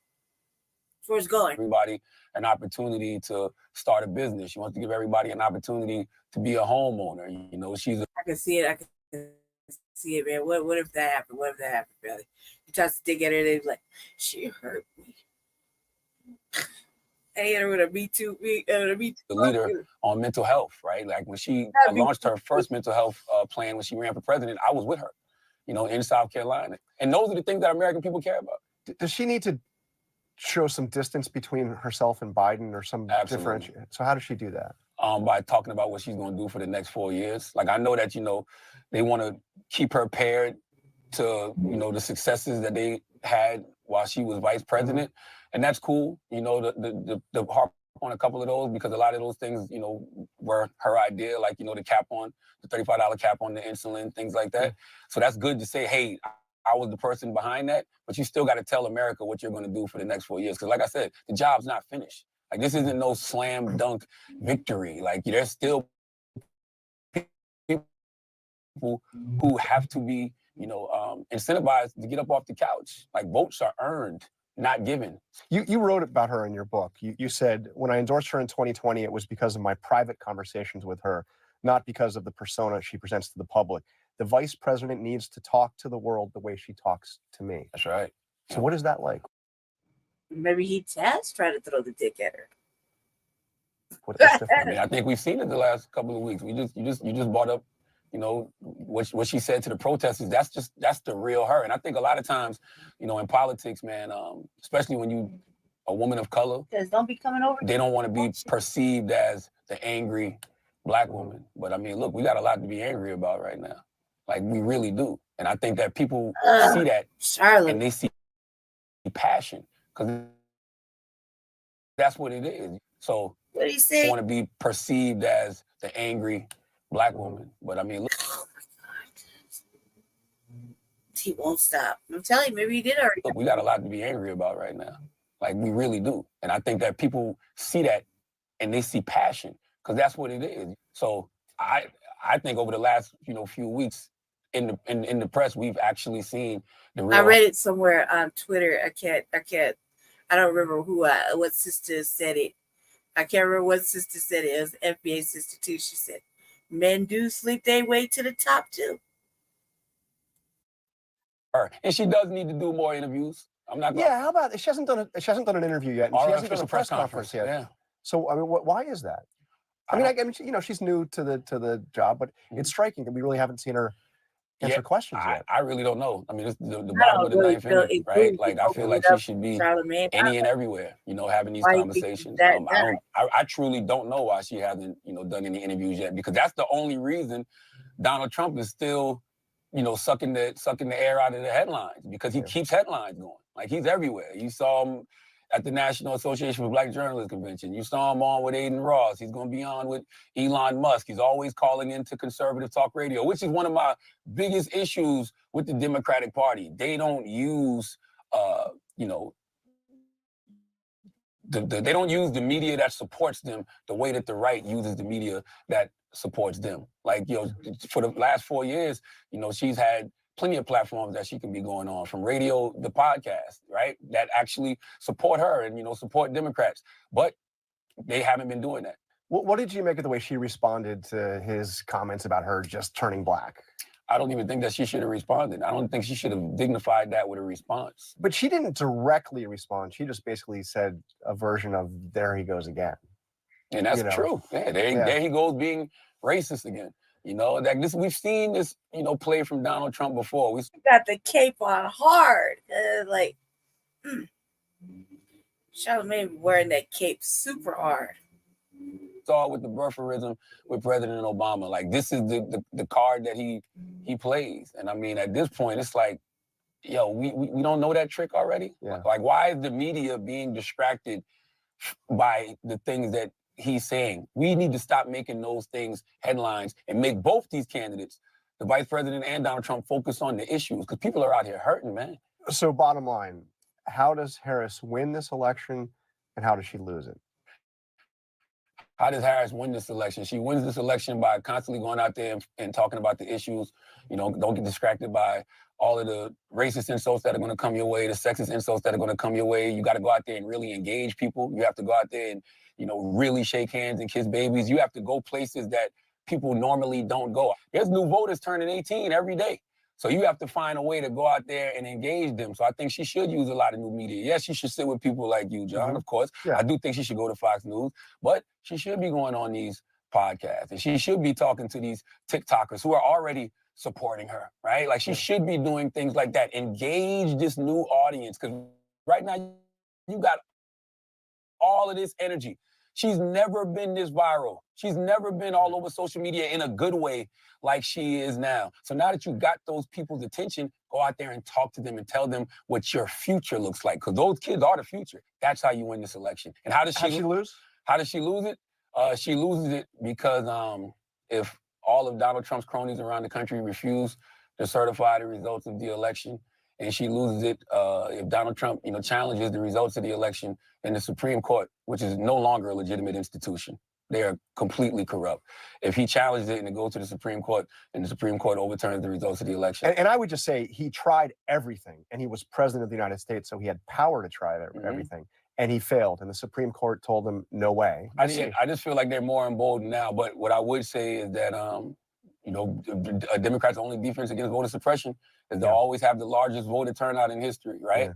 That's where it's going.
Everybody an opportunity to start a business. She wants to give everybody an opportunity to be a homeowner.
I can see it. Man. What if that happened? What if that happened, brother? You toss the dick at her, they'd be like, she hurt me. I hit her with a Me Too.
The leader on mental health, right? Like when she launched her first mental health plan when she ran for president, I was with her, in South Carolina. And those are the things that American people care about.
Does she need to show some distance between herself and Biden or some differentiation? So how does she do that?
By talking about what she's going to do for the next 4 years. Like I know that, they want to keep her paired to, the successes that they had while she was vice president. And that's cool, the harp on a couple of those because a lot of those things, were her idea, like, the cap on, the $35 cap on the insulin, things like that. So that's good to say, hey, I was the person behind that, but you still got to tell America what you're going to do for the next 4 years. Because like I said, the job's not finished. Like this isn't no slam dunk victory. Like there's still people who have to be, incentivized to get up off the couch. Like votes are earned, not given.
You wrote about her in your book. You said, when I endorsed her in 2020, it was because of my private conversations with her, not because of the persona she presents to the public. The vice president needs to talk to the world the way she talks to me.
That's right.
So what is that like?
Maybe he has tried to throw the dick at her.
I mean, I think we've seen it the last couple of weeks. You just brought up, you know, what she said to the protesters. That's the real her. And I think a lot of times, you know, in politics, man, especially when you a woman of color,
Because don't be coming over.
they don't want to be perceived as the angry black woman. But I mean, look, we got a lot to be angry about right now. Like we really do. And I think that people see that
Charlotte,
and they see passion because that's what it is. So
what do you say?
Want to be perceived as the angry black woman. But I mean, look.
He won't stop. I'm telling you, maybe he did already.
Look, we got a lot to be angry about right now. Like we really do. And I think that people see that and they see passion because that's what it is. So I think over the last, you know, few weeks in the press, we've actually seen the real.
I read it somewhere on Twitter. I don't remember what sister said it. I can't remember what sister said it. It was an FBA sister too. She said, men do sleep their way to the top too.
And she does need to do more interviews. I'm not.
Yeah, how about she hasn't done an interview yet, and she hasn't done a press conference yet.
Yeah.
So I mean, why is that? I mean, you know, she's new to the job, but it's striking that we really haven't seen her answer questions yet.
I really don't know. I mean, it's the bottom of the ninth inning, right? Like I feel like she should be any and everywhere, you know, having these conversations. I truly don't know why she hasn't, you know, done any interviews yet, because that's the only reason Donald Trump is still, you know, sucking the air out of the headlines, because he keeps headlines going. Like he's everywhere. You saw him at the National Association for Black Journalists Convention. You saw him on with Aiden Ross. He's going to be on with Elon Musk. He's always calling into conservative talk radio, which is one of my biggest issues with the Democratic Party. They don't use, you know, they don't use the media that supports them the way that the right uses the media that supports them. Like, you know, for the last 4 years, you know, she's had plenty of platforms that she can be going on, from radio, the podcast, right? That actually support her and, you know, support Democrats. But they haven't been doing that.
What did you make of the way she responded to his comments about her just turning black?
I don't even think that she should have responded. I don't think she should have dignified that with a response.
But she didn't directly respond. She just basically said a version of, there he goes again.
And that's true. Yeah, there he goes being racist again. You know, like this, we've seen this, you know, play from Donald Trump before. We
got the cape on hard. Charlamagne wearing that cape super hard.
Saw with the birtherism with President Obama. Like, this is the card that he plays. And I mean, at this point, it's like, yo, we don't know that trick already?
Yeah.
Like, why is the media being distracted by the things that he's saying? We need to stop making those things headlines and make both these candidates, the vice president and Donald Trump, focus on the issues, because people are out here hurting, man.
So bottom line, how does Harris win this election and how does she lose it?
How does Harris win this election? She wins this election by constantly going out there and talking about the issues. You know, don't get distracted by all of the racist insults that are going to come your way, the sexist insults that are going to come your way. You got to go out there and really engage people. You have to go out there and, you know, really shake hands and kiss babies. You have to go places that people normally don't go. There's new voters turning 18 every day. So you have to find a way to go out there and engage them. So I think she should use a lot of new media. Yes, she should sit with people like you, John, of course. Yeah. I do think she should go to Fox News, but she should be going on these podcasts, and she should be talking to these TikTokers who are already supporting her, right? Like, she should be doing things like that. Engage this new audience, because right now you got all of this energy. She's never been this viral. She's never been all over social media in a good way like she is now. So now that you got those people's attention, go out there and talk to them and tell them what your future looks like, because those kids are the future. That's how you win this election. And how does she
lose?
How does she lose it? She loses it because if all of Donald Trump's cronies around the country refuse to certify the results of the election, and she loses it if Donald Trump, you know, challenges the results of the election in the Supreme Court, which is no longer a legitimate institution. They are completely corrupt. If he challenges it and it goes to the Supreme Court, and the Supreme Court overturns the results of the election.
And I would just say he tried everything, and he was president of the United States, so he had power to try everything. And he failed, and the Supreme Court told him, no way.
I just feel like they're more emboldened now. But what I would say is that, you know, a Democrat's only defense against voter suppression is they'll always have the largest voter turnout in history, right?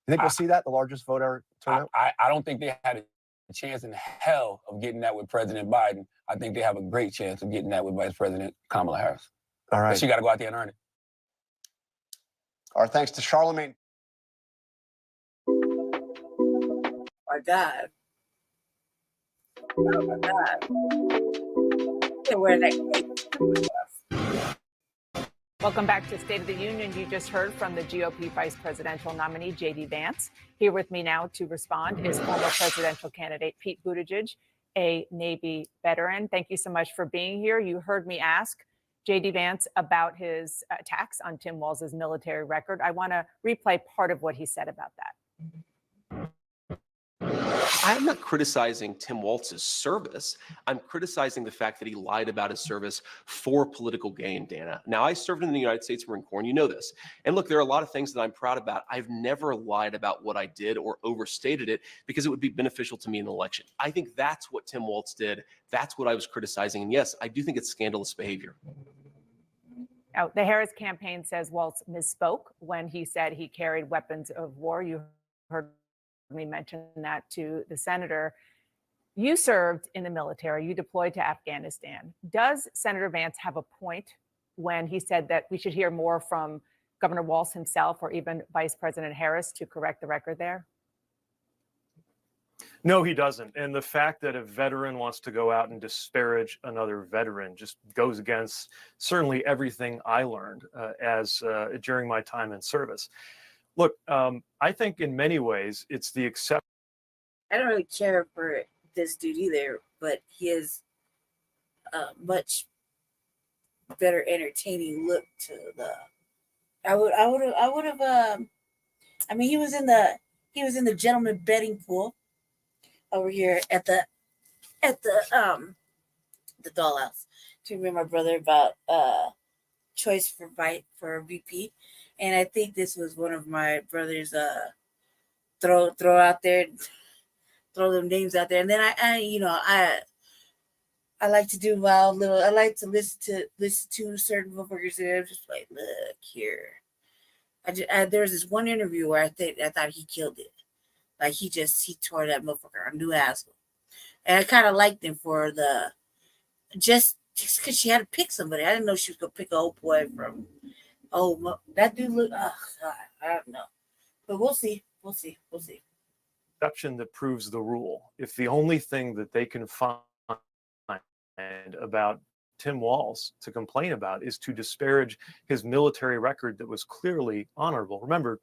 You think we'll see that, the largest voter turnout?
I don't think they had a chance in hell of getting that with President Biden. I think they have a great chance of getting that with Vice President Kamala Harris.
All right.
But she got to go out there and earn it.
Our thanks to Charlemagne.
My God. Oh my God. Can't wear that cape.
Welcome back to State of the Union. You just heard from the GOP vice presidential nominee, J.D. Vance. Here with me now to respond is former presidential candidate Pete Buttigieg, a Navy veteran. Thank you so much for being here. You heard me ask J.D. Vance about his attacks on Tim Walz's military record. I want to replay part of what he said about that.
I'm not criticizing Tim Walz's service. I'm criticizing the fact that he lied about his service for political gain, Dana. Now, I served in the United States Marine Corps, and you know this. And look, there are a lot of things that I'm proud about. I've never lied about what I did or overstated it because it would be beneficial to me in the election. I think that's what Tim Walz did. That's what I was criticizing. And yes, I do think it's scandalous behavior.
Now, the Harris campaign says Walz misspoke when he said he carried weapons of war. You heard me mention that to the senator. You served in the military. You deployed to Afghanistan. Does Senator Vance have a point when he said that we should hear more from Governor Walz himself or even Vice President Harris to correct the record there?
No, he doesn't. And the fact that a veteran wants to go out and disparage another veteran just goes against certainly everything I learned during my time in service. Look, I think in many ways it's the exception.
I don't really care for this dude either, but he has a much better entertaining look to the. I would have. I mean, he was in the gentleman betting pool over here at the dollhouse. To me and my brother about choice for VP. And I think this was one of my brother's throw out there, throw them names out there. And then I like to do my own little. I like to listen to certain motherfuckers, and I'm just like, look here. There was this one interview where I thought he killed it. Like he tore that motherfucker a new asshole. And I kind of liked him for just because she had to pick somebody. I didn't know she was gonna pick an old boy from. Oh, that dude look. Oh God, I don't know, but we'll see.
Exception that proves the rule. If the only thing that they can find about Tim Walz to complain about is to disparage his military record that was clearly honorable. Remember,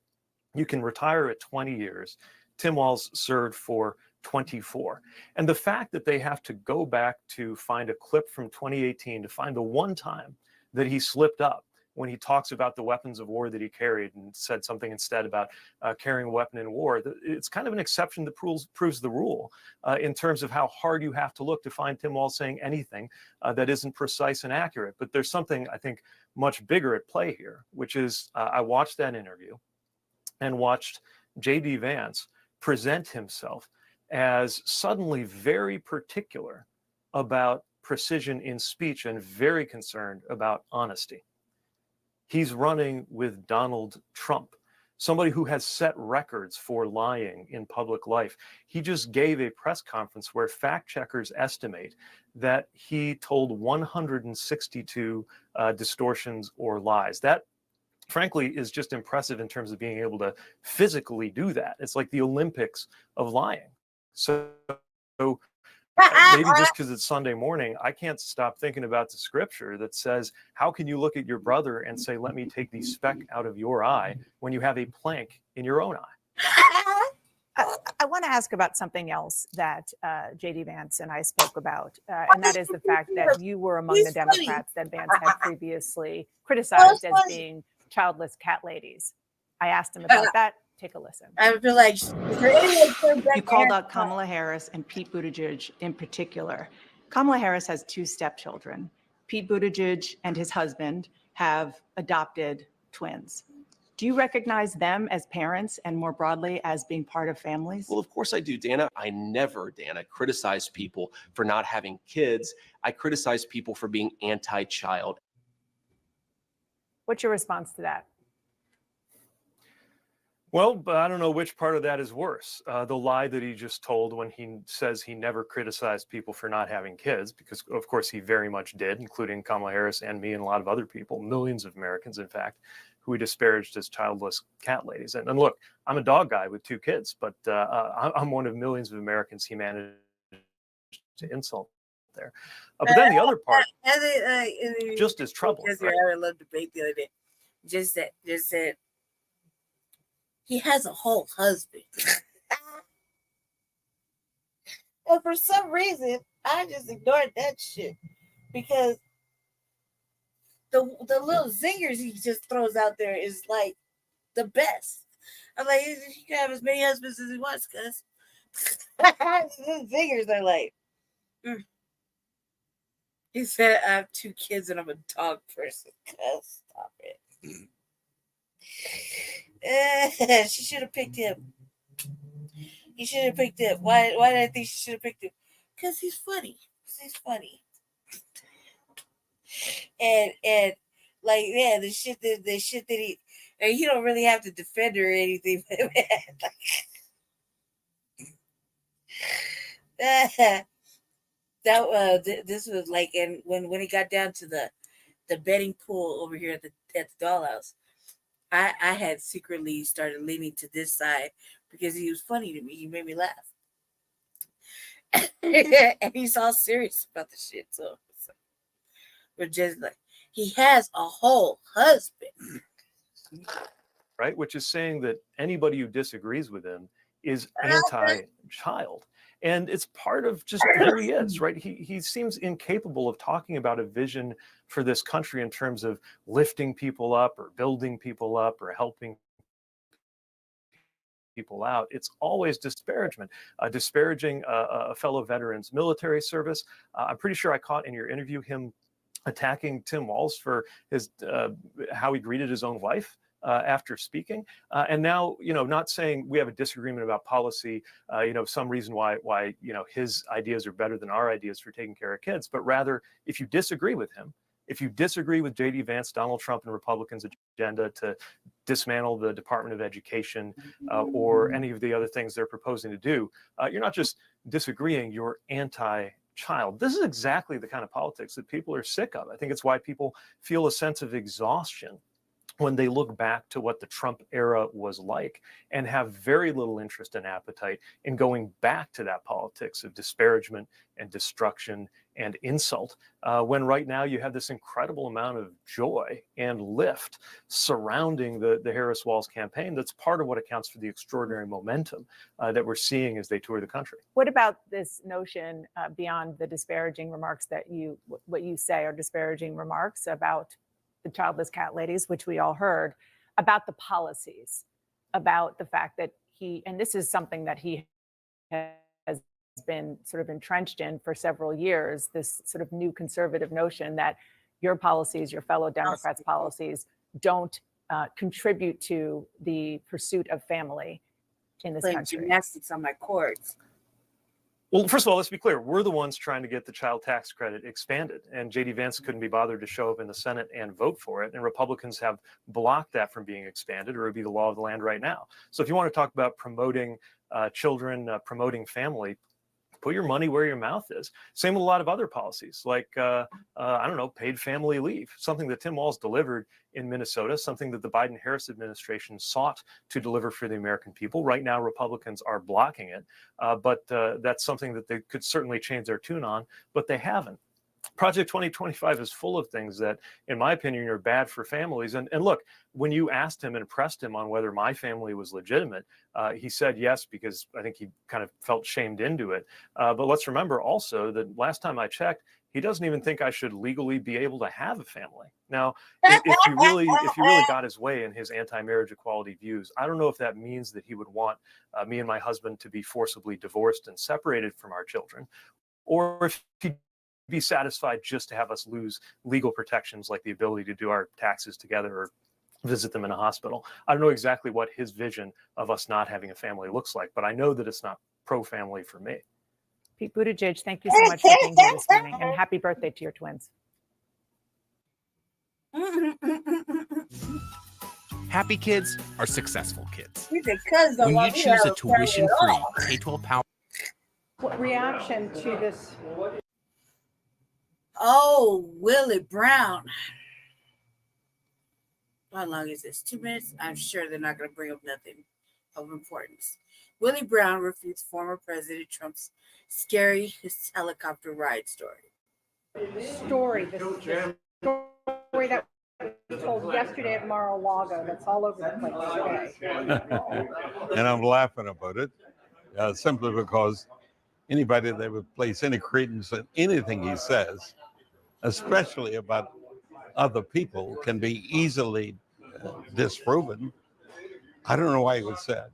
you can retire at 20 years. Tim Walz served for 24. And the fact that they have to go back to find a clip from 2018 to find the one time that he slipped up when he talks about the weapons of war that he carried and said something instead about carrying a weapon in war, it's kind of an exception that proves the rule in terms of how hard you have to look to find Tim Walz saying anything that isn't precise and accurate. But there's something, I think, much bigger at play here, which is I watched that interview and watched J.D. Vance present himself as suddenly very particular about precision in speech and very concerned about honesty. He's running with Donald Trump, somebody who has set records for lying in public life. He just gave a press conference where fact checkers estimate that he told 162 distortions or lies. That, frankly, is just impressive in terms of being able to physically do that. It's like the Olympics of lying. So maybe just because it's Sunday morning, I can't stop thinking about the scripture that says, how can you look at your brother and say, let me take the speck out of your eye when you have a plank in your own eye?
I want to ask about something else that J.D. Vance and I spoke about, and that is the fact that you were among the Democrats that Vance had previously criticized as being childless cat ladies. I asked him about that. Take a listen.
I feel like
you called out Kamala Harris and Pete Buttigieg in particular. Kamala Harris has 2 stepchildren. Pete Buttigieg and his husband have adopted twins. Do you recognize them as parents and more broadly as being part of families?
Well, of course I do, Dana. I never, Dana, criticize people for not having kids. I criticize people for being anti-child.
What's your response to that?
Well, but I don't know which part of that is worse. The lie that he just told when he says he never criticized people for not having kids, because of course he very much did, including Kamala Harris and me and a lot of other people, millions of Americans, in fact, who he disparaged as childless cat ladies. And look, I'm a dog guy with 2 kids, but I'm one of millions of Americans he managed to insult there. But then the other part, just as troubling.
Right? I love debate the other day. Just that he has a whole husband. And for some reason, I just ignored that shit because the little zingers he just throws out there is like the best. I'm like, he can have as many husbands as he wants, cuz. The zingers are like, He said, I have 2 kids and I'm a dog person. Cuz, stop it. She should have picked him. He should have picked him. Why did I think she should have picked him? Because he's funny. He's funny. And like, yeah, the shit that he don't really have to defend her or anything, but man, this was like, and when it got down to the betting pool over here at the dollhouse, I had secretly started leaning to this side because he was funny to me. He made me laugh. And he's all serious about the shit. So we're just like, he has a whole husband.
Right? Which is saying that anybody who disagrees with him is anti-child. And it's part of just who he is, right? He seems incapable of talking about a vision for this country in terms of lifting people up or building people up or helping people out. It's always disparagement, disparaging a fellow veteran's military service. I'm pretty sure I caught in your interview him attacking Tim Walz for his how he greeted his own wife. After speaking, and now, not saying we have a disagreement about policy, some reason why his ideas are better than our ideas for taking care of kids, but rather, if you disagree with him, if you disagree with J.D. Vance, Donald Trump, and Republicans' agenda to dismantle the Department of Education or any of the other things they're proposing to do, you're not just disagreeing, you're anti-child. This is exactly the kind of politics that people are sick of. I think it's why people feel a sense of exhaustion when they look back to what the Trump era was like and have very little interest and appetite in going back to that politics of disparagement and destruction and insult, when right now you have this incredible amount of joy and lift surrounding the Harris-Walz campaign. That's part of what accounts for the extraordinary momentum that we're seeing as they tour the country.
What about this notion beyond the disparaging remarks that what you say are disparaging remarks about the childless cat ladies, which we all heard, about the policies, about the fact that and this is something that he has been sort of entrenched in for several years, this sort of new conservative notion that your policies, your fellow Democrats' policies, don't contribute to the pursuit of family in this country.
Gymnastics on my cords.
Well, first of all, let's be clear. We're the ones trying to get the child tax credit expanded, and J.D. Vance couldn't be bothered to show up in the Senate and vote for it, and Republicans have blocked that from being expanded, or it would be the law of the land right now. So if you want to talk about promoting children, promoting family, put your money where your mouth is. Same with a lot of other policies, like, paid family leave, something that Tim Walz delivered in Minnesota, something that the Biden-Harris administration sought to deliver for the American people. Right now, Republicans are blocking it, but that's something that they could certainly change their tune on, but they haven't. Project 2025 is full of things that, in my opinion, are bad for families. And look, when you asked him and pressed him on whether my family was legitimate, he said yes, because I think he kind of felt shamed into it. But let's remember also that last time I checked, he doesn't even think I should legally be able to have a family. Now, if he really got his way in his anti-marriage equality views, I don't know if that means that he would want me and my husband to be forcibly divorced and separated from our children, or if he'd be satisfied just to have us lose legal protections like the ability to do our taxes together or visit them in a hospital. I don't know exactly what his vision of us not having a family looks like, but I know that it's not pro-family for me.
Pete Buttigieg, thank you so much for being here this morning, and happy birthday to your twins.
Happy kids are successful kids.
Because
When you choose a tuition-free K-12 power.
What reaction to this?
Oh, Willie Brown. How long is this? 2 minutes? I'm sure they're not going to bring up nothing of importance. Willie Brown refutes former President Trump's scary helicopter ride story.
The story that was told yesterday at Mar-a-Lago that's all over the place today.
And I'm laughing about it simply because anybody that would place any credence in anything he says, especially about other people, can be easily disproven. I don't know why he would say it.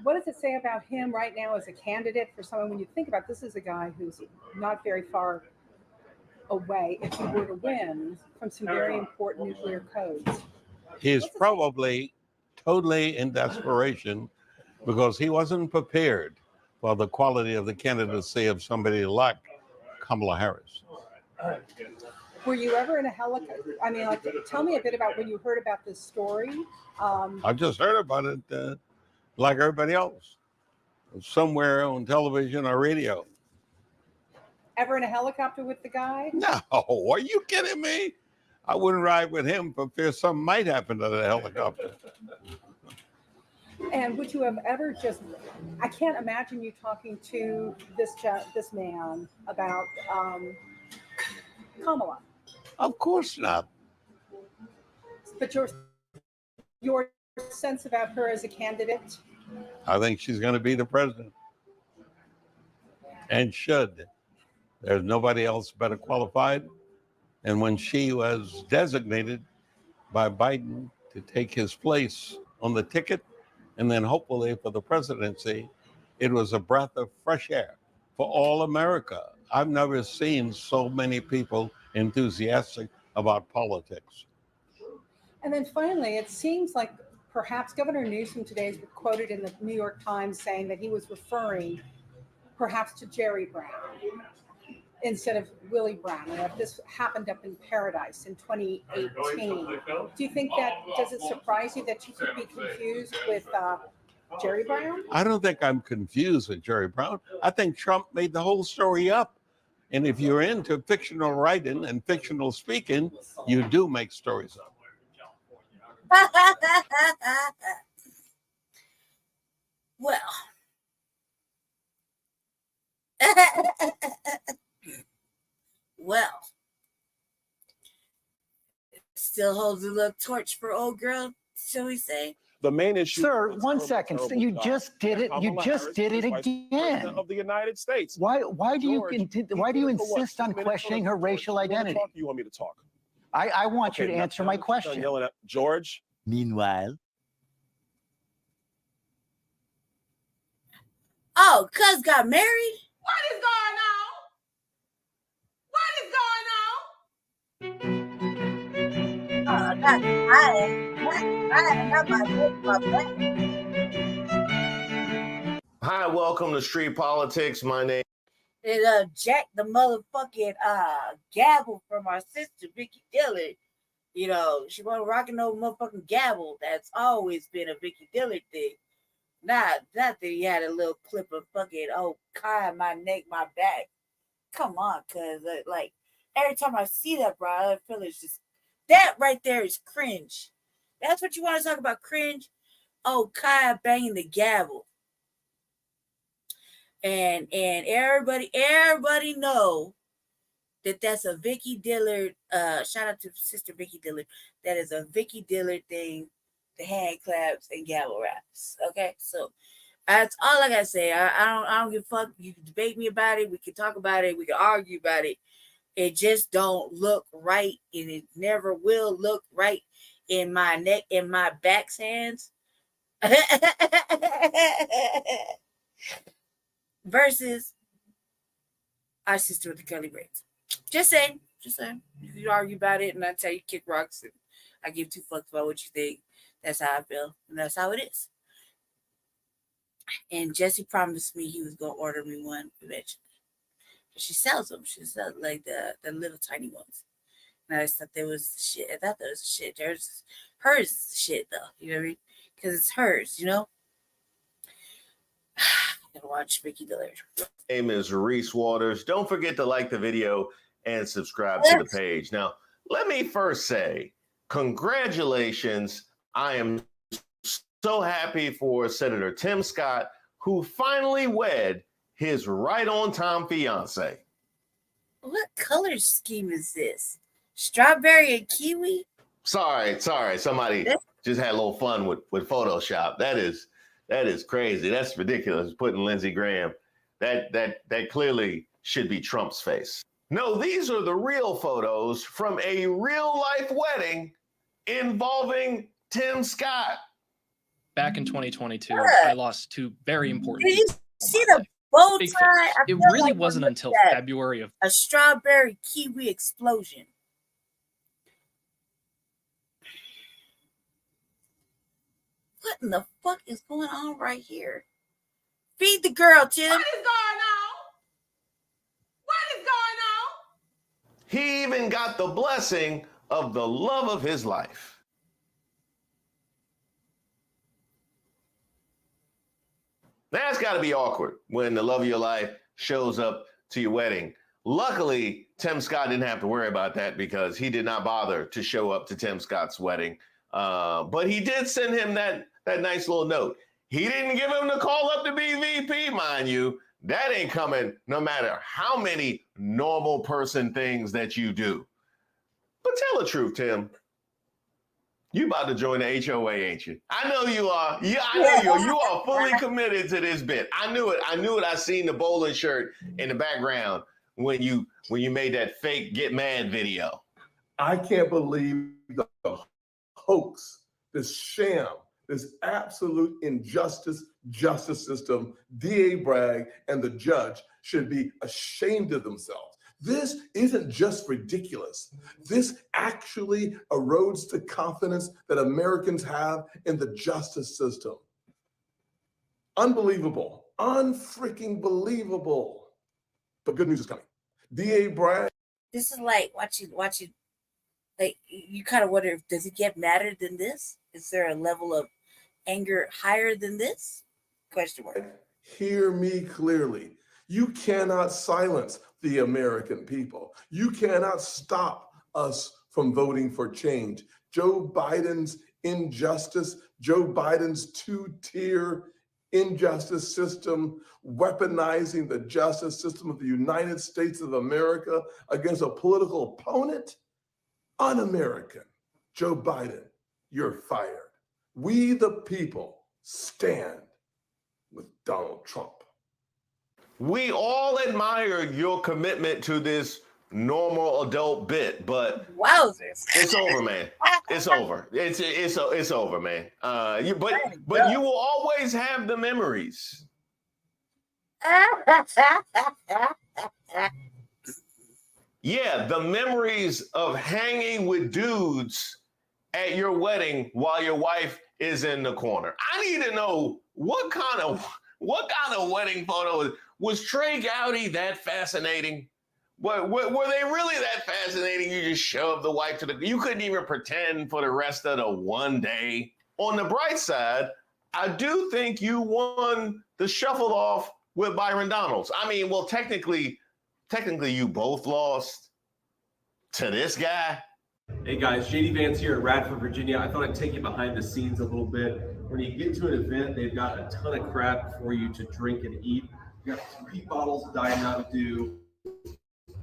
What does it say about him right now as a candidate for someone, when you think about this is a guy who's not very far away, if he were to win, from some very important nuclear codes?
He's probably totally in desperation because he wasn't prepared for the quality of the candidacy of somebody like Kamala Harris.
Were you ever in a helicopter? I mean, like, tell me a bit about when you heard about this story.
I just heard about it like everybody else, somewhere on television or radio.
Ever in a helicopter with the guy?
No, are you kidding me? I wouldn't ride with him for fear something might happen to the helicopter.
And would you have ever just, I can't imagine you talking to this man about Kamala.
Of course not.
But your sense about her as a candidate?
I think she's going to be the president. And should. There's nobody else better qualified. And when she was designated by Biden to take his place on the ticket, and then hopefully for the presidency, it was a breath of fresh air for all America. I've never seen so many people enthusiastic about politics.
And then finally, it seems like perhaps Governor Newsom today is quoted in the New York Times saying that he was referring perhaps to Jerry Brown instead of Willie Brown, and if this happened up in Paradise in 2018. Do you think that, does it surprise you that you could be confused with Jerry Brown?
I don't think I'm confused with Jerry Brown. I think Trump made the whole story up. And if you're into fictional writing and fictional speaking, you do make stories up.
Well, well, still holds a little torch for old girl, shall we say?
The main issue,
sir. 1 second. You just did it. You just did it again.
Of the United States.
Why do you insist on
minutes
questioning her racial identity?
You want me to talk?
I want you
Okay,
to
now-
answer
now
my
I'm done
question.
Yelling at George.
Meanwhile,
Oh, cuz got married?
What is going on? What is going on?
Oh, that's
Hi, welcome to Street Politics. My name
and Jack the motherfucking gavel from our sister Vicky Dillard. You know, she wasn't rocking no motherfucking gavel. That's always been a Vicky Dillard thing. Not that he had a little clip of fucking Kai, my neck, my back. Come on, cuz like every time I see that, bro, I feel it's just that right there is cringe. That's what you want to talk about, cringe. Oh, Kai banging the gavel. And everybody know that that's a Vicky Dillard. Shout out to Sister Vicky Dillard. That is a Vicky Dillard thing. The hand claps and gavel raps. Okay, so that's all I gotta say. I don't give a fuck. You can debate me about it. We can talk about it. We can argue about it. It just don't look right, and it never will look right in my neck, in my back's hands. Versus our sister with the curly braids. Just saying. You can argue about it, and I tell you kick rocks, and I give two fucks about what you think. That's how I feel, and that's how it is. And Jesse promised me he was gonna order me one eventually. She sells them. She sells like the little tiny ones. And I just thought there was shit. I thought there was shit. There's hers shit though. You know what I mean? Because it's hers. You know. Gotta watch Vicky Dillard.
Name is Reese Waters. Don't forget to like the video and subscribe to the page. Now, let me first say, congratulations. I am so happy for Senator Tim Scott, who finally wed his right-on-time fiance.
What color scheme is this? Strawberry and kiwi?
Sorry. Somebody just had a little fun with Photoshop. That is crazy. That's ridiculous. Putting Lindsey Graham. That clearly should be Trump's face. No, these are the real photos from a real-life wedding involving Tim Scott.
Back in 2022, I lost two very important
Did you
people.
see the bow
Big
tie?
finish. It really wasn't until February of
a strawberry kiwi explosion. What in the fuck is going on right here? Feed the girl, Tim.
What is going on? What is going on?
He even got the blessing of the love of his life. That's got to be awkward when the love of your life shows up to your wedding. Luckily, Tim Scott didn't have to worry about that because he did not bother to show up to Tim Scott's wedding. But he did send him that nice little note. He didn't give him the call up to be VP, mind you. That ain't coming no matter how many normal person things that you do. But tell the truth, Tim. You about to join the HOA, ain't you? I know you are. Yeah, I know you are. You are fully committed to this bit. I knew it. I seen the bowling shirt in the background when you made that fake Get Mad video.
I can't believe the hoax, this sham, this absolute injustice justice system. DA Bragg and the judge should be ashamed of themselves. This isn't just ridiculous. This actually erodes the confidence that Americans have in the justice system. Unbelievable. Unfreaking believable. But good news is coming. DA Bragg.
This is like watching. Like you kind of wonder, does it get madder than this? Is there a level of anger higher than this? Question mark.
Hear me clearly. You cannot silence the American people. You cannot stop us from voting for change. Joe Biden's injustice, Joe Biden's two-tier injustice system, weaponizing the justice system of the United States of America against a political opponent, un-American. Joe Biden, you're fired. We the people stand with Donald Trump.
We all admire your commitment to this normal adult bit, but
wowzers,
it's over, man. It's over. It's over, man. But you will always have the memories. Yeah, the memories of hanging with dudes at your wedding while your wife is in the corner. I need to know what kind of wedding photo was Trey Gowdy that fascinating? Were they really that fascinating? You just shoved the wife to you couldn't even pretend for the rest of the one day. On the bright side, I do think you won the shuffle off with Byron Donalds. I mean, well, technically you both lost to this guy.
Hey guys, JD Vance here in Radford, Virginia. I thought I'd take you behind the scenes a little bit. When you get to an event, they've got a ton of crap for you to drink and eat. You got 3 bottles of Diet Mountain Dew,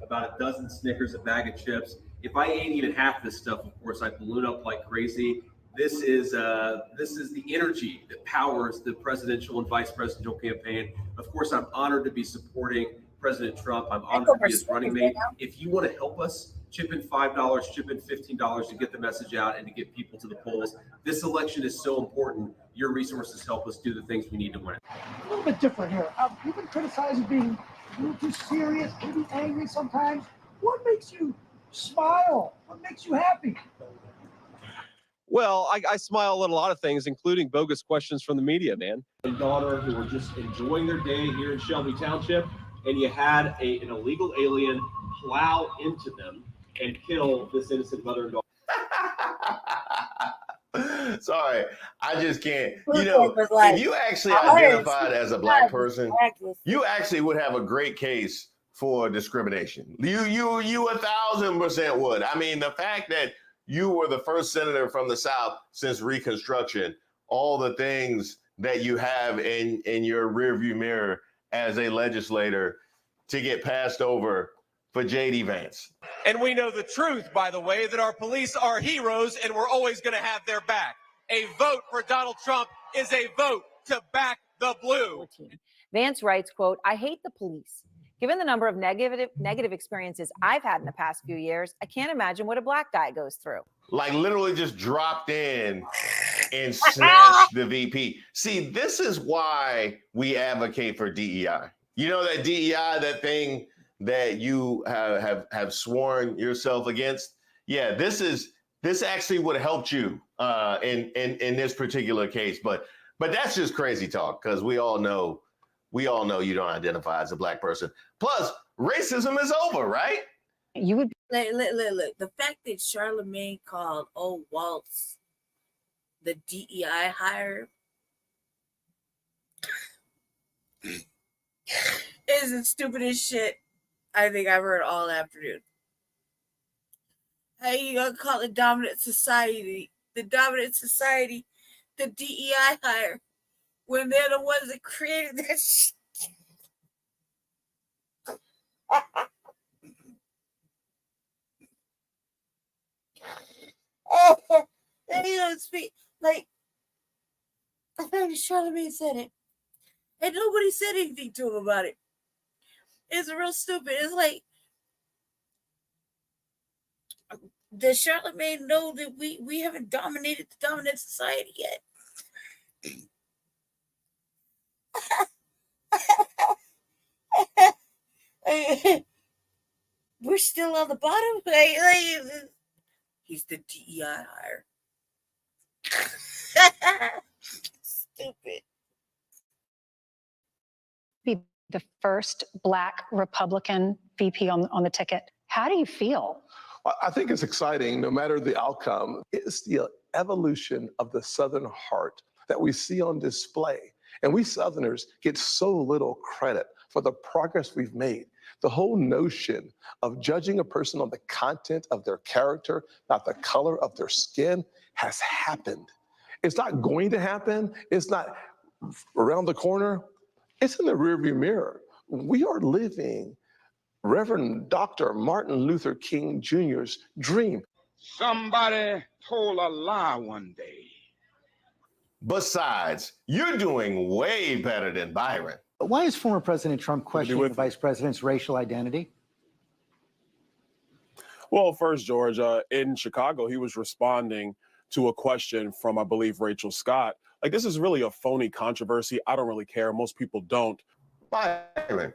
about a dozen Snickers, a bag of chips. If I ate even half this stuff, of course, I'd balloon up like crazy. This is the energy that powers the presidential and vice presidential campaign. Of course, I'm honored to be supporting President Trump. I'm honored to be his running mate. If you want to help us, chip in $5, chip in $15 to get the message out and to get people to the polls. This election is so important. Your resources help us do the things we need to win.
A little bit different here. You've been criticized as being a little too serious, maybe angry sometimes. What makes you smile? What makes you happy?
Well, I smile at a lot of things, including bogus questions from the media, man.
A daughter who were just enjoying their day here in Shelby Township, and you had an illegal alien plow into them. and kill this innocent mother and daughter.
Sorry, I just can't.
Look,
You know,
it was like,
if you actually
I heard
identified as a black person, you actually would have a great case for discrimination. You 1,000% would. I mean, the fact that you were the first senator from the South since Reconstruction, all the things that you have in your rearview mirror as a legislator to get passed over for J.D. Vance.
And we know the truth, by the way, that our police are heroes and we're always going to have their back. A vote for Donald Trump is a vote to back the blue.
Vance writes, quote, I hate the police. Given the number of negative experiences I've had in the past few years, I can't imagine what a black guy goes through.
Like literally just dropped in and snatched the VP. See, this is why we advocate for DEI. You know that DEI, that thing that you have sworn yourself against? Yeah, this actually would have helped you in this particular case. But that's just crazy talk, because we all know you don't identify as a black person. Plus, racism is over, right?
You would look. The fact that Charlemagne called old Waltz the DEI hire is the stupidest shit I think I've heard all afternoon. How you gonna call the dominant society the DEI hire when they're the ones that created that shit? And he don't speak like I think Charlemagne said it, and nobody said anything to him about it. It's real stupid. It's like, does Charlemagne know that we haven't dominated the dominant society yet? We're still on the bottom. He's the DEI hire. Stupid.
Be the first Black Republican VP on the ticket. How do you feel?
Well, I think it's exciting, no matter the outcome. It's the evolution of the Southern heart that we see on display. And we Southerners get so little credit for the progress we've made. The whole notion of judging a person on the content of their character, not the color of their skin, has happened. It's not going to happen. It's not around the corner. It's in the rearview mirror. We are living Reverend Dr. Martin Luther King Jr.'s dream.
Somebody told a lie one day.
Besides, you're doing way better than Byron.
Why is former President Trump questioning the vice president's racial identity?
Well, first, George, in Chicago, he was responding to a question from, I believe, Rachel Scott. Like, this is really a phony controversy. I don't really care. Most people don't.
Byron,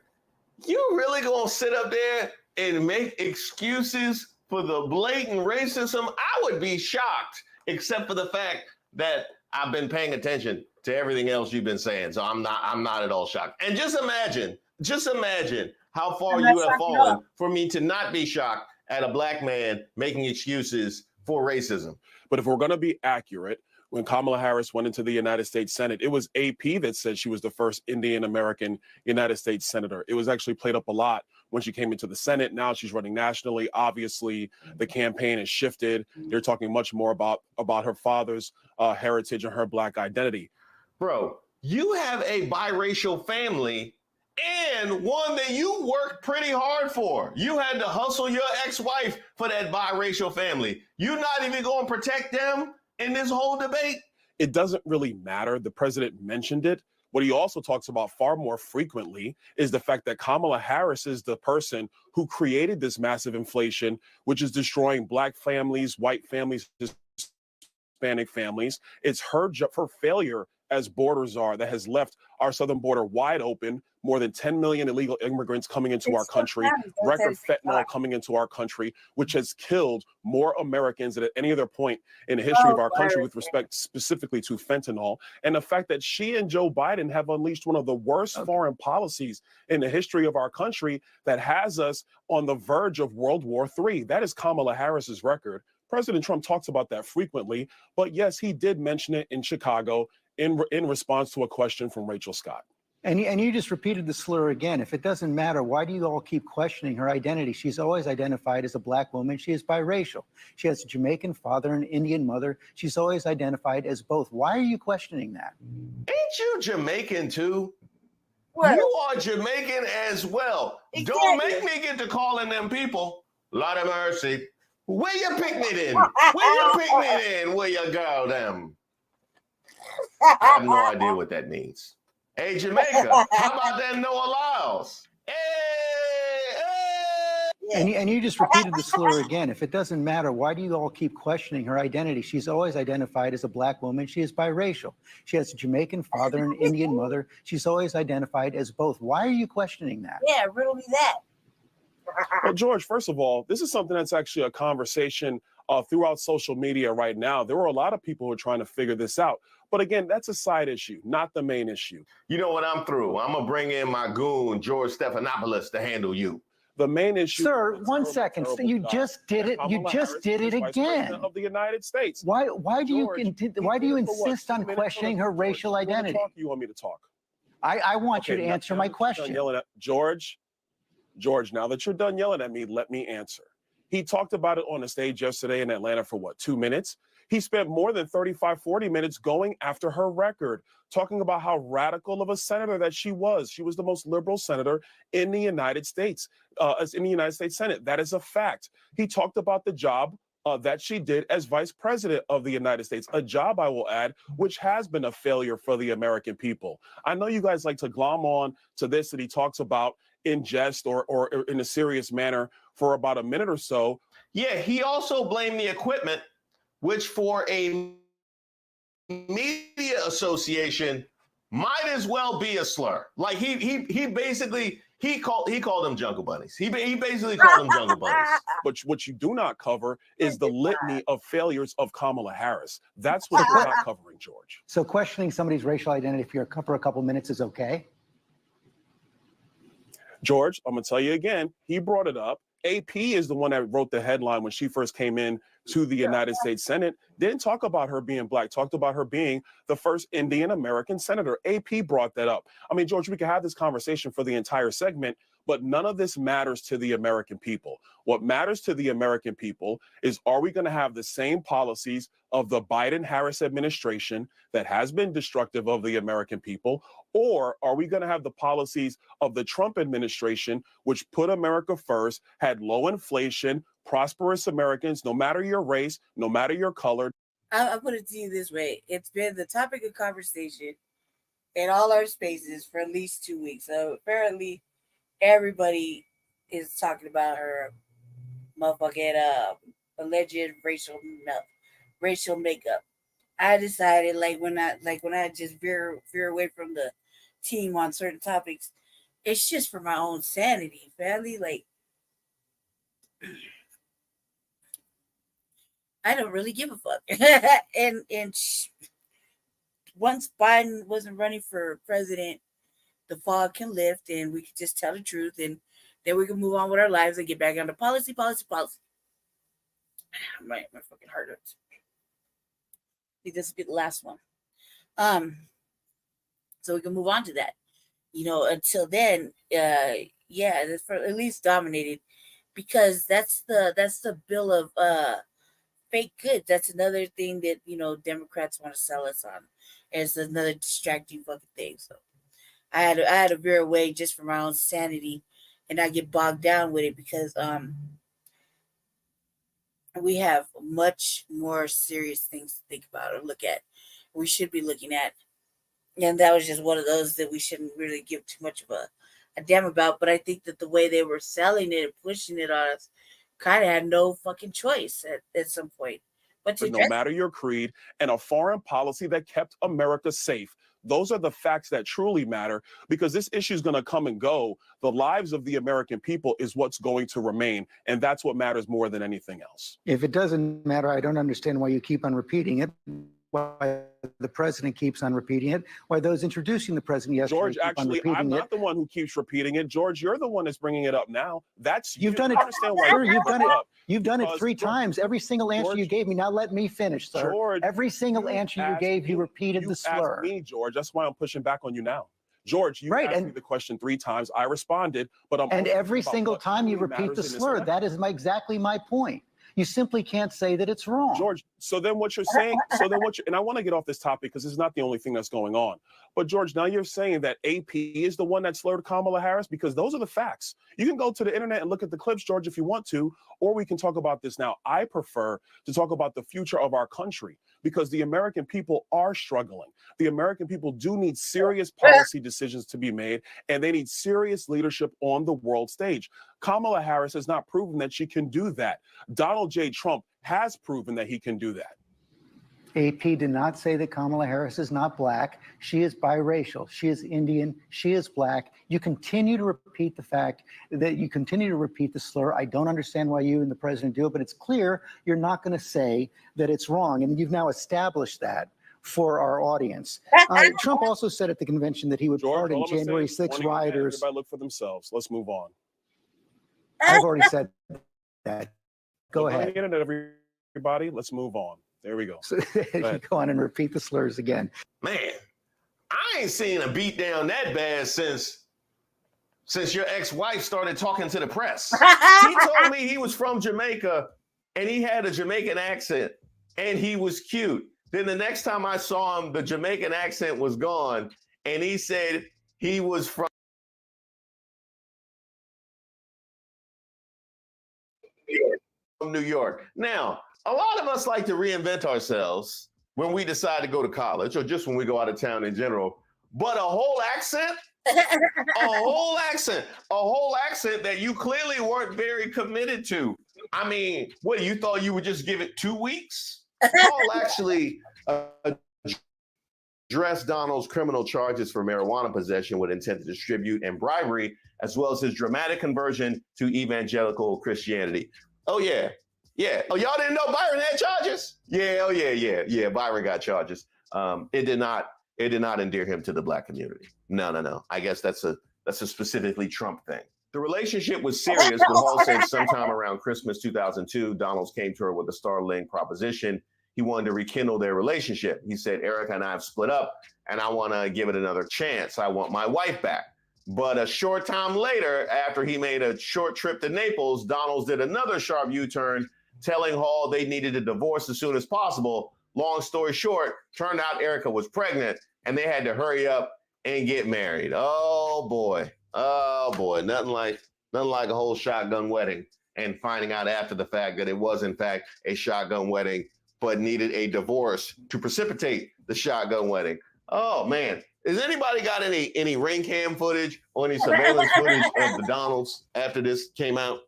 you really gonna sit up there and make excuses for the blatant racism? I would be shocked, except for the fact that I've been paying attention to everything else you've been saying. So I'm not at all shocked. And just imagine how far you have fallen for me to not be shocked at a black man making excuses for racism.
But if we're going to be accurate, when Kamala Harris went into the United States Senate, it was AP that said she was the first Indian American United States senator. It was actually played up a lot when she came into the Senate. Now she's running nationally. Obviously, the campaign has shifted. They're talking much more about her father's heritage and her black identity.
Bro, you have a biracial family and one that you worked pretty hard for. You had to hustle your ex-wife for that biracial family. You're not even going to protect them in this whole debate?
It doesn't really matter. The president mentioned it. What he also talks about far more frequently is the fact that Kamala Harris is the person who created this massive inflation, which is destroying black families, white families, Hispanic families. It's her failure as borders are, that has left our southern border wide open, more than 10 million illegal immigrants coming into our country, record fentanyl coming into our country, which has killed more Americans than at any other point in the history of our country with respect specifically to fentanyl. And the fact that she and Joe Biden have unleashed one of the worst foreign policies in the history of our country that has us on the verge of World War III. That is Kamala Harris's record. President Trump talks about that frequently, but yes, he did mention it in Chicago in response to a question from Rachel Scott.
And you just repeated the slur again. If it doesn't matter, why do you all keep questioning her identity? She's always identified as a black woman. She is biracial. She has a Jamaican father and an Indian mother. She's always identified as both. Why are you questioning that?
Ain't you Jamaican too?
What?
You are Jamaican as well.
Exactly.
Don't make me get to calling them people. Lord of mercy. Where you picnic in? Where you picnic in? Where you go them? I have no idea what that means. Hey, Jamaica, how about that Noah Lyles? Hey, hey.
And you just repeated the slur again. If it doesn't matter, why do you all keep questioning her identity? She's always identified as a black woman. She is biracial. She has a Jamaican father and an Indian mother. She's always identified as both. Why are you questioning that?
Yeah, riddle me that.
Well, George, first of all, this is something that's actually a conversation throughout social media right now. There were a lot of people who are trying to figure this out. But again, that's a side issue, not the main issue.
You know what? I'm through. I'm going to bring in my goon, George Stephanopoulos, to handle you.
The main issue.
Sir, 1 second. You just did it. You just did it again.
Of the United States.
Why do you insist on
2 minutes
questioning her racial identity?
You want me to talk?
I want you to answer my question.
George, now that you're done yelling at me, let me answer. He talked about it on the stage yesterday in Atlanta for what, 2 minutes? He spent more than 35, 40 minutes going after her record, talking about how radical of a senator that she was. She was the most liberal senator in the United States, in the United States Senate. That is a fact. He talked about the job that she did as vice president of the United States, a job, I will add, which has been a failure for the American people. I know you guys like to glom on to this that he talks about in jest or in a serious manner for about a minute or so.
Yeah, he also blamed the equipment, which for a media association might as well be a slur. Like he basically called them jungle bunnies. He basically called them jungle bunnies.
But what you do not cover is the litany of failures of Kamala Harris. That's what you're not covering, George.
So questioning somebody's racial identity for a couple minutes is okay?
George, I'm going to tell you again, he brought it up. AP is the one that wrote the headline when she first came in to the United States Senate. Didn't talk about her being black, talked about her being the first Indian American senator. AP brought that up. I mean, George, we could have this conversation for the entire segment, but none of this matters to the American people. What matters to the American people is, are we going to have the same policies of the Biden-Harris administration that has been destructive of the American people, or are we going to have the policies of the Trump administration, which put America first, had low inflation, prosperous Americans, no matter your race, no matter your color?
I'll put it to you this way. It's been the topic of conversation in all our spaces for at least 2 weeks. So apparently everybody is talking about her motherfucking alleged racial makeup. I decided when I just veer away from the team on certain topics, it's just for my own sanity, family. Like, I don't really give a fuck. and once Biden wasn't running for president, the fog can lift and we can just tell the truth, and then we can move on with our lives and get back on to policy. My fucking heart hurts. I think this will be the last one. So we can move on to that. Until then, that's for at least dominated, because that's the bill of fake goods. That's another thing that Democrats want to sell us on, as another distracting fucking thing. So I had to veer away just for my own sanity and not get bogged down with it, because we have much more serious things to think about or look at. We should be looking at. And that was just one of those that we shouldn't really give too much of a damn about. But I think that the way they were selling it and pushing it on us kind of had no fucking choice at some point. But
no matter your creed, and a foreign policy that kept America safe. Those are the facts that truly matter, because this issue is going to come and go. The lives of the American people is what's going to remain, and that's what matters more than anything else.
If it doesn't matter, I don't understand why you keep on repeating it, why the president keeps on repeating it, why those introducing the president yesterday
George,
keep on
actually,
repeating
I'm
it.
not the one who keeps repeating it. George, you're the one that's bringing it up now. That's
You've
you.
done it.
I understand why
Sir,
you're
you've done
bringing
it.
up.
You've done it
Because,
3 times. Every single answer
George,
you gave me. Now let me finish, sir.
George,
Every single answer you gave, you repeated the slur.
Asked me, George. That's why I'm pushing back on you now. George, you
Right,
asked me the question 3 times. I responded, but I'm
And
only
every
about
single
what
time you
truly
repeat the
matters in this
slur.
election.
That is exactly my point. You simply can't say that it's wrong.
George, so then what you're saying, and I want to get off this topic because it's not the only thing that's going on. But George, now you're saying that AP is the one that slurred Kamala Harris, because those are the facts. You can go to the internet and look at the clips, George, if you want to, or we can talk about this now. I prefer to talk about the future of our country, because the American people are struggling. The American people do need serious policy decisions to be made, and they need serious leadership on the world stage. Kamala Harris has not proven that she can do that. Donald J. Trump has proven that he can do that.
AP did not say that Kamala Harris is not black. She is biracial. She is Indian. She is black. You continue to repeat the fact that you continue to repeat the slur. I don't understand why you and the president do it, but it's clear you're not going to say that it's wrong. And you've now established that for our audience. Trump also said at the convention that he would pardon January 6 rioters.
Everybody look for themselves. Let's move on.
I've already said that. Go
Look on
ahead.
the internet, everybody. Let's move on. There we go.
So, you go on and repeat the slurs again.
Man, I ain't seen a beat down that bad since your ex-wife started talking to the press. He told me he was from Jamaica and he had a Jamaican accent and he was cute. Then the next time I saw him, the Jamaican accent was gone and he said he was from New York. Now, a lot of us like to reinvent ourselves when we decide to go to college or just when we go out of town in general. But a whole accent, a whole accent that you clearly weren't very committed to. I mean, what, you thought you would just give it 2 weeks? Paul actually addressed Donald's criminal charges for marijuana possession with intent to distribute and bribery, as well as his dramatic conversion to evangelical Christianity. Oh, yeah. Yeah. Oh, y'all didn't know Byron had charges? Yeah. Oh, yeah. Byron got charges. It did not endear him to the black community. No. I guess that's a specifically Trump thing. The relationship was serious, but Hall said sometime around Christmas 2002, Donald came to her with a Starlink proposition. He wanted to rekindle their relationship. He said, Erica and I have split up, and I want to give it another chance. I want my wife back. But a short time later, after he made a short trip to Naples, Donald did another sharp U-turn, telling Hall they needed a divorce as soon as possible. Long story short, turned out Erica was pregnant, and they had to hurry up and get married. Oh boy, nothing like a whole shotgun wedding, and finding out after the fact that it was in fact a shotgun wedding, but needed a divorce to precipitate the shotgun wedding. Oh man. Has anybody got any ring cam footage or any surveillance footage of the Donalds after this came out?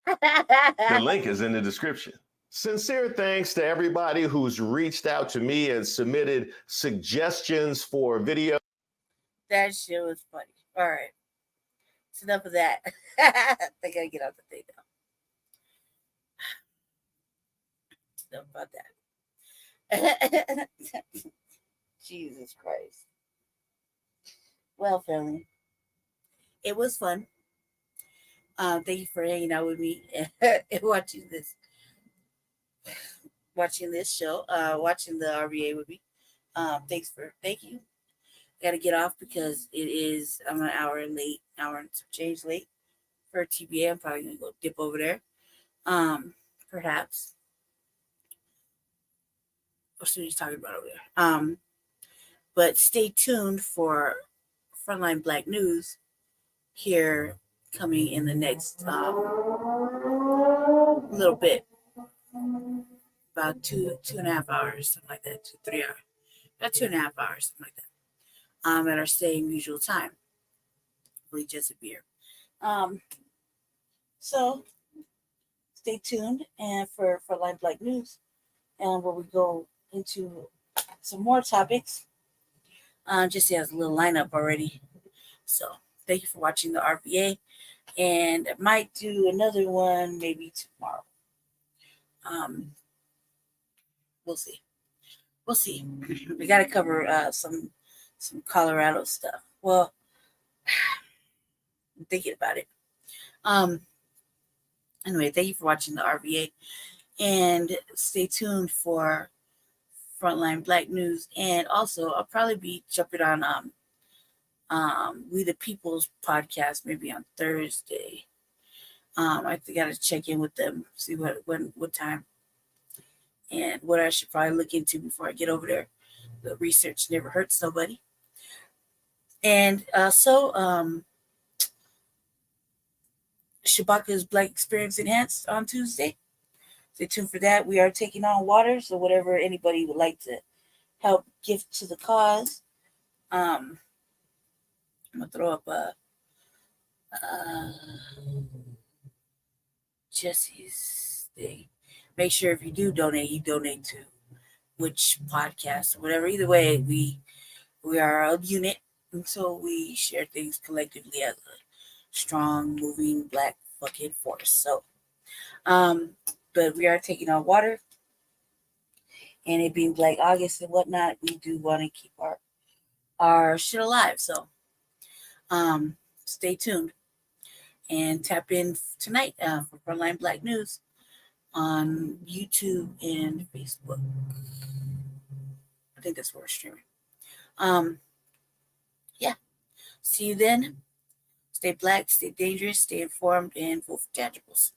The link is in the description. Sincere thanks to everybody who's reached out to me and submitted suggestions for video.
That shit was funny. All right. It's enough of that. I gotta get out the thing now. Enough about that. Jesus Christ. Well, family, it was fun. Thank you for hanging out with me and watching this show, watching the RVA with me. Thank you. I gotta get off because I'm an hour and some change late for TBA. I'm probably gonna go dip over there. Perhaps. What's he's talking about over there? But stay tuned for Frontline Black News here coming in the next little bit. About two and a half hours, something like that, 3 hours. About 2.5 hours, something like that. At our same usual time. Probably just a beer. So stay tuned and for Frontline Black News, and where we go into some more topics. Just has a little lineup already. So thank you for watching the RVA, and I might do another one maybe tomorrow. We'll see. We'll see. We got to cover some Colorado stuff. Well, I'm thinking about it. Anyway, thank you for watching the RVA, and stay tuned for Frontline Black News. And also, I'll probably be jumping on We the People's podcast maybe on Thursday. I got to check in with them, see what time, and what I should probably look into before I get over there. The research never hurts nobody. And Shabaka's Black Experience Enhanced on Tuesday. Stay tuned for that. We are taking on water, so whatever anybody would like to help gift to the cause. I'm gonna throw up Jesse's thing. Make sure if you do donate, you donate to which podcast or whatever. Either way, we are a unit, and so we share things collectively as a strong, moving Black fucking force. So, but we are taking on water, and it being Black August and whatnot, we do want to keep our shit alive. So, stay tuned and tap in tonight for Frontline Black News on YouTube and Facebook. I think that's where we're streaming. Yeah. See you then. Stay Black, stay dangerous, stay informed, and vote for tangibles.